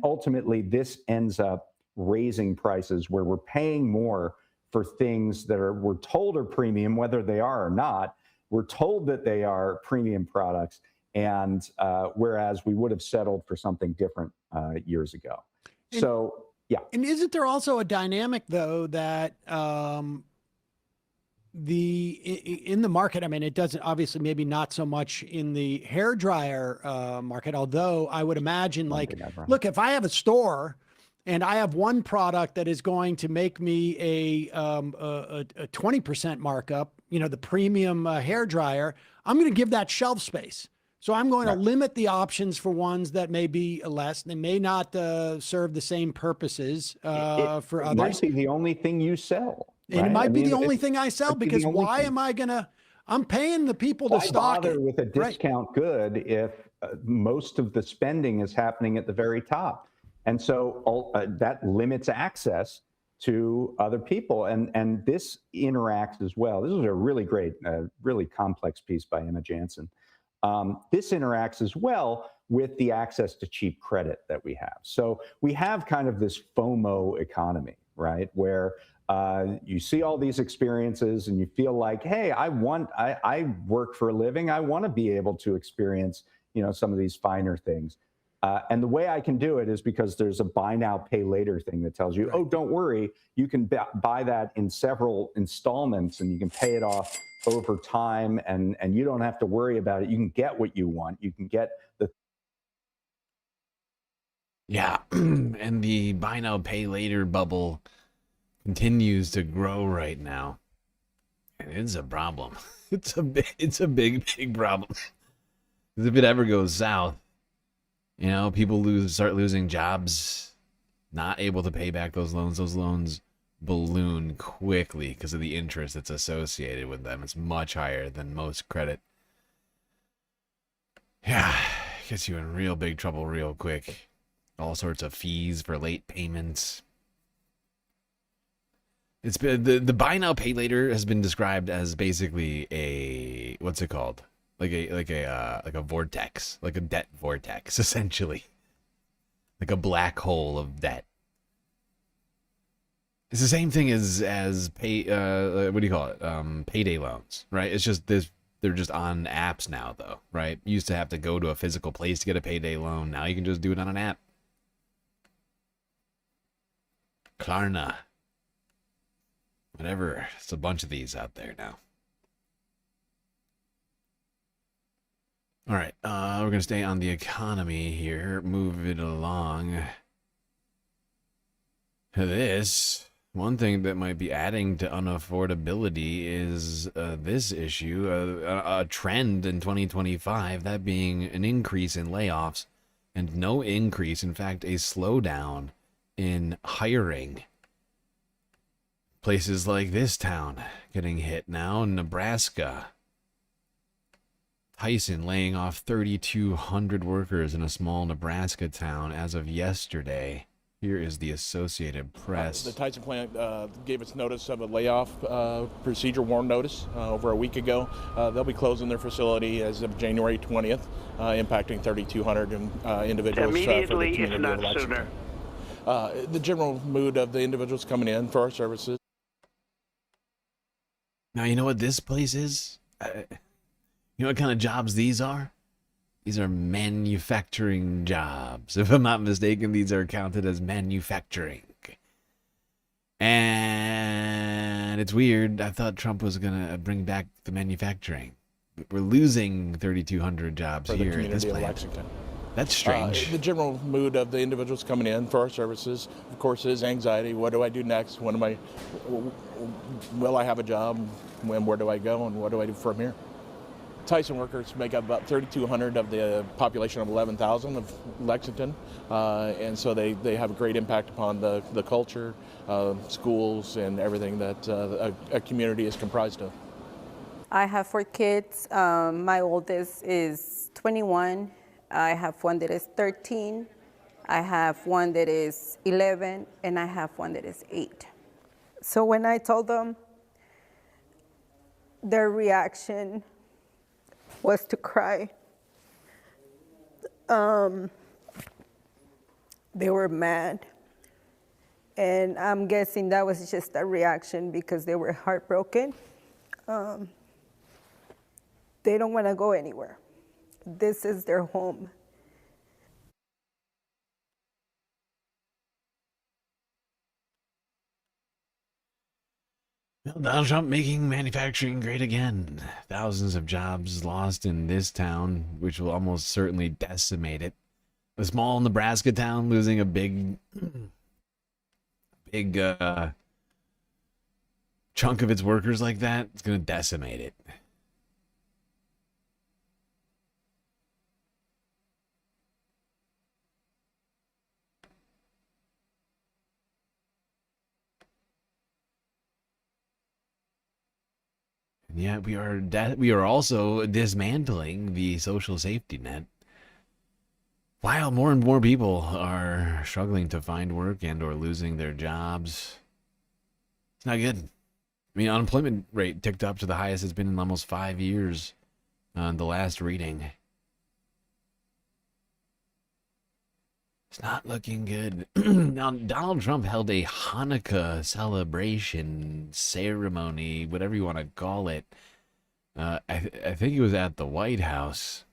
ultimately, this ends up raising prices where we're paying more for things that we're told are premium, whether they are or not. We're told that they are premium products, and whereas we would have settled for something different years ago. So, yeah. And isn't there also a dynamic, though, that in the market, I mean, it doesn't, obviously, maybe not so much in the hairdryer market, although I would imagine, look, if I have a store and I have one product that is going to make me a 20% markup, the premium hairdryer, I'm going to give that shelf space. So I'm going to limit the options for ones that may be less. They may not serve the same purposes for It others. might be the only thing you sell. And right? it might I be mean, the only thing I sell, might be the because only why thing. am I going to, I'm paying the people to Why stock bother it. with a discount good if most of the spending is happening at the very top? And so that limits access to other people. And this interacts as well. This is a really great, really complex piece by Emma Jansen. This interacts as well with the access to cheap credit that we have. So we have kind of this FOMO economy, right? Where you see all these experiences and you feel like, hey, I work for a living. I want to be able to experience, some of these finer things. And the way I can do it is because there's a buy now, pay later thing that tells you, oh, don't worry, you can buy that in several installments and you can pay it off over time, and you don't have to worry about it. You can get what you want. You can get the... Yeah, and the buy now, pay later bubble continues to grow right now. And it's a problem. It's a big problem. Because if it ever goes south, people start losing jobs, not able to pay back those loans. Those loans balloon quickly because of the interest that's associated with them. It's much higher than most credit. Yeah, gets you in real big trouble real quick. All sorts of fees for late payments. It's been the buy now pay later has been described as basically a, what's it called? Like a vortex, like a debt vortex, essentially. Like a black hole of debt. It's the same thing as pay. What do you call it? Payday loans, right? It's just they're just on apps now, though, right? You used to have to go to a physical place to get a payday loan. Now you can just do it on an app. Klarna. Whatever. It's a bunch of these out there now. All right, we're going to stay on the economy here. Move it along. This, one thing that might be adding to unaffordability is this issue, a trend in 2025, that being an increase in layoffs and no increase, in fact, a slowdown in hiring. Places like this town getting hit now, Nebraska. Tyson laying off 3,200 workers in a small Nebraska town as of yesterday. Here is the Associated Press. The Tyson plant gave its notice of a layoff procedure, warn notice, over a week ago. They'll be closing their facility as of January 20th, impacting 3,200 individuals for the community of Lexington. The general mood of the individuals coming in for our services. Now, you know what this place is? You know what kind of jobs these are? These are manufacturing jobs. If I'm not mistaken, these are counted as manufacturing. And it's weird. I thought Trump was going to bring back the manufacturing. We're losing 3,200 jobs For the here at this community of plant. Lexington. That's strange. The general mood of the individuals coming in for our services, of course, is anxiety. What do I do next? Will I have a job? Where do I go? And what do I do from here? Tyson workers make up about 3,200 of the population of 11,000 of Lexington, and so they have a great impact upon the culture, schools, and everything that a community is comprised of. I have 4 kids. My oldest is 21. I have one that is 13. I have one that is 11, and I have one that is 8. So when I told them, their reaction was to cry. They were mad. And I'm guessing that was just a reaction because they were heartbroken. They don't want to go anywhere. This is their home. Well, Donald Trump making manufacturing great again. Thousands of jobs lost in this town, which will almost certainly decimate it. A small Nebraska town losing a big chunk of its workers like that, it's going to decimate it. And yet we are also dismantling the social safety net, while more and more people are struggling to find work and or losing their jobs. It's not good. I mean, unemployment rate ticked up to the highest it's been in almost 5 years on the last reading. It's not looking good. Now, Donald Trump held a Hanukkah celebration ceremony, whatever you want to call it. I think it was at the White House.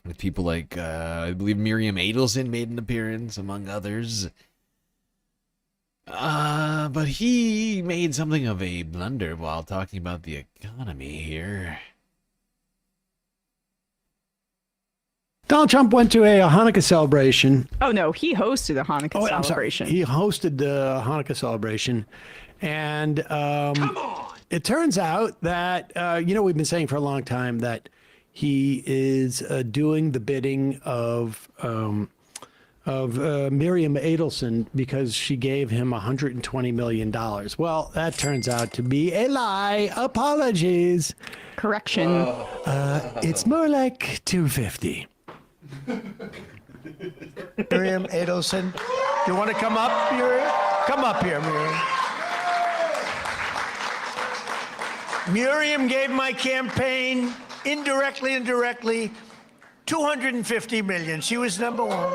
With people like, I believe Miriam Adelson made an appearance, among others. But he made something of a blunder while talking about the economy here. Donald Trump went to a Hanukkah celebration. Oh, no, he hosted a Hanukkah celebration. He hosted the Hanukkah celebration. And it turns out that, we've been saying for a long time that he is doing the bidding of Miriam Adelson because she gave him $120 million. Well, that turns out to be a lie. Apologies. Correction. It's more like 250. Miriam Adelson, you want to come up, Miriam? Come up here, Miriam. Miriam gave my campaign indirectly and directly $250 million. She was number one.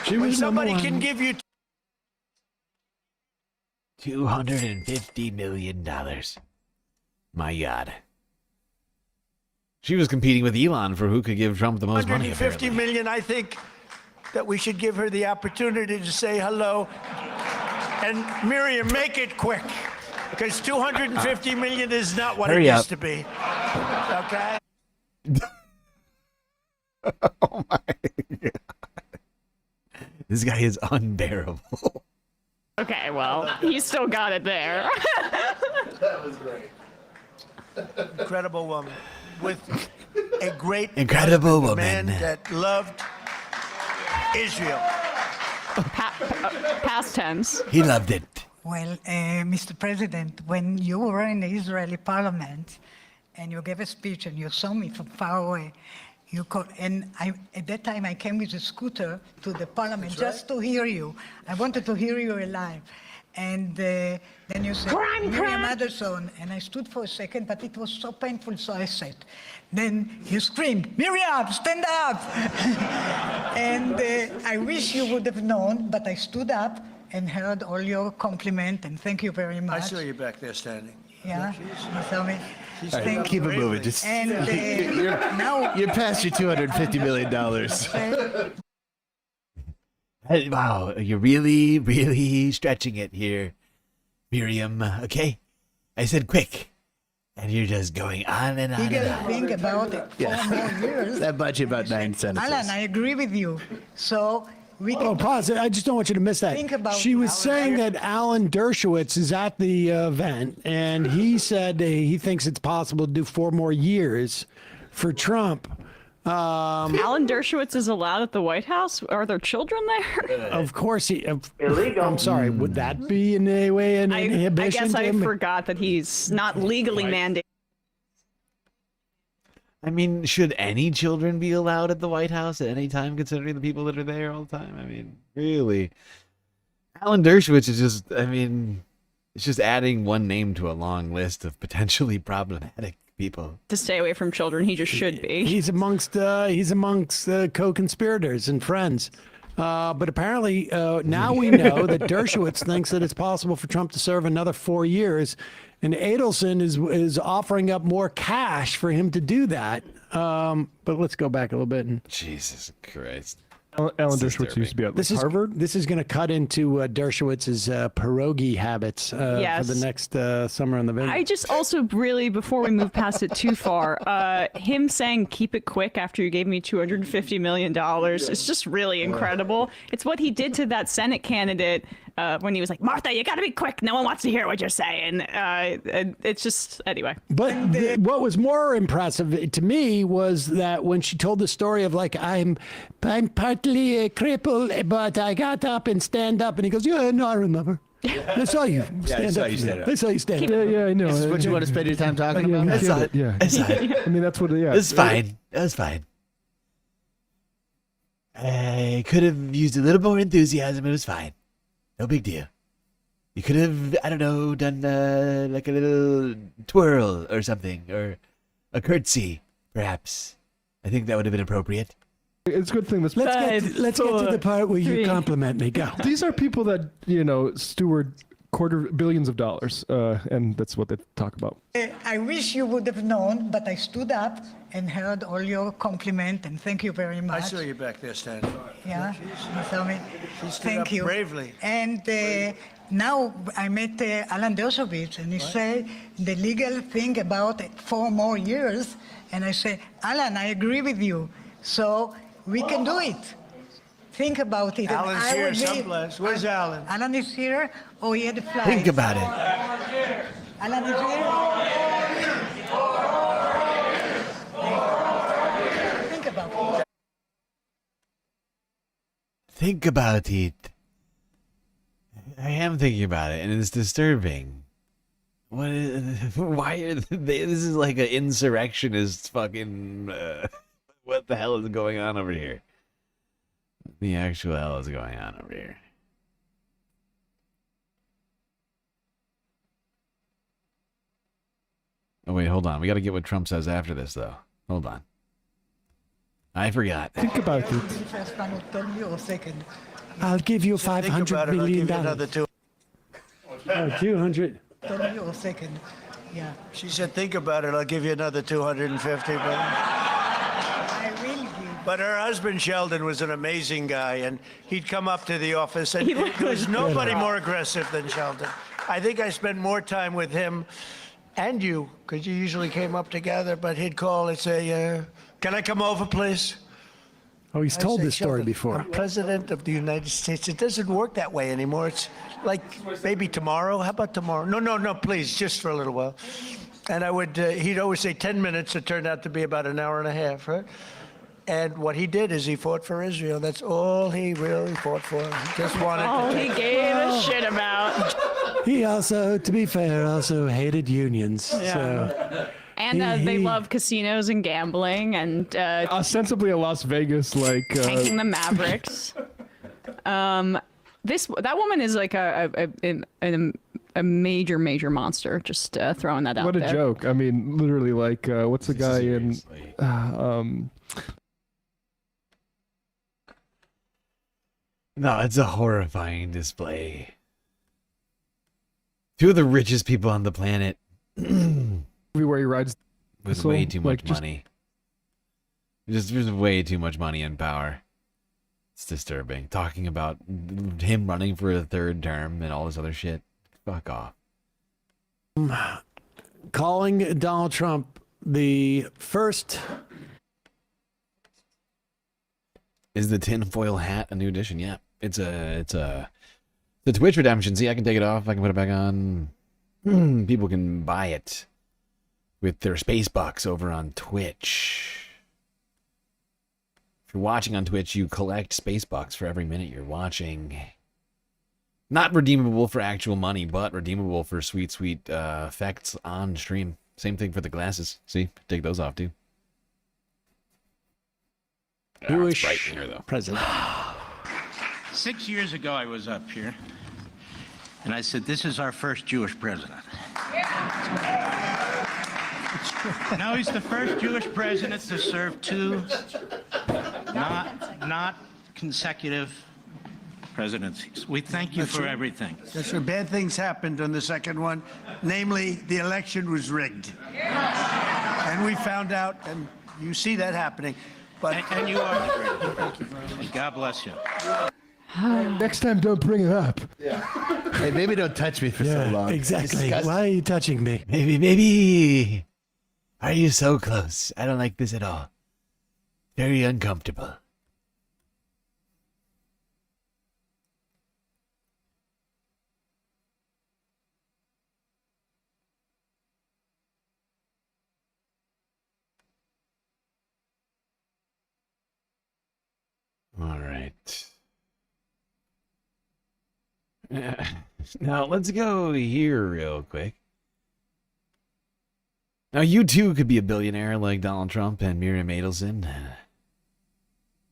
When somebody can give you $250 million. My God. She was competing with Elon for who could give Trump the most money. $150 million. I think that we should give her the opportunity to say hello. And Miriam, make it quick, because $250 million is not what it used to be. Okay? Oh my God. This guy is unbearable. Okay, well, he still got it there. That was great. Incredible woman with a great incredible woman man that loved Israel. Past tense. He loved it. Well, Mr. President, when you were in the Israeli parliament and you gave a speech and you saw me from far away, at that time I came with a scooter to the parliament just to hear you. I wanted to hear you alive. And then you said, Miriam Adelson, and I stood for a second, but it was so painful, so I sat. Then you screamed, Miriam, stand up! And I wish you would have known, but I stood up and heard all your compliment, and thank you very much. I saw you back there standing. Yeah, you saw me. Right, keep it moving. Just And now you're past your $250 million. Wow, you're really, really stretching it here, Miriam. Okay? I said quick. And you're just going on and on you and gotta on. think about it 4 more years. That buys you about 9 sentences. Alan, I agree with you. So we can pause. I just don't want you to miss that. Think about She was saying that Alan Dershowitz is at the event, and he said he thinks it's possible to do 4 more years for Trump. Alan Dershowitz is allowed at the White House? Are there children there? Of course he... Illegal. I'm sorry, would that be in any way an inhibition? I guess to I him? forgot that he's not legally mandated. I mean, should any children be allowed at the White House at any time, considering the people that are there all the time? I mean, really. Alan Dershowitz is just, it's just adding one name to a long list of potentially problematic people. To stay away from children, he just should be. He's amongst co-conspirators and friends. But apparently now we know that Dershowitz thinks that it's possible for Trump to serve another 4 years, and Adelson is offering up more cash for him to do that. But let's go back a little bit. Jesus Christ. Alan Dershowitz used to be at Harvard. This is going to cut into Dershowitz's pierogi habits for the next summer on the video. I just also really, before we move past it too far, him saying keep it quick after you gave me $250 million, it's just really incredible. It's what he did to that Senate candidate when he was like, Martha, you got to be quick. No one wants to hear what you're saying. It's just, anyway. But what was more impressive to me was that when she told the story of like, I'm partly crippled, but I got up and stand up. And he goes, yeah, no, I remember. I saw you stand up. I saw you stand up. Yeah, I know. This is what you want to spend your time talking Yeah, about? we get it. Yeah. I mean, that's what. Yeah. That's fine. That's fine. I could have used a little more enthusiasm. It was fine. No big deal. You could have, I don't know, done like a little twirl or something, or a curtsy, perhaps. I think that would have been appropriate. It's a good thing. Let's get to the part where you compliment me. Go. These are people that steward billions of dollars, and that's what they talk about. I wish you would have known, but I stood up and heard all your compliment, and thank you very much. I saw you back there standing. Yeah, you saw me. She stood Thank up you. bravely. And now I met Alan Dershowitz, and he said the legal thing about 4 more years, and I say, Alan, I agree with you, so we can do it. Think about it. Alan's And I here would be- someplace. Where's Alan? Alan is here. Oh, he had a flight. Think about it. Alan is here. Think about it. Think about it. I am thinking about it, and it's disturbing. What is, why are they, this is like an insurrectionist fucking, what the hell is going on over here? The actual hell is going on over here? Oh wait, hold on. We gotta get what Trump says after this, though. Hold on. I forgot. Think about it. First one will tell me or second. I'll give you Think $500 about it, I'll million. give you another two. 200. Tell me or second. Yeah. She said, think about it, I'll give you another 250. I will give. But her husband, Sheldon, was an amazing guy, and he'd come up to the office, and He there looked was good. nobody more aggressive than Sheldon. I think I spent more time with him and you, because you usually came up together, but he'd call and say, can I come over, please? Oh, he's I'd told say, this story "Sheldon, before. I'm president of the United States. It doesn't work that way anymore. It's like maybe tomorrow. How about tomorrow? No, please, just for a little while. And I would, he'd always say 10 minutes. It turned out to be about an hour and a half, right? And what he did is he fought for Israel. That's all he really fought for. He just wanted All to he gave a shit about. He also, to be fair, also hated unions. Yeah. So. And they love casinos and gambling and Ostensibly a Las Vegas tanking the Mavericks. That woman is like a major monster. Just throwing that out What a there. joke. I mean, literally, what's the guy in... No, it's a horrifying display. Two of the richest people on the planet. Where he rides with way too much money. Just there's way too much money and power. It's disturbing. Talking about him running for a 3rd term and all this other shit. Fuck off. Calling Donald Trump the first. Is the tinfoil hat a new edition? Yeah. It's the Twitch redemption. See, I can take it off. I can put it back on. People can buy it with their space bucks over on Twitch. If you're watching on Twitch, you collect space bucks for every minute you're watching. Not redeemable for actual money, but redeemable for sweet effects on stream. Same thing for the glasses. See, take those off too. Jewish here, though. president. 6 years ago, I was up here, and I said, this is our first Jewish president. Now he's the first Jewish president to serve 2 not consecutive presidencies. We thank you for everything. That's where bad things happened on the second one. Namely, the election was rigged. And we found out, and you see that happening. But and you are the great. And God bless you. Next time, don't bring it up. Hey, maybe don't touch me for so long. Exactly. Why are you touching me? Maybe. Are you so close? I don't like this at all. Very uncomfortable. All right. Now, let's go here real quick. Now, you too could be a billionaire like Donald Trump and Miriam Adelson.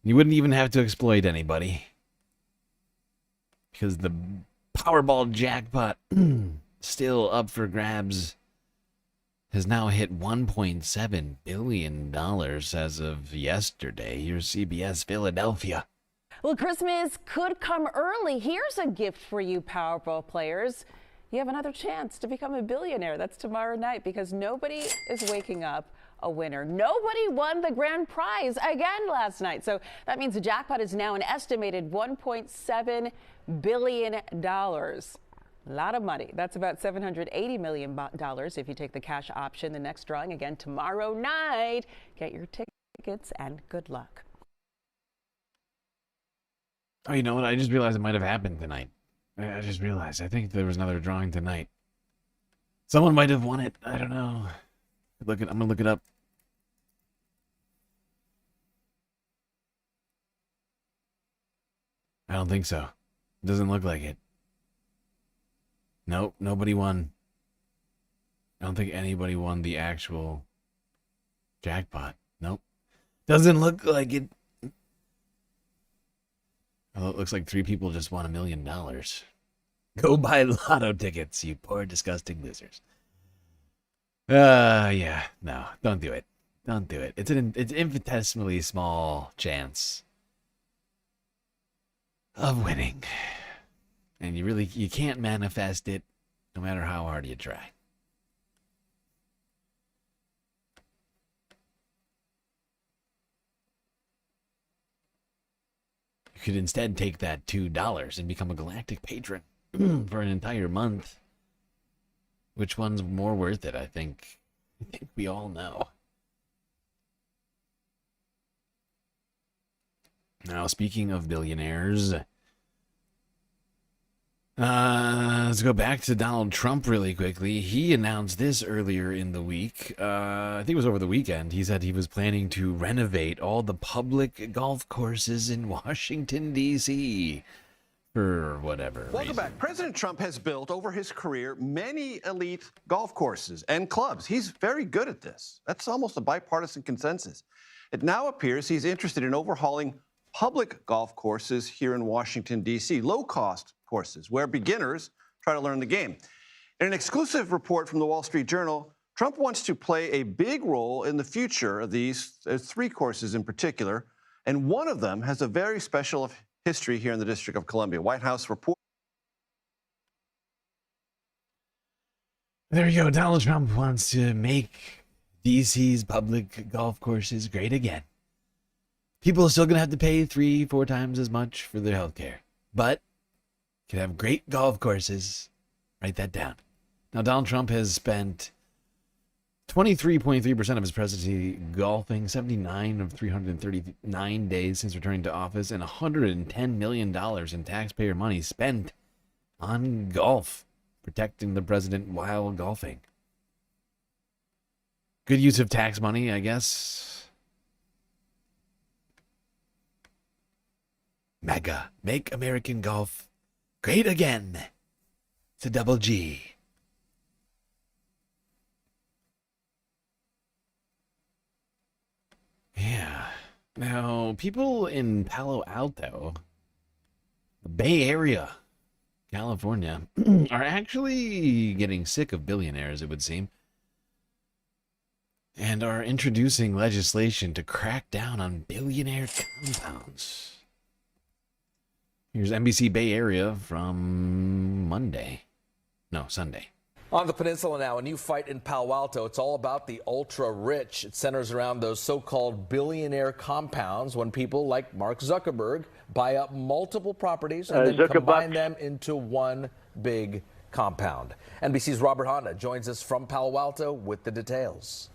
You wouldn't even have to exploit anybody. Because the Powerball jackpot, still up for grabs, has now hit $1.7 billion as of yesterday. Here's CBS Philadelphia. Well, Christmas could come early. Here's a gift for you Powerball players. You have another chance to become a billionaire. That's tomorrow night because nobody is waking up a winner. Nobody won the grand prize again last night. So that means the jackpot is now an estimated $1.7 billion. A lot of money. That's about $780 million if you take the cash option. The next drawing again tomorrow night. Get your tickets and good luck. Oh, you know what? I just realized it might have happened tonight. I just realized. I think there was another drawing tonight. Someone might have won it. I don't know. I'm going to look it up. I don't think so. It doesn't look like it. Nope, nobody won. I don't think anybody won the actual jackpot. Nope. Doesn't look like it. Well, it looks like 3 people just won $1 million. Go buy lotto tickets, you poor, disgusting losers. Yeah, no, don't do it. Don't do it. It's infinitesimally small chance of winning. And you can't manifest it no matter how hard you try. You could instead take that $2 and become a galactic patron for an entire month. Which one's more worth it, I think we all know. Now, speaking of billionaires, let's go back to Donald Trump really quickly. He announced this earlier in the week. I think it was over the weekend. He said he was planning to renovate all the public golf courses in Washington, D.C. for whatever Welcome back. President Trump has built over his career many elite golf courses and clubs. He's very good at this. That's almost a bipartisan consensus. It now appears he's interested in overhauling public golf courses here in Washington, D.C., low-cost courses where beginners try to learn the game. In an exclusive report from the Wall Street Journal, Trump wants to play a big role in the future of these. There's 3 courses in particular, and one of them has a very special history here in the District of Columbia. White House report. There you go. Donald Trump wants to make DC's public golf courses great again. People are still going to have to pay 3-4 times as much for their health care, but can have great golf courses. Write that down. Now, Donald Trump has spent 23.3% of his presidency golfing, 79 of 339 days since returning to office, and $110 million in taxpayer money spent on golf, protecting the president while golfing. Good use of tax money, I guess. MAGA, make American golf great again. It's a double G. Yeah. Now, people in Palo Alto, the Bay Area, California, are actually getting sick of billionaires, it would seem, and are introducing legislation to crack down on billionaire compounds. Here's NBC Bay Area from Sunday. On the peninsula now, a new fight in Palo Alto. It's all about the ultra-rich. It centers around those so-called billionaire compounds when people like Mark Zuckerberg buy up multiple properties and then combine them into one big compound. NBC's Robert Honda joins us from Palo Alto with the details.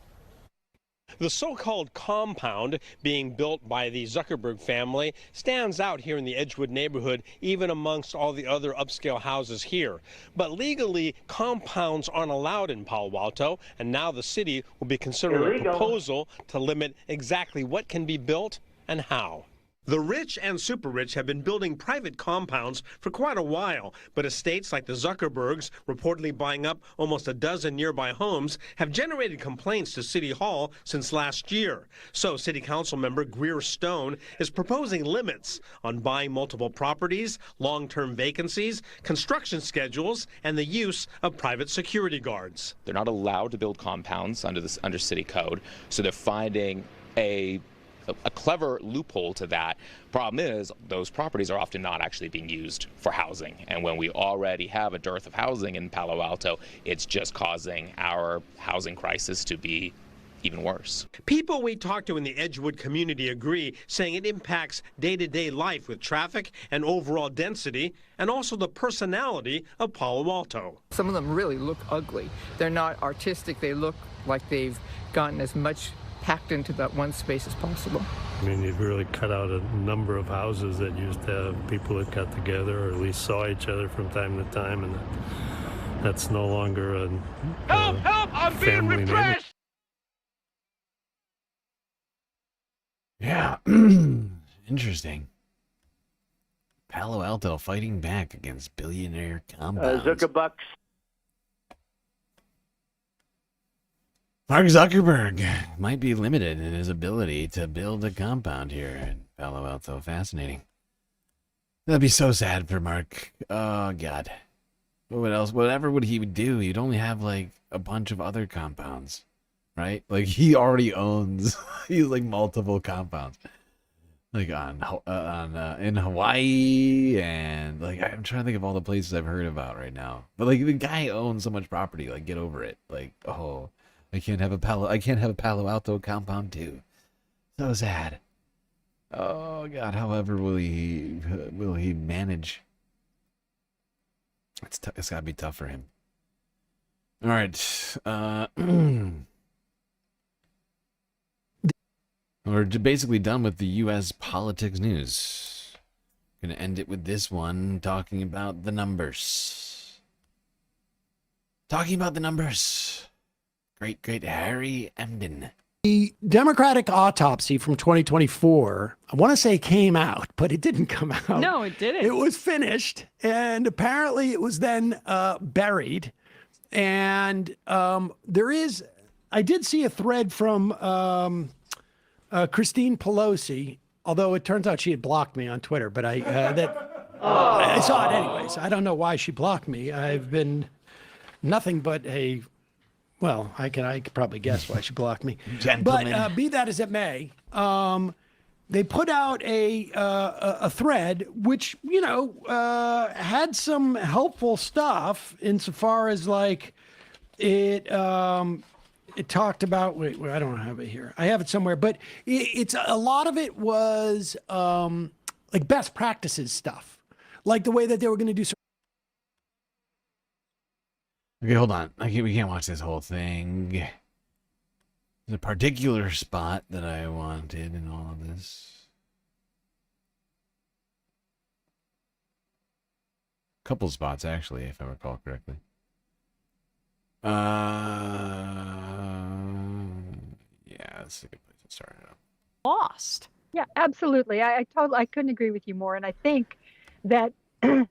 The so-called compound being built by the Zuckerberg family stands out here in the Edgewood neighborhood, even amongst all the other upscale houses here. But legally, compounds aren't allowed in Palo Alto, and now the city will be considering a proposal to limit exactly what can be built and how. The rich and super rich have been building private compounds for quite a while, but estates like the Zuckerbergs, reportedly buying up almost a dozen nearby homes, have generated complaints to City Hall since last year. So City Council member Greer Stone is proposing limits on buying multiple properties, long-term vacancies, construction schedules, and the use of private security guards. They're not allowed to build compounds under city code, so they're finding a clever loophole to that. Problem is, those properties are often not actually being used for housing. And when we already have a dearth of housing in Palo Alto, it's just causing our housing crisis to be even worse. People we talk to in the Edgewood community agree, saying it impacts day-to-day life with traffic and overall density, and also the personality of Palo Alto. Some of them really look ugly. They're not artistic. They look like they've gotten as much packed into that one space as possible. I mean, you've really cut out a number of houses that used to have people that got together or at least saw each other from time to time, and that's no longer a help! I'm being repressed! Yeah, interesting. Palo Alto fighting back against billionaire compounds. Zuckerbucks. Mark Zuckerberg might be limited in his ability to build a compound here in Palo Alto. Fascinating. That'd be so sad for Mark. Oh, God. What else? Whatever would he do? He'd only have, like, a bunch of other compounds, right? Like, he already owns, he's, like, multiple compounds. Like, in Hawaii, and, like, I'm trying to think of all the places I've heard about right now. But, like, the guy owns so much property. Like, get over it. Like, oh... I can't have a Palo Alto compound too. So sad. Oh God, however will he manage? It's gotta be tough for him. All right. We're basically done with the U.S. politics news. Gonna end it with this one, talking about the numbers. Great Harry Emden. The Democratic autopsy from 2024, I want to say came out, but it didn't come out. No, it didn't. It was finished, and apparently it was then buried. And I did see a thread from Christine Pelosi, although it turns out she had blocked me on Twitter, but I saw it anyways. I don't know why she blocked me. I've been nothing but a... Well, I could probably guess why she blocked me. Gentlemen. But be that as it may, they put out a thread which, had some helpful stuff insofar as like it talked about. Wait, I don't have it here. I have it somewhere, but it's a lot of it was like best practices stuff, like the way that they were going to do. Okay, hold on. We can't watch this whole thing. There's a particular spot that I wanted in all of this. Couple spots, actually, if I recall correctly. Yeah, that's a good place to start it up. Lost. Yeah, absolutely. I couldn't agree with you more. And I think that I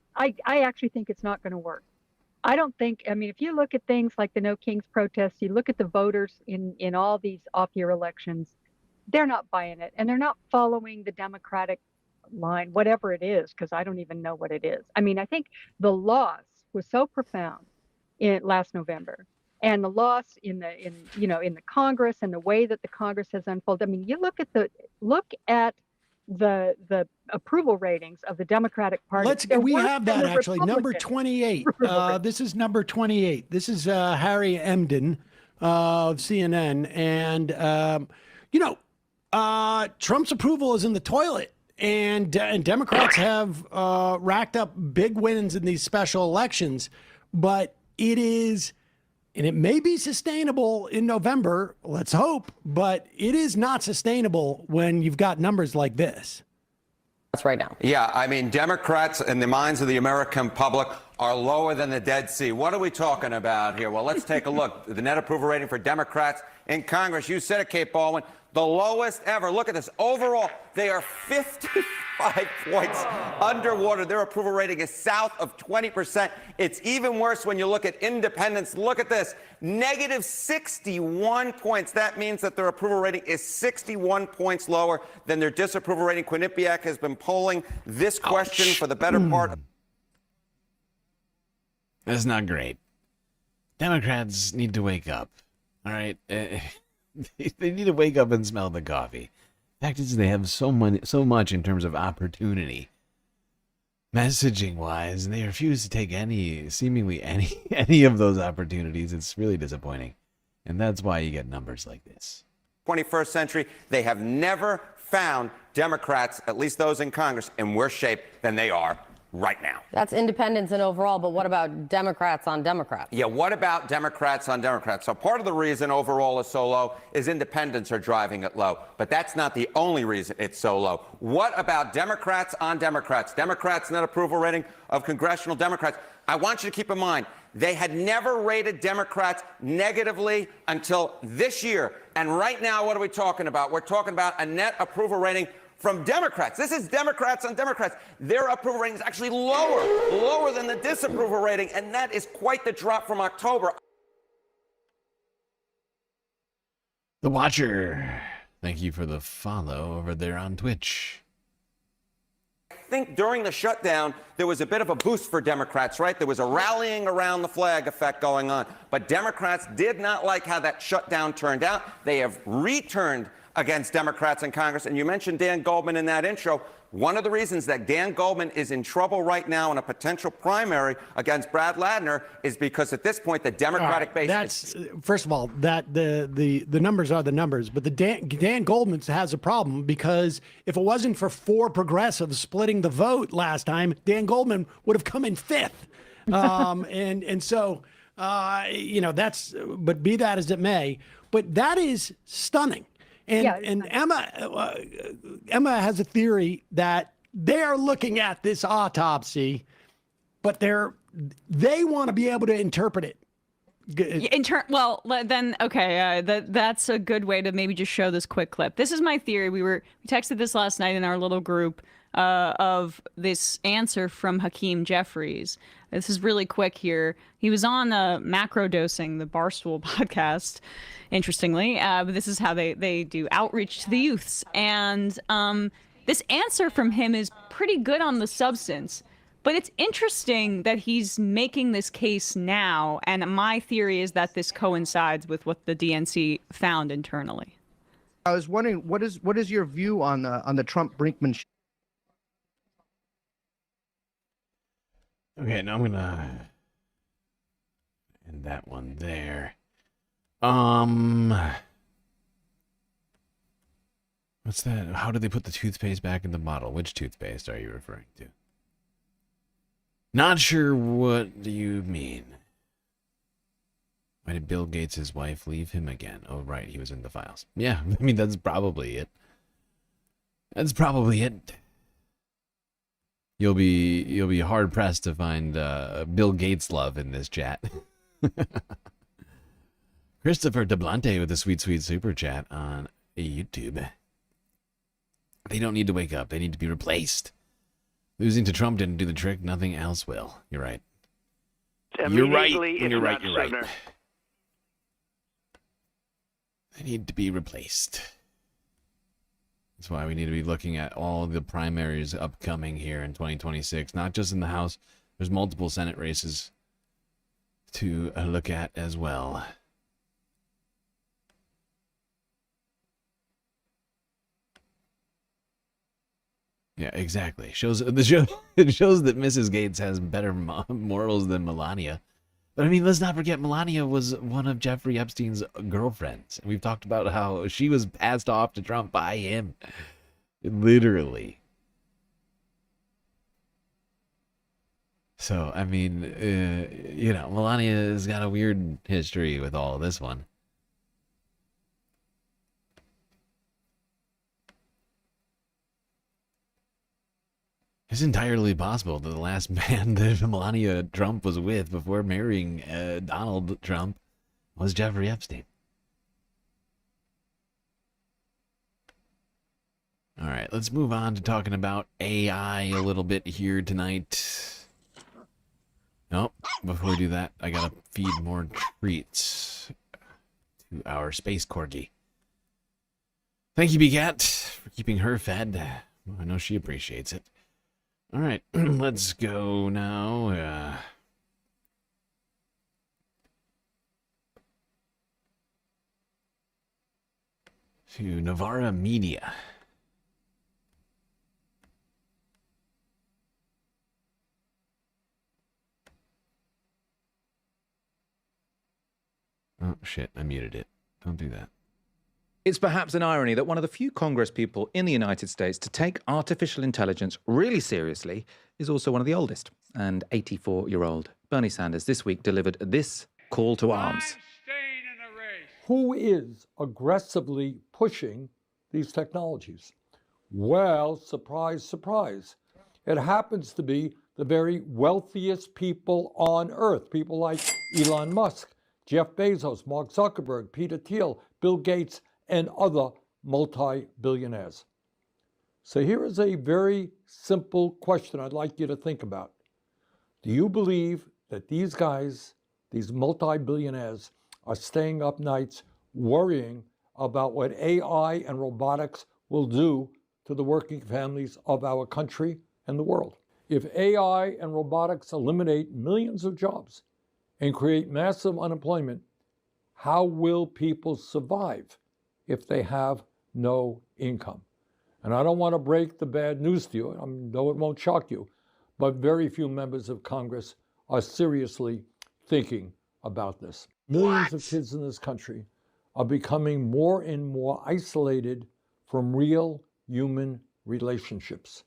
actually think it's not going to work. I don't think, if you look at things like the No Kings protests, you look at the voters in all these off-year elections, they're not buying it. And they're not following the Democratic line, whatever it is, because I don't even know what it is. I think the loss was so profound last November. And the loss in the Congress and the way that the Congress has unfolded. You look at the approval ratings of the Democratic Party. We have that actually. Number 28. This is number 28. This is Harry Emden of CNN. And, Trump's approval is in the toilet. And Democrats have racked up big wins in these special elections. But it is, and it may be sustainable in November, let's hope, but it is not sustainable when you've got numbers like this. That's right now. Yeah, Democrats in the minds of the American public are lower than the Dead Sea. What are we talking about here? Well, let's take a look. The net approval rating for Democrats in Congress, you said it, Kate Baldwin, The lowest ever. Look at this. Overall, they are 55 points underwater. Their approval rating is south of 20%. It's even worse when you look at independents. Look at this. Negative 61 points. That means that their approval rating is 61 points lower than their disapproval rating. Quinnipiac has been polling this question for the better part of... That's not great. Democrats need to wake up. All right? They need to wake up and smell the coffee. Fact is, they have so much in terms of opportunity, messaging-wise, and they refuse to take seemingly any of those opportunities. It's really disappointing, and that's why you get numbers like this. 21st century, they have never found Democrats, at least those in Congress, in worse shape than they are right now. That's independents and overall, but what about Democrats on Democrats? Yeah, what about Democrats on Democrats? So part of the reason overall is so low is independents are driving it low. But that's not the only reason it's so low. What about Democrats on Democrats? Democrats' net approval rating of congressional Democrats. I want you to keep in mind, they had never rated Democrats negatively until this year. And right now, what are we talking about? We're talking about a net approval rating from Democrats. This is Democrats on Democrats. Their approval rating is actually lower than the disapproval rating, and that is quite the drop from October. The Watcher, thank you for the follow over there on Twitch. I think during the shutdown, there was a bit of a boost for Democrats, right? There was a rallying around the flag effect going on. But Democrats did not like how that shutdown turned out. They have returned against Democrats in Congress. And you mentioned Dan Goldman in that intro. One of the reasons that Dan Goldman is in trouble right now in a potential primary against Brad Ladner is because at this point the Democratic base. That's first of all that the numbers are the numbers, but the Dan Goldman has a problem because if it wasn't for 4 progressives splitting the vote last time, Dan Goldman would have come in 5th. And so that's, but be that as it may, but that is stunning. And Emma has a theory that they are looking at this autopsy, but they want to be able to interpret it. That's a good way to maybe just show this quick clip. This is my theory. We texted this last night in our little group of this answer from Hakeem Jeffries. This is really quick here. He was on Macro Dosing, the Barstool podcast, interestingly. But this is how they do outreach to the youths. And this answer from him is pretty good on the substance. But it's interesting that he's making this case now. And my theory is that this coincides with what the DNC found internally. I was wondering, what is your view on the Trump-Brinkman? Okay, now I'm gonna end that one there. What's that? How did they put the toothpaste back in the bottle? Which toothpaste are you referring to? Not sure what do you mean. Why did Bill Gates' wife leave him again? Oh, right, he was in the files. Yeah, I mean, that's probably it. That's probably it. You'll be hard pressed to find Bill Gates love in this chat. Christopher DeBlante with a sweet super chat on YouTube. They don't need to wake up. They need to be replaced. Losing to Trump didn't do the trick. Nothing else will. You're right. You're right. You're right. You're right. They need to be replaced. That's why we need to be looking at all the primaries upcoming here in 2026, not just in the House. There's multiple Senate races to look at as well. Yeah, exactly. It shows that Mrs. Gates has better morals than Melania. But I mean, let's not forget Melania was one of Jeffrey Epstein's girlfriends. We've talked about how she was passed off to Trump by him. Literally. So, I mean, Melania has got a weird history with all of this one. It's entirely possible that the last man that Melania Trump was with before marrying Donald Trump was Jeffrey Epstein. All right, let's move on to talking about AI a little bit here tonight. Nope, before we do that, I gotta feed more treats to our space corgi. Thank you, Begat, for keeping her fed. I know she appreciates it. All right, let's go now. To Novara Media. Oh, shit, I muted it. Don't do that. It's perhaps an irony that one of the few Congress people in the United States to take artificial intelligence really seriously is also one of the oldest. And 84-year-old Bernie Sanders this week delivered this call to arms. Who is aggressively pushing these technologies? Well, surprise, surprise. It happens to be the very wealthiest people on Earth, people like Elon Musk, Jeff Bezos, Mark Zuckerberg, Peter Thiel, Bill Gates, and other multi-billionaires. So here is a very simple question I'd like you to think about. Do you believe that these guys, these multi-billionaires, are staying up nights worrying about what AI and robotics will do to the working families of our country and the world? If AI and robotics eliminate millions of jobs and create massive unemployment, how will people survive if they have no income? And I don't want to break the bad news to you, I know it won't shock you, but very few members of Congress are seriously thinking about this. Millions of kids in this country are becoming more and more isolated from real human relationships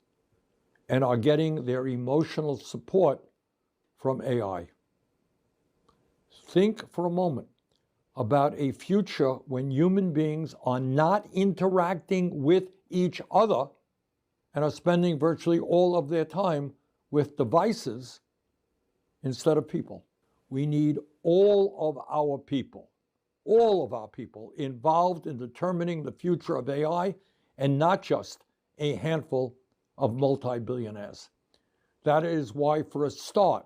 and are getting their emotional support from AI. Think for a moment about a future when human beings are not interacting with each other and are spending virtually all of their time with devices instead of people. We need all of our people involved in determining the future of AI, and not just a handful of multi-billionaires. That is why, for a start,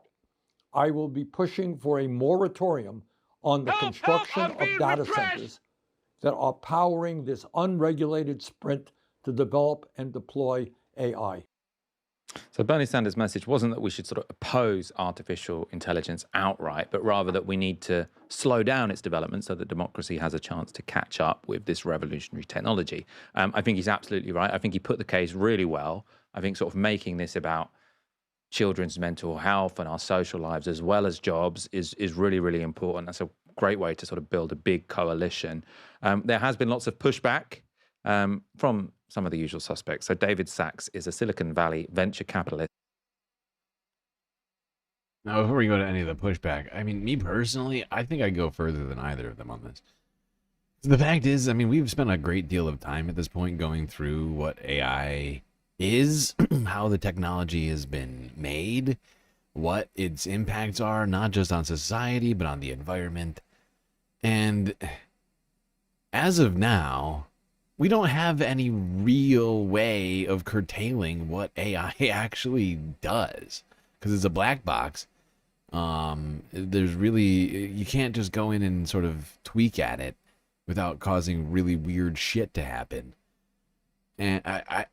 I will be pushing for a moratorium on the construction of data centers that are powering this unregulated sprint to develop and deploy AI. So Bernie Sanders' message wasn't that we should sort of oppose artificial intelligence outright, but rather that we need to slow down its development so that democracy has a chance to catch up with this revolutionary technology. I think he's absolutely right. I think he put the case really well. I think sort of making this about children's mental health and our social lives as well as jobs is really, really important. That's a great way to sort of build a big coalition. There has been lots of pushback from some of the usual suspects. So David Sachs is a Silicon Valley venture capitalist. Now, before we go to any of the pushback, I mean, me personally, I think I go further than either of them on this. The fact is, I mean, we've spent a great deal of time at this point going through what AI is, how the technology has been made, what its impacts are, not just on society, but on the environment. And as of now, we don't have any real way of curtailing what AI actually does, because it's a black box. There's really, you can't just go in and sort of tweak at it without causing really weird shit to happen. And I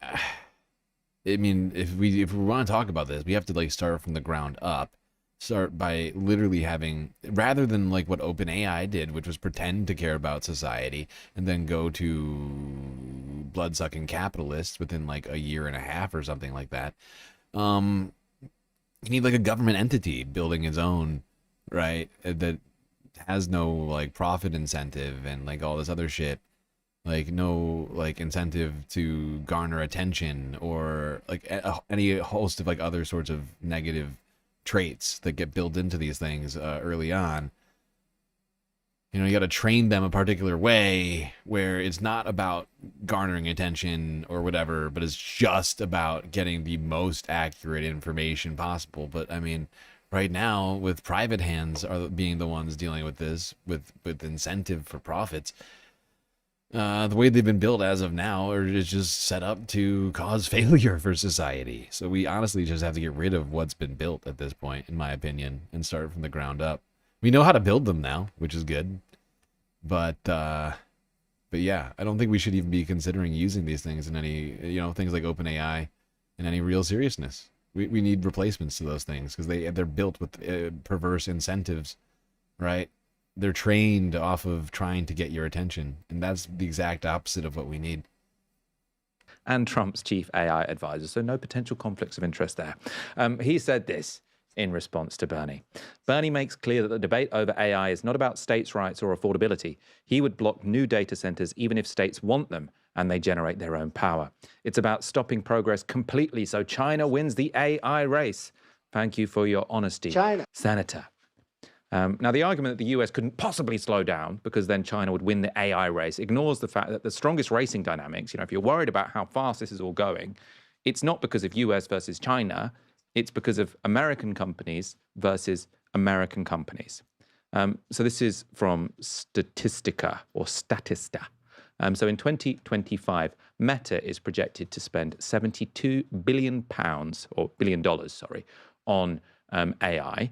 mean, if we want to talk about this, we have to like start from the ground up. Start by literally having, rather than like what OpenAI did, which was pretend to care about society and then go to blood-sucking capitalists within like a year and a half or something like that. You need like a government entity building its own, right? That has no like profit incentive and like all this other shit. Like no like incentive to garner attention or like any host of like other sorts of negative traits that get built into these things early on. You know, you got to train them a particular way where it's not about garnering attention or whatever, but it's just about getting the most accurate information possible. But I mean, right now, with private hands are being the ones dealing with this, with incentive for profits, The way they've been built as of now is just set up to cause failure for society. So we honestly just have to get rid of what's been built at this point, in my opinion, and start from the ground up. We know how to build them now, which is good. But yeah, I don't think we should even be considering using these things in any, things like OpenAI in any real seriousness. We need replacements to those things because they're built with perverse incentives, right? They're trained off of trying to get your attention, and that's the exact opposite of what we need. And Trump's chief AI advisor, so no potential conflicts of interest there. He said this in response to Bernie. Bernie makes clear that the debate over AI is not about states' rights or affordability. He would block new data centers even if states want them and they generate their own power. It's about stopping progress completely so China wins the AI race. Thank you for your honesty, China. Senator. Now, the argument that the US couldn't possibly slow down because then China would win the AI race ignores the fact that the strongest racing dynamics, if you're worried about how fast this is all going, it's not because of US versus China, it's because of American companies versus American companies. So this is from Statista or Statista. So in 2025, Meta is projected to spend £72 billion, or $1 billion, sorry, on AI.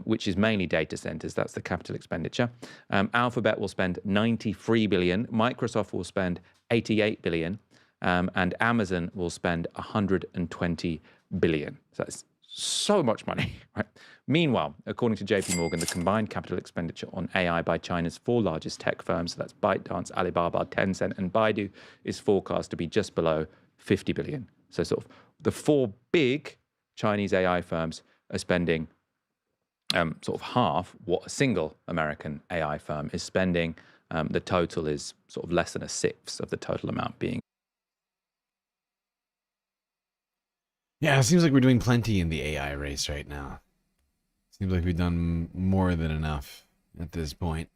Which is mainly data centers. That's the capital expenditure. Alphabet will spend $93 billion. Microsoft will spend $88 billion. And Amazon will spend $120 billion. So that's so much money, right? Meanwhile, according to JP Morgan, the combined capital expenditure on AI by China's 4 largest tech firms, so that's ByteDance, Alibaba, Tencent, and Baidu, is forecast to be just below $50 billion. So sort of the 4 big Chinese AI firms are spending sort of half what a single American AI firm is spending. The total is sort of less than a sixth of the total amount being. Yeah, it seems like we're doing plenty in the AI race right now. Seems like we've done more than enough at this point.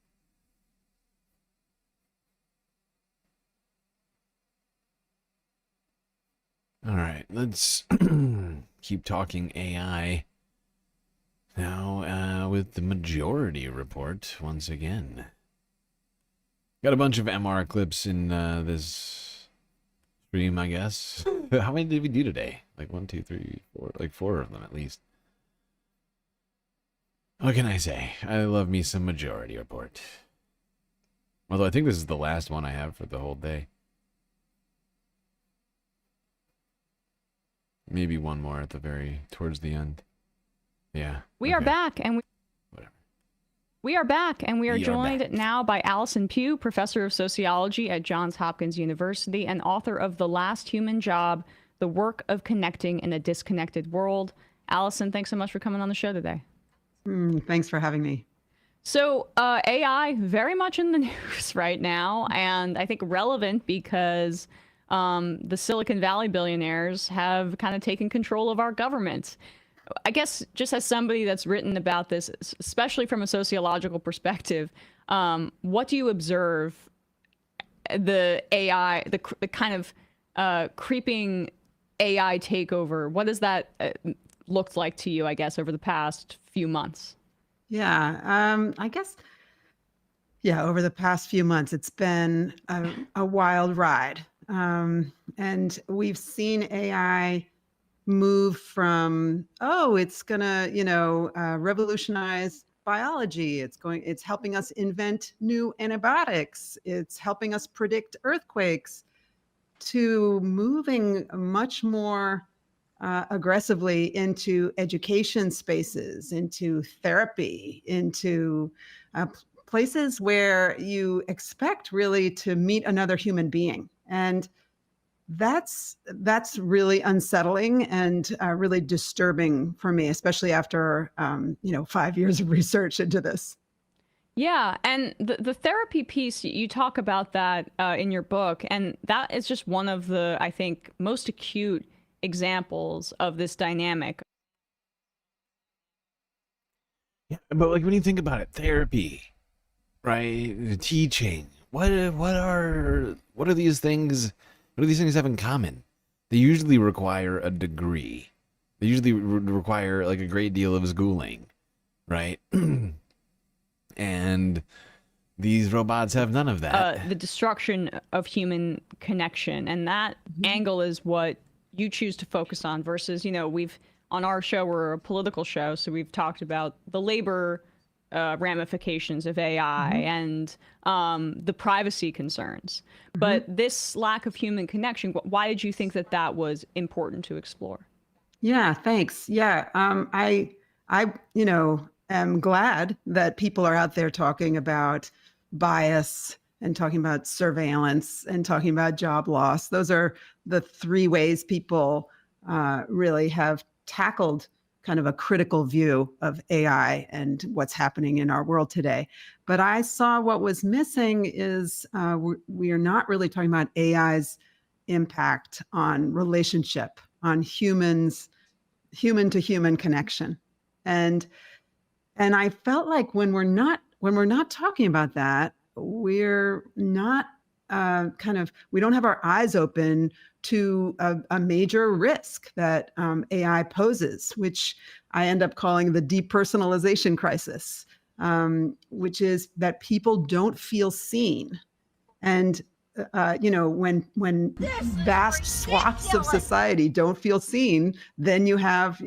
All right, let's keep talking AI. Now, with the majority report, once again. Got a bunch of MR clips in this stream, I guess. How many did we do today? Like 1, 2, 3, 4, like 4 of them at least. What can I say? I love me some majority report. Although I think this is the last one I have for the whole day. Maybe one more at the towards the end. Yeah. We are back, and we are joined now by Allison Pugh, professor of sociology at Johns Hopkins University and author of The Last Human Job: The Work of Connecting in a Disconnected World. Allison, thanks so much for coming on the show today. Thanks for having me. So AI very much in the news right now, and I think relevant because the Silicon Valley billionaires have kind of taken control of our government. I guess just as somebody that's written about this, especially from a sociological perspective, what do you observe the AI, the kind of creeping AI takeover? What does that look like to you, I guess, over the past few months? Yeah, I guess, over the past few months, it's been a wild ride. And we've seen AI move from, it's gonna, revolutionize biology. It's helping us invent new antibiotics. It's helping us predict earthquakes, to moving much more aggressively into education spaces, into therapy, into places where you expect really to meet another human being. And that's really unsettling and really disturbing for me, especially after 5 years of research into this. Yeah, and the therapy piece, you talk about that in your book, and that is just one of the, I think, most acute examples of this dynamic. Yeah, but like when you think about it, therapy, right? The teaching. What are these things? What do these things have in common? They usually require a degree. They usually require like a great deal of schooling, right? And These robots have none of that. The destruction of human connection. And that angle is what you choose to focus on versus, we've, on our show, we're a political show, so we've talked about the labor ramifications of AI and the privacy concerns. But this lack of human connection, why did you think that that was important to explore? Yeah, thanks. Yeah, I am glad that people are out there talking about bias and talking about surveillance and talking about job loss. Those are the three ways people really have tackled kind of a critical view of AI and what's happening in our world today. But I saw what was missing is we are not really talking about AI's impact on relationship, on humans, human to human connection. And I felt like when we're not talking about that, we're not we don't have our eyes open to a major risk that AI poses, which I end up calling the depersonalization crisis, which is that people don't feel seen. And when vast swaths of society don't feel seen, then you have,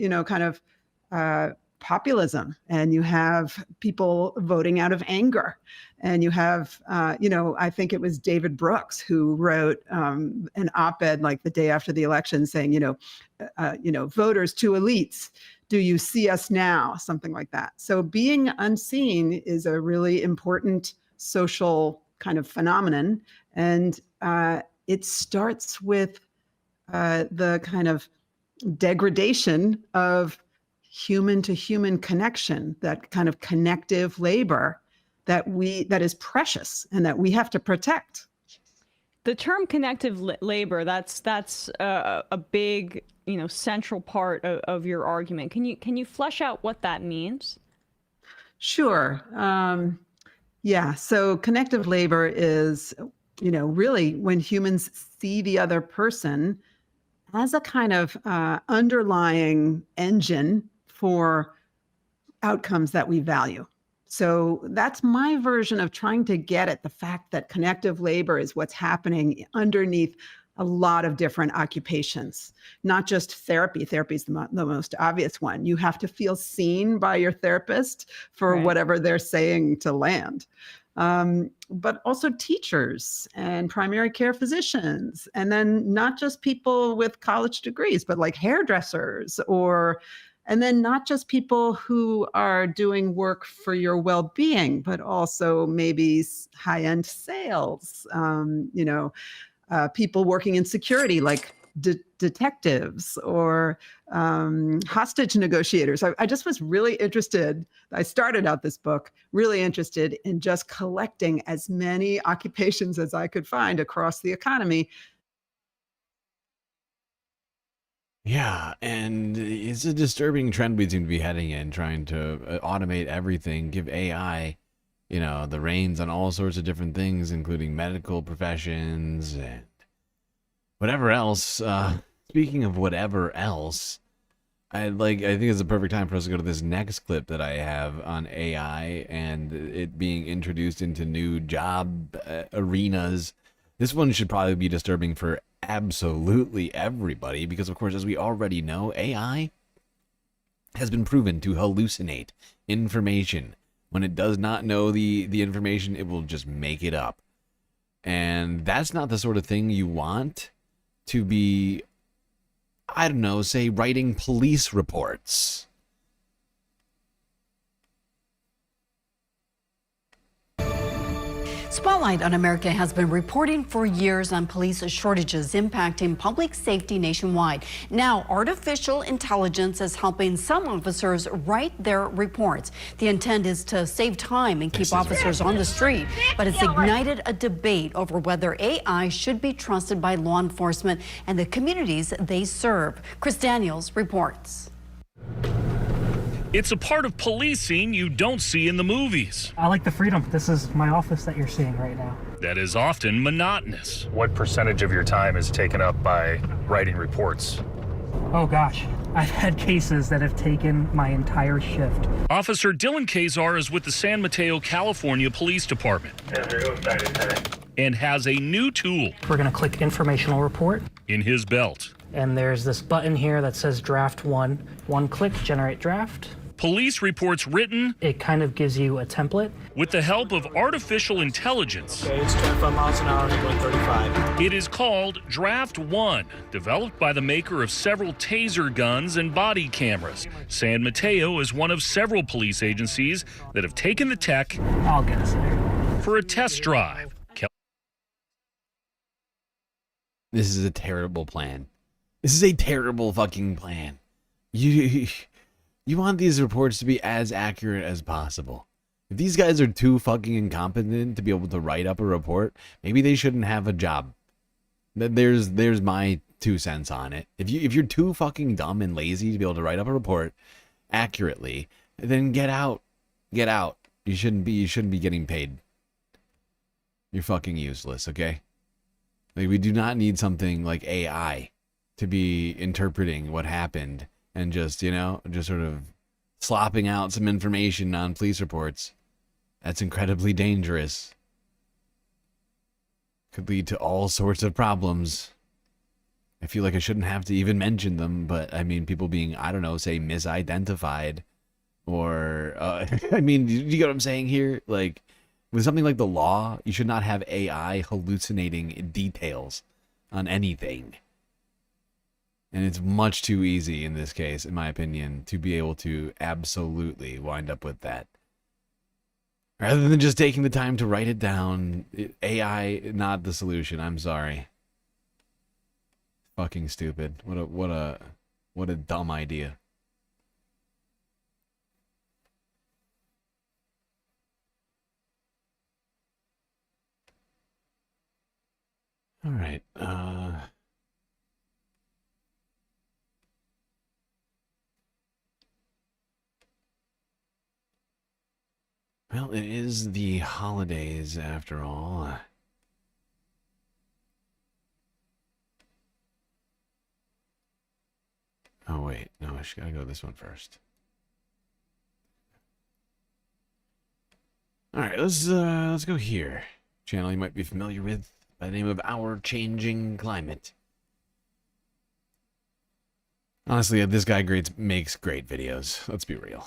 populism, and you have people voting out of anger, and you have, I think it was David Brooks who wrote an op-ed like the day after the election saying, voters to elites, do you see us now? Something like that. So being unseen is a really important social kind of phenomenon. And it starts with the kind of degradation of human to human connection, that kind of connective labor that is precious and that we have to protect. The term connective labor, that's a big, central part of your argument. Can you flesh out what that means? Sure. Yeah. So connective labor is, really when humans see the other person as a kind of underlying engine for outcomes that we value. So that's my version of trying to get at the fact that connective labor is what's happening underneath a lot of different occupations, not just therapy. Therapy is the most obvious one. You have to feel seen by your therapist for whatever they're saying to land. But also teachers and primary care physicians, and then not just people with college degrees, but like hairdressers, and then not just people who are doing work for your well-being, but also maybe high-end sales, people working in security, like detectives or hostage negotiators. I just was really interested. I started out this book really interested in just collecting as many occupations as I could find across the economy. Yeah, and it's a disturbing trend we seem to be heading in, trying to automate everything, give AI, the reins on all sorts of different things, including medical professions and whatever else. Speaking of whatever else, I think it's the perfect time for us to go to this next clip that I have on AI and it being introduced into new job arenas. This one should probably be disturbing for absolutely everybody because, of course, as we already know, AI has been proven to hallucinate information. When it does not know the information, it will just make it up. And that's not the sort of thing you want to be, I don't know, say writing police reports. Spotlight on America has been reporting for years on police shortages impacting public safety nationwide. Now, artificial intelligence is helping some officers write their reports. The intent is to save time and keep officers on the street, but it's ignited a debate over whether AI should be trusted by law enforcement and the communities they serve. Chris Daniels reports. It's a part of policing you don't see in the movies. I like the freedom. This is my office that you're seeing right now. That is often monotonous. What percentage of your time is taken up by writing reports? Oh gosh, I've had cases that have taken my entire shift. Officer Dylan Kazar is with the San Mateo, California Police Department and has a new tool We're going to click informational report, in his belt. and there's this button here that says draft 1. One click, generate draft. Police reports written. It kind of gives you a template. With the help of artificial intelligence. Okay, it's 25 miles an hour, going 35. It is called Draft 1, developed by the maker of several taser guns and body cameras. San Mateo is one of several police agencies that have taken the tech I'll get us there. for a test drive. This is a terrible plan. This is a terrible fucking plan. You want these reports to be as accurate as possible. If these guys are too fucking incompetent to be able to write up a report, maybe they shouldn't have a job. There's my 2 cents on it. If you're too fucking dumb and lazy to be able to write up a report accurately, then get out. Get out. You shouldn't be getting paid. You're fucking useless, okay? Like, we do not need something like AI to be interpreting what happened and just, just sort of slopping out some information on police reports. That's incredibly dangerous. Could lead to all sorts of problems. I feel like I shouldn't have to even mention them, but I mean, people being, I don't know, say misidentified or, I mean, you get what I'm saying here? Like, with something like the law, you should not have AI hallucinating details on anything. And it's much too easy in this case, in my opinion, to be able to absolutely wind up with that. Rather than just taking the time to write it down, AI, not the solution. I'm sorry. Fucking stupid. What a dumb idea. All right. Well, it is the holidays after all. Oh wait, no, I gotta go this one first. All right, let's go here. Channel you might be familiar with by the name of Our Changing Climate. Honestly, this guy makes great videos. Let's be real.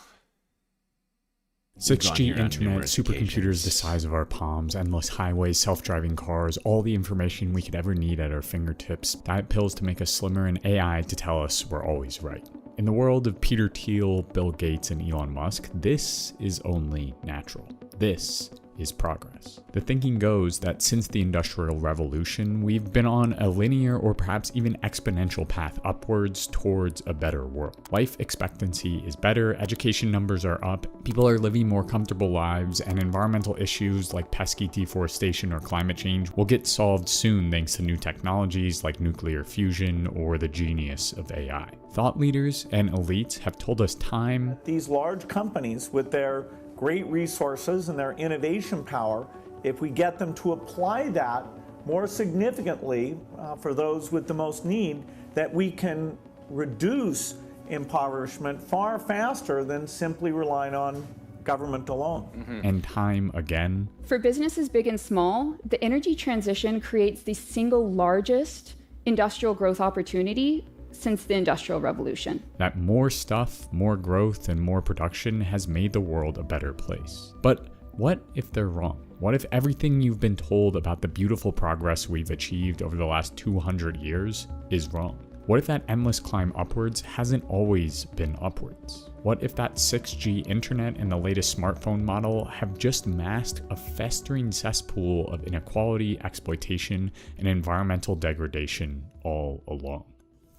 6G internet, supercomputers the size of our palms, endless highways, self-driving cars, all the information we could ever need at our fingertips, diet pills to make us slimmer, and AI to tell us we're always right. In the world of Peter Thiel, Bill Gates, and Elon Musk, this is only natural. This is progress. The thinking goes that since the Industrial Revolution, we've been on a linear or perhaps even exponential path upwards towards a better world. Life expectancy is better, education numbers are up, people are living more comfortable lives, and environmental issues like pesky deforestation or climate change will get solved soon thanks to new technologies like nuclear fusion or the genius of AI. Thought leaders and elites have told us time. These large companies with their great resources and their innovation power, if we get them to apply that more significantly for those with the most need, that we can reduce impoverishment far faster than simply relying on government alone. And time again. For businesses big and small, the energy transition creates the single largest industrial growth opportunity since the Industrial Revolution. That more stuff, more growth, and more production has made the world a better place. But what if they're wrong? What if everything you've been told about the beautiful progress we've achieved over the last 200 years is wrong? What if that endless climb upwards hasn't always been upwards? What if that 6G internet and the latest smartphone model have just masked a festering cesspool of inequality, exploitation, and environmental degradation all along?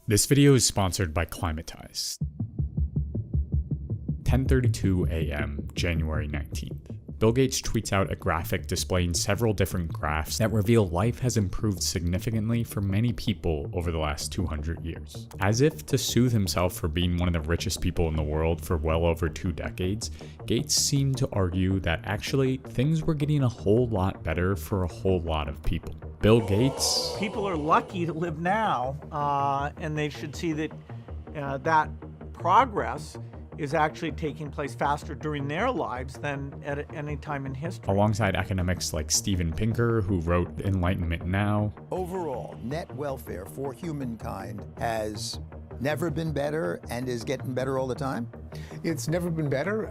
This video is sponsored by Climatize. 10:32 a.m., January 19th. Bill Gates tweets out a graphic displaying several different graphs that reveal life has improved significantly for many people over the last 200 years. As if to soothe himself for being one of the richest people in the world for well over 2 decades, Gates seemed to argue that actually things were getting a whole lot better for a whole lot of people. Bill Gates... People are lucky to live now, and they should see that that progress is actually taking place faster during their lives than at any time in history. Alongside academics like Steven Pinker, who wrote Enlightenment Now. Overall, net welfare for humankind has never been better and is getting better all the time? It's never been better.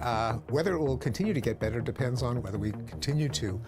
Whether it will continue to get better depends on whether we continue to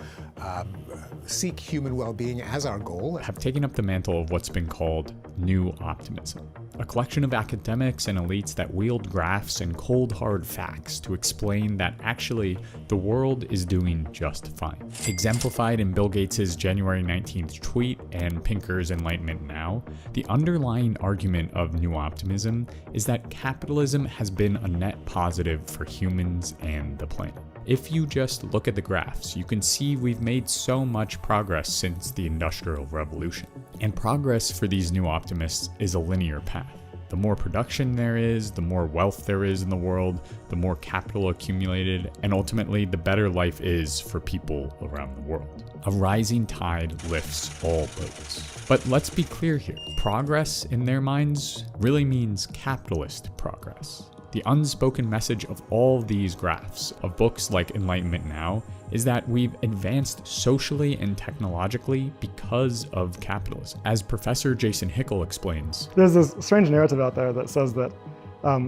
seek human well-being as our goal. Have taken up the mantle of what's been called New Optimism, a collection of academics and elites that wield graphs and cold hard facts to explain that actually the world is doing just fine. Exemplified in Bill Gates' January 19th tweet and Pinker's Enlightenment Now, the underlying argument of New Optimism is that capitalism has been a net positive for humans and the planet. If you just look at the graphs, you can see we've made so much progress since the Industrial Revolution. And progress for these new optimists is a linear path. The more production there is, the more wealth there is in the world, the more capital accumulated, and ultimately the better life is for people around the world. A rising tide lifts all boats. But let's be clear here, progress in their minds really means capitalist progress. The unspoken message of all these graphs, of books like Enlightenment Now, is that we've advanced socially and technologically because of capitalism. As Professor Jason Hickel explains, there's this strange narrative out there that says that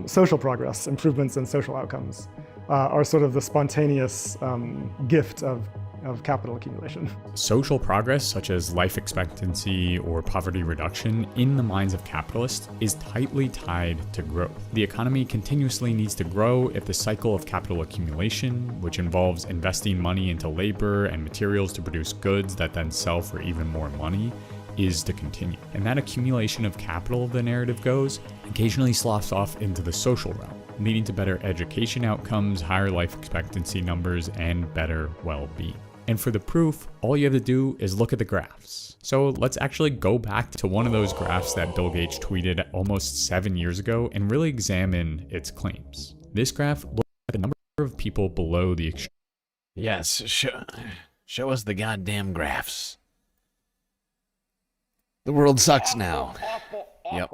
social progress, improvements in social outcomes, are sort of the spontaneous gift of capital accumulation. Social progress, such as life expectancy or poverty reduction, in the minds of capitalists is tightly tied to growth. The economy continuously needs to grow if the cycle of capital accumulation, which involves investing money into labor and materials to produce goods that then sell for even more money, is to continue. And that accumulation of capital, the narrative goes, occasionally sloughs off into the social realm, leading to better education outcomes, higher life expectancy numbers, and better well-being. And for the proof, all you have to do is look at the graphs. So let's actually go back to one of those graphs that Bill Gates tweeted almost 7 years ago and really examine its claims. This graph looks at the number of people below the extreme. Yes, show us the goddamn graphs. The world sucks now. Yep.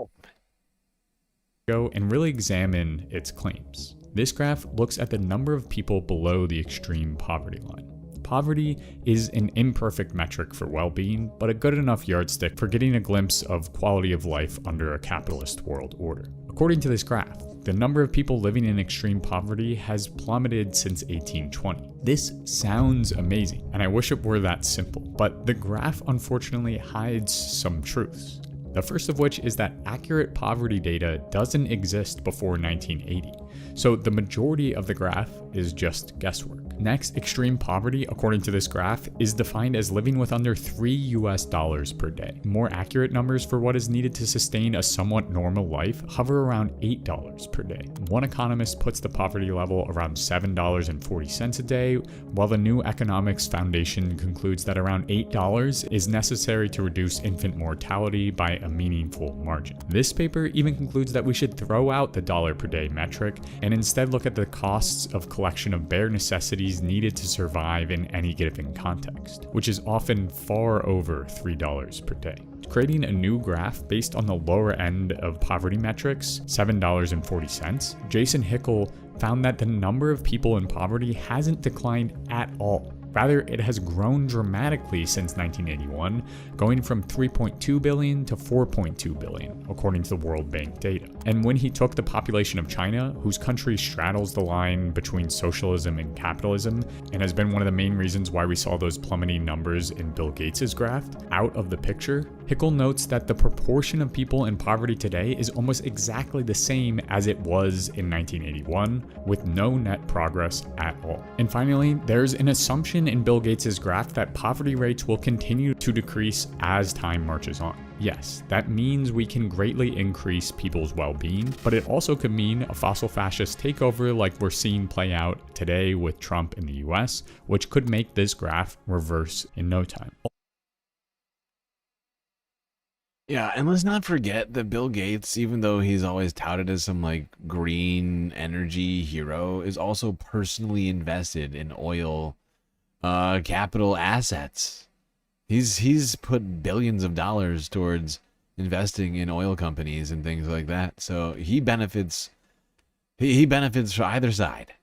Go and really examine its claims. This graph looks at the number of people below the extreme poverty line. Poverty is an imperfect metric for well-being, but a good enough yardstick for getting a glimpse of quality of life under a capitalist world order. According to this graph, the number of people living in extreme poverty has plummeted since 1820. This sounds amazing, and I wish it were that simple, but the graph unfortunately hides some truths. The first of which is that accurate poverty data doesn't exist before 1980, so the majority of the graph is just guesswork. Next, extreme poverty, according to this graph, is defined as living with under $3 per day. More accurate numbers for what is needed to sustain a somewhat normal life hover around $8 per day. One economist puts the poverty level around $7.40 a day, while the New Economics Foundation concludes that around $8 is necessary to reduce infant mortality by a meaningful margin. This paper even concludes that we should throw out the dollar per day metric and instead look at the costs of collection of bare necessities needed to survive in any given context, which is often far over $3 per day. Creating a new graph based on the lower end of poverty metrics, $7.40, Jason Hickel found that the number of people in poverty hasn't declined at all. Rather, it has grown dramatically since 1981, going from 3.2 billion to 4.2 billion, according to the World Bank data. And when he took the population of China, whose country straddles the line between socialism and capitalism, and has been one of the main reasons why we saw those plummeting numbers in Bill Gates' graph, out of the picture, Hickel notes that the proportion of people in poverty today is almost exactly the same as it was in 1981, with no net progress at all. And finally, there's an assumption in Bill Gates' graph that poverty rates will continue to decrease as time marches on. Yes, that means we can greatly increase people's well-being, but it also could mean a fossil fascist takeover like we're seeing play out today with Trump in the US, which could make this graph reverse in no time. Yeah, and let's not forget that Bill Gates, even though he's always touted as some like green energy hero, is also personally invested in oil capital assets. He's put billions of dollars towards investing in oil companies and things like that. So he benefits from either side.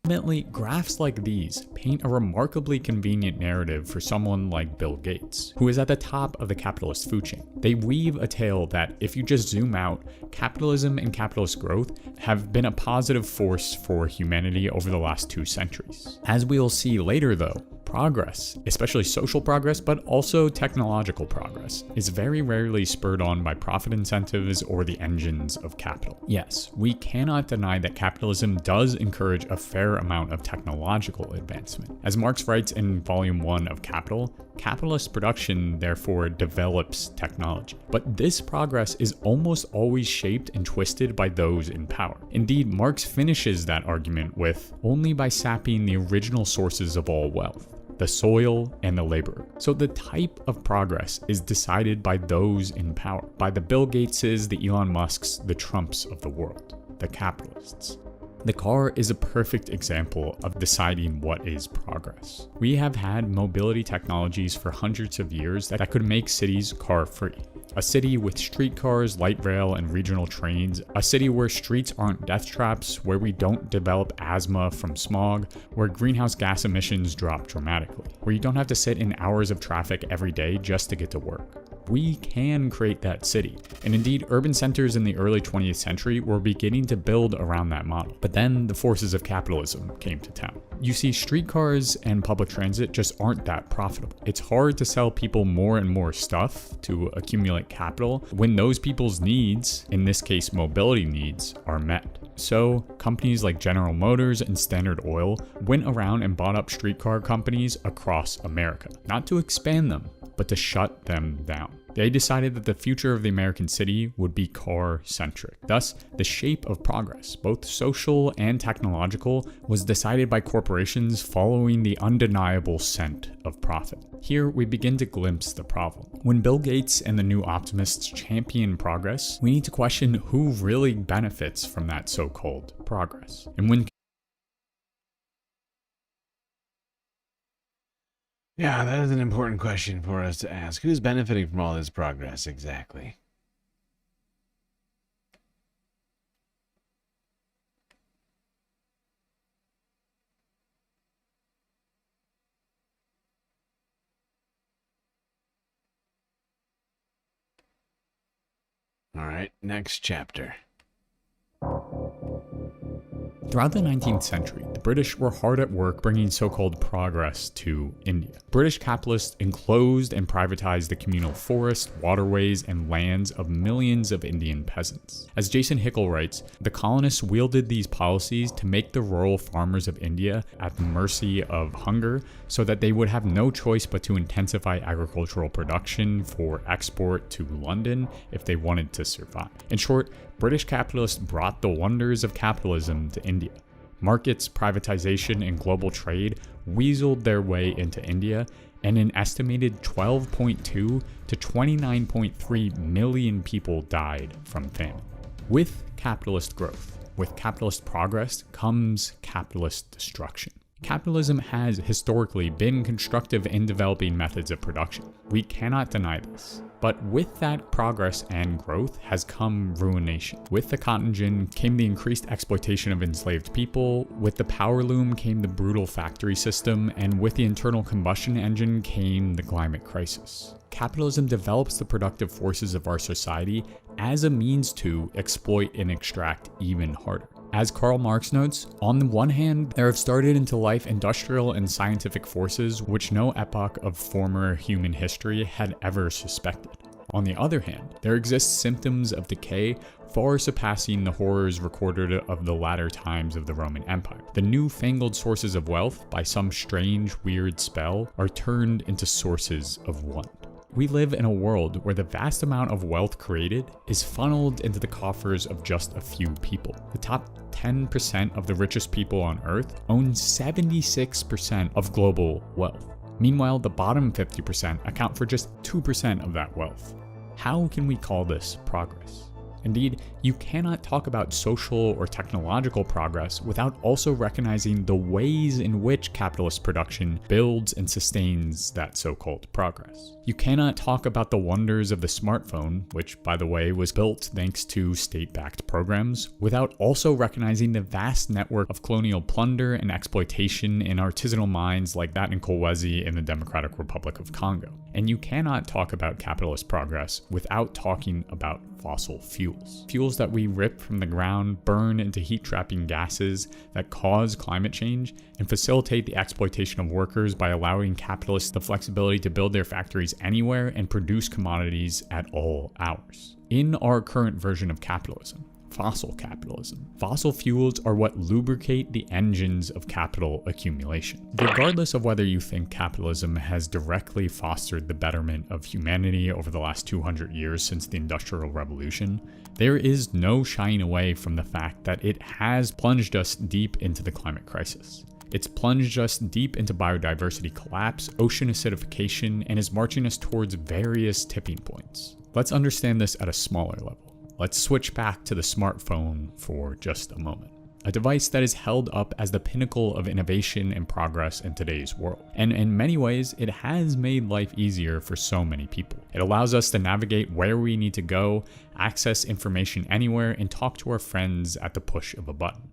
Ultimately, graphs like these paint a remarkably convenient narrative for someone like Bill Gates, who is at the top of the capitalist food chain. They weave a tale that, if you just zoom out, capitalism and capitalist growth have been a positive force for humanity over the last 2 centuries. As we'll see later though, progress, especially social progress, but also technological progress, is very rarely spurred on by profit incentives or the engines of capital. Yes, we cannot deny that capitalism does encourage a fair amount of technological advancement. As Marx writes in Volume 1 of Capital, capitalist production therefore develops technology. But this progress is almost always shaped and twisted by those in power. Indeed, Marx finishes that argument with, only by sapping the original sources of all wealth, the soil, and the laborer. So the type of progress is decided by those in power, by the Bill Gateses, the Elon Musks, the Trumps of the world, the capitalists. The car is a perfect example of deciding what is progress. We have had mobility technologies for hundreds of years that could make cities car-free. A city with streetcars, light rail, and regional trains. A city where streets aren't death traps, where we don't develop asthma from smog, where greenhouse gas emissions drop dramatically, where you don't have to sit in hours of traffic every day just to get to work. We can create that city. And indeed, urban centers in the early 20th century were beginning to build around that model. But then the forces of capitalism came to town. You see, streetcars and public transit just aren't that profitable. It's hard to sell people more and more stuff to accumulate capital when those people's needs, in this case mobility needs, are met. So companies like General Motors and Standard Oil went around and bought up streetcar companies across America, not to expand them, but to shut them down. They decided that the future of the American city would be car-centric. Thus, the shape of progress, both social and technological, was decided by corporations following the undeniable scent of profit. Here, we begin to glimpse the problem. When Bill Gates and the new optimists champion progress, we need to question who really benefits from that so-called progress. And when Yeah, that is an important question for us to ask. Who's benefiting from all this progress exactly? All right, next chapter. Throughout the 19th century, the British were hard at work bringing so-called progress to India. British capitalists enclosed and privatized the communal forests, waterways, and lands of millions of Indian peasants. As Jason Hickel writes, the colonists wielded these policies to make the rural farmers of India at the mercy of hunger so that they would have no choice but to intensify agricultural production for export to London if they wanted to survive. In short, British capitalists brought the wonders of capitalism to India. Markets, privatization, and global trade weaseled their way into India, and an estimated 12.2 to 29.3 million people died from famine. With capitalist growth, with capitalist progress, comes capitalist destruction. Capitalism has historically been constructive in developing methods of production. We cannot deny this. But with that progress and growth has come ruination. With the cotton gin came the increased exploitation of enslaved people, with the power loom came the brutal factory system, and with the internal combustion engine came the climate crisis. Capitalism develops the productive forces of our society as a means to exploit and extract even harder. As Karl Marx notes, on the one hand, there have started into life industrial and scientific forces which no epoch of former human history had ever suspected. On the other hand, there exist symptoms of decay far surpassing the horrors recorded of the latter times of the Roman Empire. The newfangled sources of wealth, by some strange, weird spell, are turned into sources of want. We live in a world where the vast amount of wealth created is funneled into the coffers of just a few people. The top 10% of the richest people on Earth own 76% of global wealth. Meanwhile, the bottom 50% account for just 2% of that wealth. How can we call this progress? Indeed, you cannot talk about social or technological progress without also recognizing the ways in which capitalist production builds and sustains that so-called progress. You cannot talk about the wonders of the smartphone, which, by the way, was built thanks to state-backed programs, without also recognizing the vast network of colonial plunder and exploitation in artisanal mines like that in Kolwezi in the Democratic Republic of Congo. And you cannot talk about capitalist progress without talking about fossil fuels. Fuels that we rip from the ground, burn into heat-trapping gases that cause climate change, and facilitate the exploitation of workers by allowing capitalists the flexibility to build their factories anywhere and produce commodities at all hours. In our current version of capitalism, fossil capitalism, fossil fuels are what lubricate the engines of capital accumulation. Regardless of whether you think capitalism has directly fostered the betterment of humanity over the last 200 years since the Industrial Revolution, there is no shying away from the fact that it has plunged us deep into the climate crisis. It's plunged us deep into biodiversity collapse, ocean acidification, and is marching us towards various tipping points. Let's understand this at a smaller level. Let's switch back to the smartphone for just a moment. A device that is held up as the pinnacle of innovation and progress in today's world. And in many ways, it has made life easier for so many people. It allows us to navigate where we need to go, access information anywhere, and talk to our friends at the push of a button.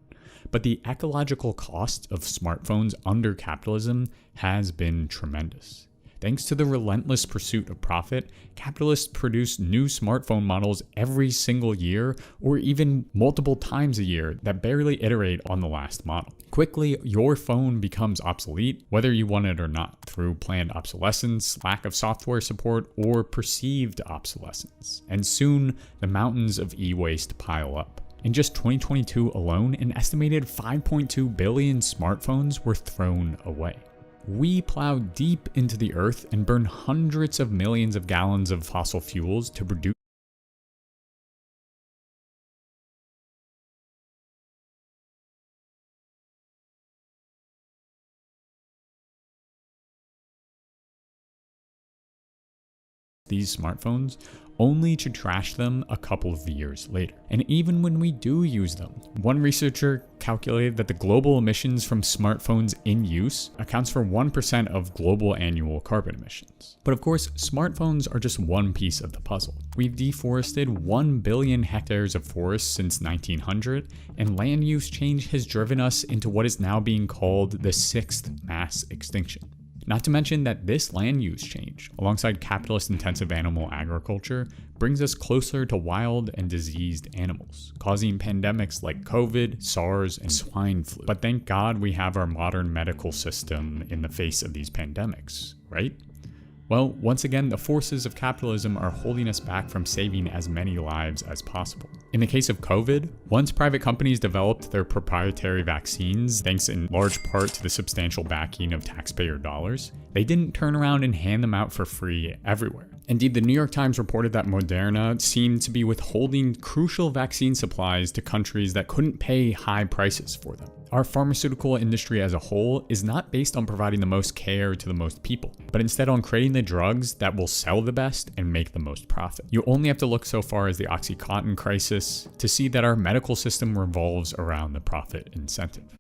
But the ecological cost of smartphones under capitalism has been tremendous. Thanks to the relentless pursuit of profit, capitalists produce new smartphone models every single year, or even multiple times a year, that barely iterate on the last model. Quickly, your phone becomes obsolete, whether you want it or not, through planned obsolescence, lack of software support, or perceived obsolescence. And soon, the mountains of e-waste pile up. In just 2022 alone, an estimated 5.2 billion smartphones were thrown away. We plow deep into the earth and burn hundreds of millions of gallons of fossil fuels to produce these smartphones, only to trash them a couple of years later. And even when we do use them, one researcher calculated that the global emissions from smartphones in use accounts for 1% of global annual carbon emissions. But of course, smartphones are just one piece of the puzzle. We've deforested 1 billion hectares of forests since 1900, and land use change has driven us into what is now being called the 6th mass extinction. Not to mention that this land use change, alongside capitalist-intensive animal agriculture, brings us closer to wild and diseased animals, causing pandemics like COVID, SARS, and swine flu. But thank God we have our modern medical system in the face of these pandemics, right? Well, once again, the forces of capitalism are holding us back from saving as many lives as possible. In the case of COVID, once private companies developed their proprietary vaccines, thanks in large part to the substantial backing of taxpayer dollars, they didn't turn around and hand them out for free everywhere. Indeed, the New York Times reported that Moderna seemed to be withholding crucial vaccine supplies to countries that couldn't pay high prices for them. Our pharmaceutical industry as a whole is not based on providing the most care to the most people, but instead on creating the drugs that will sell the best and make the most profit. You only have to look so far as the OxyContin crisis to see that our medical system revolves around the profit incentive.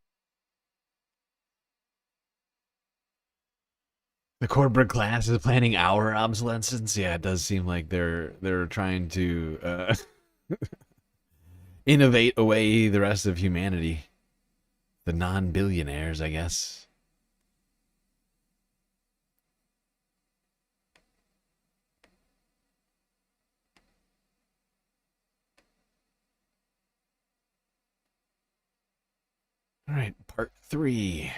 The corporate class is planning our obsolescence. Yeah, it does seem like they're trying to innovate away the rest of humanity. The non-billionaires, I guess. All right, part 3.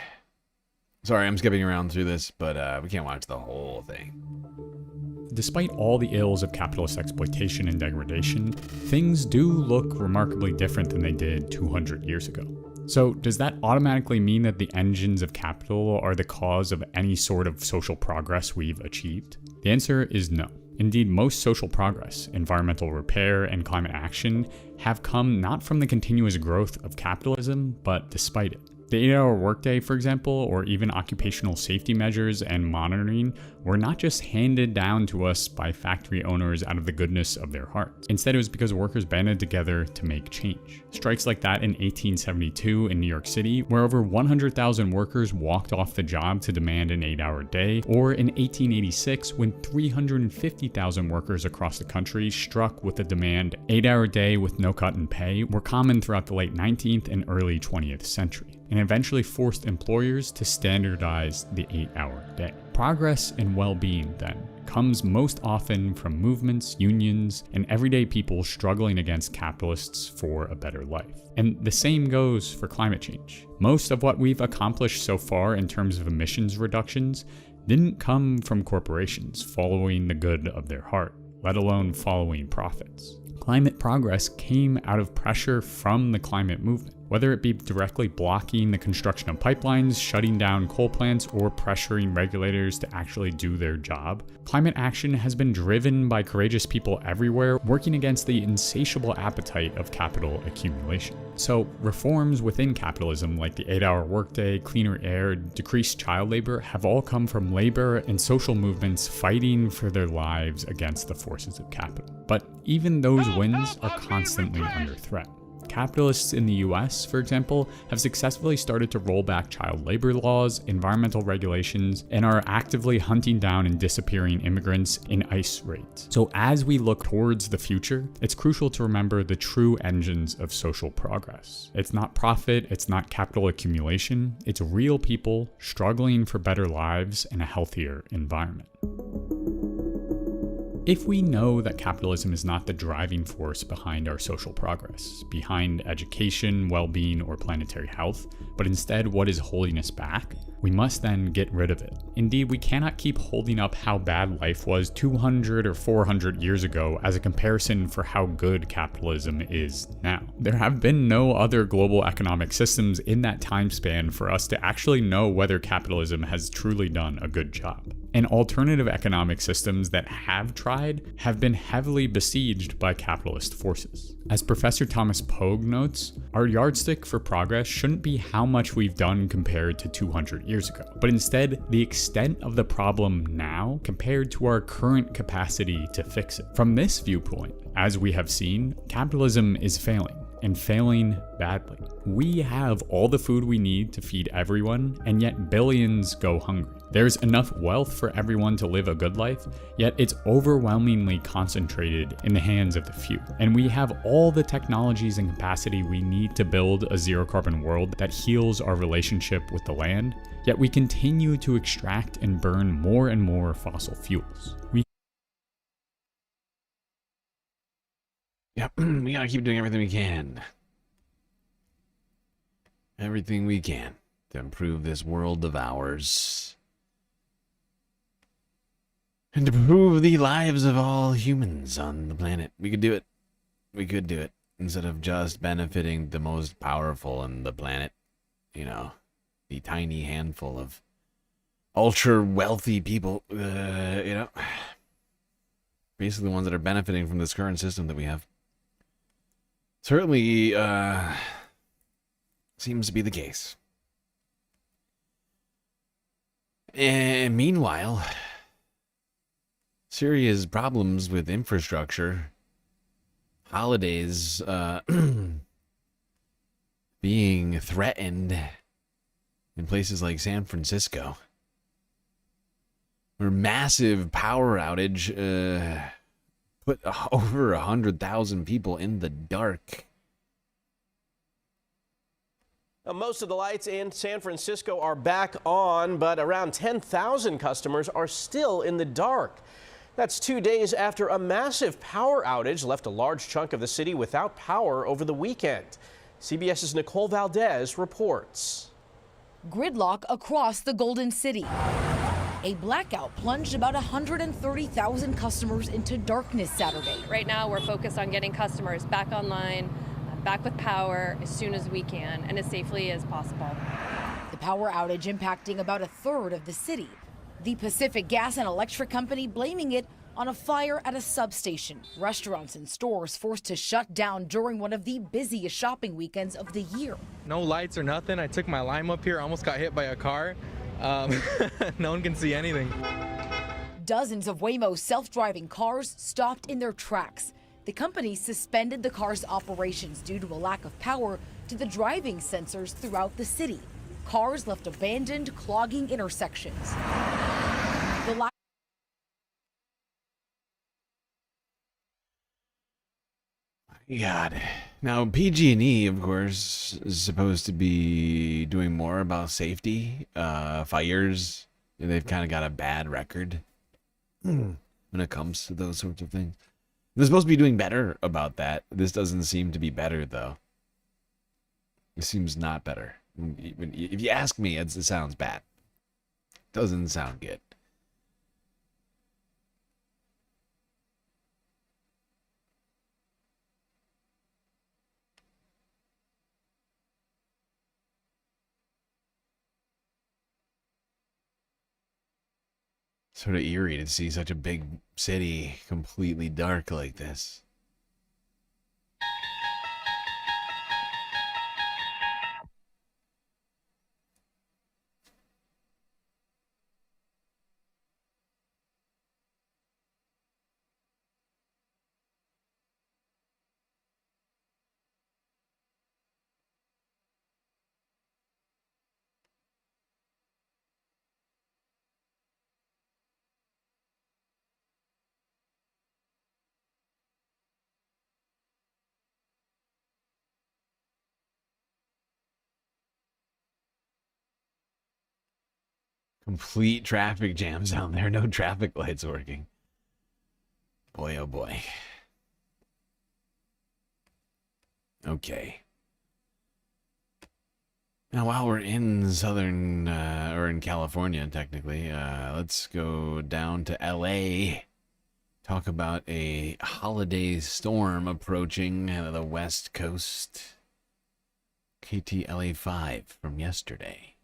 Sorry, I'm skipping around through this, but we can't watch the whole thing. Despite all the ills of capitalist exploitation and degradation, things do look remarkably different than they did 200 years ago. So does that automatically mean that the engines of capital are the cause of any sort of social progress we've achieved? The answer is no. Indeed, most social progress, environmental repair, and climate action have come not from the continuous growth of capitalism, but despite it. The 8-hour workday, for example, or even occupational safety measures and monitoring were not just handed down to us by factory owners out of the goodness of their hearts. Instead, it was because workers banded together to make change. Strikes like that in 1872 in New York City, where over 100,000 workers walked off the job to demand an 8-hour day, or in 1886 when 350,000 workers across the country struck with the demand 8-hour day with no cut in pay, were common throughout the late 19th and early 20th century, and eventually forced employers to standardize the 8-hour day. Progress and well-being, then, comes most often from movements, unions, and everyday people struggling against capitalists for a better life. And the same goes for climate change. Most of what we've accomplished so far in terms of emissions reductions didn't come from corporations following the good of their heart, let alone following profits. Climate progress came out of pressure from the climate movement, whether it be directly blocking the construction of pipelines, shutting down coal plants, or pressuring regulators to actually do their job. Climate action has been driven by courageous people everywhere working against the insatiable appetite of capital accumulation. So reforms within capitalism, like the 8-hour workday, cleaner air, decreased child labor, have all come from labor and social movements fighting for their lives against the forces of capital. But even those wins are constantly under threat. Capitalists in the US, for example, have successfully started to roll back child labor laws, environmental regulations, and are actively hunting down and disappearing immigrants in ICE raids. So as we look towards the future, it's crucial to remember the true engines of social progress. It's not profit, it's not capital accumulation, it's real people struggling for better lives and a healthier environment. If we know that capitalism is not the driving force behind our social progress, behind education, well-being, or planetary health, but instead what is holding us back, we must then get rid of it. Indeed, we cannot keep holding up how bad life was 200 or 400 years ago as a comparison for how good capitalism is now. There have been no other global economic systems in that time span for us to actually know whether capitalism has truly done a good job. And alternative economic systems that have tried have been heavily besieged by capitalist forces. As Professor Thomas Pogue notes, our yardstick for progress shouldn't be how much we've done compared to 200 years ago, but instead the extent of the problem now compared to our current capacity to fix it. From this viewpoint, as we have seen, capitalism is failing, and failing badly. We have all the food we need to feed everyone, and yet billions go hungry. There's enough wealth for everyone to live a good life, yet it's overwhelmingly concentrated in the hands of the few. And we have all the technologies and capacity we need to build a zero-carbon world that heals our relationship with the land, yet we continue to extract and burn more and more fossil fuels. Yep, we gotta keep doing everything we can. Everything we can to improve this world of ours. And to improve the lives of all humans on the planet. We could do it. We could do it. Instead of just benefiting the most powerful on the planet. You know, the tiny handful of ultra wealthy people. You know, basically the ones that are benefiting from this current system that we have. Certainly, seems to be the case. And meanwhile, Syria's problems with infrastructure, holidays being threatened in places like San Francisco, where massive power outage put over 100,000 people in the dark. Most of the lights in San Francisco are back on, but around 10,000 customers are still in the dark. That's 2 days after a massive power outage left a large chunk of the city without power over the weekend. CBS's Nicole Valdez reports. Gridlock across the Golden City. A blackout plunged about 130,000 customers into darkness Saturday. Right now, we're focused on getting customers back online, back with power as soon as we can and as safely as possible. The power outage impacting about a third of the city. The Pacific Gas and Electric Company blaming it on a fire at a substation. Restaurants and stores forced to shut down during one of the busiest shopping weekends of the year. No lights or nothing. I took my Lime up here, almost got hit by a car. No one can see anything. Dozens of Waymo's self-driving cars stopped in their tracks. The company suspended the car's operations due to a lack of power to the driving sensors throughout the city. Cars left abandoned, clogging intersections. God. Now, PG&E, of course, is supposed to be doing more about safety, fires. They've kind of got a bad record when it comes to those sorts of things. They're supposed to be doing better about that. This doesn't seem to be better, though. It seems not better. If you ask me, it sounds bad. Doesn't sound good. Sort of eerie to see such a big city completely dark like this. Complete traffic jams down there. No traffic lights working. Boy, oh boy. Okay. Now, while we're in southern, or in California, technically, let's go down to LA. Talk about a holiday storm approaching the West Coast. KTLA 5 from yesterday.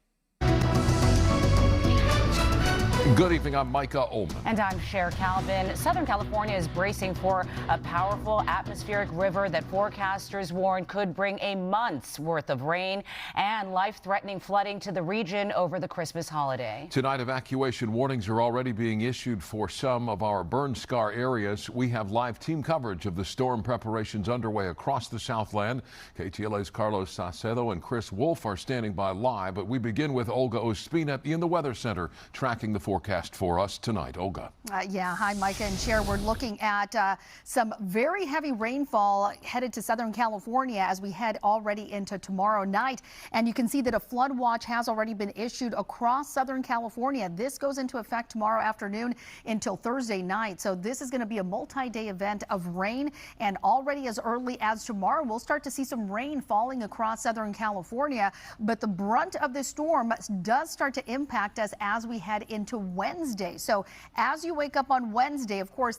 Good evening, I'm Micah Ullman. And I'm Cher Calvin. Southern California is bracing for a powerful atmospheric river that forecasters warn could bring a month's worth of rain and life-threatening flooding to the region over the Christmas holiday. Tonight, evacuation warnings are already being issued for some of our burn scar areas. We have live team coverage of the storm preparations underway across the Southland. KTLA's Carlos Saucedo and Chris Wolf are standing by live, but we begin with Olga Ospina in the Weather Center, tracking the forecast for us tonight. Olga. Yeah, hi, Micah and Cher. We're looking at some very heavy rainfall headed to Southern California as we head already into tomorrow night. And you can see that a flood watch has already been issued across Southern California. This goes into effect tomorrow afternoon until Thursday night. So this is going to be a multi-day event of rain. And already as early as tomorrow, we'll start to see some rain falling across Southern California. But the brunt of this storm does start to impact us as we head into Wednesday. So as you wake up on Wednesday, of course.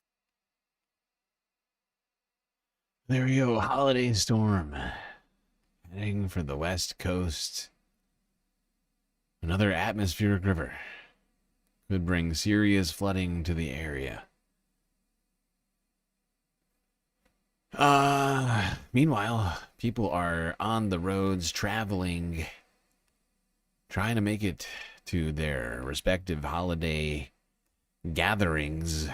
There we go. Holiday storm heading for the West Coast. Another atmospheric river could bring serious flooding to the area. Meanwhile, people are on the roads traveling, trying to make it to their respective holiday gatherings.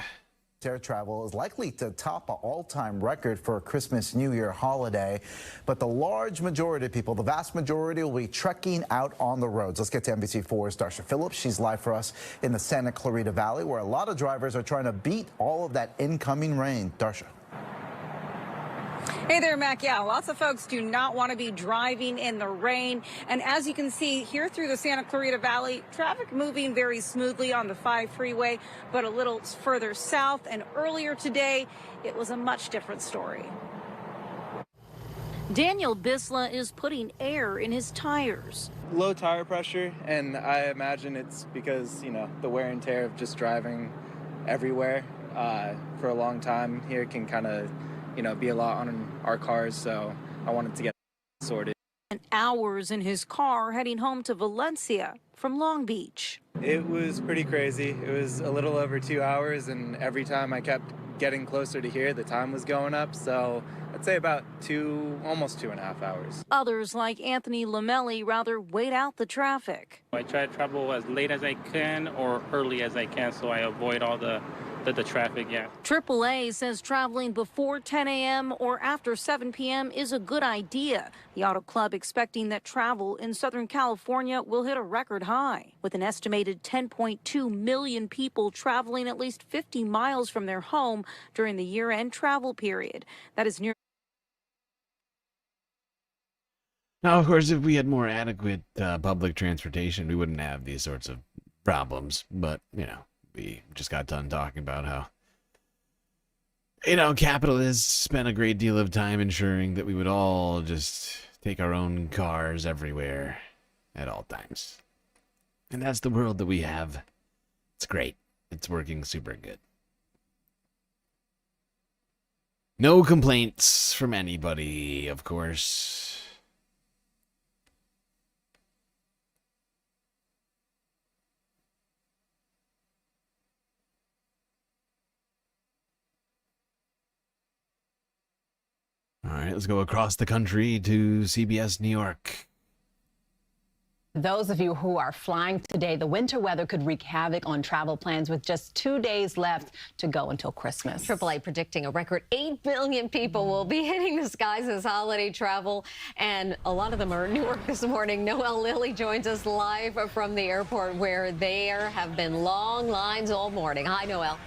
Air travel is likely to top an all-time record for a Christmas New Year holiday, but the large majority of people, the vast majority, will be trekking out on the roads. Let's get to NBC4's Darsha Phillips. She's live for us in the Santa Clarita Valley, where a lot of drivers are trying to beat all of that incoming rain. Darsha. Hey there, Mac. Yeah, lots of folks do not want to be driving in the rain. And as you can see here through the Santa Clarita Valley, traffic moving very smoothly on the 5 freeway, but a little further south. And earlier today, it was a much different story. Daniel Bisla is putting air in his tires. Low tire pressure, and I imagine it's because, the wear and tear of just driving everywhere for a long time here can kind of be a lot on our cars, so I wanted to get sorted. Hours in his car heading home to Valencia from Long Beach. It was pretty crazy. It was a little over 2 hours, and every time I kept getting closer to here, the time was going up. So I'd say about almost 2.5 hours. Others, like Anthony Lamelli, rather wait out the traffic. I try to travel as late as I can or early as I can so I avoid all the traffic, yeah. AAA says traveling before 10 a.m. or after 7 p.m. is a good idea. The Auto Club expecting that travel in Southern California will hit a record high, with an estimated 10.2 million people traveling at least 50 miles from their home during the year-end travel period. That is near. Now, of course, if we had more adequate public transportation, we wouldn't have these sorts of problems. But, you know, we just got done talking about how, you know, capitalists spent a great deal of time ensuring that we would all just take our own cars everywhere at all times. And that's the world that we have. It's great. It's working super good. No complaints from anybody, of course. All right, let's go across the country to CBS New York. Those of you who are flying today, the winter weather could wreak havoc on travel plans with just 2 days left to go until Christmas. AAA predicting a record 8 billion people will be hitting the skies as holiday travel, and a lot of them are in Newark this morning. Noelle Lilly joins us live from the airport, where there have been long lines all morning. Hi, Noelle.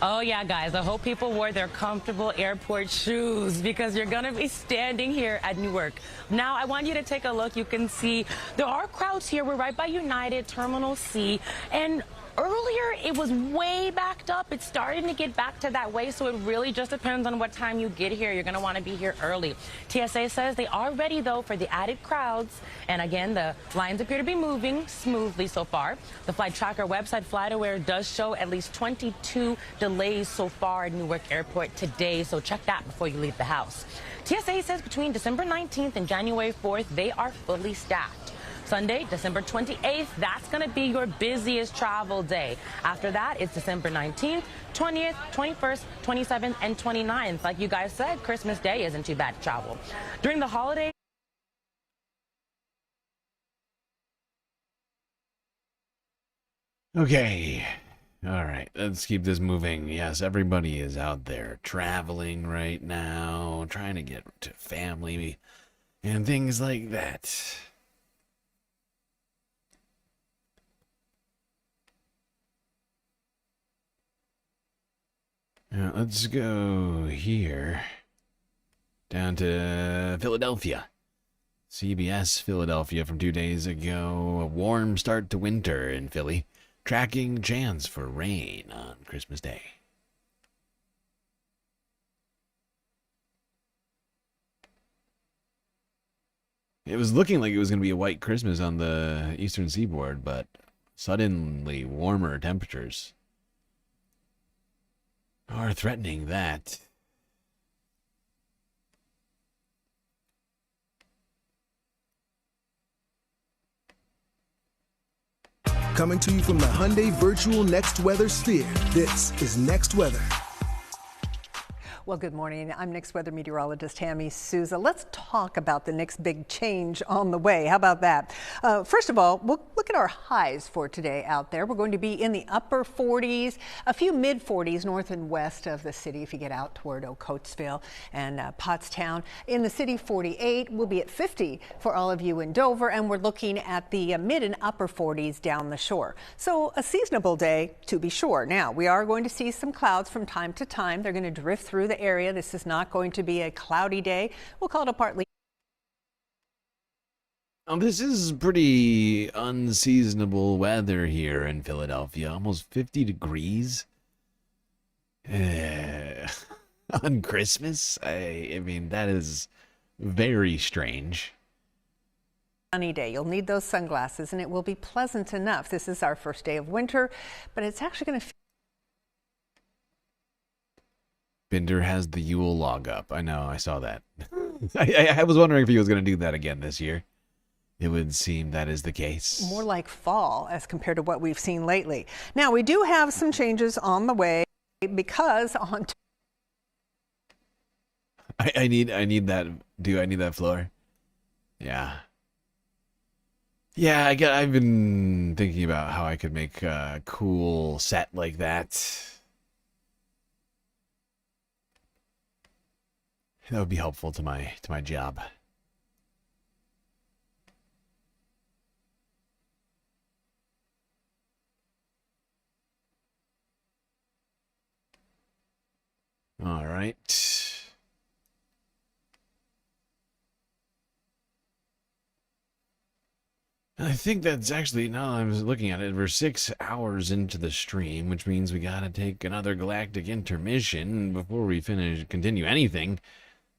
Oh, yeah, guys, I hope people wore their comfortable airport shoes, because you're going to be standing here at Newark. Now, I want you to take a look. You can see there are crowds here. We're right by United Terminal C, and earlier it was way backed up. It's starting to get back to that way, so it really just depends on what time you get here. You're going to want to be here early. TSA says they are ready, though, for the added crowds. And again, the lines appear to be moving smoothly so far. The flight tracker website, FlightAware, does show at least 22 delays so far at Newark Airport today, so check that before you leave the house. TSA says between December 19th and January 4th, they are fully staffed. Sunday, December 28th, that's going to be your busiest travel day. After that, it's December 19th, 20th, 21st, 27th, and 29th. Like you guys said, Christmas Day isn't too bad to travel. During the holiday. Okay. All right, let's keep this moving. Yes, everybody is out there traveling right now, trying to get to family and things like that. Now, let's go here down to Philadelphia. CBS Philadelphia from 2 days ago. A warm start to winter in Philly. Tracking chance for rain on Christmas Day. It was looking like it was going to be a white Christmas on the eastern seaboard, but suddenly warmer temperatures are threatening that. Coming to you from the Hyundai Virtual Next Weather Sphere, this is Next Weather. Well, good morning. I'm next weather meteorologist Tammy Souza. Let's talk about the next big change on the way. How about that? First of all, we'll look at our highs for today out there. We're going to be in the upper 40s, a few mid 40s north and west of the city if you get out toward Ocoatesville and Pottstown. In the city, 48. We'll be at 50 for all of you in Dover, and we're looking at the mid and upper 40s down the shore. So a seasonable day to be sure. Now, we are going to see some clouds from time to time. They're going to drift through the area. This is not going to be a cloudy day. We'll call it a partly. This is pretty unseasonable weather here in Philadelphia. Almost 50 degrees on Christmas. I mean, that is very strange. Sunny day. You'll need those sunglasses, and it will be pleasant enough. This is our first day of winter, but it's actually going to Binder has the Yule log up. I know, I saw that. I was wondering if he was going to do that again this year. It would seem that is the case. More like fall as compared to what we've seen lately. Now, we do have some changes on the way because on... I need that. I need that floor? Yeah. Yeah, I've been thinking about how I could make a cool set like that. That would be helpful to my job. All right. I think that's actually, now I was looking at it, we're 6 hours into the stream, which means we gotta take another galactic intermission before we continue anything.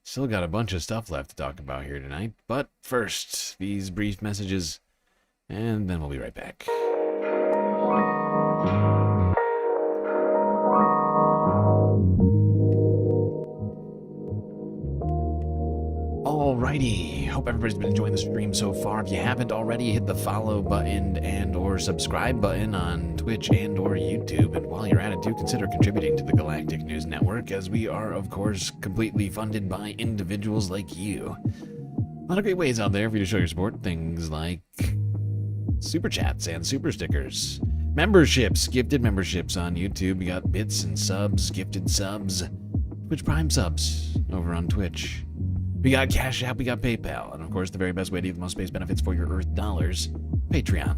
Still got a bunch of stuff left to talk about here tonight, but first, these brief messages, and then we'll be right back. Alrighty, hope everybody's been enjoying the stream so far. If you haven't already, hit the follow button and or subscribe button on Twitch and or YouTube. And while you're at it, do consider contributing to the Galactic News Network, as we are, of course, completely funded by individuals like you. A lot of great ways out there for you to show your support. Things like super chats and super stickers. Memberships, gifted memberships on YouTube. We got bits and subs, gifted subs, Twitch Prime subs over on Twitch. We got Cash App, we got PayPal, and of course the very best way to get the most space benefits for your Earth dollars, Patreon.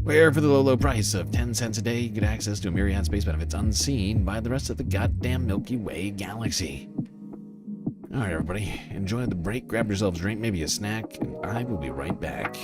Where for the low price of 10 cents a day, you get access to a myriad space benefits unseen by the rest of the goddamn Milky Way galaxy. Alright everybody, enjoy the break, grab yourselves a drink, maybe a snack, and I will be right back.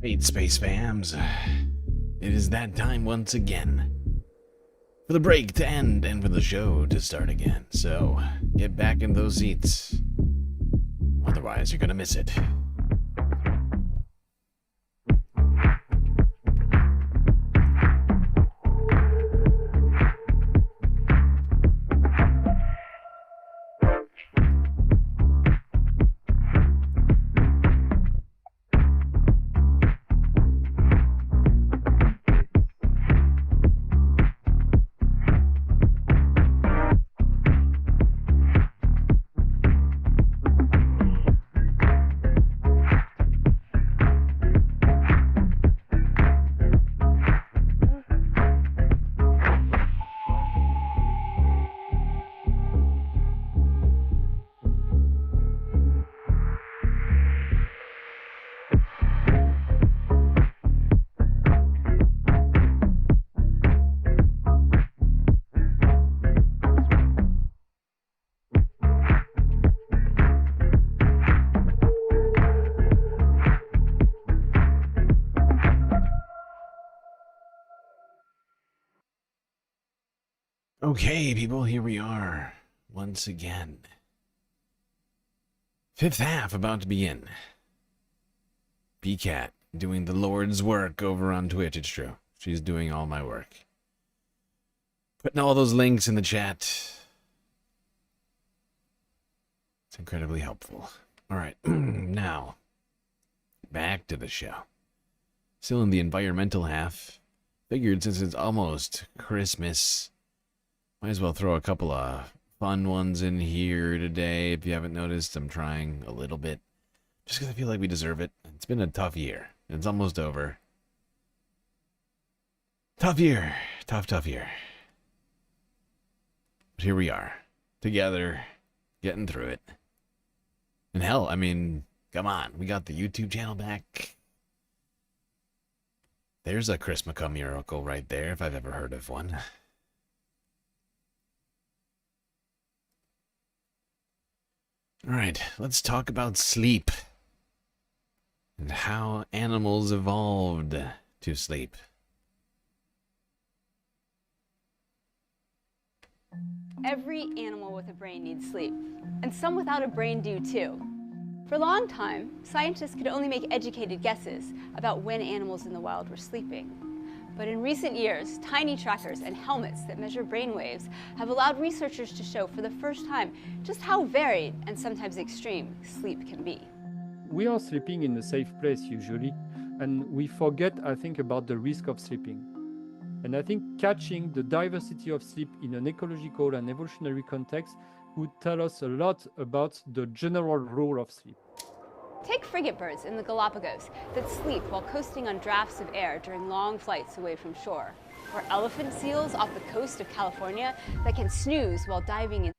Right, Space Fams. It is that time once again. For the break to end and for the show to start again. So, get back in those seats. Otherwise, you're gonna miss it. Okay, people, here we are, once again. Fifth half about to begin. PCAT doing the Lord's work over on Twitch, it's true. She's doing all my work. Putting all those links in the chat. It's incredibly helpful. Alright, now, back to the show. Still in the environmental half. Figured since it's almost Christmas, might as well throw a couple of fun ones in here today. If you haven't noticed, I'm trying a little bit. Just because I feel like we deserve it. It's been a tough year. It's almost over. Tough year. Tough year. But here we are. Together. Getting through it. And hell, I mean, come on. We got the YouTube channel back. There's a Christmas miracle right there, if I've ever heard of one. Alright, let's talk about sleep. And how animals evolved to sleep. Every animal with a brain needs sleep, and some without a brain do too. For a long time, scientists could only make educated guesses about when animals in the wild were sleeping. But in recent years, tiny trackers and helmets that measure brain waves have allowed researchers to show for the first time just how varied and sometimes extreme sleep can be. We are sleeping in a safe place usually, and we forget, I think, about the risk of sleeping. And I think catching the diversity of sleep in an ecological and evolutionary context would tell us a lot about the general role of sleep. Take frigate birds in the Galapagos that sleep while coasting on drafts of air during long flights away from shore, or elephant seals off the coast of California that can snooze while diving in.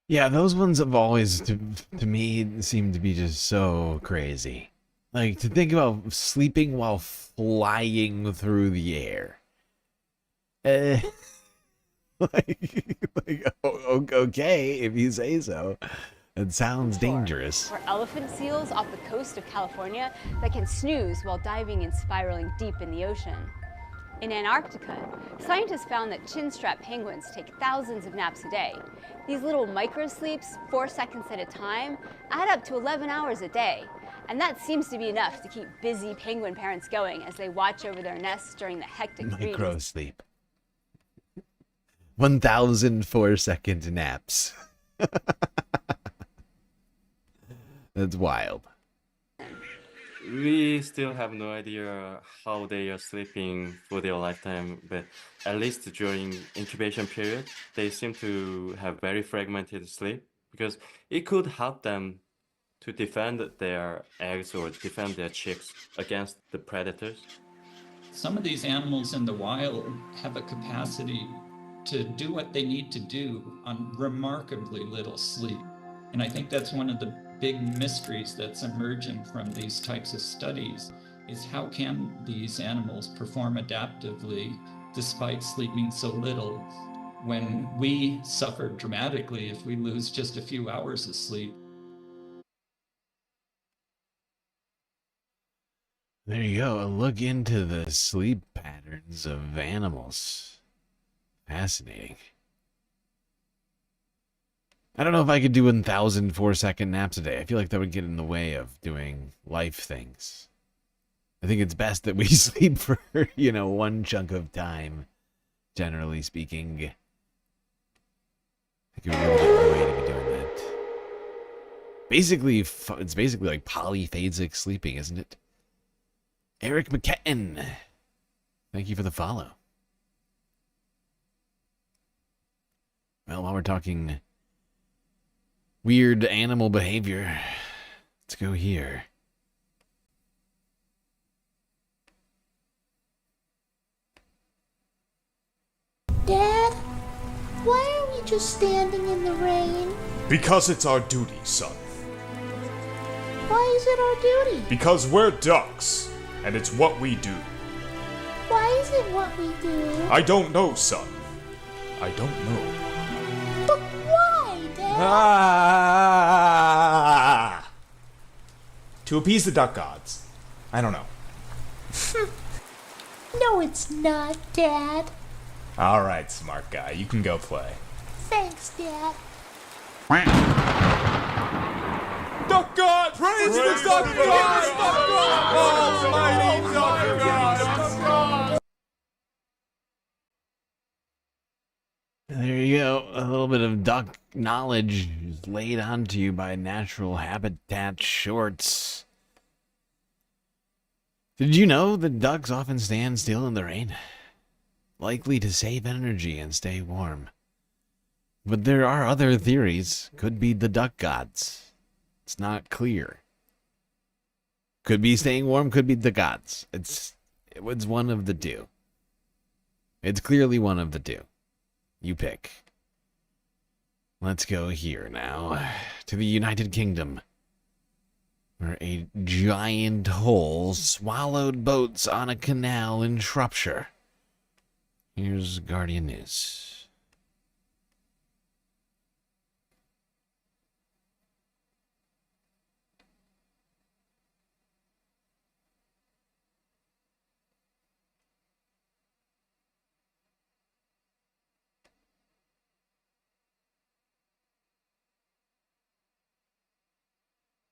Yeah, those ones have always, to me, seem to be just so crazy. Like, to think about sleeping while flying through the air. Okay, if you say so. It sounds dangerous. Or elephant seals off the coast of California that can snooze while diving and spiraling deep in the ocean. In Antarctica, scientists found that chin-strap penguins take thousands of naps a day. These little micro-sleeps, 4 seconds at a time, add up to 11 hours a day. And that seems to be enough to keep busy penguin parents going as they watch over their nests during the hectic breeding. Micro-sleep. 1,004-second naps. That's wild. We still have no idea how they are sleeping for their lifetime, but at least during incubation period, they seem to have very fragmented sleep because it could help them to defend their eggs or defend their chicks against the predators. Some of these animals in the wild have a capacity to do what they need to do on remarkably little sleep. And I think that's one of the big mysteries that's emerging from these types of studies is how can these animals perform adaptively despite sleeping so little when we suffer dramatically if we lose just a few hours of sleep. There you go. A look into the sleep patterns of animals. Fascinating. I don't know if I could do 1,000 4-second naps a day. I feel like that would get in the way of doing life things. I think it's best that we sleep for, one chunk of time, generally speaking. I think it would really get in the way to be doing that. Basically, it's basically like polyphasic sleeping, isn't it? Eric McKetton, thank you for the follow. Well, while we're talking weird animal behavior, let's go here. Dad, why are we just standing in the rain? Because it's our duty, son. Why is it our duty? Because we're ducks, and it's what we do. Why is it what we do? I don't know, son. I don't know. But why, Dad? Ah! To appease the duck gods. I don't know. No, it's not, Dad. All right, smart guy. You can go play. Thanks, Dad. Duck God! Praise the duck gods! Duck gods! Almighty duck gods! There you go. A little bit of duck knowledge is laid onto you by Natural Habitat Shorts. Did you know that ducks often stand still in the rain? Likely to save energy and stay warm. But there are other theories. Could be the duck gods. It's not clear. Could be staying warm, could be the gods. It's one of the two. It's clearly one of the two. You pick. Let's go here now to the United Kingdom, where a giant hole swallowed boats on a canal in Shropshire. Here's Guardian News.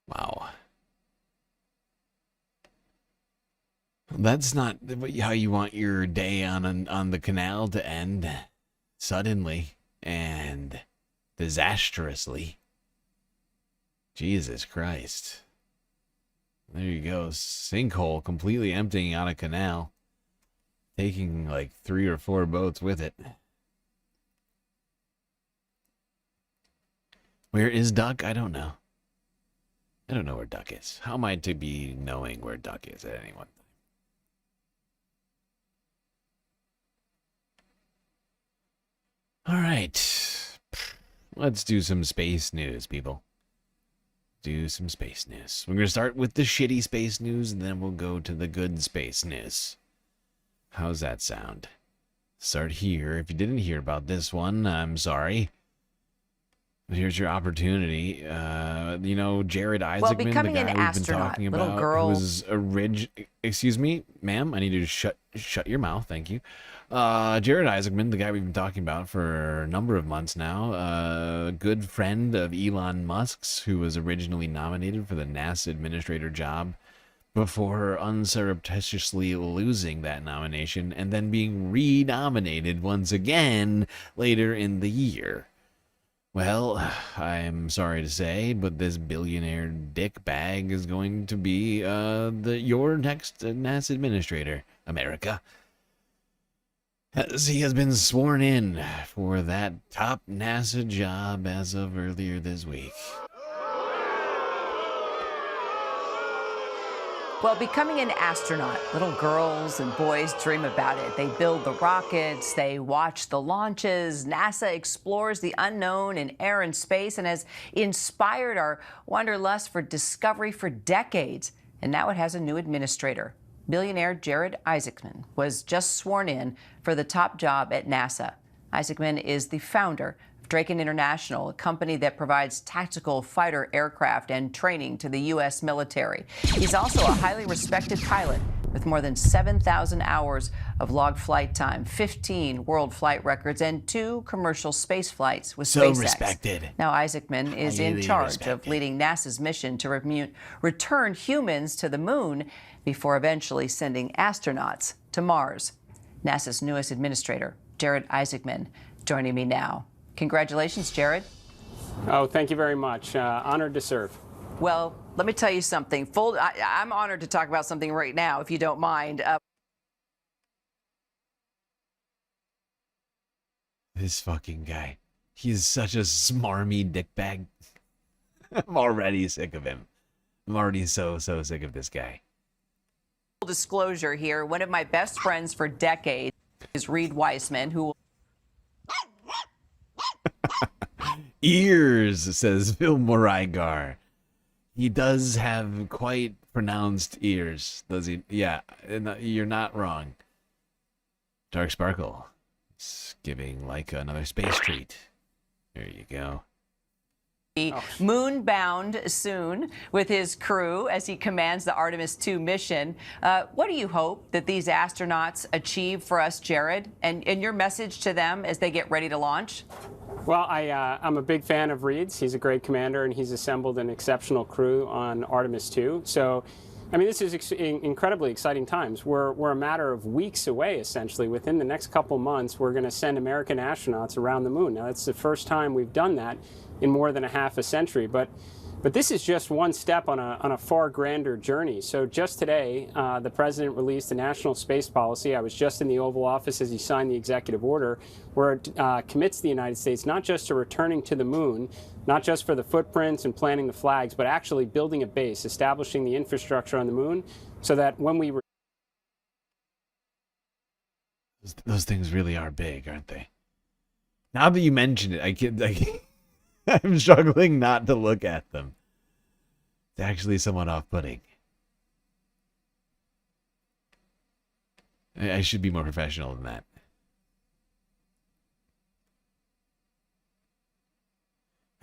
Wow. That's not how you want your day on the canal to end. Suddenly and disastrously. Jesus Christ. There you go. Sinkhole completely emptying out a canal. Taking like 3 or 4 boats with it. Where is Duck? I don't know. I don't know where Duck is. How am I to be knowing where Duck is at any one time? All right. Let's do some space news, people. Do some space news. We're going to start with the shitty space news, and then we'll go to the good space news. How's that sound? Start here. If you didn't hear about this one, I'm sorry. But here's your opportunity. Jared Isaacman, the guy we've been talking about, was excuse me, ma'am, I need you to shut your mouth. Thank you. Jared Isaacman, the guy we've been talking about for a number of months now, a good friend of Elon Musk's, who was originally nominated for the NASA administrator job before unsurreptitiously losing that nomination and then being re-nominated once again later in the year. Well, I'm sorry to say, but this billionaire dickbag is going to be your next NASA administrator, America. As he has been sworn in for that top NASA job as of earlier this week. Well, becoming an astronaut, little girls and boys dream about it. They build the rockets, they watch the launches. NASA explores the unknown in air and space and has inspired our wanderlust for discovery for decades. And now it has a new administrator. Billionaire Jared Isaacman was just sworn in for the top job at NASA. Isaacman is the founder of Draken International, a company that provides tactical fighter aircraft and training to the U.S. military. He's also a highly respected pilot with more than 7,000 hours of logged flight time, 15 world flight records, and 2 commercial space flights with So SpaceX. respected. Now Isaacman is in Highly charge of leading NASA's mission to return humans to the moon before eventually sending astronauts to Mars. NASA's newest administrator, Jared Isaacman, joining me now. Congratulations, Jared. Oh, thank you very much. Honored to serve. Well, let me tell you something. I'm honored to talk about something right now, if you don't mind. This fucking guy. He's such a smarmy dickbag. I'm already sick of him. I'm already so sick of this guy. Full disclosure here, one of my best friends for decades is Reed Weissman, who Ears, says Phil Moraigar. He does have quite pronounced ears, does he? Yeah, you're not wrong. Dark Sparkle. It's giving like another space treat. There you go. moon-bound soon with his crew as he commands the Artemis II mission. What do you hope that these astronauts achieve for us, Jared, and your message to them as they get ready to launch? Well, I'm a big fan of Reed's. He's a great commander, and he's assembled an exceptional crew on Artemis II. So, I mean, this is incredibly exciting times. We're a matter of weeks away, essentially. Within the next couple months, we're going to send American astronauts around the moon. Now, that's the first time we've done that in more than a half a century. But this is just one step on a far grander journey. So just today, the president released a national space policy. I was just in the Oval Office as he signed the executive order, where it commits the United States not just to returning to the moon, not just for the footprints and planting the flags, but actually building a base, establishing the infrastructure on the moon, so that when we... Those things really are big, aren't they? Now that you mention it, I'm struggling not to look at them. It's actually somewhat off-putting. I should be more professional than that.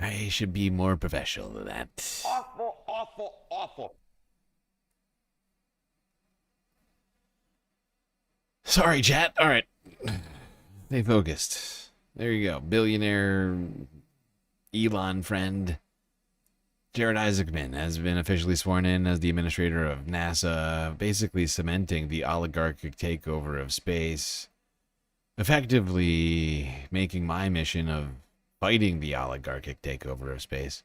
I should be more professional than that. Awful, awful, awful. Sorry, chat. All right. Stay focused. There you go. Billionaire Elon friend Jared Isaacman has been officially sworn in as the administrator of NASA, basically cementing the oligarchic takeover of space, effectively making my mission of fighting the oligarchic takeover of space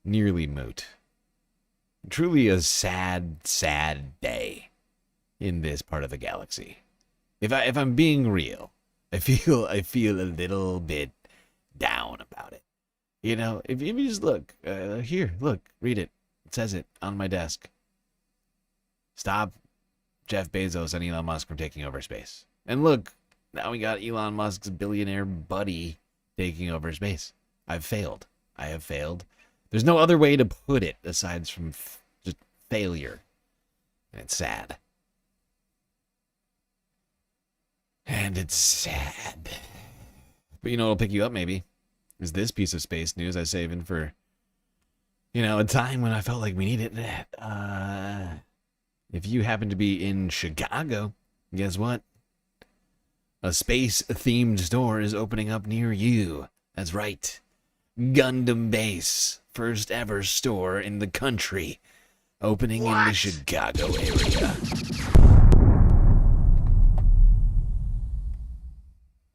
nearly moot. Truly a sad, sad day in this part of the galaxy. If I'm being real, I feel a little bit down about it. You know, if you just look, here, look, read it. It says it on my desk. Stop Jeff Bezos and Elon Musk from taking over space. And look, now we got Elon Musk's billionaire buddy taking over space. I've failed. I have failed. There's no other way to put it aside from just failure. And it's sad. And it's sad. But you know what'll pick you up, maybe? Is this piece of space news I was saving for, a time when I felt like we needed it. If you happen to be in Chicago, guess what? A space-themed store is opening up near you. That's right. Gundam Base, first ever store in the country, opening in the Chicago area.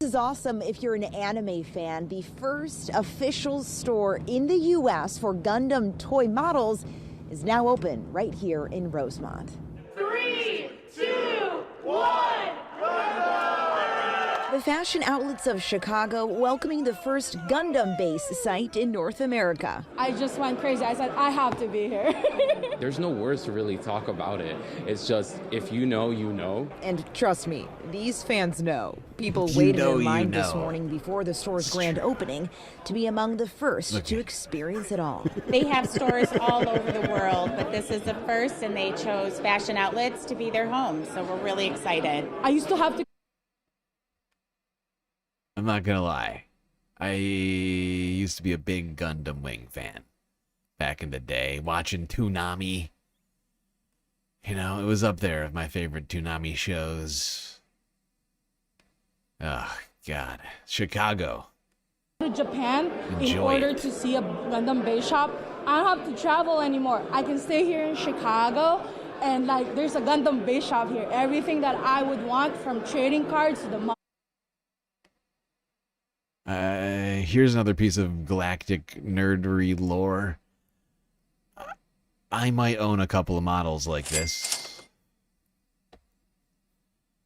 This is awesome if you're an anime fan. The first official store in the U.S. for Gundam toy models is now open right here in Rosemont. 3, 2, 1, The fashion outlets of Chicago welcoming the first Gundam base site in North America. I just went crazy. I said, I have to be here. There's no words to really talk about it. It's just, if you know, you know. And trust me, these fans know. People waited in line this morning before the store's grand opening to be among the first to experience it all. They have stores all over the world, but this is the first, and they chose fashion outlets to be their home. So we're really excited. I used to have to... I'm not gonna lie. I used to be a big Gundam Wing fan back in the day, watching Toonami. You know, it was up there with my favorite Toonami shows. Oh, God. Chicago. To Japan in Enjoy order it. to see a Gundam base shop. I don't have to travel anymore. I can stay here in Chicago, and like there's a Gundam base shop here. Everything that I would want, from trading cards to the Here's another piece of galactic nerdery lore. I might own a couple of models like this.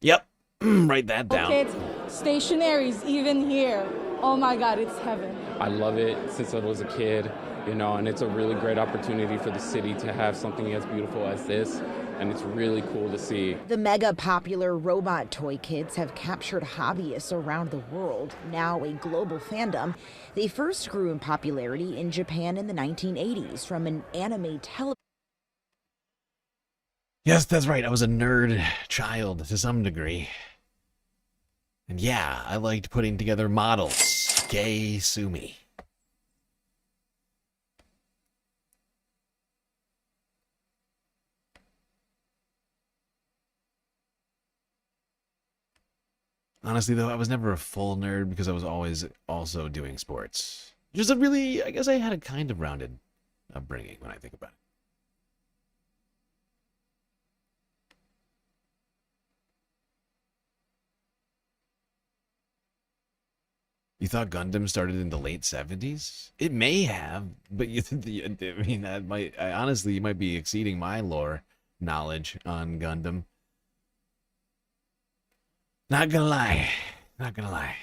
Yep. Write that down. kids, stationaries even here. Oh my God, it's heaven. I love it since I was a kid, you know, and it's a really great opportunity for the city to have something as beautiful as this, and it's really cool to see. The mega popular robot toy kits have captured hobbyists around the world, now a global fandom. They first grew in popularity in Japan in the 1980s from an anime television. Yes, that's right. I was a nerd child to some degree. And yeah, I liked putting together models. Gay Sumi. Honestly, though, I was never a full nerd because I was always also doing sports. Just a really, I guess I had a kind of rounded upbringing when I think about it. You thought Gundam started in the late 70s? It may have, but I mean, that might, honestly, you might be exceeding my lore knowledge on Gundam. Not gonna lie. Not gonna lie.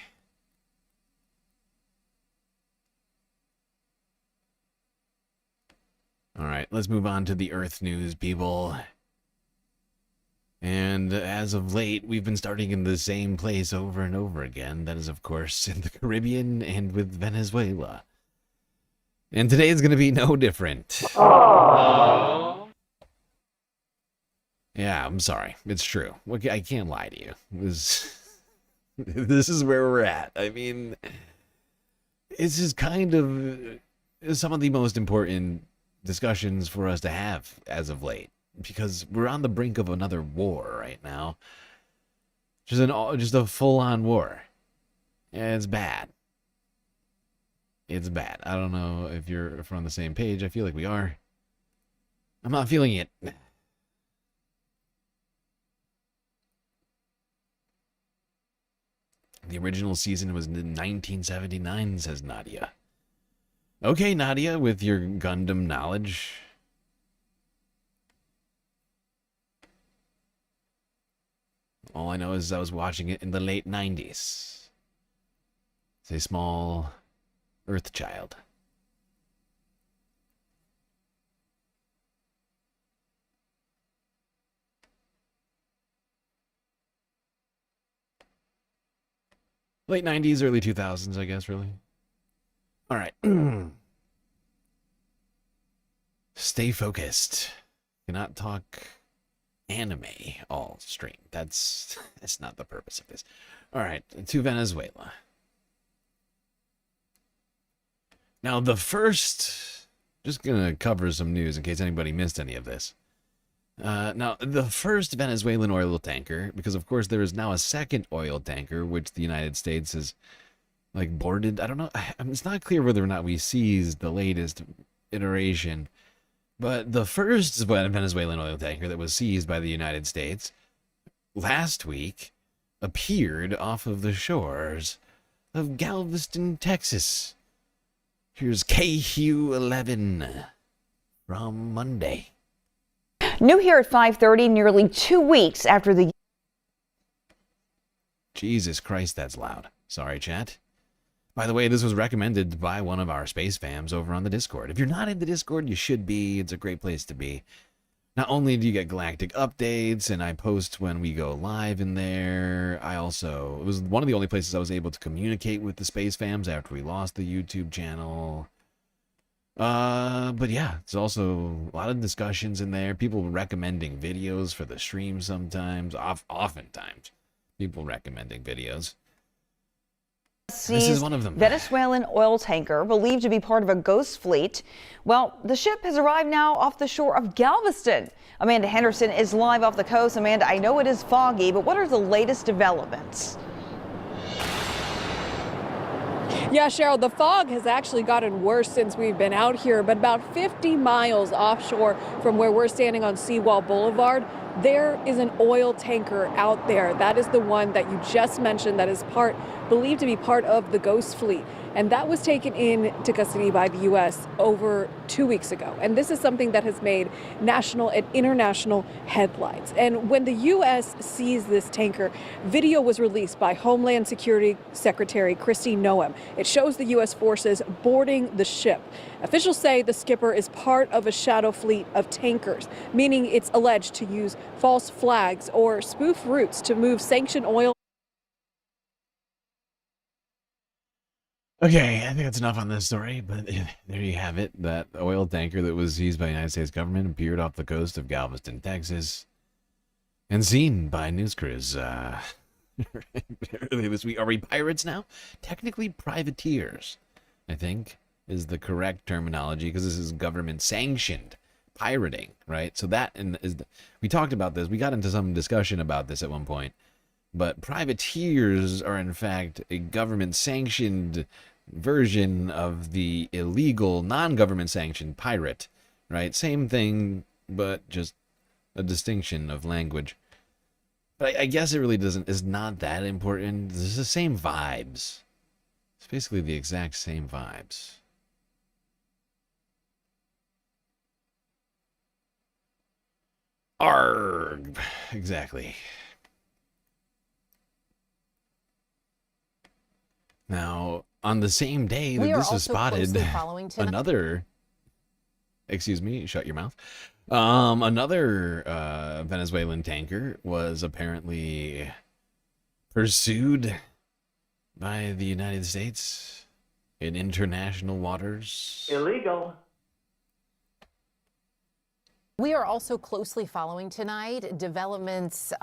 All right, let's move on to the Earth news, people. And as of late, we've been starting in the same place over and over again. That is, of course, in the Caribbean and with Venezuela. And today is going to be no different. Yeah, I'm sorry. It's true. I can't lie to you. This is where we're at. I mean, it's just kind of some of the most important discussions for us to have as of late. Because we're on the brink of another war right now. Just a full-on war. And it's bad. It's bad. I don't know if you're on the same page. I feel like we are. I'm not feeling it. The original season was in 1979, says Nadia. Okay, Nadia, with your Gundam knowledge. All I know is I was watching it in the late 90s. It's a small Earth child. Late 90s, early 2000s, I guess, really. All right. Stay focused. Cannot talk anime all stream. That's not the purpose of this. All right, to Venezuela. Now, the first... Just gonna cover some news in case anybody missed any of this. Now, the first Venezuelan oil tanker, because of course there is now a second oil tanker, which the United States has, like, boarded. I don't know. It's not clear whether or not we seized the latest iteration. But the first Venezuelan oil tanker that was seized by the United States last week appeared off of the shores of Galveston, Texas. Here's KQ11 from Monday. New here at 5:30, nearly 2 weeks after the... Jesus Christ, that's loud. Sorry, chat. By the way, this was recommended by one of our space fams over on the Discord. If you're not in the Discord, you should be. It's a great place to be. Not only do you get galactic updates, and I post when we go live in there, it was one of the only places I was able to communicate with the space fams after we lost the YouTube channel. But yeah, it's also a lot of discussions in there. People recommending videos for the stream sometimes. Oftentimes, people recommending videos. This is one of them. Venezuelan oil tanker believed to be part of a ghost fleet. Well, the ship has arrived now off the shore of Galveston. Amanda Henderson is live off the coast. Amanda, I know it is foggy, but what are the latest developments? Yeah, Cheryl, the fog has actually gotten worse since we've been out here, but about 50 miles offshore from where we're standing on Seawall Boulevard, there is an oil tanker out there. That is the one that you just mentioned that is believed to be part of the ghost fleet. And that was taken into custody by the U.S. over 2 weeks ago. And this is something that has made national and international headlines. And when the U.S. seized this tanker, video was released by Homeland Security Secretary Kristi Noem. It shows the U.S. forces boarding the ship. Officials say the skipper is part of a shadow fleet of tankers, meaning it's alleged to use false flags or spoof routes to move sanctioned oil. Okay, I think that's enough on this story, but there you have it. That oil tanker that was seized by the United States government appeared off the coast of Galveston, Texas, and seen by news crews earlier this week. Are we pirates now? Technically privateers, I think, is the correct terminology, because this is government-sanctioned pirating, right? So that we talked about this. We got into some discussion about this at one point, but privateers are, in fact, a government-sanctioned version of the illegal, non-government sanctioned pirate, right? Same thing, but just a distinction of language. But I guess it really is not that important. It's the same vibes. It's basically the exact same vibes. Arrgh. Exactly. Now, on the same day that this was spotted, another, excuse me, shut your mouth. Another Venezuelan tanker was apparently pursued by the United States in international waters. Illegal. We are also closely following tonight developments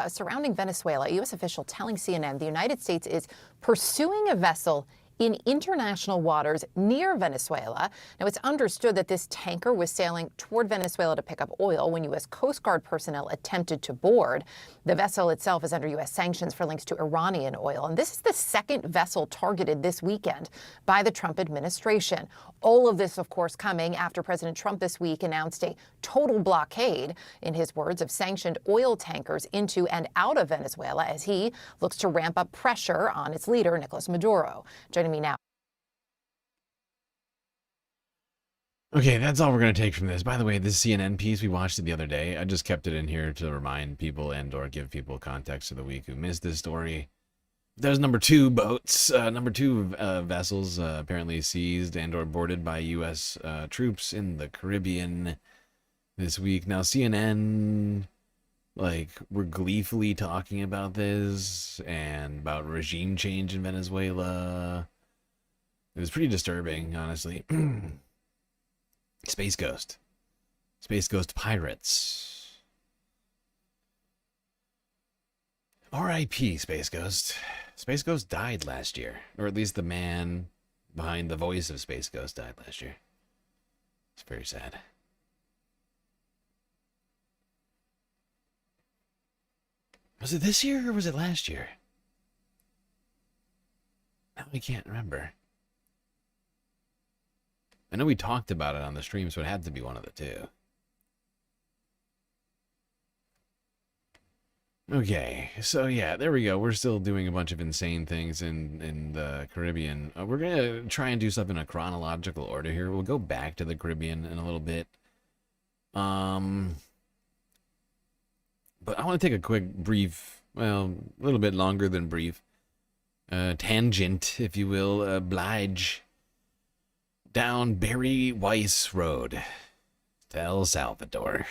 surrounding Venezuela. A U.S. official telling CNN the United States is pursuing a vessel in international waters near Venezuela. Now, it's understood that this tanker was sailing toward Venezuela to pick up oil when U.S. Coast Guard personnel attempted to board. The vessel itself is under U.S. sanctions for links to Iranian oil. And this is the second vessel targeted this weekend by the Trump administration. All of this, of course, coming after President Trump this week announced a total blockade, in his words, of sanctioned oil tankers into and out of Venezuela as he looks to ramp up pressure on its leader, Nicolas Maduro. Joining me now. Okay, that's all we're going to take from this. By the way, this CNN piece, we watched it the other day. I just kept it in here to remind people and or give people context of the week who missed this story. There's number two vessels apparently seized and or boarded by U.S. Troops in the Caribbean this week. Now, CNN, we're gleefully talking about this and about regime change in Venezuela. It was pretty disturbing, honestly. Space Ghost Pirates. R.I.P. Space Ghost. Space Ghost died last year, or at least the man behind the voice of Space Ghost died last year. It's very sad. Was it this year or was it last year? Now I can't remember. I know we talked about it on the stream, so it had to be one of the two. Okay, so yeah, there we go. We're still doing a bunch of insane things in the Caribbean. We're going to try and do stuff in a chronological order here. We'll go back to the Caribbean in a little bit. But I want to take a quick, brief, well, a little bit longer than brief, tangent, if you will, oblige, down Barry Weiss Road to El Salvador.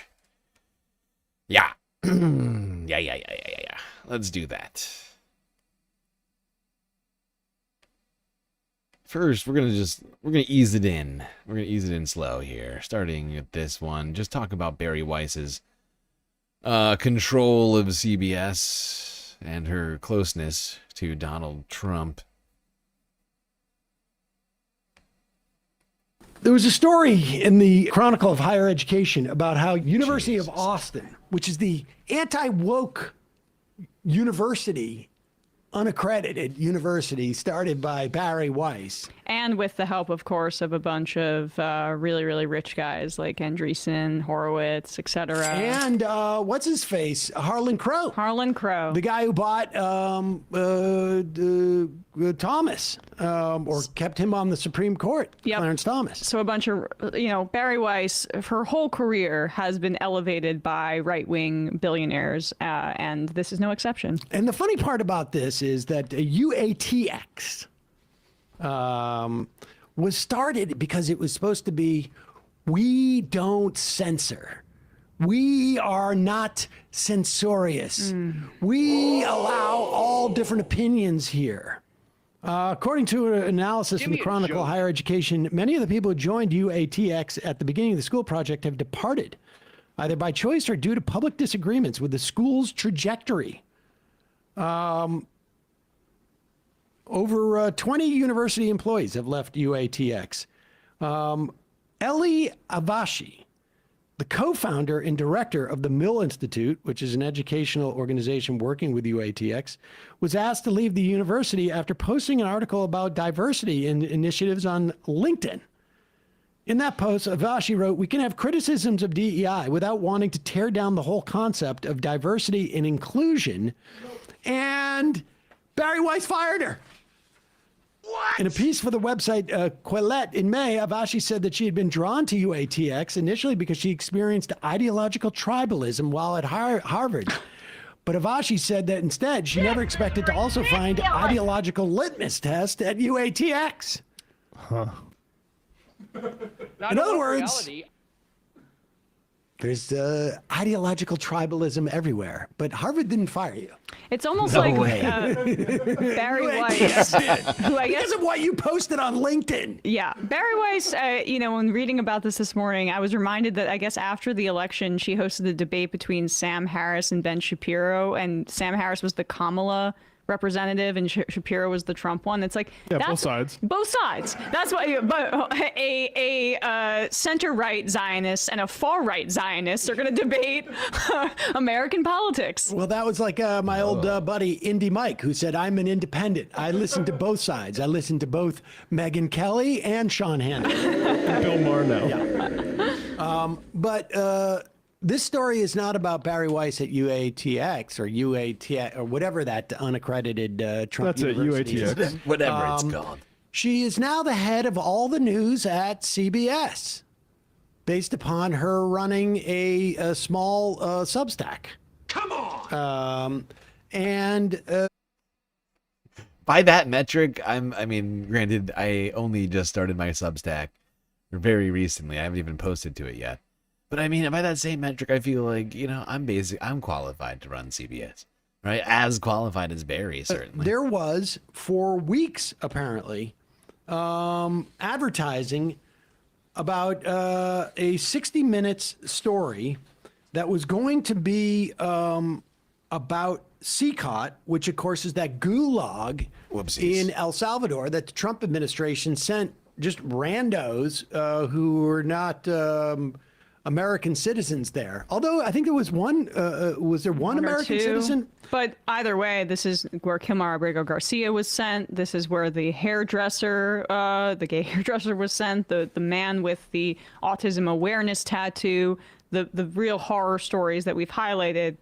Yeah. Yeah. Let's do that. First, we're gonna ease it in. We're gonna ease it in slow here, starting with this one. Just talk about Barry Weiss's control of CBS and her closeness to Donald Trump. There was a story in the Chronicle of Higher Education about how University of Austin, which is the anti-woke university, unaccredited university started by Barry Weiss. And with the help, of course, of a bunch of really, really rich guys like Andreessen, Horowitz, etc. And what's his face? Harlan Crow. Harlan Crow. The guy who bought Thomas, or kept him on the Supreme Court, Clarence Thomas. So a bunch of, Barry Weiss, her whole career has been elevated by right-wing billionaires, and this is no exception. And the funny part about this is that UATX was started because it was supposed to be, we don't censor. We are not censorious. We allow all different opinions here. According to an analysis from the Chronicle of Higher Education, many of the people who joined UATX at the beginning of the school project have departed, either by choice or due to public disagreements with the school's trajectory. Over 20 university employees have left UATX. Eli Avashi, the co-founder and director of the Mill Institute, which is an educational organization working with UATX, was asked to leave the university after posting an article about diversity initiatives on LinkedIn. In that post, Avashi wrote, "We can have criticisms of DEI without wanting to tear down the whole concept of diversity and inclusion." And Barry Weiss fired her. What? In a piece for the website Quillette in May, Avashi said that she had been drawn to UATX initially because she experienced ideological tribalism while at Harvard. But Avashi said that instead, she never expected to also find ideological litmus test at UATX. Huh. In other words, there's ideological tribalism everywhere, but Harvard didn't fire you. It's almost like Barry Weiss, who I guess because of what you posted on LinkedIn. Yeah, Barry Weiss. When reading about this morning, I was reminded that I guess after the election, she hosted the debate between Sam Harris and Ben Shapiro, and Sam Harris was the Kamala representative and Shapiro was the Trump one. It's like, that's both sides. Both sides. That's what. But a center-right Zionist and a far-right Zionist are going to debate American politics. Well, that was like my old buddy Indy Mike, who said, "I'm an independent. I listen to both sides. I listen to both Megyn Kelly and Sean Hannity." Bill Maher now. Yeah. But this story is not about Barry Weiss at UATX or UATX or whatever that unaccredited Trump university is. UATX. Whatever it's called. She is now the head of all the news at CBS, based upon her running a small Substack. Come on! By that metric, granted, I only just started my Substack very recently. I haven't even posted to it yet. But by that same metric, I feel like, I'm qualified to run CBS, right? As qualified as Barry, certainly. There was, for weeks, apparently, advertising about a 60 Minutes story that was going to be about CCOT, which, of course, is that gulag in El Salvador that the Trump administration sent just randos who were not American citizens there. Although I think there was one, was there one American citizen? But either way, this is where Kilmar Abrego Garcia was sent. This is where the hairdresser, the gay hairdresser was sent, the man with the autism awareness tattoo, the real horror stories that we've highlighted.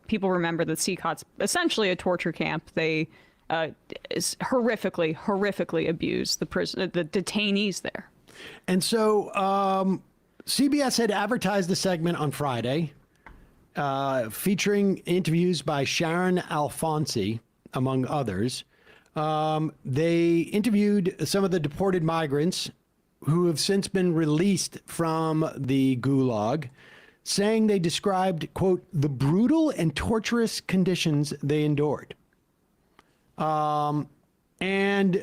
People remember that CCOT's essentially a torture camp. They horrifically abuse the detainees there. And so CBS had advertised the segment on Friday, featuring interviews by Sharon Alfonsi, among others. They interviewed some of the deported migrants who have since been released from the gulag, saying they described, quote, the brutal and torturous conditions they endured. And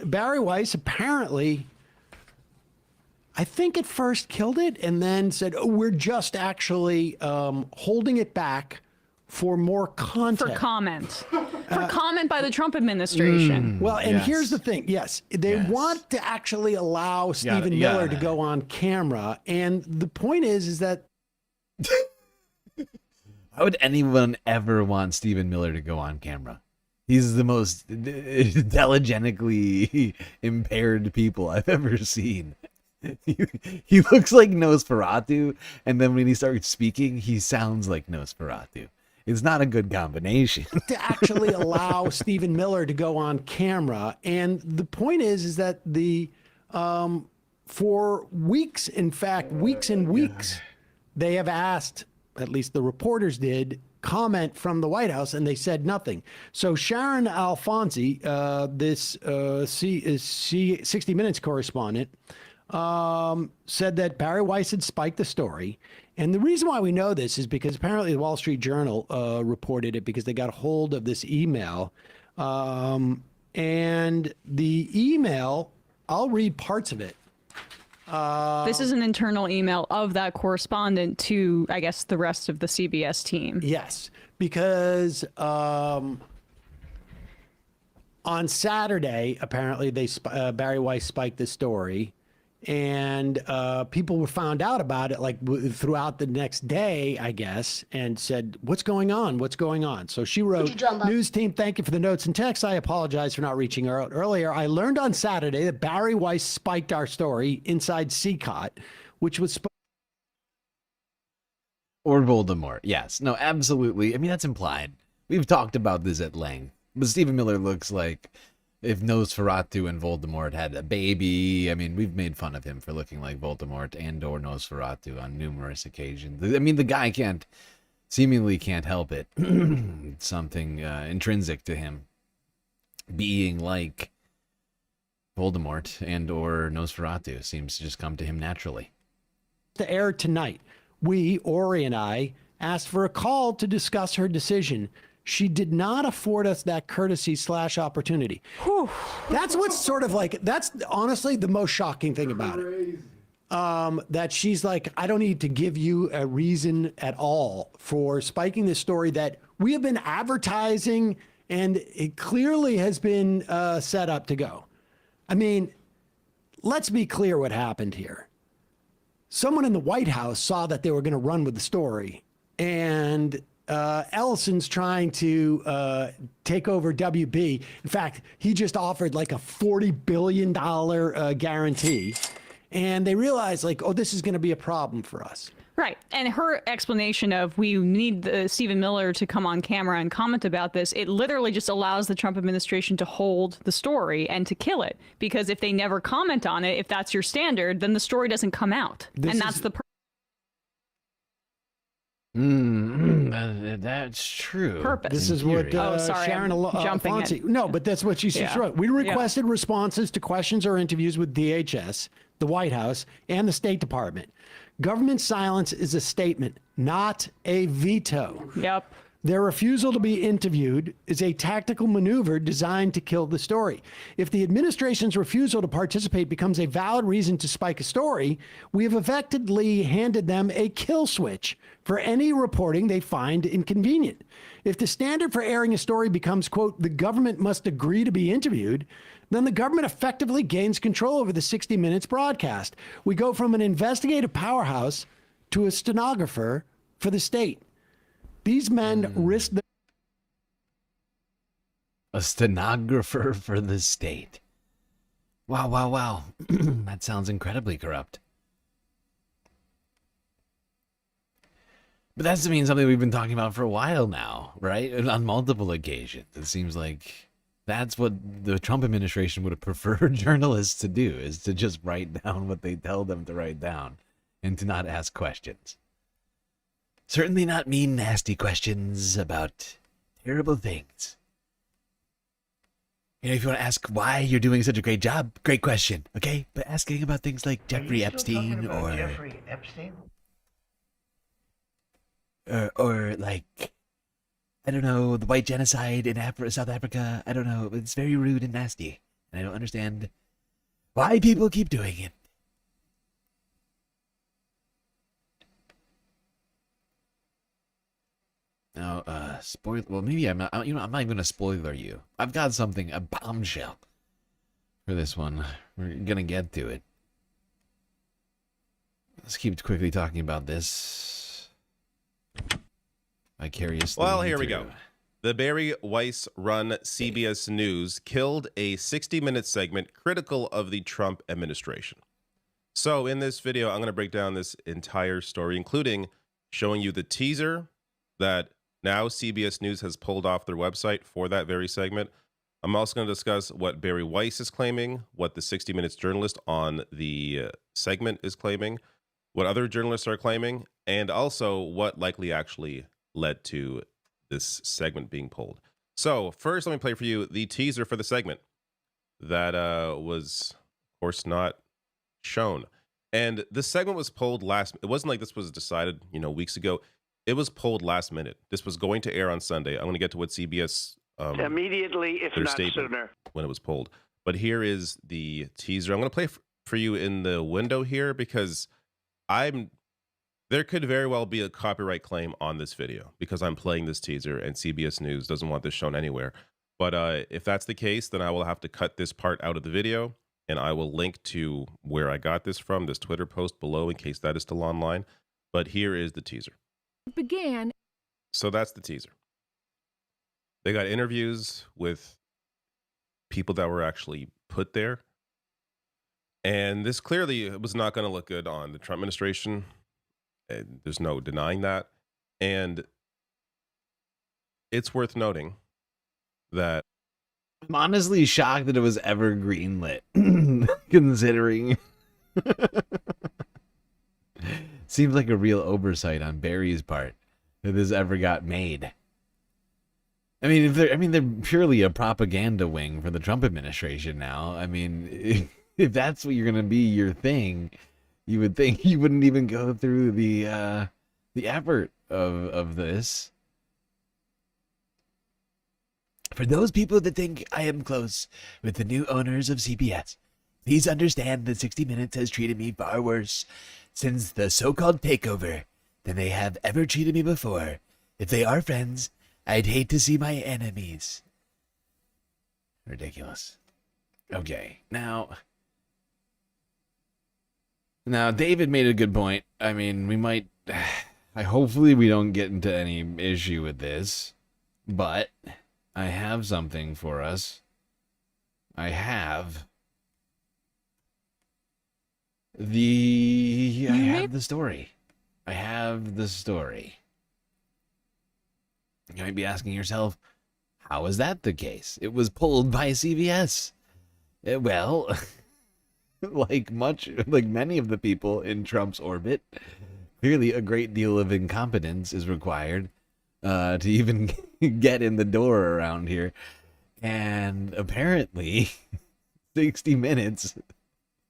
Barry Weiss apparently, I think at first killed it and then said, "Oh, we're just actually holding it back for more content. For comment. For comment by the Trump administration. Well, and here's the thing. Yes, they want to actually allow Stephen Miller to go on camera. And the point is that... Why would anyone ever want Stephen Miller to go on camera? He's the most telegenically impaired people I've ever seen. He looks like Nosferatu, and then when he starts speaking, he sounds like Nosferatu. It's not a good combination. To actually allow Stephen Miller to go on camera. And the point is that the for weeks, in fact, weeks and weeks, they have asked, at least the reporters did, comment from the White House, and they said nothing. So Sharon Alfonsi, this 60 Minutes correspondent, said that Barry Weiss had spiked the story. And the reason why we know this is because apparently the Wall Street Journal reported it because they got hold of this email. And the email, I'll read parts of it. This is an internal email of that correspondent to, I guess, the rest of the CBS team. Yes, because on Saturday, apparently, Barry Weiss spiked the story, and people were found out about it like throughout the next day, I guess, and said, "What's going on? What's going on?" So she wrote, "News team, thank you for the notes and texts. I apologize for not reaching out earlier. I learned on Saturday that Barry Weiss spiked our story inside CCOT, which was." Or Voldemort. Yes. No, absolutely. I mean, that's implied. We've talked about this at length. But Stephen Miller looks like if Nosferatu and Voldemort had a baby. I mean, we've made fun of him for looking like Voldemort and or Nosferatu on numerous occasions. I mean, the guy seemingly can't help it. It's something intrinsic to him being like Voldemort and or Nosferatu seems to just come to him naturally. To air tonight, we, Ori and I, asked for a call to discuss her decision. She did not afford us that courtesy / opportunity. That's what's sort of like, that's honestly the most shocking thing about it. That she's like, I don't need to give you a reason at all for spiking this story that we have been advertising and it clearly has been set up to go. I mean, let's be clear what happened here. Someone in the White House saw that they were going to run with the story, and Ellison's trying to take over WB. In fact, he just offered like a $40 billion guarantee. And they realized like, oh, this is going to be a problem for us. Right. And her explanation of we need Stephen Miller to come on camera and comment about this, it literally just allows the Trump administration to hold the story and to kill it. Because if they never comment on it, if that's your standard, then the story doesn't come out. That's the That's true. Purpose. This is what Sharon Alfonsi. No, but that's what she wrote. We requested responses to questions or interviews with DHS, the White House, and the State Department. Government silence is a statement, not a veto. Yep. Their refusal to be interviewed is a tactical maneuver designed to kill the story. If the administration's refusal to participate becomes a valid reason to spike a story, we have effectively handed them a kill switch for any reporting they find inconvenient. If the standard for airing a story becomes, quote, the government must agree to be interviewed, then the government effectively gains control over the 60 Minutes broadcast. We go from an investigative powerhouse to a stenographer for the state. These men risk a stenographer for the state. Wow, wow, wow. That sounds incredibly corrupt. But that's to mean something we've been talking about for a while now, right? On multiple occasions. It seems like that's what the Trump administration would have preferred journalists to do, is to just write down what they tell them to write down and to not ask questions. Certainly not mean, nasty questions about terrible things. You know, if you want to ask why you're doing such a great job, great question, okay? But asking about things like Jeffrey Epstein or... Jeffrey Epstein? Or like, I don't know, the white genocide in South Africa. I don't know. It's very rude and nasty. And I don't understand why people keep doing it. Now, spoil. Well, maybe I'm not. You know, I'm not even gonna spoiler you. I've got something, a bombshell for this one. We're gonna get to it. Let's keep quickly talking about this. Vicariously. Well, here we go. The Barry Weiss-run CBS News killed a 60-minute segment critical of the Trump administration. So in this video, I'm going to break down this entire story, including showing you the teaser that now CBS News has pulled off their website for that very segment. I'm also going to discuss what Barry Weiss is claiming, what the 60 Minutes journalist on the segment is claiming, what other journalists are claiming, and also what likely actually led to this segment being pulled. So first, let me play for you the teaser for the segment that was, of course, not shown. And this segment was pulled it wasn't like this was decided, weeks ago. It was pulled last minute. This was going to air on Sunday. I'm going to get to what CBS immediately, if their not statement sooner. when it was pulled. But here is the teaser. I'm going to play for you in the window here because there could very well be a copyright claim on this video because I'm playing this teaser and CBS News doesn't want this shown anywhere. But if that's the case, then I will have to cut this part out of the video, and I will link to where I got this from, this Twitter post below, in case that is still online. But here is the teaser. Began. So that's the teaser. They got interviews with people that were actually put there. And this clearly was not going to look good on the Trump administration. And there's no denying that. And it's worth noting that I'm honestly shocked that it was ever greenlit, considering seems like a real oversight on Barry's part that this ever got made. I mean, they're purely a propaganda wing for the Trump administration now. I mean, if that's what you're gonna be your thing, you would think you wouldn't even go through the effort of this. For those people that think I am close with the new owners of CBS, please understand that 60 Minutes has treated me far worse since the so-called takeover than they have ever treated me before. If they are friends, I'd hate to see my enemies. Ridiculous. Okay, now David made a good point. I mean, hopefully we don't get into any issue with this, but I have something for us. I have the story. I have the story. You might be asking yourself, how is that the case? It was pulled by CBS. Well, like many of the people in Trump's orbit, clearly a great deal of incompetence is required to even get in the door around here. And apparently 60 Minutes,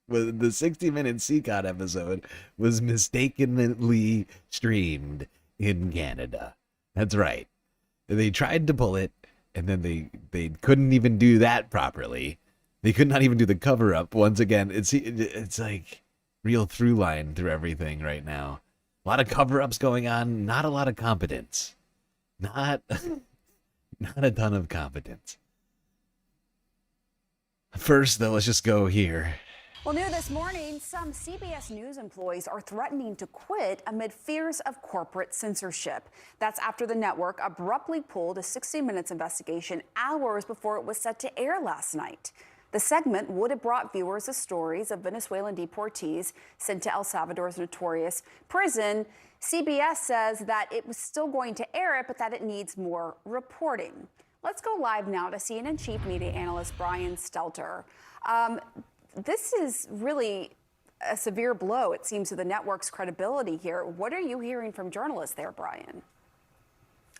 the 60 Minutes CCOT episode was mistakenly streamed in Canada. That's right. They tried to pull it, and then they couldn't even do that properly. They could not even do the cover-up. Once again, it's like real through line through everything right now. A lot of cover-ups going on, not a lot of competence. Not a ton of competence. First, though, let's just go here. Well, new this morning, some CBS News employees are threatening to quit amid fears of corporate censorship. That's after the network abruptly pulled a 60 Minutes investigation hours before it was set to air last night. The segment would have brought viewers the stories of Venezuelan deportees sent to El Salvador's notorious prison. CBS says that it was still going to air it, but that it needs more reporting. Let's go live now to CNN chief media analyst Brian Stelter. This is really a severe blow, it seems, to the network's credibility here. What are you hearing from journalists there, Brian?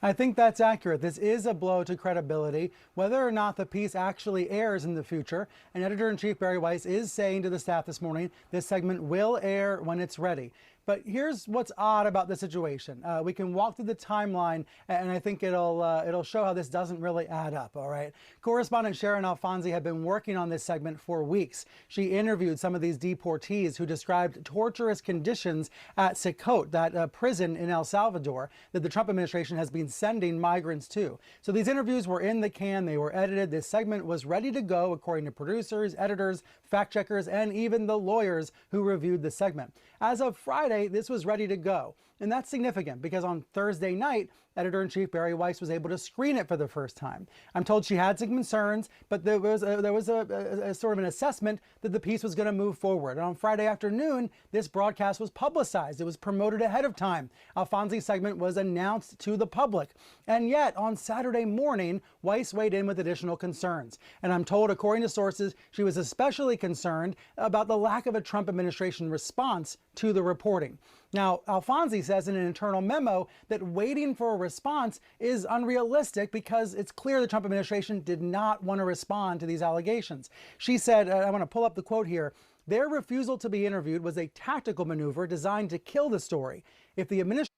I think that's accurate. This is a blow to credibility. Whether or not the piece actually airs in the future, and Editor-in-Chief Barry Weiss is saying to the staff this morning, this segment will air when it's ready. But here's what's odd about the situation. We can walk through the timeline, and I think it'll show how this doesn't really add up, all right? Correspondent Sharon Alfonsi had been working on this segment for weeks. She interviewed some of these deportees who described torturous conditions at Secot, that prison in El Salvador that the Trump administration has been sending migrants to. So these interviews were in the can, they were edited. This segment was ready to go, according to producers, editors, fact checkers, and even the lawyers who reviewed the segment. As of Friday, this was ready to go. And that's significant because on Thursday night, Editor-in-Chief Bari Weiss was able to screen it for the first time. I'm told she had some concerns, but there was a sort of an assessment that the piece was going to move forward. And on Friday afternoon, this broadcast was publicized. It was promoted ahead of time. Alfonsi's segment was announced to the public. And yet, on Saturday morning, Weiss weighed in with additional concerns. And I'm told, according to sources, she was especially concerned about the lack of a Trump administration response to the reporting. Now, Alfonsi says in an internal memo that waiting for a response is unrealistic because it's clear the Trump administration did not want to respond to these allegations. She said, I want to pull up the quote here, their refusal to be interviewed was a tactical maneuver designed to kill the story. If the administration...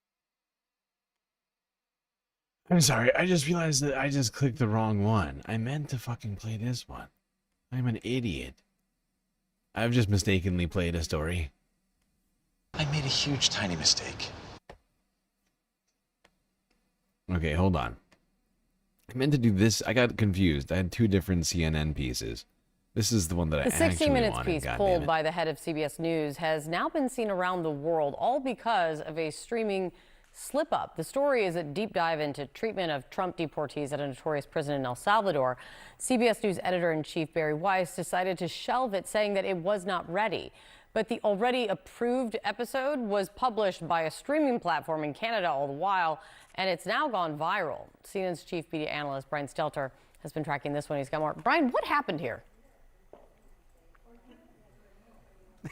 I'm sorry, I just realized that I just clicked the wrong one. I meant to fucking play this one. I'm an idiot. I've just mistakenly played a story. I made a huge, tiny mistake. Okay, hold on. I meant to do this. I got confused. I had two different CNN pieces. This is the one that I actually wanted. The 60 Minutes piece God pulled by the head of CBS News has now been seen around the world, all because of a streaming slip-up. The story is a deep dive into treatment of Trump deportees at a notorious prison in El Salvador. CBS News editor-in-chief Bari Weiss decided to shelve it, saying that it was not ready. But the already approved episode was published by a streaming platform in Canada all the while, and it's now gone viral. CNN's chief media analyst, Brian Stelter, has been tracking this one. He's got more. Brian, what happened here?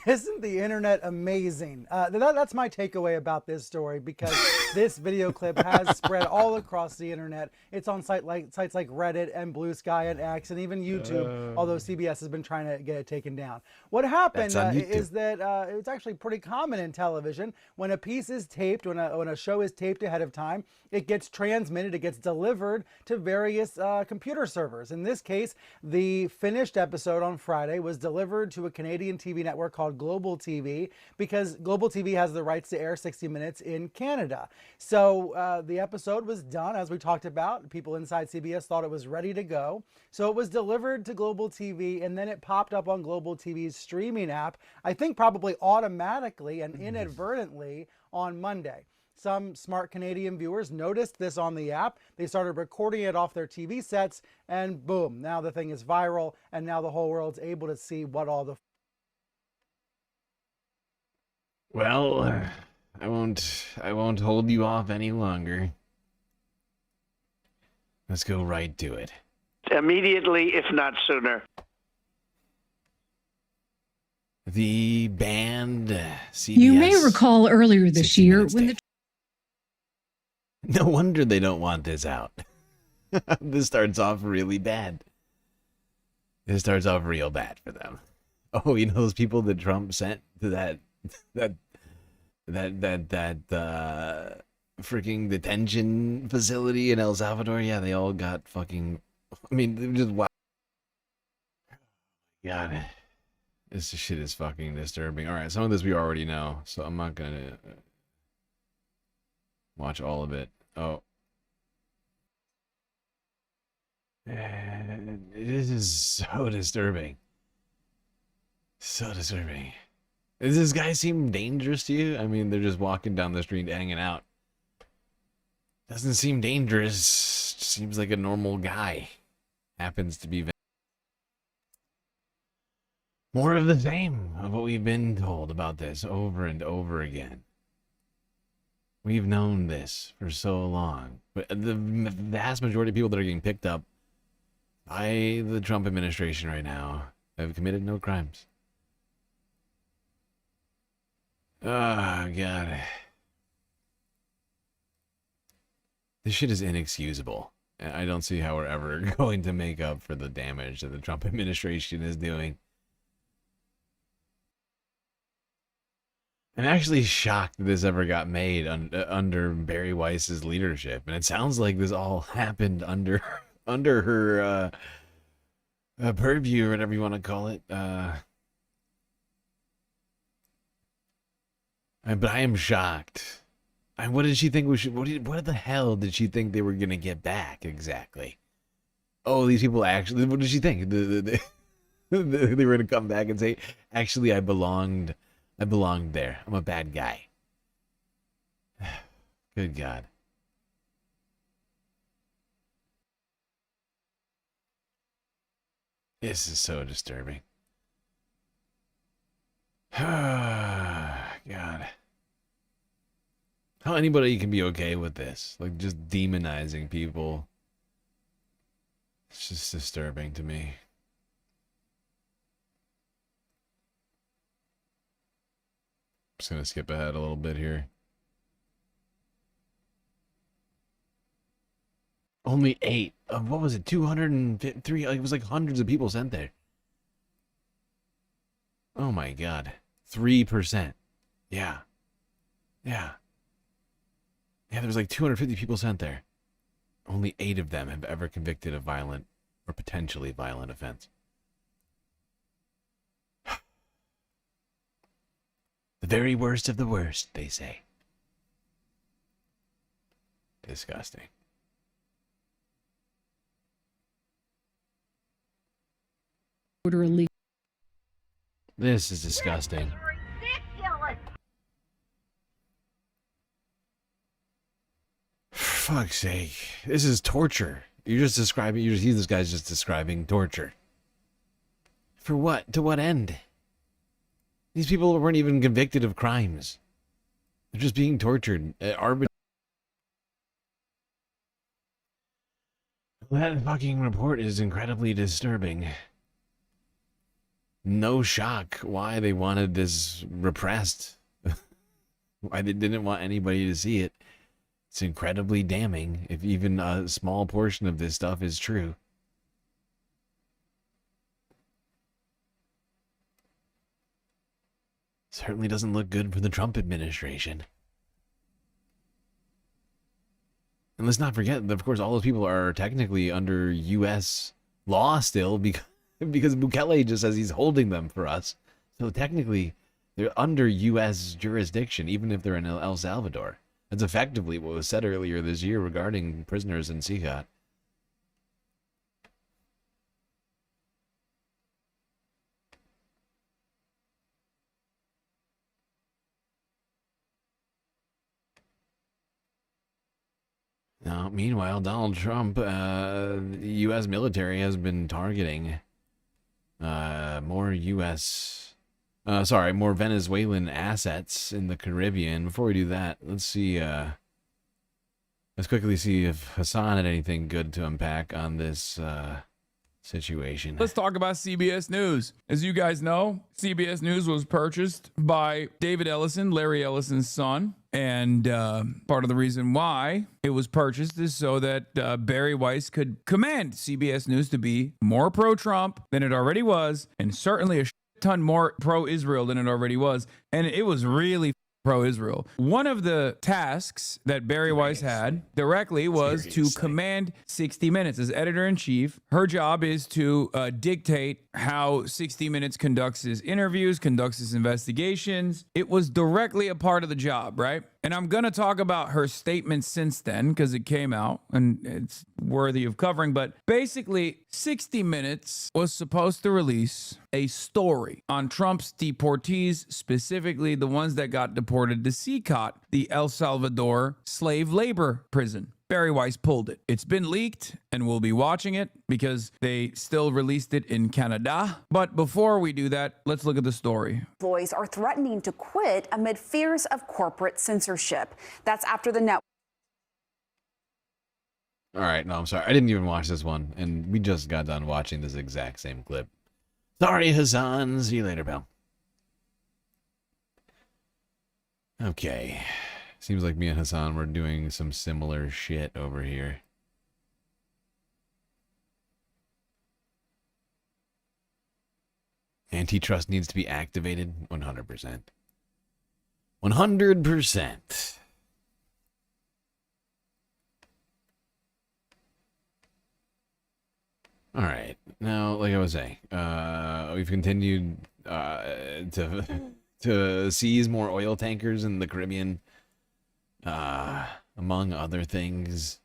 Isn't the internet amazing? That's my takeaway about this story, because this video clip has spread all across the internet. It's on sites like Reddit and Blue Sky and X and even YouTube, although CBS has been trying to get it taken down. What happened is that it's actually pretty common in television. When a piece is taped, when a show is taped ahead of time, it gets transmitted, it gets delivered to various computer servers. In this case, the finished episode on Friday was delivered to a Canadian TV network called Global TV, because Global TV has the rights to air 60 Minutes in Canada. So the episode was done, as we talked about. People inside CBS thought it was ready to go. So it was delivered to Global TV, and then it popped up on Global TV's streaming app, I think probably automatically and inadvertently on Monday. Some smart Canadian viewers noticed this on the app. They started recording it off their TV sets, and boom, now the thing is viral, and now the whole world's able to see what all the... Well, I won't hold you off any longer. Let's go right to it. Immediately, if not sooner. The band CBS. You may recall earlier this year when the... No wonder they don't want this out. This starts off really bad. This starts off real bad for them. Oh, you know those people that Trump sent to that freaking detention facility in El Salvador? Yeah, they all got fucking... I mean, they just... Wow. God, this shit is fucking disturbing. All right, some of this we already know, so I'm not gonna watch all of it. Oh. This is so disturbing. So disturbing. Does this guy seem dangerous to you? I mean, they're just walking down the street hanging out. Doesn't seem dangerous. Seems like a normal guy. Happens to be... More of the same of what we've been told about this over and over again. We've known this for so long. But the vast majority of people that are getting picked up by the Trump administration right now have committed no crimes. Oh, God. This shit is inexcusable. I don't see how we're ever going to make up for the damage that the Trump administration is doing. I'm actually shocked that this ever got made under Barry Weiss's leadership, and it sounds like this all happened under her purview, or whatever you want to call it. But I am shocked. What did she think we should? What the hell did she think they were gonna get back exactly? Oh, these people actually. What did she think? They were gonna come back and say, "Actually, I belonged there. I'm a bad guy." Good God. This is so disturbing. God. How anybody can be okay with this? Like, just demonizing people. It's just disturbing to me. Just gonna skip ahead a little bit here. Only 8 of, what was it, 203? Like, it was like hundreds of people sent there. Oh my God. 3%. Yeah. Yeah. Yeah, there was like 250 people sent there. Only 8 of them have ever convicted of violent or potentially violent offense. The very worst of the worst, they say. Disgusting. This is disgusting. For fuck's sake. This is torture. He's this guy's just describing torture. For what? To what end? These people weren't even convicted of crimes. They're just being tortured. That fucking report is incredibly disturbing. No shock why they wanted this repressed. Why they didn't want anybody to see it. It's incredibly damning if even a small portion of this stuff is true. Certainly doesn't look good for the Trump administration. And let's not forget that, of course, all those people are technically under U.S. law still because Bukele just says he's holding them for us. So technically, they're under U.S. jurisdiction, even if they're in El Salvador. That's effectively what was said earlier this year regarding prisoners in CICAT. Now, meanwhile, Donald Trump, the U.S. military has been targeting more Venezuelan assets in the Caribbean. Before we do that, let's see, let's quickly see if Hassan had anything good to unpack on this situation. Let's talk about CBS News. As you guys know, CBS News was purchased by David Ellison, Larry Ellison's son. And part of the reason why it was purchased is so that Barry Weiss could command CBS News to be more pro-Trump than it already was, and certainly a ton more pro-Israel than it already was. And it was really pro-Israel. One of the tasks that Barry Weiss had directly was to command 60 Minutes. As editor-in-chief, her job is to dictate how 60 Minutes conducts his interviews, conducts his investigations. It was directly a part of the job, right? And I'm going to talk about her statement since then because it came out and it's worthy of covering. But basically, 60 Minutes was supposed to release a story on Trump's deportees, specifically the ones that got deported to CICAT, the El Salvador slave labor prison. Barry Weiss pulled it. It's been leaked, and we'll be watching it because they still released it in Canada. But before we do that, let's look at the story. Employees are threatening to quit amid fears of corporate censorship. That's after the network. All right, no, I'm sorry. I didn't even watch this one, and we just got done watching this exact same clip. Sorry, Hassan. See you later, pal. Okay. Seems like me and Hassan were doing some similar shit over here. Antitrust needs to be activated 100%. 100%. All right. Now, like I was saying, we've continued to seize more oil tankers in the Caribbean, among other things.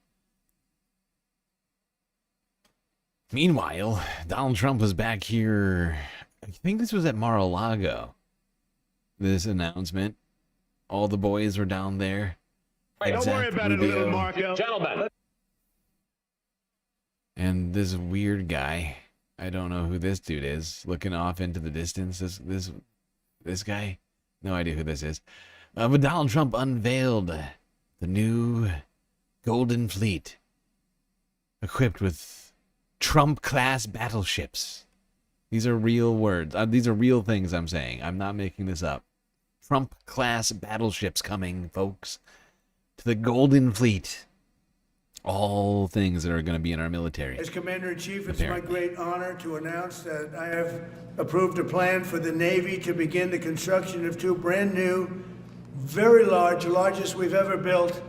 Meanwhile, Donald Trump was back here. I think this was at Mar-a-Lago. This announcement. All the boys were down there. Don't worry about it, little Marco. Gentlemen. And this weird guy, I don't know who this dude is, looking off into the distance. This guy, no idea who this is. But Donald Trump unveiled the new Golden Fleet, equipped with Trump-class battleships. These are real words. These are real things I'm saying. I'm not making this up. Trump-class battleships coming, folks, to the Golden Fleet. All things that are going to be in our military. As Commander-in-Chief, it's my great honor to announce that I have approved a plan for the Navy to begin the construction of two brand new, very large, largest we've ever built,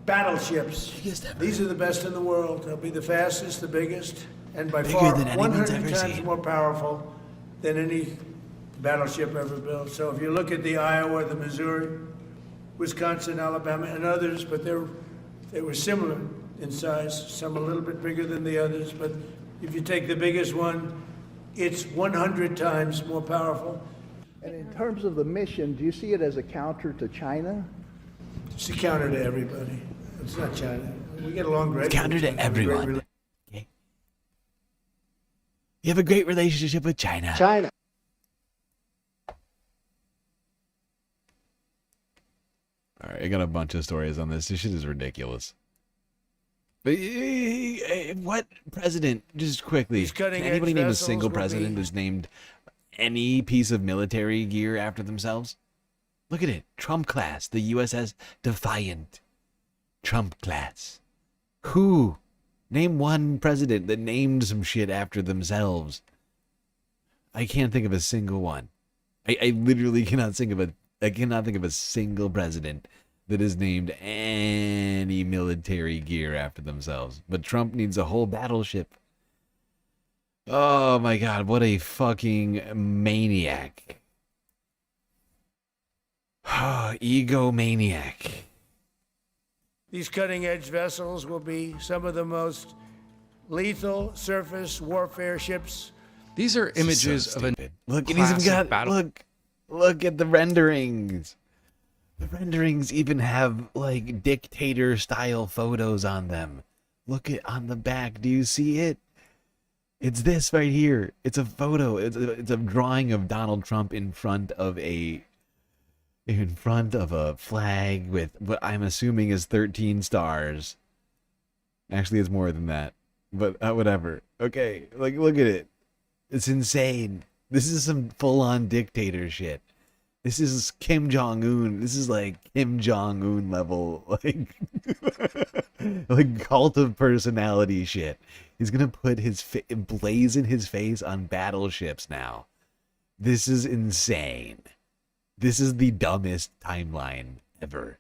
battleships. These are the best in the world. They'll be the fastest, the biggest, and by far 100 times more powerful than any battleship ever built. So if you look at the Iowa, the Missouri, Wisconsin, Alabama, and others, but they were similar in size, some a little bit bigger than the others, but if you take the biggest one, it's 100 times more powerful. And in terms of the mission, do you see it as a counter to China? It's a counter to everybody. It's not China. We get along great. It's counter to everyone. Okay. You have a great relationship with China. China. All right, I got a bunch of stories on this. This shit is ridiculous. But what president, just quickly, can anybody name a single president who's named any piece of military gear after themselves? Look at it. Trump class, the USS Defiant. Trump class. Who? Name one president that named some shit after themselves. I can't think of a single one. I literally cannot think of a single president that has named any military gear after themselves. But Trump needs a whole battleship. Oh my God, what a fucking maniac. Egomaniac. These cutting-edge vessels will be some of the most lethal surface warfare ships. These are images of a look, and he's got battle. Look at the renderings. The renderings even have like dictator style photos on them. Look at on the back. Do you see it? It's this right here. It's a photo. It's a drawing of Donald Trump in front of a flag with what I'm assuming is 13 stars. Actually, it's more than that. But whatever. Okay, like look at it. It's insane. This is some full-on dictator shit. This is Kim Jong-un. This is like Kim Jong-un level, like, like cult of personality shit. He's gonna put emblazon his face on battleships now. This is insane. This is the dumbest timeline ever.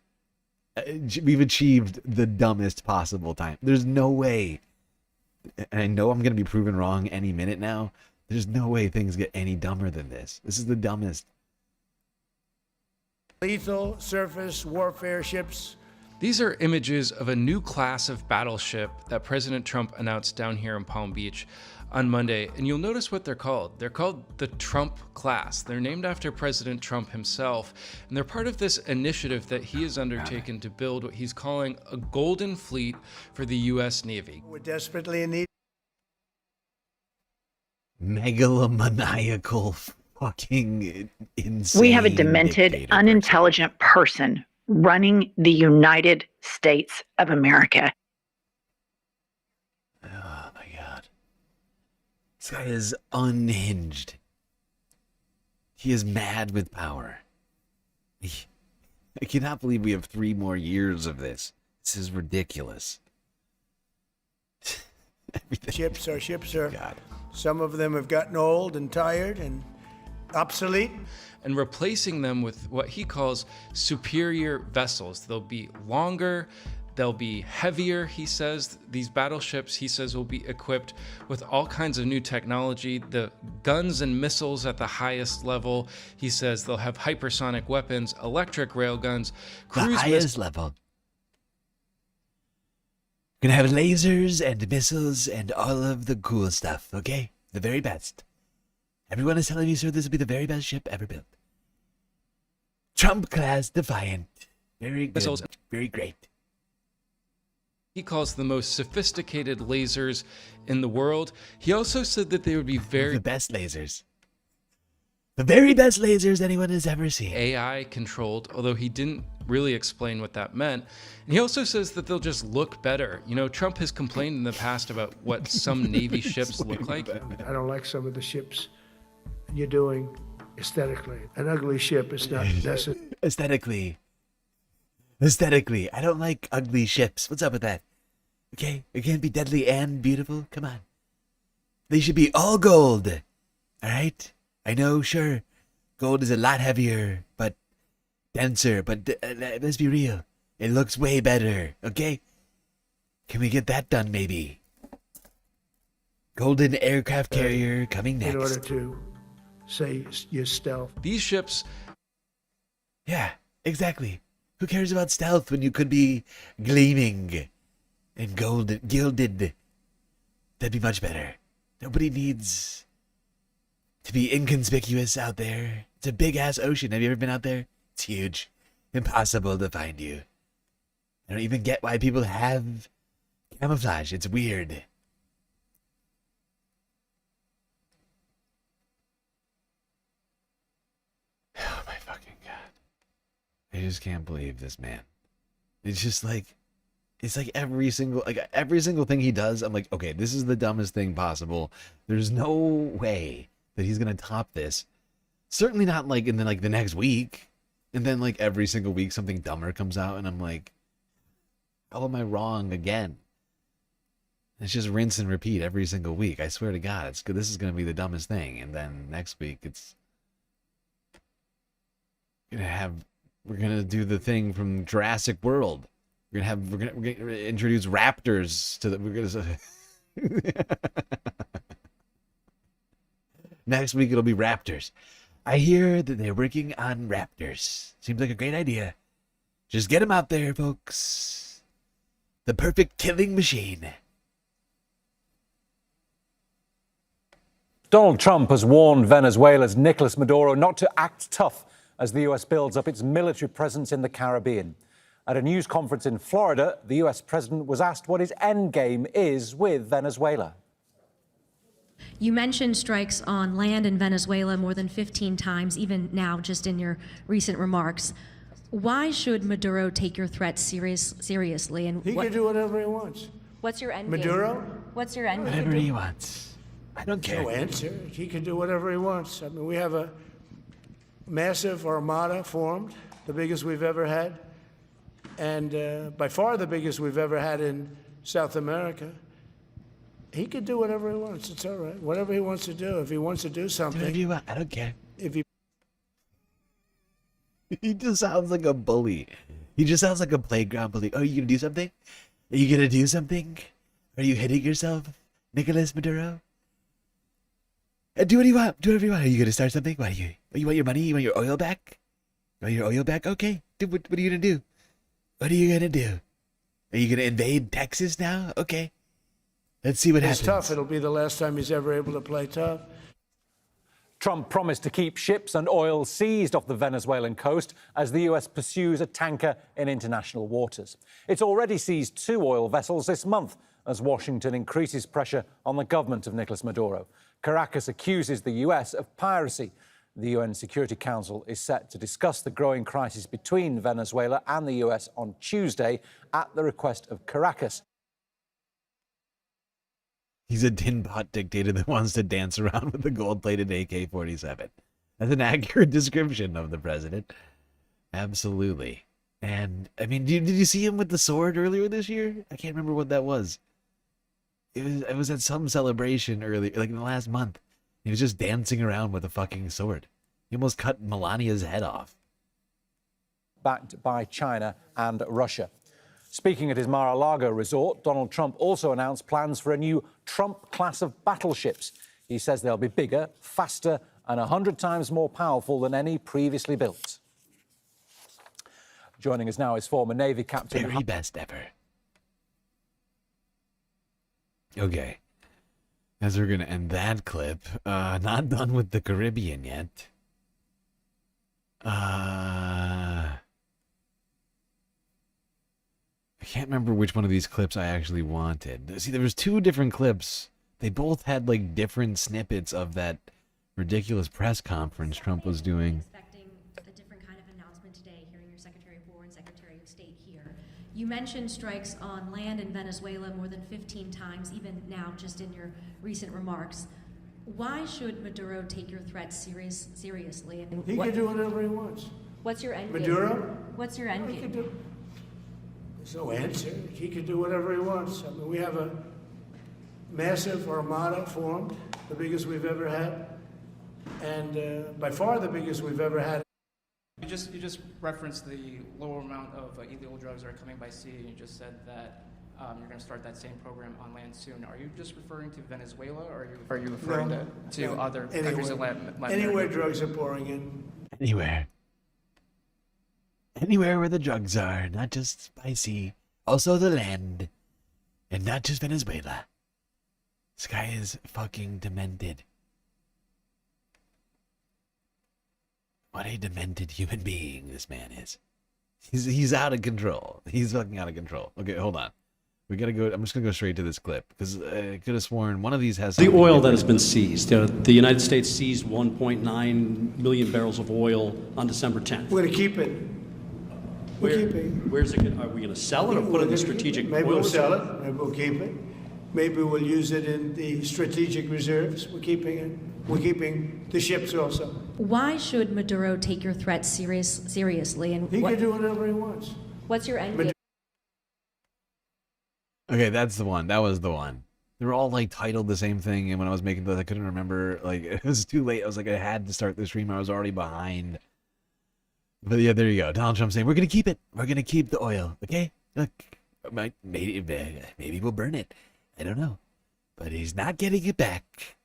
We've achieved the dumbest possible time. There's no way, and I know I'm going to be proven wrong any minute now, there's no way things get any dumber than this. This is the dumbest. Lethal surface warfare ships. These are images of a new class of battleship that President Trump announced down here in Palm Beach on Monday, and you'll notice what they're called. They're called the Trump class. They're named after President Trump himself, and they're part of this initiative that he has undertaken to build what he's calling a golden fleet for the U.S. Navy. We're desperately in need. Megalomaniacal fucking insane. We have a demented, unintelligent person running the United States of America. Oh my God. This guy is unhinged. He is mad with power. I cannot believe we have 3 more years of this. This is ridiculous. Our ships are, God. Some of them have gotten old and tired and obsolete. and replacing them with what he calls superior vessels. They'll be longer, they'll be heavier, he says. These battleships, he says, will be equipped with all kinds of new technology, the guns and missiles at the highest level. He says they'll have hypersonic weapons, electric railguns, The highest level. Gonna have lasers and missiles and all of the cool stuff, okay? The very best. Everyone is telling me, sir, this will be the very best ship ever built. Trump-class Defiant. Very good. Missiles. Very great. He calls the most sophisticated lasers in the world. He also said that they would be The best lasers. The very best lasers anyone has ever seen. AI controlled, although he didn't really explain what that meant. And he also says that they'll just look better. You know, Trump has complained in the past about what some Navy ships look like. I don't like some of the ships you're doing aesthetically. An ugly ship is not necessary. Aesthetically, I don't like ugly ships. What's up with that? Okay, it can't be deadly and beautiful. Come on. They should be all gold. All right? I know, sure, gold is a lot heavier, but denser, but let's be real. It looks way better, okay? Can we get that done, maybe? Golden aircraft carrier coming next. In order to say your stealth. These ships... Yeah, exactly. Who cares about stealth when you could be gleaming and gilded? That'd be much better. Nobody needs to be inconspicuous out there. It's a big-ass ocean. Have you ever been out there? It's huge. Impossible to find you. I don't even get why people have camouflage. It's weird. Oh my fucking God. I just can't believe this man. It's just like, it's like every single thing he does, I'm like, okay, this is the dumbest thing possible. There's no way that he's gonna top this. Certainly not like in the next week. And then like every single week something dumber comes out and I'm like, how am I wrong again? It's just rinse and repeat every single week. I swear to God, it's good. This is gonna be the dumbest thing. And then next week it's we're gonna do the thing from Jurassic World. We're gonna introduce raptors to the. Next week it'll be raptors. I hear that they're working on raptors. Seems like a great idea. Just get them out there, folks. The perfect killing machine. Donald Trump has warned Venezuela's Nicolas Maduro not to act tough as the U.S. builds up its military presence in the Caribbean. At a news conference in Florida, the U.S. president was asked what his end game is with Venezuela. You mentioned strikes on land in Venezuela more than 15 times, even now, just in your recent remarks. Why should Maduro take your threats seriously? And He can do whatever he wants. What's your end game? Maduro? What's your end game? Whatever he wants. I don't care. No answer. He can do whatever he wants. I mean, we have a massive armada formed, the biggest we've ever had, and by far the biggest we've ever had in South America. He can do whatever he wants. It's all right. Whatever he wants to do. If he wants to do something. Whatever you want. I don't care. If he He just sounds like a bully. He just sounds like a playground bully. Oh, you gonna do something? Are you gonna do something? Are you hitting yourself, Nicolas Maduro? Do what you want. Do whatever you want. Are you gonna start something? What do you want your money? You want your oil back? You want your oil back? Okay. What are you gonna do? What are you gonna do? Are you gonna invade Texas now? Okay. Let's see what happens. It's tough. It'll be the last time he's ever able to play tough. Trump promised to keep ships and oil seized off the Venezuelan coast as the U.S. pursues a tanker in international waters. It's already seized 2 oil vessels this month as Washington increases pressure on the government of Nicolas Maduro. Caracas accuses the U.S. of piracy. The UN Security Council is set to discuss the growing crisis between Venezuela and the U.S. on Tuesday at the request of Caracas. He's a tin pot dictator that wants to dance around with a gold-plated AK-47. That's an accurate description of the president. Absolutely. And, I mean, did you see him with the sword earlier this year? I can't remember what that was. It was at some celebration earlier, like in the last month. He was just dancing around with a fucking sword. He almost cut Melania's head off. Backed by China and Russia. Speaking at his Mar-a-Lago resort, Donald Trump also announced plans for a new Trump class of battleships. He says they'll be bigger, faster, and 100 times more powerful than any previously built. Joining us now is former Navy Captain... Very best ever. Okay. As we're going to end that clip, not done with the Caribbean yet. I can't remember which one of these clips I actually wanted. See, there was two different clips. They both had, like, different snippets of that ridiculous press conference Trump was doing. Expecting a different kind of announcement today, hearing your Secretary of War and Secretary of State here. You mentioned strikes on land in Venezuela more than 15 times, even now, just in your recent remarks. Why should Maduro take your threats seriously? And He can do whatever he wants. What's your end game? Maduro? What's your end game? There's no answer. He can do whatever he wants. I mean, we have a massive armada formed, the biggest we've ever had, and by far the biggest we've ever had. You just referenced the lower amount of illegal drugs that are coming by sea, and you just said that you're going to start that same program on land soon. Are you just referring to Venezuela, or are you referring to other countries in Latin America? Anywhere drugs are pouring in. Anywhere. Anywhere where the drugs are, not just by sea, also the land, and not just Venezuela. This guy is fucking demented. What a demented human being this man is. He's out of control. He's fucking out of control. Okay, hold on. We gotta go. I'm just gonna go straight to this clip because I could have sworn one of these has the oil that has been seized. The United States seized 1.9 million barrels of oil on December 10th. We're gonna keep it. We're keeping it. Where's it? Are we gonna sell it or put it in the strategic? Maybe we'll sell it. Maybe we'll keep it. Maybe we'll use it in the strategic reserves. We're keeping it. We're keeping the ships also. Why should Maduro take your threats seriously? And He can do whatever he wants. What's your end game? Okay, that's the one. That was the one. They were all like titled the same thing, and when I was making those, I couldn't remember. Like, it was too late. I was like, I had to start the stream. I was already behind. But yeah, there you go. Donald Trump saying, we're going to keep it. We're going to keep the oil. Okay? Look, maybe we'll burn it. I don't know. But he's not getting it back.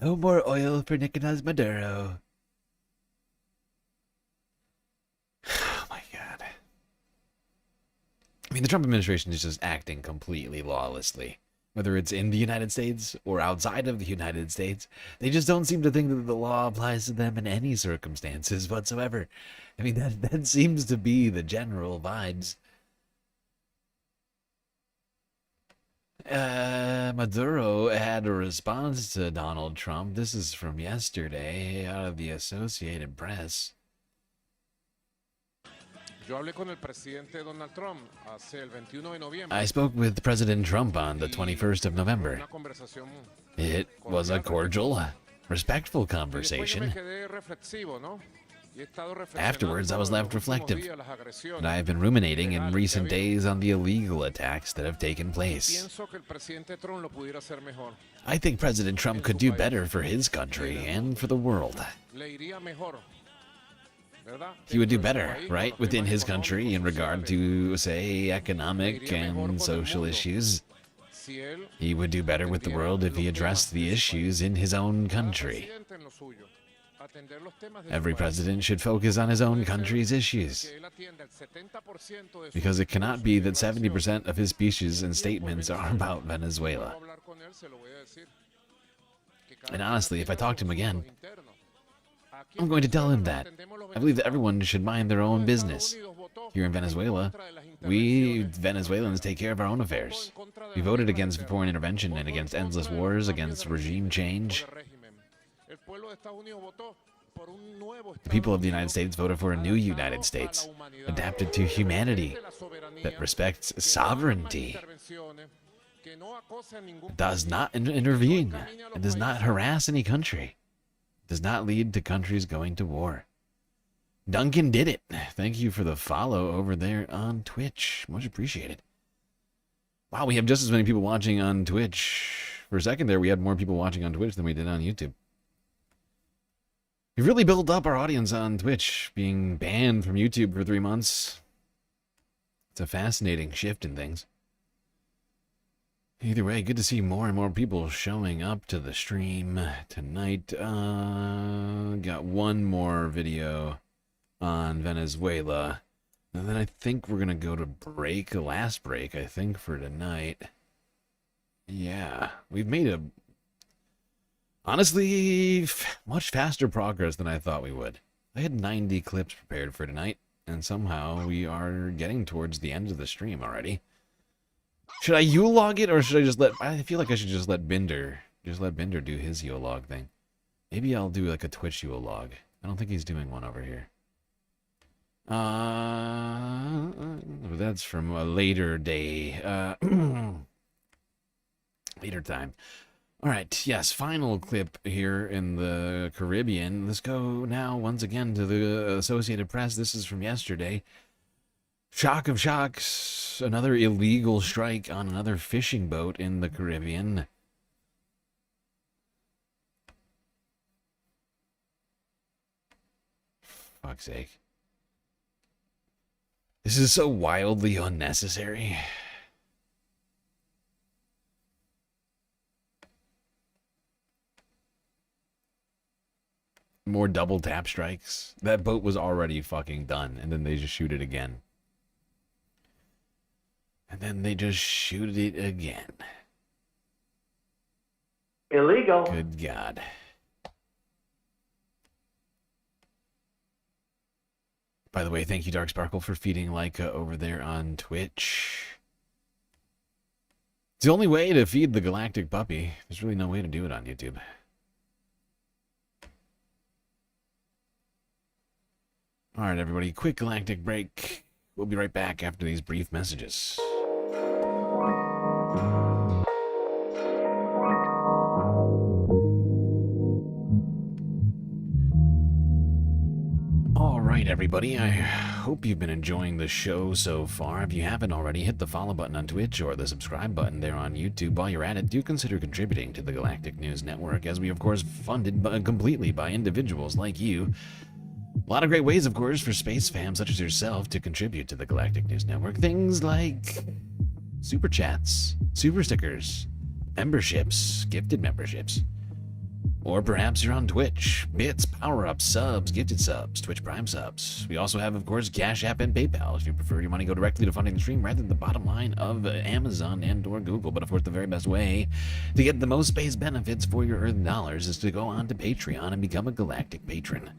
No more oil for Nicolas Maduro. Oh my God. I mean, the Trump administration is just acting completely lawlessly. Whether it's in the United States or outside of the United States, they just don't seem to think that the law applies to them in any circumstances whatsoever. I mean, that seems to be the general vibes. Maduro had a response to Donald Trump. This is from yesterday out of the Associated Press. I spoke with President Trump on the 21st of November. It was a cordial, respectful conversation. Afterwards, I was left reflective, and I have been ruminating in recent days on the illegal attacks that have taken place. I think President Trump could do better for his country and for the world. He would do better, right, within his country in regard to, say, economic and social issues. He would do better with the world if he addressed the issues in his own country. Every president should focus on his own country's issues, because it cannot be that 70% of his speeches and statements are about Venezuela. And honestly, if I talk to him again, I'm going to tell him that. I believe that everyone should mind their own business. Here in Venezuela, we Venezuelans take care of our own affairs. We voted against foreign intervention and against endless wars, against regime change. The people of the United States voted for a new United States, adapted to humanity, that respects sovereignty, does not intervene, and does not harass any country, does not lead to countries going to war. Duncan did it. Thank you for the follow over there on Twitch. Much appreciated. Wow, we have just as many people watching on Twitch. For a second there, we had more people watching on Twitch than we did on YouTube. We've really built up our audience on Twitch, being banned from YouTube for 3 months. It's a fascinating shift in things. Either way, good to see more and more people showing up to the stream tonight. Got one more video on Venezuela. And then I think we're going to go to break, last break, I think, for tonight. Yeah, we've made honestly, much faster progress than I thought we would. I had 90 clips prepared for tonight, and somehow we are getting towards the end of the stream already. Should I U-log it, or should I just I feel like I should just let Binder do his U-log thing. Maybe I'll do like a Twitch U-log. I don't think he's doing one over here. That's from a later day. Later time. All right, yes, final clip here in the Caribbean. Let's go now once again to the Associated Press. This is from yesterday. Shock of shocks, another illegal strike on another fishing boat in the Caribbean. For fuck's sake. This is so wildly unnecessary. More double tap strikes. That boat was already fucking done, and then they just shoot it again. And then they just shoot it again. Illegal. Good God. By the way, thank you, Dark Sparkle, for feeding Leica over there on Twitch. It's the only way to feed the Galactic Puppy. There's really no way to do it on YouTube. All right, everybody, quick galactic break. We'll be right back after these brief messages. All right, everybody, I hope you've been enjoying the show so far. If you haven't already, hit the follow button on Twitch or the subscribe button there on YouTube. While you're at it, do consider contributing to the Galactic News Network, as we, of course, funded completely by individuals like you. A lot of great ways, of course, for space fams such as yourself to contribute to the Galactic News Network. Things like super chats, super stickers, memberships, gifted memberships. Or perhaps you're on Twitch. Bits, power-ups, subs, gifted subs, Twitch Prime subs. We also have, of course, Cash App and PayPal if you prefer your money go directly to funding the stream rather than the bottom line of Amazon and or Google. But of course, the very best way to get the most space benefits for your earned dollars is to go on to Patreon and become a Galactic Patron,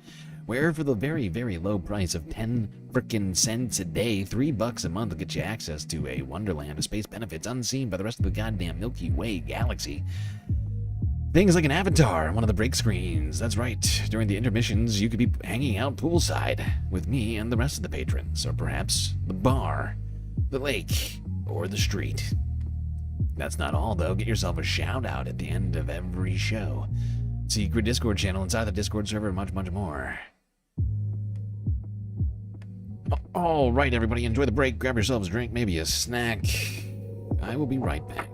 where for the very, very low price of 10 frickin' cents a day, $3 a month will get you access to a wonderland of space benefits unseen by the rest of the goddamn Milky Way galaxy. Things like an avatar on one of the break screens. That's right. During the intermissions, you could be hanging out poolside with me and the rest of the patrons, or perhaps the bar, the lake, or the street. That's not all, though. Get yourself a shout out at the end of every show. Secret Discord channel inside the Discord server, and much, much more. All right, everybody, enjoy the break. Grab yourselves a drink, maybe a snack. I will be right back.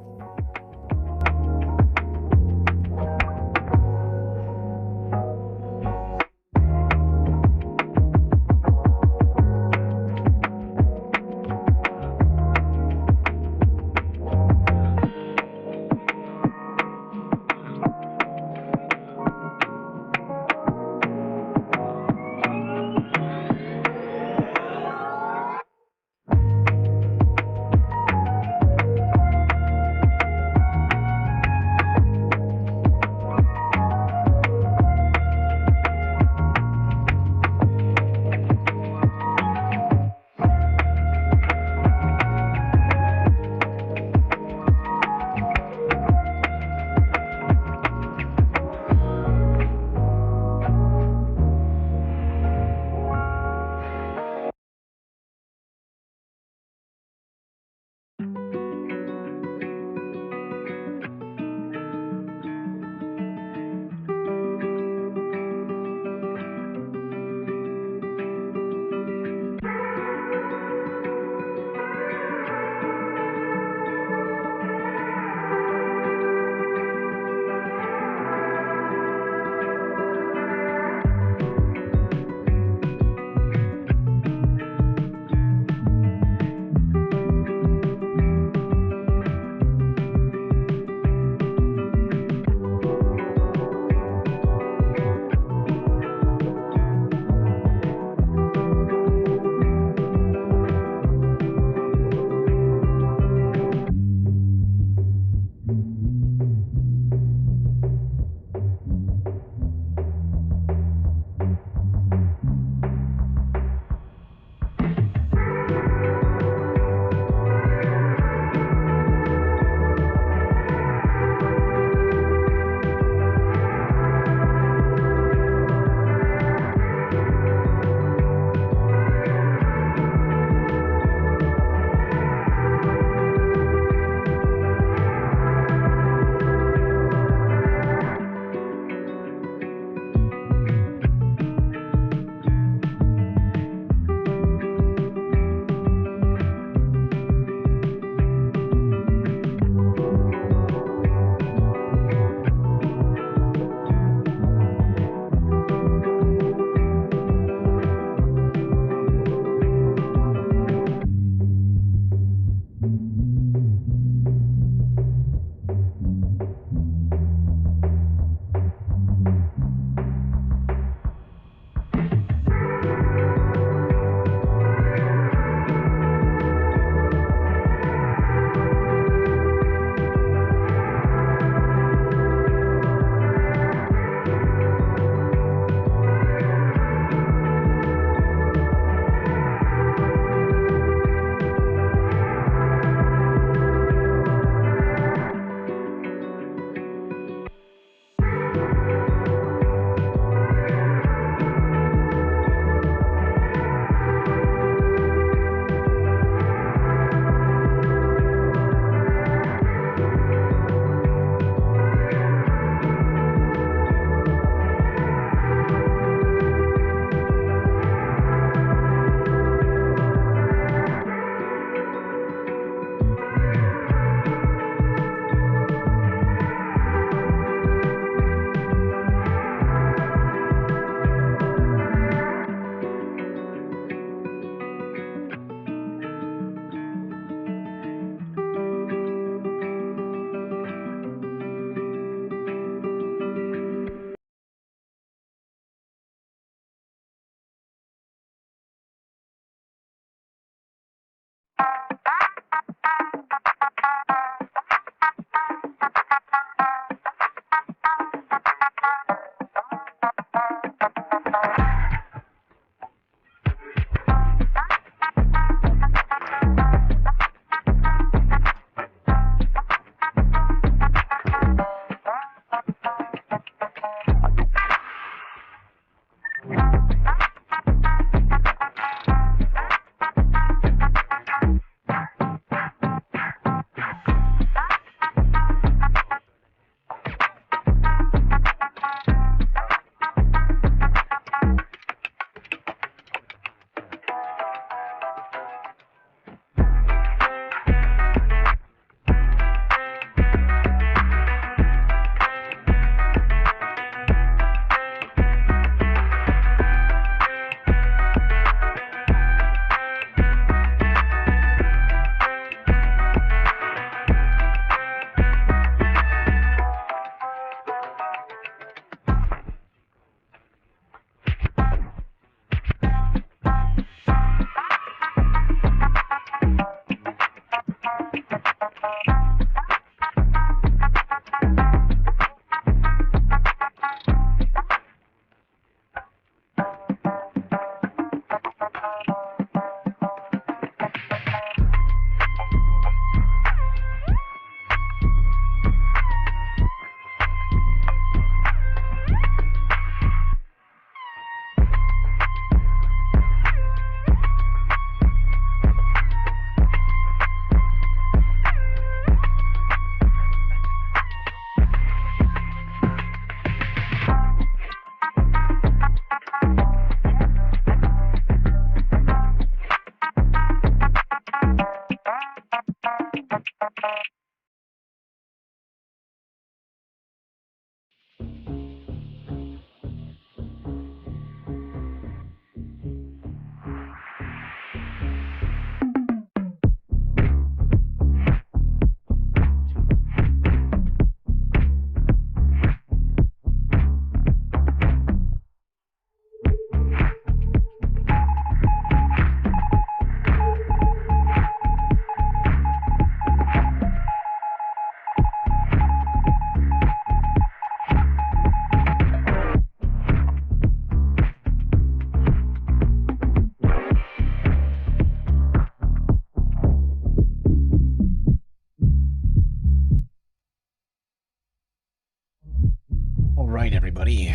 everybody.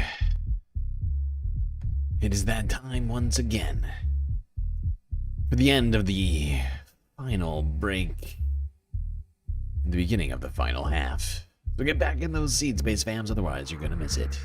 It is that time once again for the end of the final break, the beginning of the final half. So get back in those seats, Space Fams, otherwise you're gonna miss it.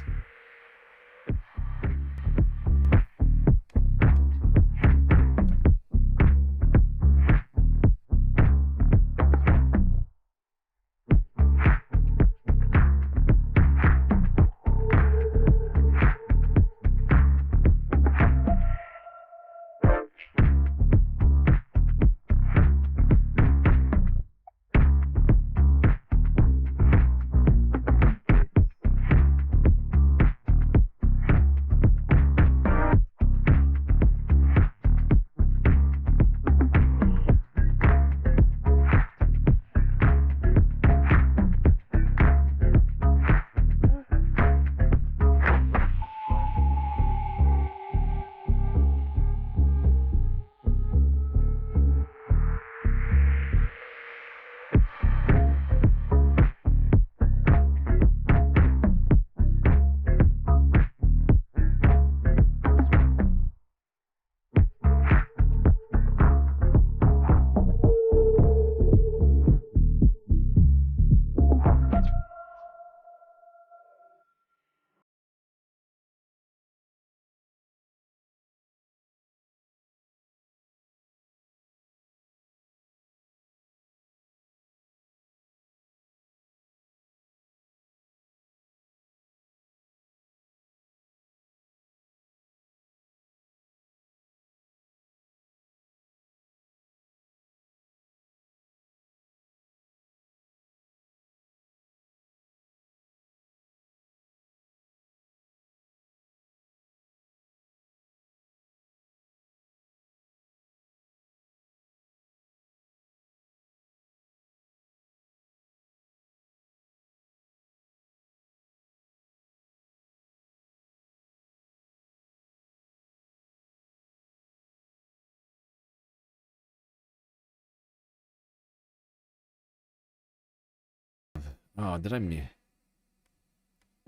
Oh, did I mute?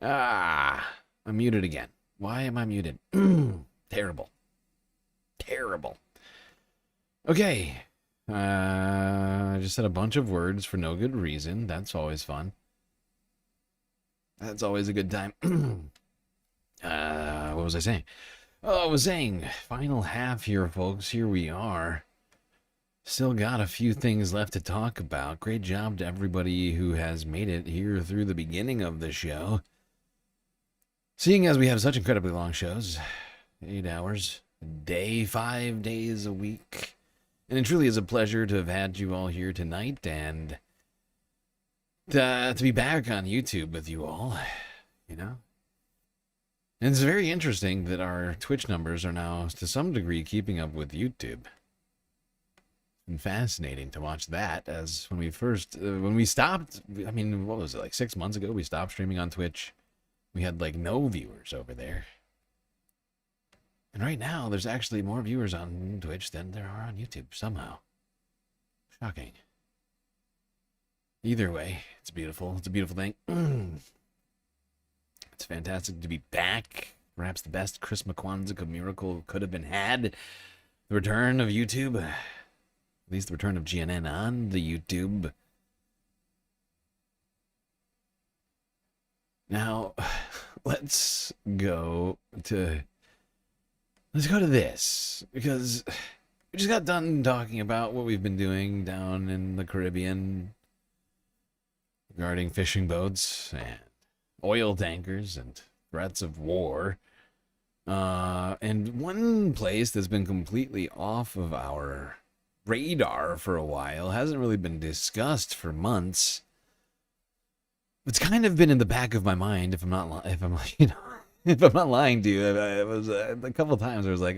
I'm muted again. Why am I muted? Terrible. Terrible. Okay. I just said a bunch of words for no good reason. That's always fun. That's always a good time. What was I saying? Oh, I was saying, final half here, folks. Here we are. Still got a few things left to talk about. Great job to everybody who has made it here through the beginning of the show. Seeing as we have such incredibly long shows, 8 hours a day, 5 days a week. And it truly is a pleasure to have had you all here tonight and to be back on YouTube with you all, you know. And it's very interesting that our Twitch numbers are now, to some degree, keeping up with YouTube. And fascinating to watch that, as when we stopped, I mean, what was it, like 6 months ago, we stopped streaming on Twitch. We had like no viewers over there. And right now, there's actually more viewers on Twitch than there are on YouTube, somehow. Shocking. Either way, it's beautiful. It's a beautiful thing. It's fantastic to be back. Perhaps the best Chris McQuanzica miracle could have been had. The return of YouTube. At least the return of GNN on the YouTube. Now, let's go to this, because we just got done talking about what we've been doing down in the Caribbean regarding fishing boats and oil tankers and threats of war. And one place that's been completely off of our radar for a while, hasn't really been discussed for months. It's kind of been in the back of my mind, if I'm not lying to you. It was a couple of times I was like,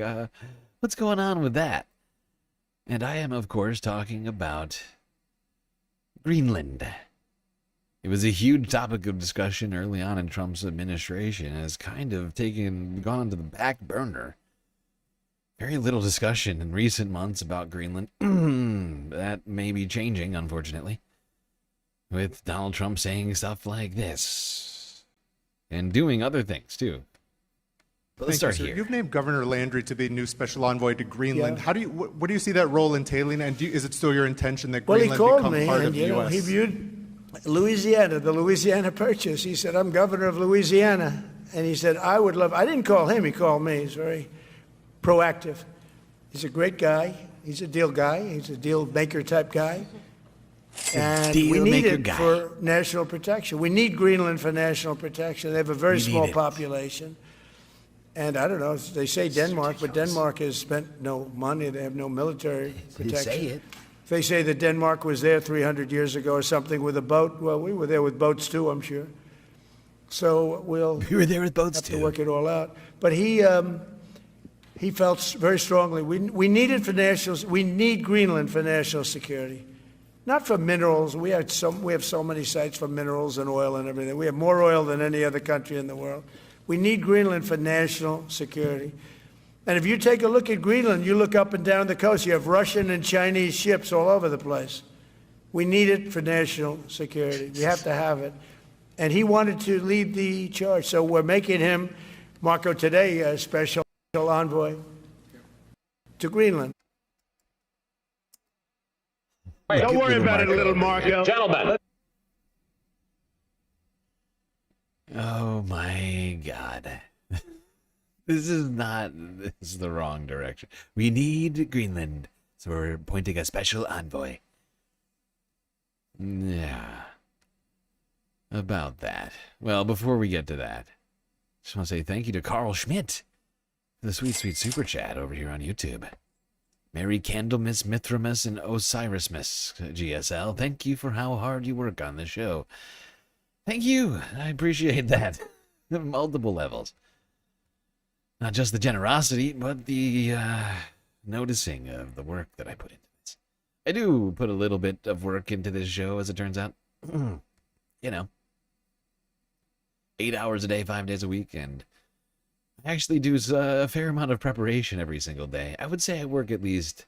what's going on with that? And I am, of course, talking about Greenland. It was a huge topic of discussion early on in Trump's administration, and has kind of gone to the back burner. Very little discussion in recent months about Greenland. That may be changing, unfortunately, with Donald Trump saying stuff like this. and doing other things too. But let's start here. You've named Governor Landry to be new special envoy to Greenland. How do you, what do you see that role entailing, and is it still your intention that Greenland become part of the U.S.? He viewed Louisiana, the Louisiana Purchase. He said, I'm governor of Louisiana. And he said, I didn't call him, he called me. He's very proactive. He's a great guy. He's a deal guy. He's a deal maker type guy. And we need it for national protection. We need Greenland for national protection. They have a very small population. And I don't know, they say Denmark, but Denmark has spent no money. They have no military protection. They say it. They say that Denmark was there 300 years ago or something with a boat. Well, we were there with boats too, I'm sure. So we were there with boats too. To work it all out. But he felt very strongly we need it for we need Greenland for national security, not for minerals. We have so many sites for minerals and oil and everything. We have more oil than any other country in the world. We need Greenland for national security. And if you take a look at Greenland, you look up and down the coast, you have Russian and Chinese ships all over the place. We need it for national security. We have to have it. And he wanted to lead the charge. So we're making him, Marco, today, a special envoy to Greenland. Don't worry about it, little Marco. Gentlemen. Oh my God. This is the wrong direction. We need Greenland, so we're appointing a special envoy. Yeah. About that. Well, before we get to that, just want to say thank you to Carl Schmidt for the sweet, sweet super chat over here on YouTube. Mary Candlemas, Mithramus, and Osirismus GSL. Thank you for how hard you work on the show. Thank you. I appreciate that. Multiple levels. Not just the generosity, but the noticing of the work that I put into this. I do put a little bit of work into this show, as it turns out. You know. 8 hours a day, 5 days a week, and I actually do a fair amount of preparation every single day. I would say I work at least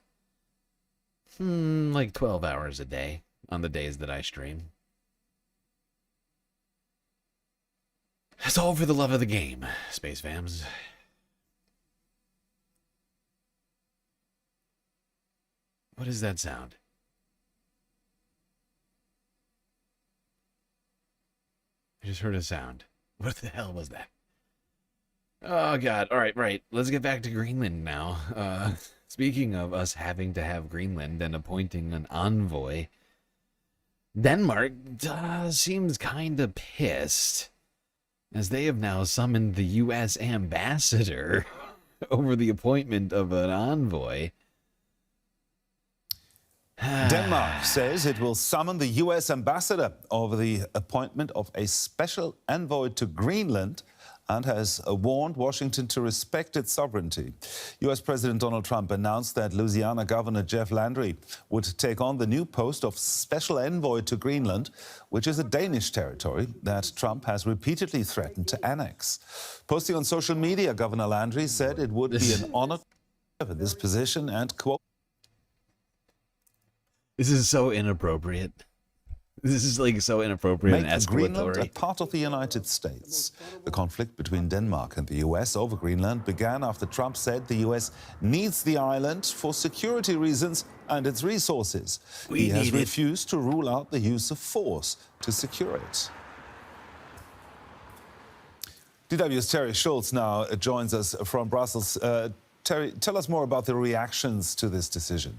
like 12 hours a day on the days that I stream. It's all for the love of the game, Space Fams. What is that sound? I just heard a sound. What the hell was that? Oh, God. All right, right. Let's get back to Greenland now. Speaking of us having to have Greenland and appointing an envoy, Denmark seems kind of pissed, as they have now summoned the U.S. ambassador over the appointment of an envoy. Denmark says it will summon the U.S. ambassador over the appointment of a special envoy to Greenland and has warned Washington to respect its sovereignty. U.S. President Donald Trump announced that Louisiana Governor Jeff Landry would take on the new post of special envoy to Greenland, which is a Danish territory that Trump has repeatedly threatened to annex. Posting on social media, Governor Landry said it would be an honor to have this position and, quote, this is so inappropriate. This is like so inappropriate and escalatory. Greenland a part of the United States. The conflict between Denmark and the U.S. over Greenland began after Trump said the U.S. needs the island for security reasons and its resources. He has refused to rule out the use of force to secure it. DW's Terry Schultz now joins us from Brussels. Terry, tell us more about the reactions to this decision.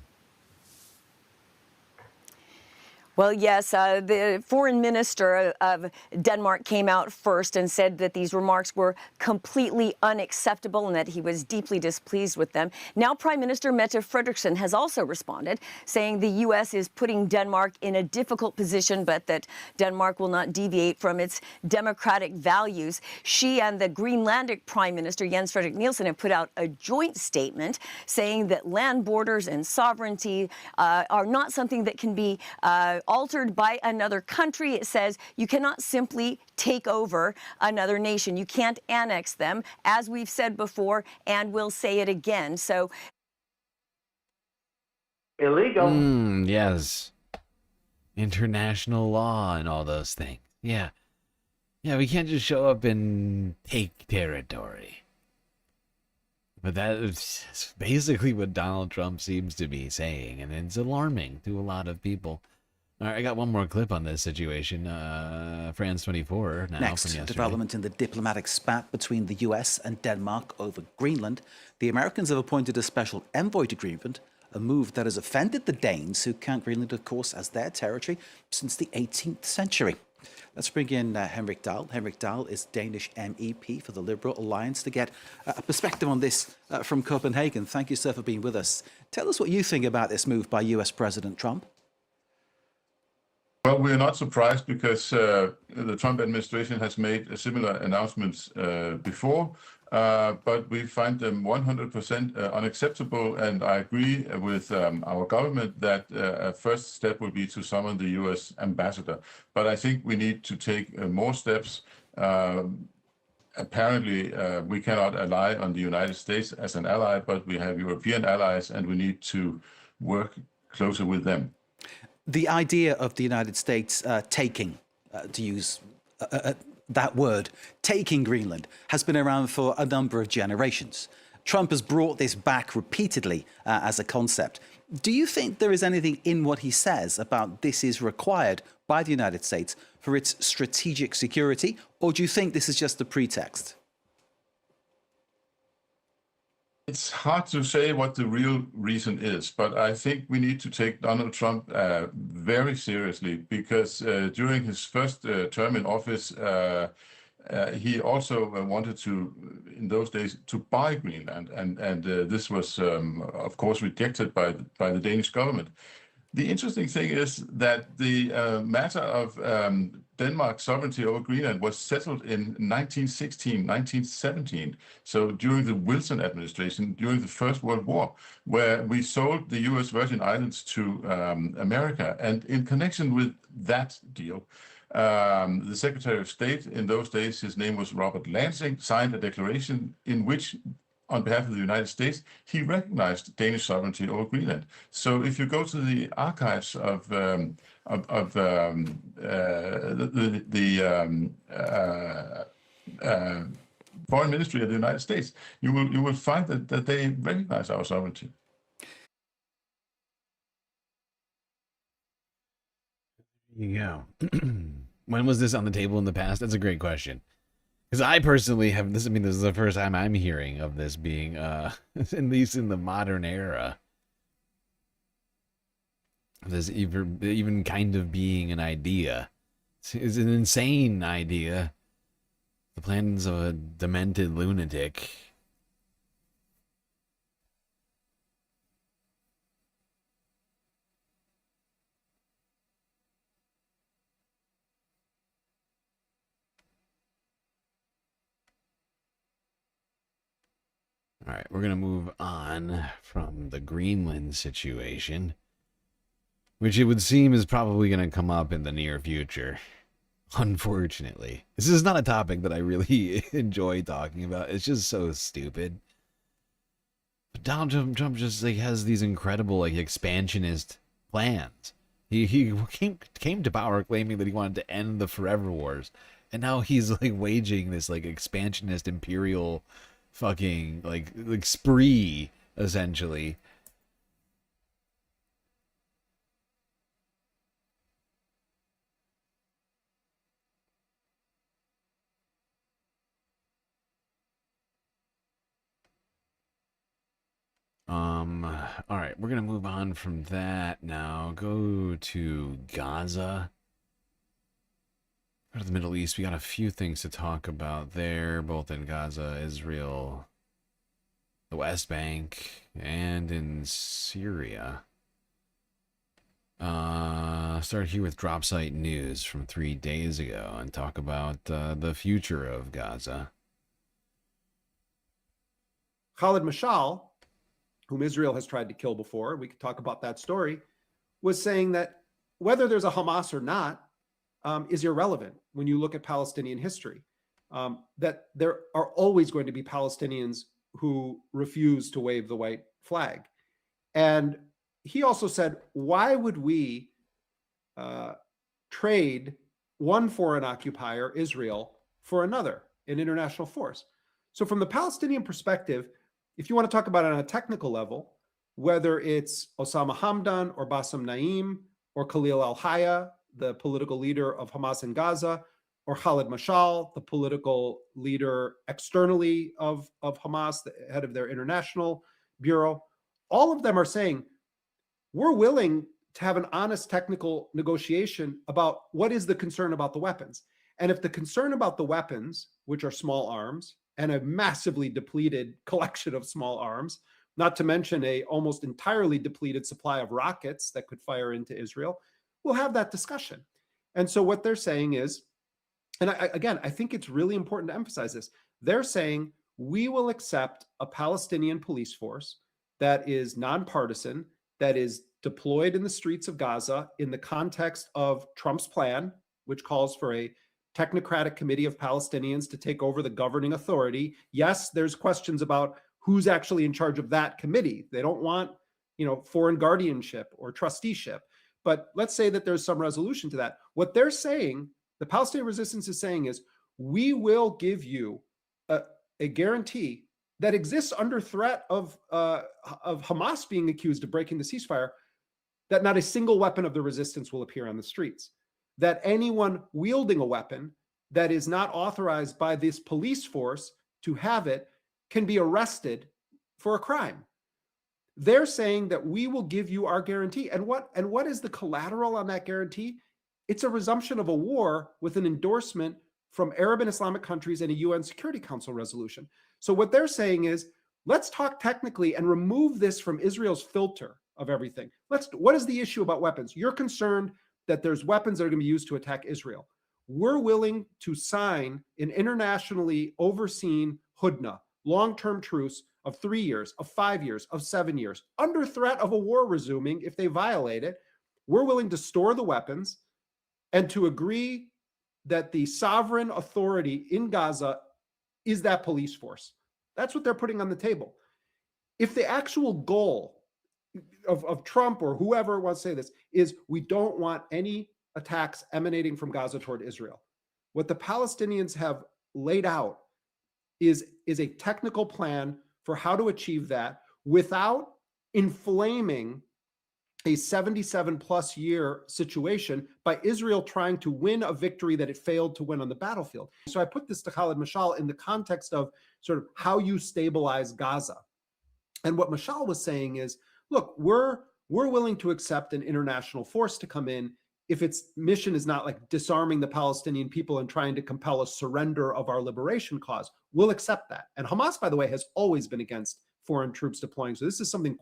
Well, yes, the foreign minister of Denmark came out first and said that these remarks were completely unacceptable and that he was deeply displeased with them. Now, Prime Minister Mette Frederiksen has also responded, saying the U.S. is putting Denmark in a difficult position, but that Denmark will not deviate from its democratic values. She and the Greenlandic Prime Minister, Jens Frederik Nielsen, have put out a joint statement saying that land borders and sovereignty are not something that can be altered by another country. It says you cannot simply take over another nation. You can't annex them, as we've said before, and we'll say it again. So illegal. Yes. International law and all those things. Yeah. Yeah, we can't just show up and take territory. But that is basically what Donald Trump seems to be saying, and it's alarming to a lot of people. All right, I got one more clip on this situation. France 24 now Next, from yesterday. development in the diplomatic spat between the US and Denmark over Greenland. The Americans have appointed a special envoy to Greenland, a move that has offended the Danes, who count Greenland, of course, as their territory since the 18th century. Let's bring in Henrik Dahl. Henrik Dahl is Danish MEP for the Liberal Alliance to get a perspective on this from Copenhagen. Thank you, sir, for being with us. Tell us what you think about this move by US President Trump. Well, we're not surprised because the Trump administration has made similar announcements before, but we find them 100% unacceptable. And I agree with our government that a first step will be to summon the US ambassador. But I think we need to take more steps. Apparently, we cannot rely on the United States as an ally, but we have European allies, and we need to work closer with them. The idea of the United States taking, to use that word, taking Greenland, has been around for a number of generations. Trump has brought this back repeatedly as a concept. Do you think there is anything in what he says about this is required by the United States for its strategic security, or do you think this is just a pretext? It's hard to say what the real reason is, but I think we need to take Donald Trump very seriously because during his first term in office, he also wanted to, in those days, to buy Greenland, and this was, of course, rejected by the Danish government. The interesting thing is that the matter of Denmark's sovereignty over Greenland was settled in 1916, 1917. So during the Wilson administration, during the First World War, where we sold the US Virgin Islands to America. And in connection with that deal, the Secretary of State in those days, his name was Robert Lansing, signed a declaration in which, on behalf of the United States, he recognized Danish sovereignty over Greenland. So if you go to the archives of the Foreign Ministry of the United States, you will find that they recognize our sovereignty. There you go. When was this on the table in the past? That's a great question. Because I personally have this. I mean, this is the first time I'm hearing of this being, at least in the modern era, this even kind of being an idea. It's an insane idea. The plans of a demented lunatic. All right, we're going to move on from the Greenland situation, which it would seem is probably going to come up in the near future, unfortunately. This is not a topic that I really enjoy talking about. It's just so stupid. But Donald Trump just has these incredible expansionist plans. He came to power claiming that he wanted to end the forever wars, and now he's waging this expansionist imperial fucking like spree, essentially. All right, we're gonna move on from that now. Go to Gaza. Go to the Middle East. We got a few things to talk about there, both in Gaza, Israel, the West Bank, and in Syria. Start here with drop site news from 3 days ago and talk about the future of Gaza. Khalid Mashal, whom Israel has tried to kill before, we could talk about that story, was saying that whether there's a Hamas or not is irrelevant when you look at Palestinian history, that there are always going to be Palestinians who refuse to wave the white flag. And he also said, why would we trade one foreign occupier, Israel, for another, an international force. So from the Palestinian perspective, if you want to talk about it on a technical level, whether it's Osama Hamdan or Bassem Naim or Khalil al-Hayya, the political leader of Hamas in Gaza, or Khalid Mashal, the political leader externally of Hamas, the head of their international bureau, all of them are saying, we're willing to have an honest technical negotiation about what is the concern about the weapons. And if the concern about the weapons, which are small arms, and a massively depleted collection of small arms, not to mention a almost entirely depleted supply of rockets that could fire into Israel, we'll have that discussion. And so what they're saying is, and I think it's really important to emphasize this, they're saying we will accept a Palestinian police force that is nonpartisan, that is deployed in the streets of Gaza in the context of Trump's plan, which calls for a technocratic committee of Palestinians to take over the governing authority. Yes, there's questions about who's actually in charge of that committee. They don't want, foreign guardianship or trusteeship. But let's say that there's some resolution to that. What they're saying, the Palestinian resistance is saying is, we will give you a guarantee that exists under threat of Hamas being accused of breaking the ceasefire, that not a single weapon of the resistance will appear on the streets, that anyone wielding a weapon that is not authorized by this police force to have it can be arrested for a crime. They're saying that we will give you our guarantee. And what is the collateral on that guarantee? It's a resumption of a war with an endorsement from Arab and Islamic countries and a UN Security Council resolution. So what they're saying is, let's talk technically and remove this from Israel's filter of everything. What is the issue about weapons? You're concerned that there's weapons that are going to be used to attack Israel. We're willing to sign an internationally overseen hudna, long-term truce of 3 years, of 5 years, of 7 years, under threat of a war resuming if they violate it. We're willing to store the weapons and to agree that the sovereign authority in Gaza is that police force. That's what they're putting on the table. If the actual goal of Trump or whoever wants to say this is, we don't want any attacks emanating from Gaza toward Israel, what the Palestinians have laid out is a technical plan for how to achieve that without inflaming a 77-plus year situation by Israel trying to win a victory that it failed to win on the battlefield. So I put this to Khalid Mashal in the context of sort of how you stabilize Gaza. And what Mashal was saying is, look, we're willing to accept an international force to come in if its mission is not like disarming the Palestinian people and trying to compel a surrender of our liberation cause. We'll accept that. And Hamas, by the way, has always been against foreign troops deploying. So this is something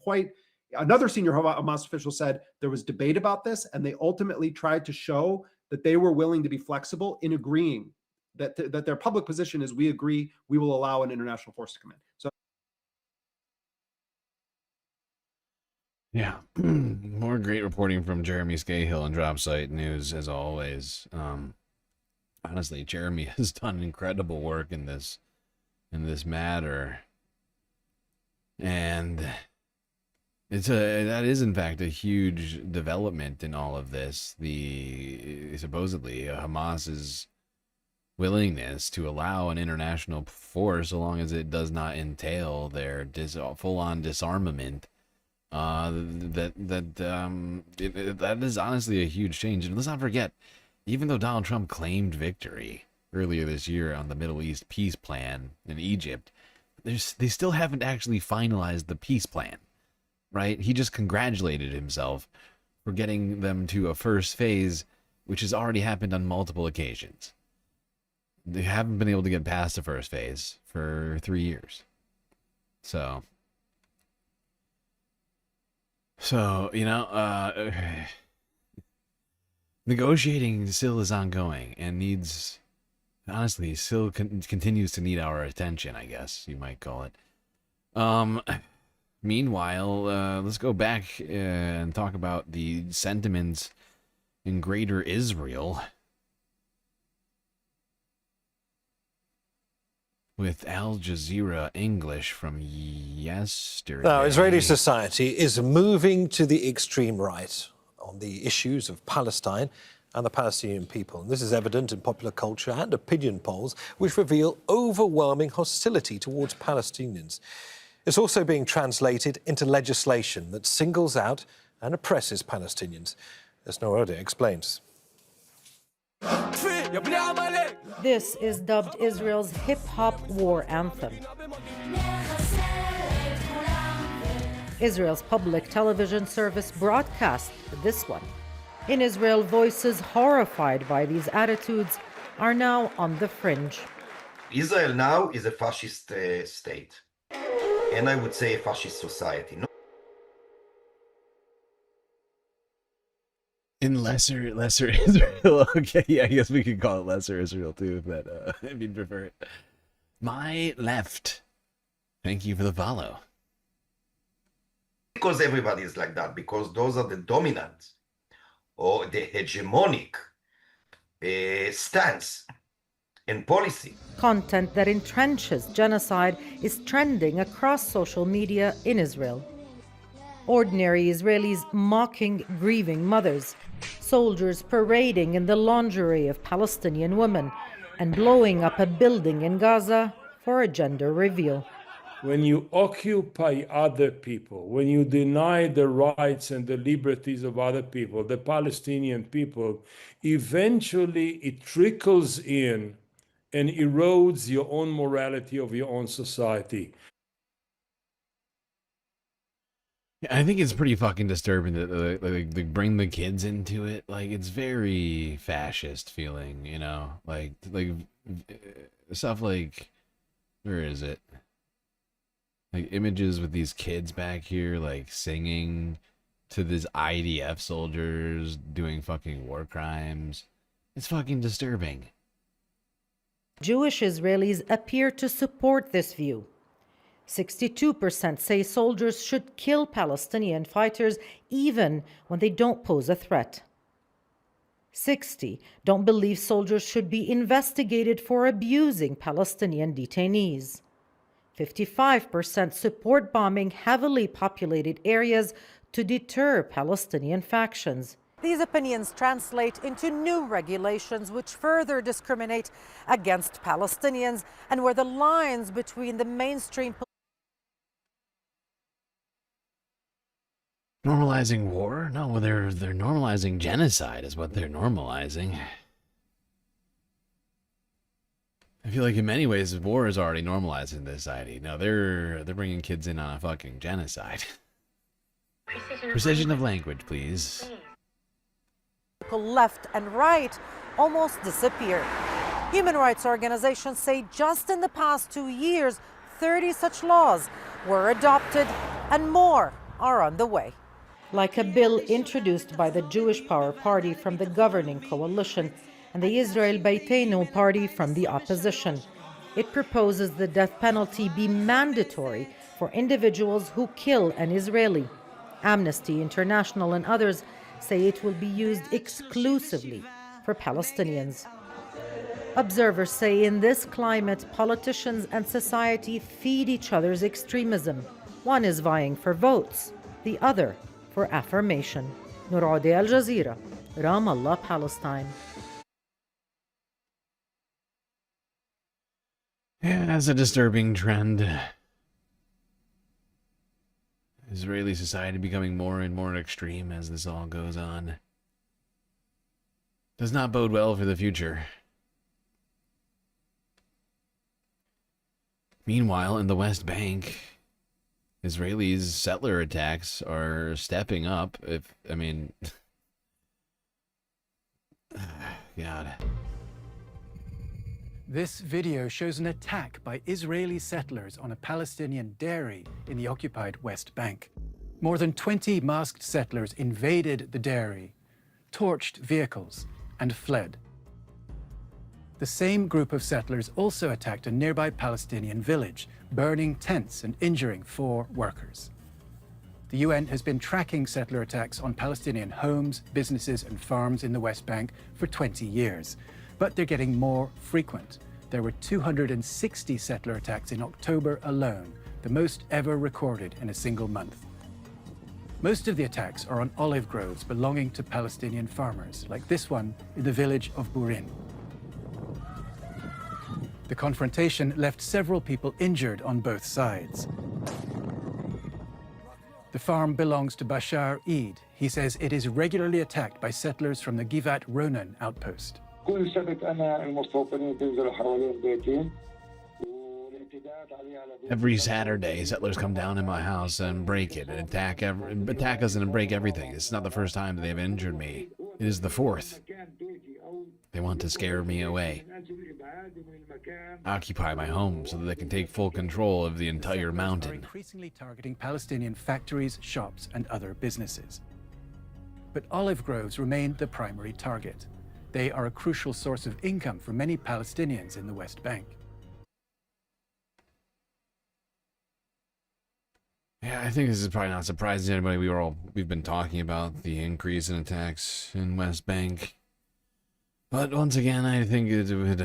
another senior Hamas official said there was debate about this, and they ultimately tried to show that they were willing to be flexible in agreeing that their public position is, we agree, we will allow an international force to come in. So. Yeah, more great reporting from Jeremy Scahill on Dropsite News, as always. Honestly, Jeremy has done incredible work in this matter, and that is in fact a huge development in all of this. Supposedly Hamas's willingness to allow an international force, so long as it does not entail their full-on disarmament. That is honestly a huge change. And let's not forget, even though Donald Trump claimed victory earlier this year on the Middle East peace plan in Egypt, they still haven't actually finalized the peace plan, right? He just congratulated himself for getting them to a first phase, which has already happened on multiple occasions. They haven't been able to get past the first phase for 3 years. So, negotiating still is ongoing and needs, honestly, still continues to need our attention, I guess you might call it. Meanwhile, let's go back and talk about the sentiments in Greater Israel with Al Jazeera English from yesterday. Now, Israeli society is moving to the extreme right on the issues of Palestine and the Palestinian people. And this is evident in popular culture and opinion polls, which reveal overwhelming hostility towards Palestinians. It's also being translated into legislation that singles out and oppresses Palestinians, as Norode explains. This is dubbed Israel's hip-hop war anthem. Israel's public television service broadcast this one. In Israel, voices horrified by these attitudes are now on the fringe. Israel now is a fascist state, and I would say a fascist society. In lesser Israel. Okay, yeah, I guess we could call it lesser Israel too, if you'd prefer it. My left. Thank you for the follow. Because everybody is like that, because those are the dominant or the hegemonic stance and policy. Content that entrenches genocide is trending across social media in Israel. Ordinary Israelis mocking grieving mothers, soldiers parading in the lingerie of Palestinian women, and blowing up a building in Gaza for a gender reveal. When you occupy other people, when you deny the rights and the liberties of other people, the Palestinian people, eventually it trickles in and erodes your own morality of your own society. I think it's pretty fucking disturbing that they bring the kids into it. Like, it's very fascist feeling, you know? Like stuff like, where is it? Like images with these kids back here, like singing to these IDF soldiers doing fucking war crimes. It's fucking disturbing. Jewish Israelis appear to support this view. 62% say soldiers should kill Palestinian fighters even when they don't pose a threat. 60% don't believe soldiers should be investigated for abusing Palestinian detainees. 55% support bombing heavily populated areas to deter Palestinian factions. These opinions translate into new regulations which further discriminate against Palestinians and where the lines between the mainstream Normalizing war? No, they're normalizing genocide is what they're normalizing. I feel like in many ways war is already normalized in this society. No, they're bringing kids in on a fucking genocide. Precision of language, please. Left and right almost disappeared. Human rights organizations say just in the past 2 years, 30 such laws were adopted and more are on the way. Like a bill introduced by the Jewish Power Party from the governing coalition and the Israel Beiteinu party from the opposition. It proposes the death penalty be mandatory for individuals who kill an Israeli. Amnesty International and others say it will be used exclusively for Palestinians. Observers say in this climate, politicians and society feed each other's extremism. One is vying for votes, the other for affirmation. Norode, Al Jazeera, Ramallah, Palestine. Yeah, that's a disturbing trend. Israeli society becoming more and more extreme as this all goes on. Does not bode well for the future. Meanwhile, in the West Bank, Israelis' settler attacks are stepping up. God. This video shows an attack by Israeli settlers on a Palestinian dairy in the occupied West Bank. More than 20 masked settlers invaded the dairy, torched vehicles, and fled. The same group of settlers also attacked a nearby Palestinian village, burning tents and injuring 4 workers. The UN has been tracking settler attacks on Palestinian homes, businesses, and farms in the West Bank for 20 years. But they're getting more frequent. There were 260 settler attacks in October alone, the most ever recorded in a single month. Most of the attacks are on olive groves belonging to Palestinian farmers, like this one in the village of Burin. The confrontation left several people injured on both sides. The farm belongs to Bashar Eid. He says it is regularly attacked by settlers from the Givat Ronan outpost. Every Saturday, settlers come down in my house and break it and attack us and break everything. It's not the first time they've injured me. It is the fourth. They want to scare me away. Occupy my home so that they can take full control of the entire mountain. Increasingly targeting Palestinian factories, shops, and other businesses. But olive groves remain the primary target. They are a crucial source of income for many Palestinians in the West Bank. Yeah, I think this is probably not surprising to anybody. We've been talking about the increase in attacks in West Bank. But once again, I think it would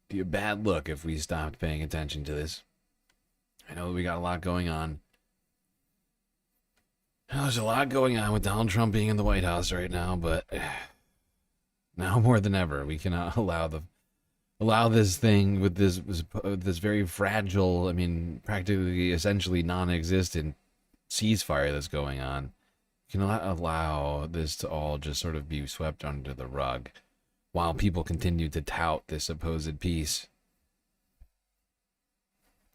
be a bad look if we stopped paying attention to this. I know that we got a lot going on. There's a lot going on with Donald Trump being in the White House right now, but now more than ever, we cannot allow this thing with this very fragile, I mean, practically, essentially non-existent ceasefire that's going on. We cannot allow this to all just sort of be swept under the rug while people continue to tout this supposed peace.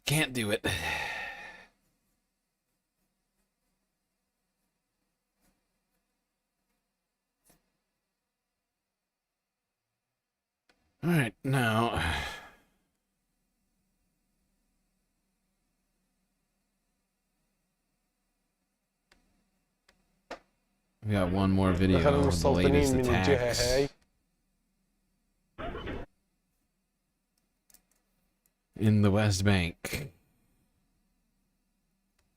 Can't do it. All right, now we got one more video of the latest attacks in the West Bank.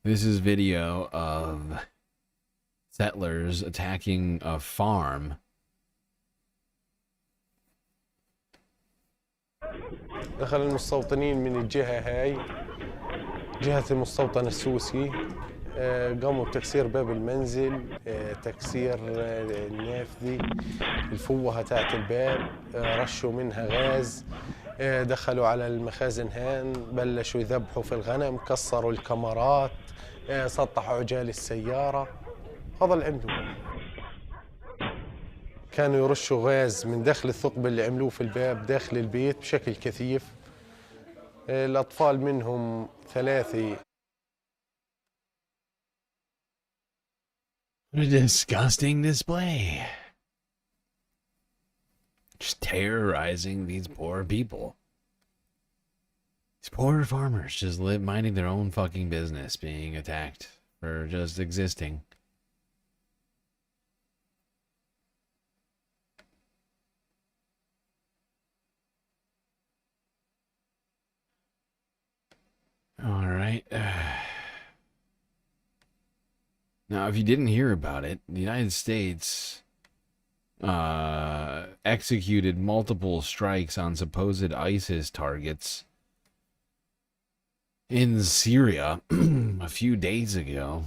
This is video of settlers attacking a farm. دخل المستوطنين من الجهة هاي جهة المستوطن السوسي قاموا بتكسير باب المنزل تكسير النافذة الفوهة تاعت الباب رشوا منها غاز دخلوا على المخازن هان بلشوا يذبحوا في الغنم كسروا الكاميرات سطحوا عجال السيارة هذا اللي عندهم كانوا يرشوا غاز من داخل الثقب اللي عملوه في الباب داخل البيت بشكل كثيف الأطفال منهم 3 What a disgusting display. Just terrorizing these poor people. These poor farmers just minding their own fucking business, being attacked for just existing. All right. Now, if you didn't hear about it, the United States executed multiple strikes on supposed ISIS targets in Syria a few days ago,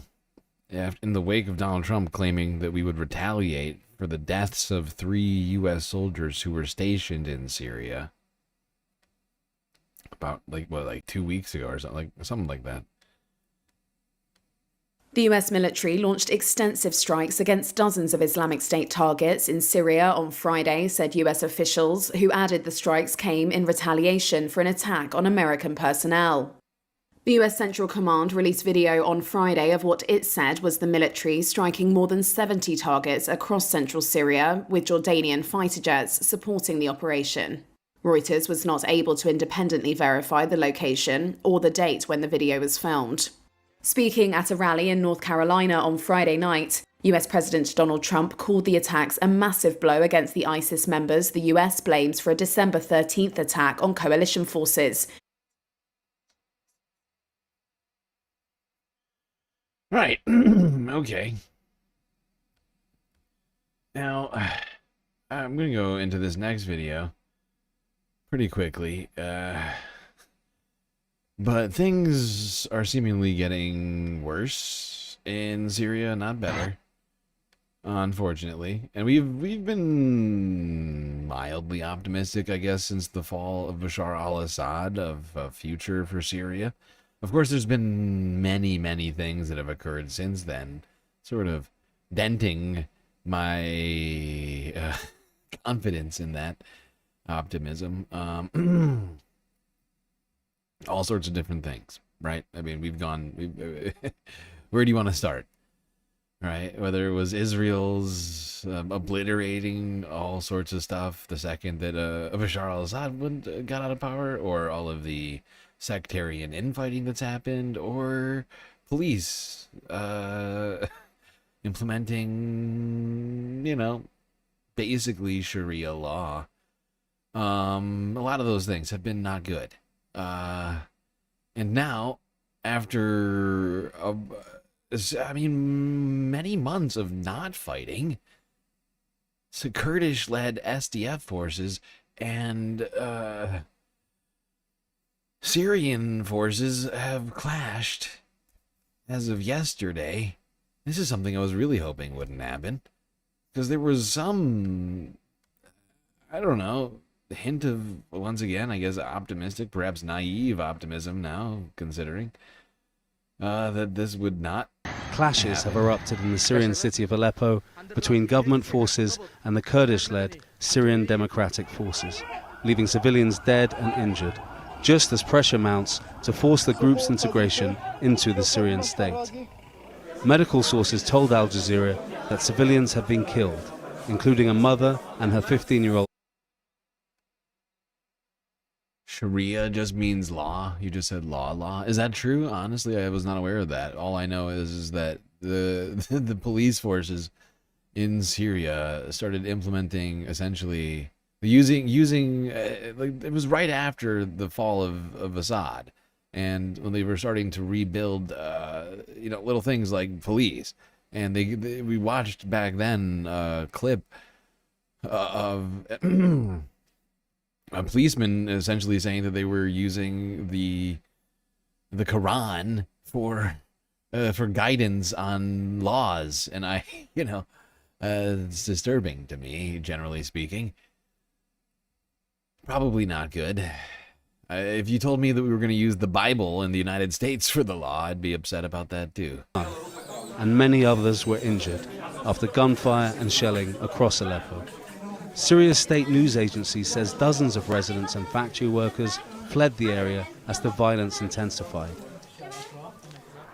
in the wake of Donald Trump claiming that we would retaliate for the deaths of 3 U.S. soldiers who were stationed in Syria. About, like 2 weeks ago or something like that. The US military launched extensive strikes against dozens of Islamic State targets in Syria on Friday, said US officials, who added the strikes came in retaliation for an attack on American personnel. The US Central Command released video on Friday of what it said was the military striking more than 70 targets across central Syria, with Jordanian fighter jets supporting the operation. Reuters was not able to independently verify the location or the date when the video was filmed. Speaking at a rally in North Carolina on Friday night, US President Donald Trump called the attacks a massive blow against the ISIS members the US blames for a December 13th attack on coalition forces. Right. Okay. Now, I'm going to go into this next video pretty quickly. But things are seemingly getting worse in Syria, not better, unfortunately. And we've been mildly optimistic, I guess, since the fall of Bashar al-Assad of a future for Syria. Of course, there's been many things that have occurred since then, sort of denting my confidence in that optimism. All sorts of different things, right? I mean, where do you want to start? Right? Whether it was Israel's obliterating all sorts of stuff the second that Bashar al-Assad got out of power, or all of the sectarian infighting that's happened, or police implementing, basically Sharia law. A lot of those things have been not good. And now, after many months of not fighting, so Kurdish-led SDF forces and Syrian forces have clashed as of yesterday. This is something I was really hoping wouldn't happen, because there was some, I don't know, hint of, once again, I guess, optimistic, perhaps naive optimism now, considering that this would not. Clashes have erupted in the Syrian city of Aleppo between government forces and the Kurdish-led Syrian Democratic Forces, leaving civilians dead and injured, just as pressure mounts to force the group's integration into the Syrian state. Medical sources told Al Jazeera that civilians have been killed, including a mother and her 15-year-old. Sharia just means law. You just said law. Is that true? Honestly, I was not aware of that. All I know is that the police forces in Syria started implementing, essentially using like, it was right after the fall of Assad, and when they were starting to rebuild little things like police, and we watched back then a clip of a policeman essentially saying that they were using the Quran for guidance on laws, and it's disturbing to me, generally speaking. Probably not good. If you told me that we were going to use the Bible in the United States for the law, I'd be upset about that too. And many others were injured after gunfire and shelling across Aleppo. Syria's state news agency says dozens of residents and factory workers fled the area as the violence intensified.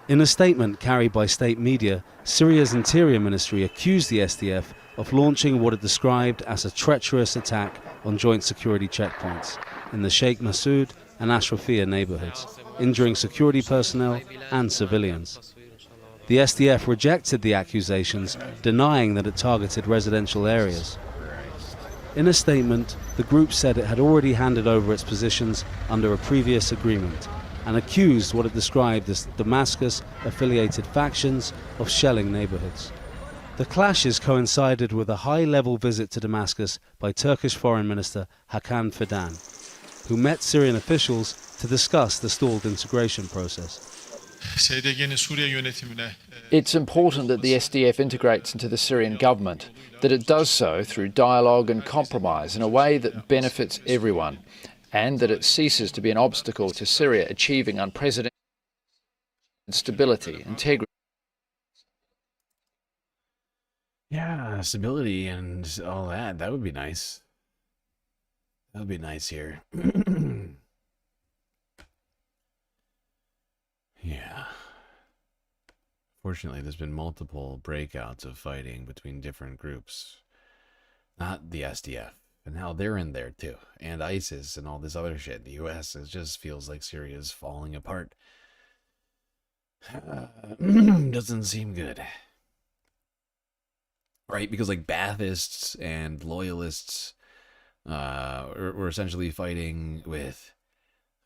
In a statement carried by state media, Syria's Interior Ministry accused the SDF of launching what it described as a treacherous attack on joint security checkpoints in the Sheikh Massoud and Ashrafia neighborhoods, injuring security personnel and civilians. The SDF rejected the accusations, denying that it targeted residential areas. In a statement, the group said it had already handed over its positions under a previous agreement and accused what it described as Damascus-affiliated factions of shelling neighborhoods. The clashes coincided with a high-level visit to Damascus by Turkish Foreign Minister Hakan Fidan, who met Syrian officials to discuss the stalled integration process. It's important that the SDF integrates into the Syrian government, that it does so through dialogue and compromise in a way that benefits everyone, and that it ceases to be an obstacle to Syria achieving unprecedented stability, integrity. Yeah, stability and all that. That would be nice. That would be nice here. Yeah. Fortunately, there's been multiple breakouts of fighting between different groups. Not the SDF. And now they're in there too. And ISIS and all this other shit. The US, it just feels like Syria's falling apart. Doesn't seem good. Right? Because like Baathists and loyalists were essentially fighting with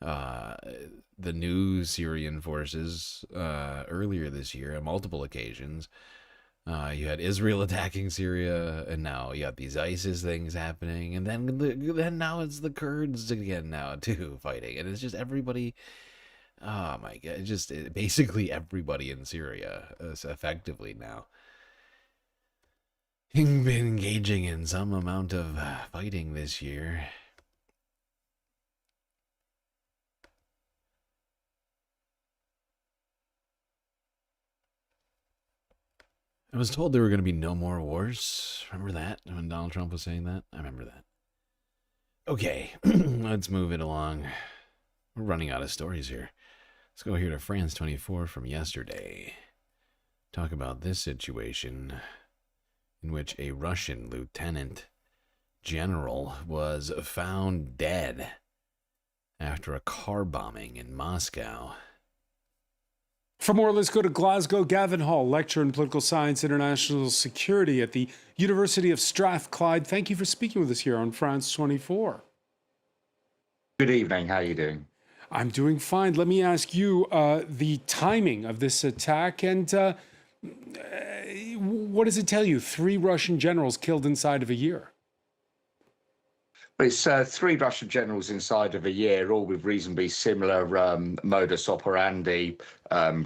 the new Syrian forces earlier this year on multiple occasions. You had Israel attacking Syria, and now you got these ISIS things happening, and then now it's the Kurds again now too fighting, and it's just everybody Oh my God, basically everybody in Syria is effectively now been engaging in some amount of fighting this year. I was told there were going to be no more wars. Remember that when Donald Trump was saying that? I remember that. Okay, let's move it along. We're running out of stories here. Let's go here to France 24 from yesterday. Talk about this situation in which a Russian lieutenant general was found dead after a car bombing in Moscow. For more, let's go to Glasgow. Gavin Hall, lecturer in political science, international security at the University of Strathclyde. Thank you for speaking with us here on France 24. Good evening. How are you doing? I'm doing fine. Let me ask you the timing of this attack and what does it tell you? 3 Russian generals killed inside of a year. It's 3 Russian generals inside of a year, all with reasonably similar modus operandi,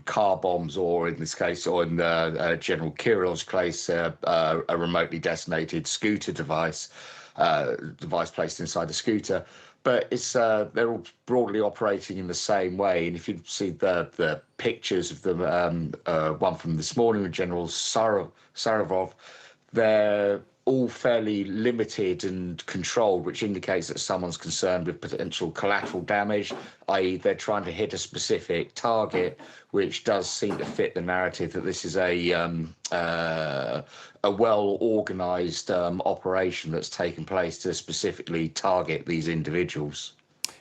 car bombs, or in this case, or in General Kirill's case, a remotely detonated scooter device placed inside the scooter. But it's they're all broadly operating in the same way. And if you see the pictures of them, one from this morning with General Saravov, they're all fairly limited and controlled, which indicates that someone's concerned with potential collateral damage, i.e. they're trying to hit a specific target, which does seem to fit the narrative that this is a well-organized operation that's taken place to specifically target these individuals.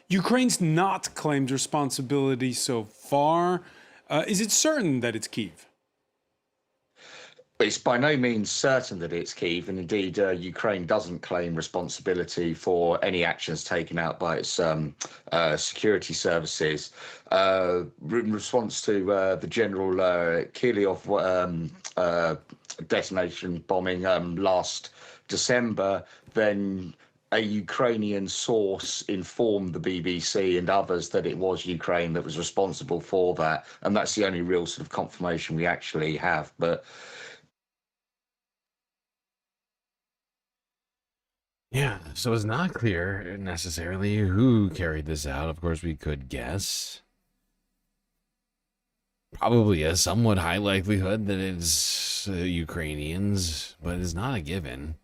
Ukraine's not claimed responsibility so far. Is it certain that it's Kyiv? It's by no means certain that it's Kyiv, and indeed Ukraine doesn't claim responsibility for any actions taken out by its security services. In response to the General Kirillov detonation bombing last December, then a Ukrainian source informed the BBC and others that it was Ukraine that was responsible for that, and that's the only real sort of confirmation we actually have. But yeah, so it's not clear necessarily who carried this out. Of course, we could guess. Probably a somewhat high likelihood that it's Ukrainians, but it's not a given.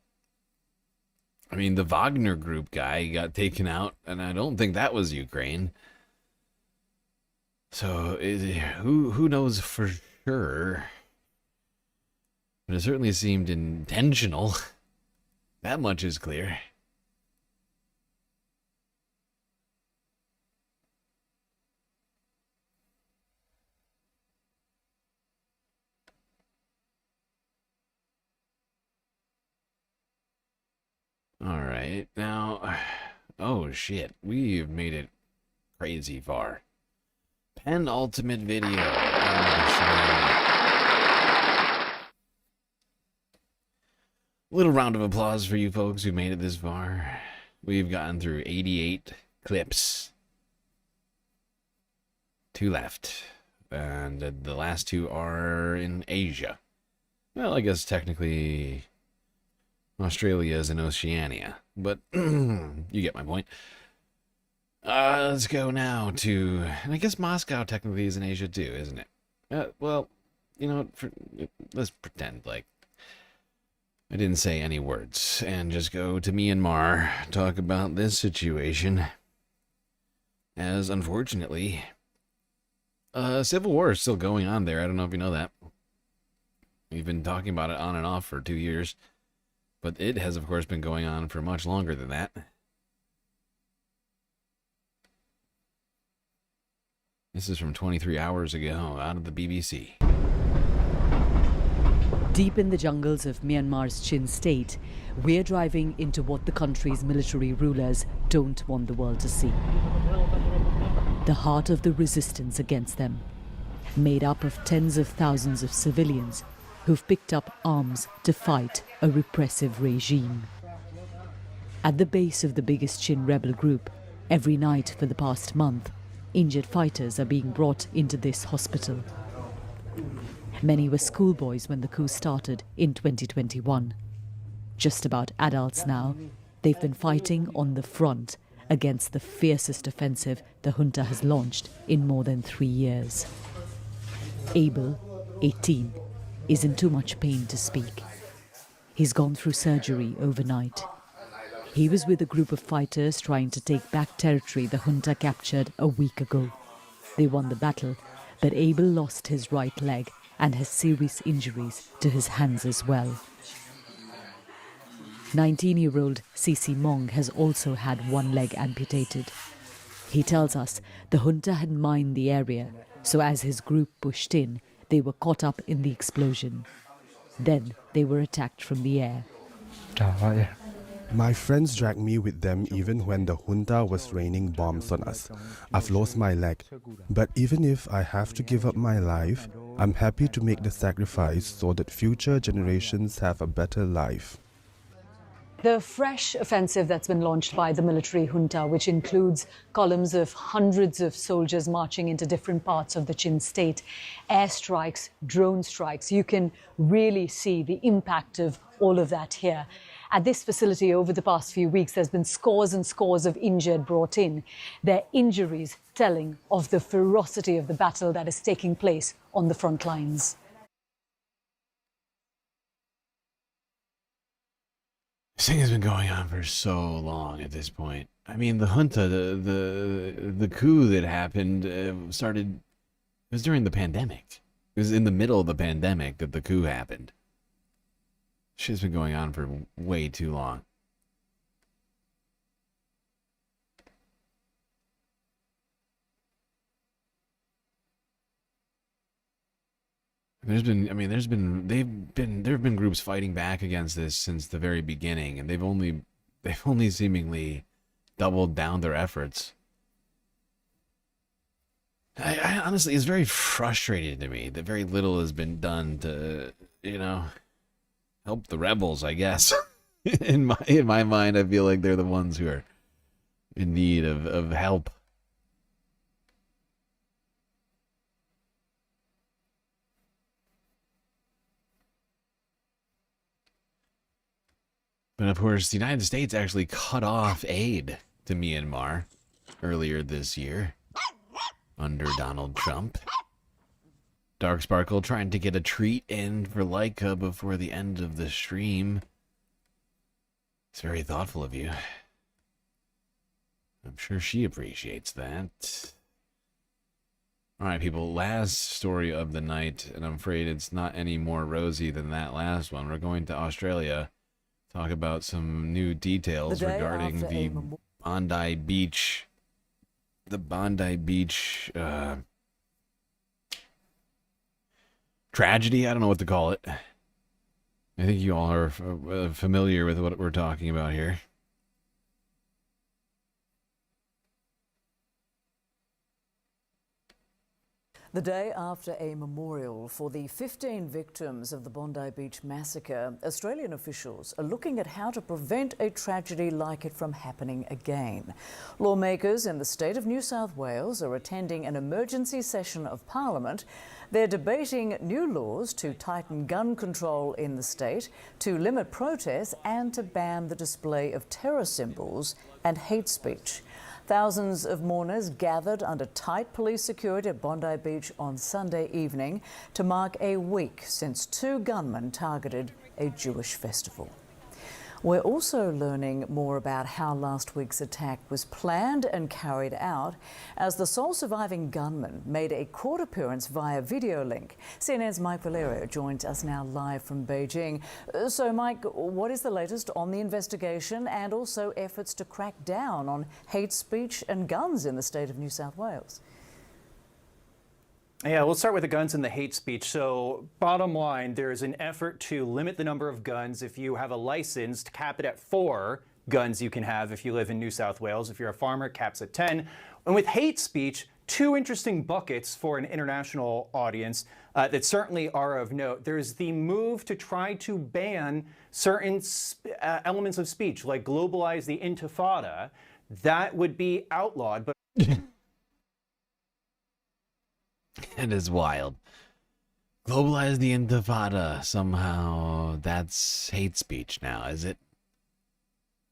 I mean, the Wagner Group guy got taken out, and I don't think that was Ukraine. So, who knows for sure? But it certainly seemed intentional. That much is clear. All right, now, oh shit, we've made it crazy far. Penultimate video. Little round of applause for you folks who made it this far. We've gotten through 88 clips. 2 left. And the last 2 are in Asia. Well, I guess technically Australia is in Oceania. But you get my point. Let's go now to... And I guess Moscow technically is in Asia too, isn't it? Well, you know, let's pretend like I didn't say any words, and just go to Myanmar, talk about this situation, as unfortunately, civil war is still going on there. I don't know if you know that. We've been talking about it on and off for 2 years, but it has, of course, been going on for much longer than that. This is from 23 hours ago, out of the BBC. Deep in the jungles of Myanmar's Chin state, we're driving into what the country's military rulers don't want the world to see. The heart of the resistance against them, made up of tens of thousands of civilians who've picked up arms to fight a repressive regime. At the base of the biggest Chin rebel group, every night for the past month, Injured fighters are being brought into this hospital. Many were schoolboys when the coup started in 2021. Just about adults now, they've been fighting on the front against the fiercest offensive the junta has launched in more than 3 years. Abel, 18, is in too much pain to speak. He's gone through surgery overnight. He was with a group of fighters trying to take back territory the junta captured a week ago. They won the battle, but Abel lost his right leg and has serious injuries to his hands as well. 19-year-old Sisi Mong has also had one leg amputated. He tells us the junta had mined the area, so as his group pushed in, they were caught up in the explosion. Then they were attacked from the air. My friends dragged me with them even when the junta was raining bombs on us. I've lost my leg, but even if I have to give up my life, I'm happy to make the sacrifice so that future generations have a better life. The fresh offensive that's been launched by the military junta, which includes columns of hundreds of soldiers marching into different parts of the Chin state, airstrikes, drone strikes, you can really see the impact of all of that here. At this facility over the past few weeks, there's been scores and scores of injured brought in. Their injuries telling of the ferocity of the battle that is taking place on the front lines. This thing has been going on for so long at this point. I mean, the junta, the coup that happened started. It was during the pandemic. It was in the middle of the pandemic that the coup happened. Shit's been going on for way too long. There have been groups fighting back against this since the very beginning, and they've only seemingly doubled down their efforts. I honestly, it's very frustrating to me that very little has been done to, help the rebels, I guess. in my mind, I feel like they're the ones who are in need of help. But of course, the United States actually cut off aid to Myanmar earlier this year under Donald Trump. Dark Sparkle trying to get a treat in for Leica before the end of the stream. It's very thoughtful of you. I'm sure she appreciates that. Alright, people, last story of the night, and I'm afraid it's not any more rosy than that last one. We're going to Australia. Talk about some new details regarding the Bondi Beach. The Bondi Beach tragedy. I don't know what to call it. I think you all are familiar with what we're talking about here. The day after a memorial for the 15 victims of the Bondi Beach massacre, Australian officials are looking at how to prevent a tragedy like it from happening again. Lawmakers in the state of New South Wales are attending an emergency session of Parliament. They're debating new laws to tighten gun control in the state, to limit protests and to ban the display of terror symbols and hate speech. Thousands of mourners gathered under tight police security at Bondi Beach on Sunday evening to mark a week since 2 gunmen targeted a Jewish festival. We're also learning more about how last week's attack was planned and carried out as the sole surviving gunman made a court appearance via video link. CNN's Mike Valerio joins us now live from Beijing. So, Mike, what is the latest on the investigation and also efforts to crack down on hate speech and guns in the state of New South Wales? Yeah, we'll start with the guns and the hate speech. So bottom line, there's an effort to limit the number of guns. If you have a license, to cap it at 4 guns you can have if you live in New South Wales. If you're a farmer, it caps at 10. And with hate speech, 2 interesting buckets for an international audience that certainly are of note. There's the move to try to ban certain elements of speech, like globalize the Intifada. That would be outlawed, but It is wild. Globalize the Intifada somehow. That's hate speech now, is it?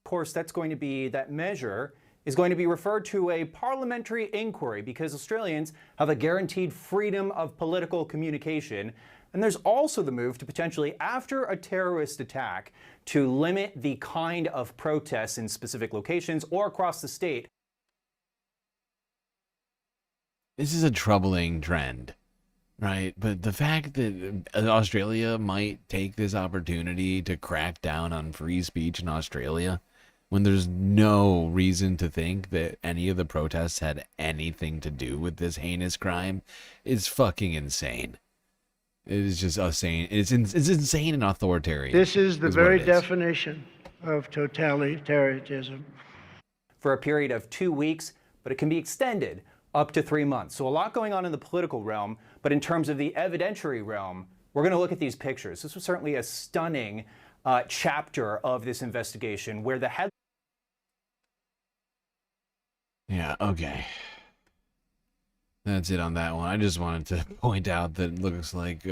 Of course, that measure is going to be referred to a parliamentary inquiry because Australians have a guaranteed freedom of political communication. And there's also the move to potentially, after a terrorist attack, to limit the kind of protests in specific locations or across the state. This is a troubling trend, right? But the fact that Australia might take this opportunity to crack down on free speech in Australia, when there's no reason to think that any of the protests had anything to do with this heinous crime, is fucking insane. It is just insane. It's insane and authoritarian. This is the very definition of totalitarianism. For a period of 2 weeks, but it can be extended up to 3 months. So a lot going on in the political realm, but in terms of the evidentiary realm, we're going to look at these pictures. This was certainly a stunning chapter of this investigation where the head. Yeah, okay. That's it on that one. I just wanted to point out that it looks like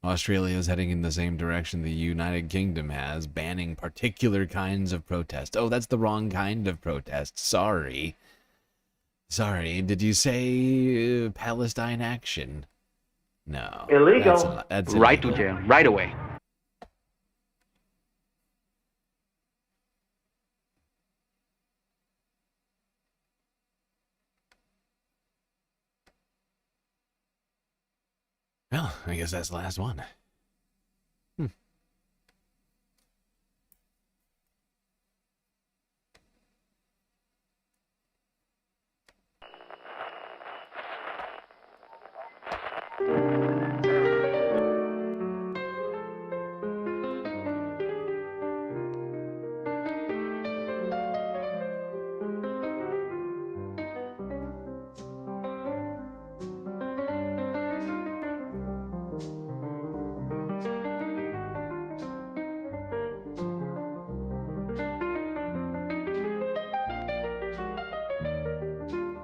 Australia is heading in the same direction the United Kingdom has, banning particular kinds of protest. Oh, that's the wrong kind of protest. Sorry. Sorry, did you say Palestine action? No. Illegal. That's right illegal. to jail, right away. Well, I guess that's the last one.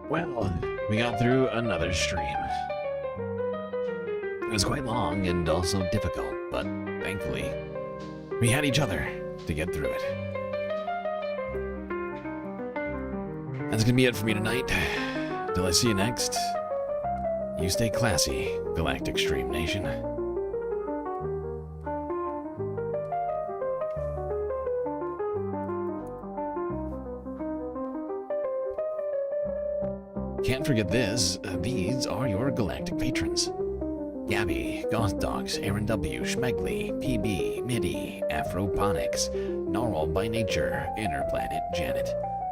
Well, we got through another stream. It was quite long and also difficult, but thankfully, we had each other to get through it. That's gonna be it for me tonight. Till I see you next, you stay classy, Galactic Stream Nation. Can't forget this. These are your galactic patrons. Gabby, Goth Dogs, Aaron W, Schmegley, PB, Midi, Afroponics, Gnarl by Nature, Inner Planet, Janet,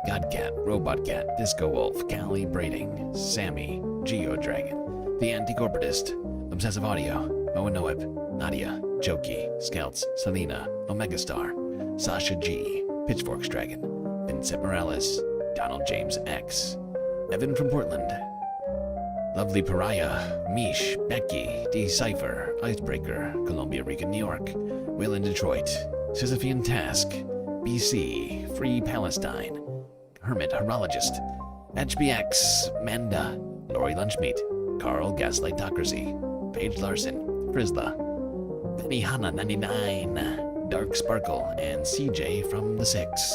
Godcat, Robot Cat, Disco Wolf, Callie Braiding, Sammy, Geodragon, The Anti-Corporatist, Obsessive Audio, Owen Noeb, Nadia, Jokey, Scouts, Selena, Omega Star, Sasha G, Pitchforks Dragon, Vincent Morales, Donald James X, Evan from Portland, Lovely Pariah, Mish, Becky, Decipher, Icebreaker, Columbia Rican, New York, Will in Detroit, Sisyphean Task, BC, Free Palestine, Hermit Horologist, HBX, Manda, Lori Lunchmeat, Carl Gaslightocracy, Paige Larson, Frizla, Penny Hanna 99, Dark Sparkle, and CJ from the Six.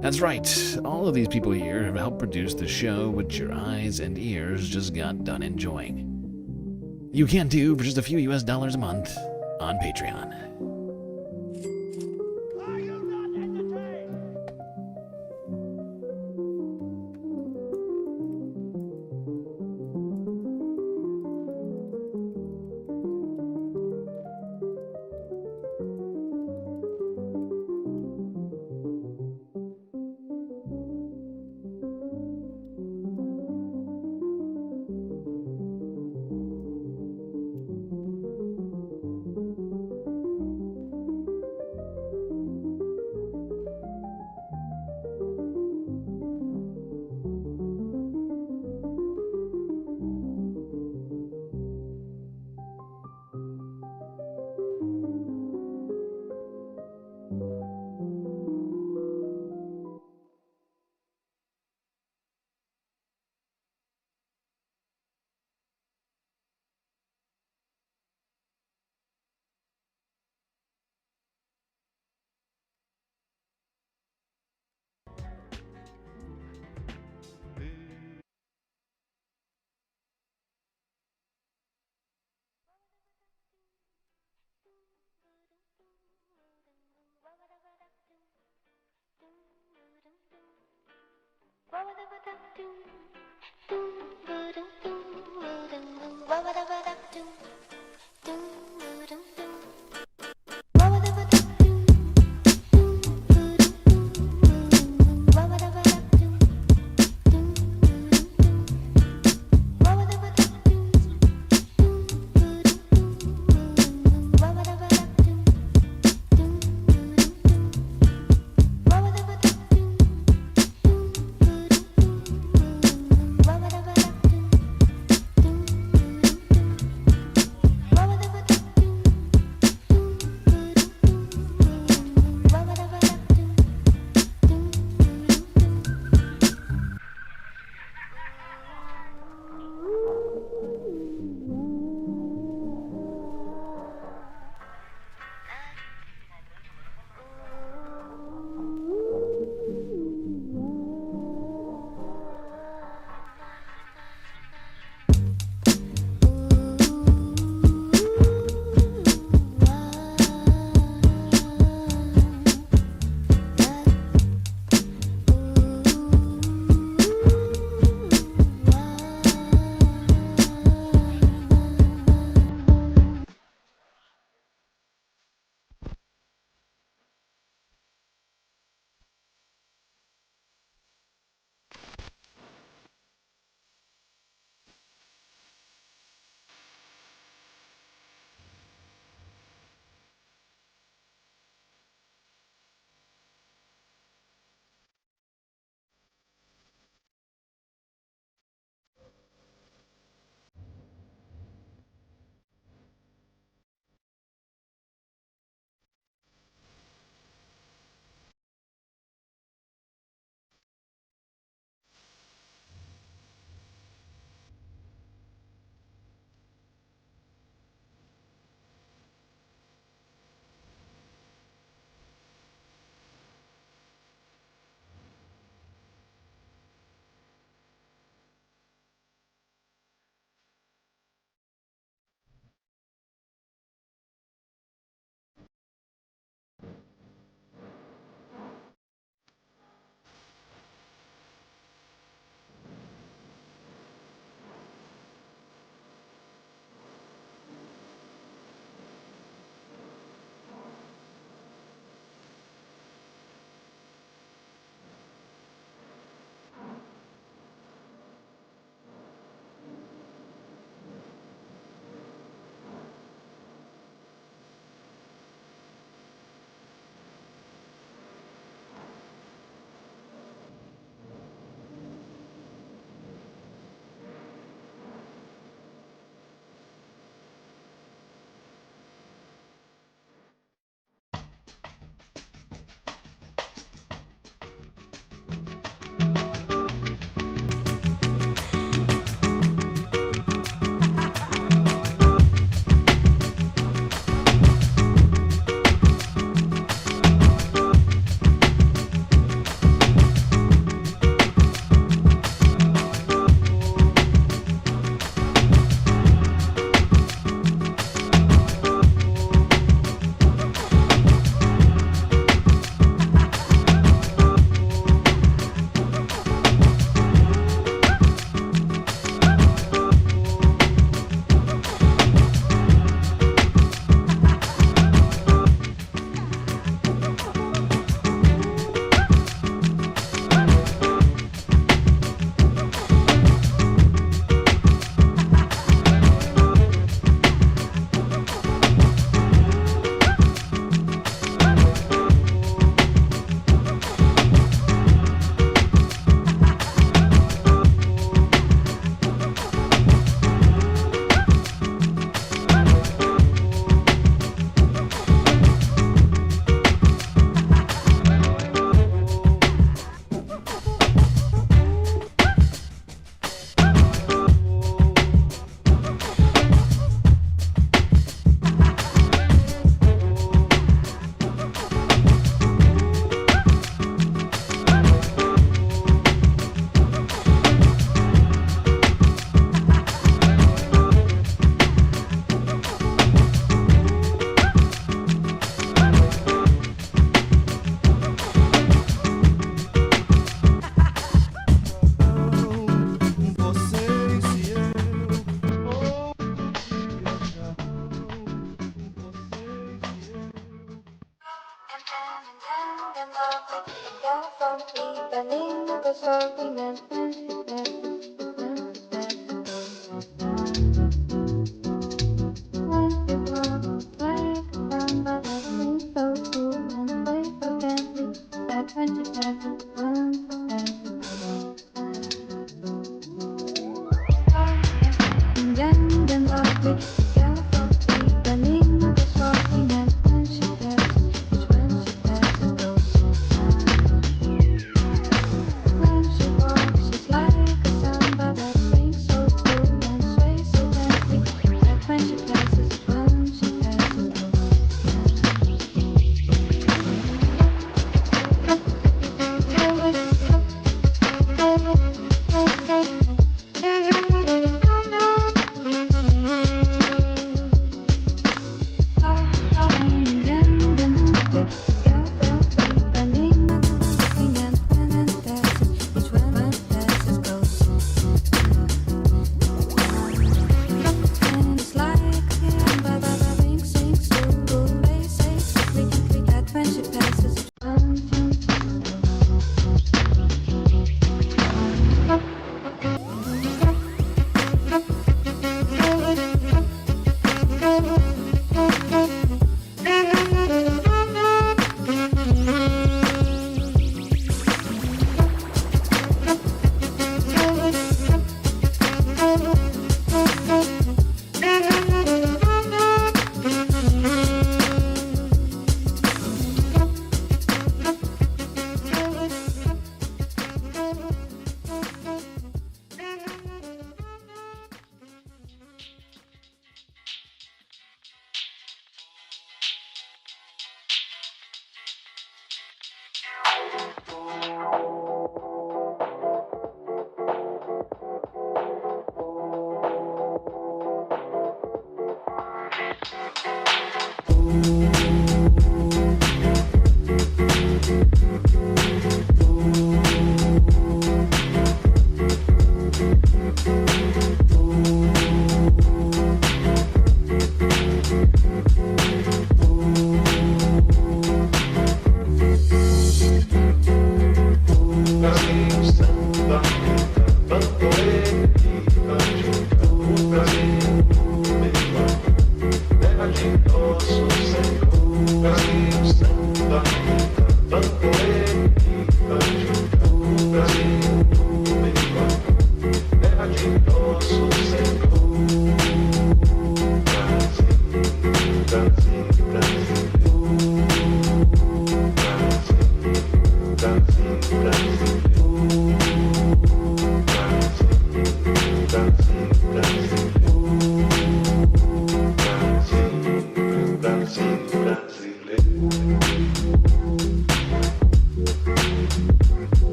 That's right, all of these people here have helped produce the show which your eyes and ears just got done enjoying. You can do for just a few US dollars a month on Patreon.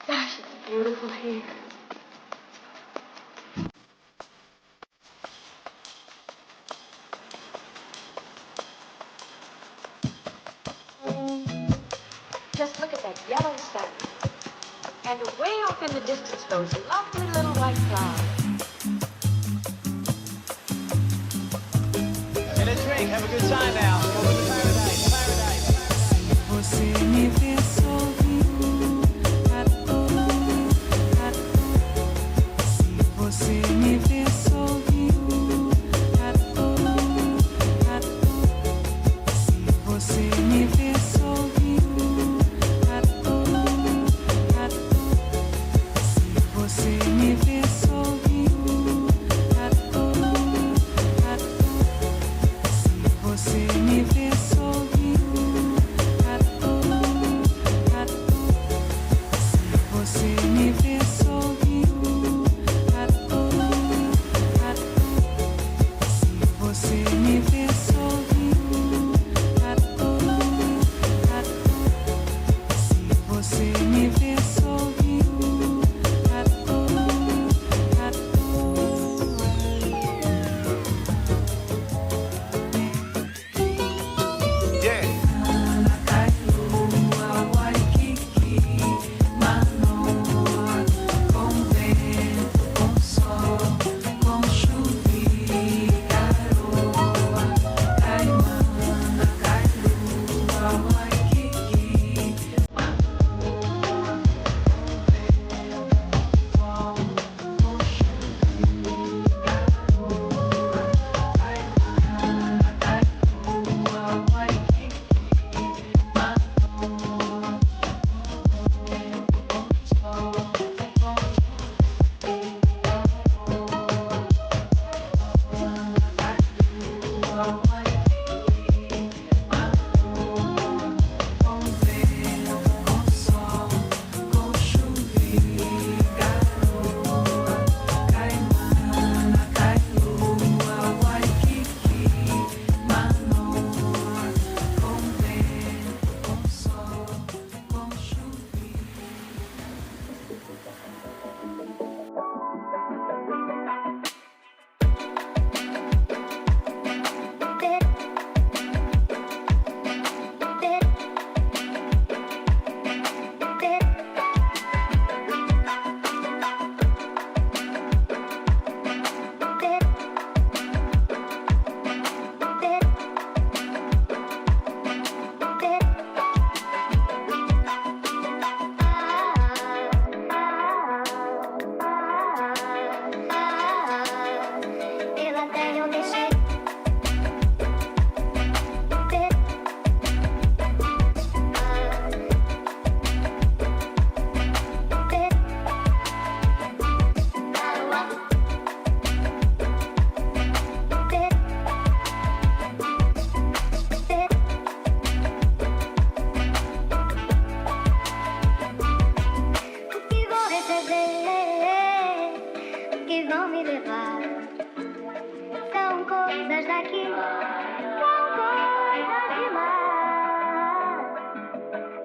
Gosh, it's beautiful here. Just look at that yellow stuff. And way off in the distance, those lovely little white clouds. Get a drink, have a good time now. Welcome to paradise, paradise. Você me vê sorrindo à toa. Se você me vê sorrindo à toa. Se você me vê sorrindo à toa. Se você me vê sorrindo à toa. Se você me vê sorrindo à toa. Se você me vê sorrindo à toa. Se você me vê sorrindo à toa. Se você me vê sorrindo à toa. Yeah.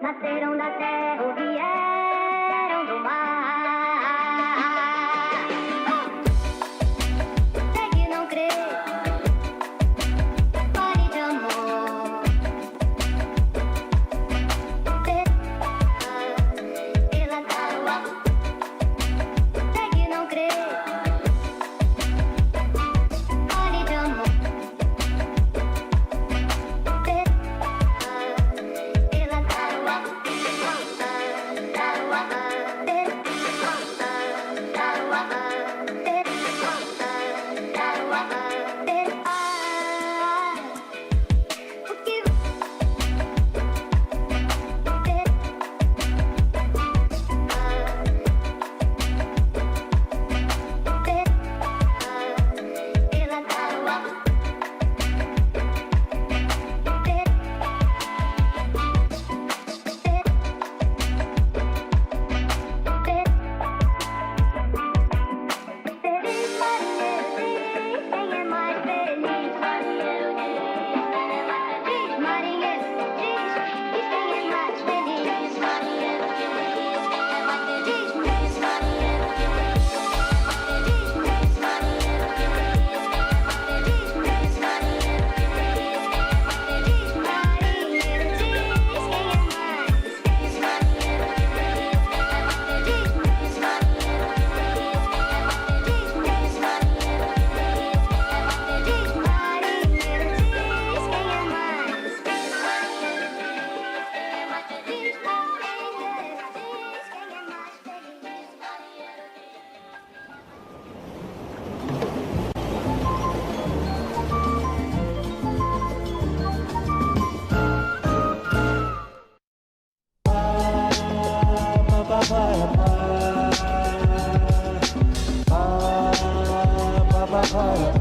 Nasceram da terra ou vieram do mar. Sei que não crê, fale de amor. Pela tábua. Sei que não crê, fale de amor. Pela tábua. Bye.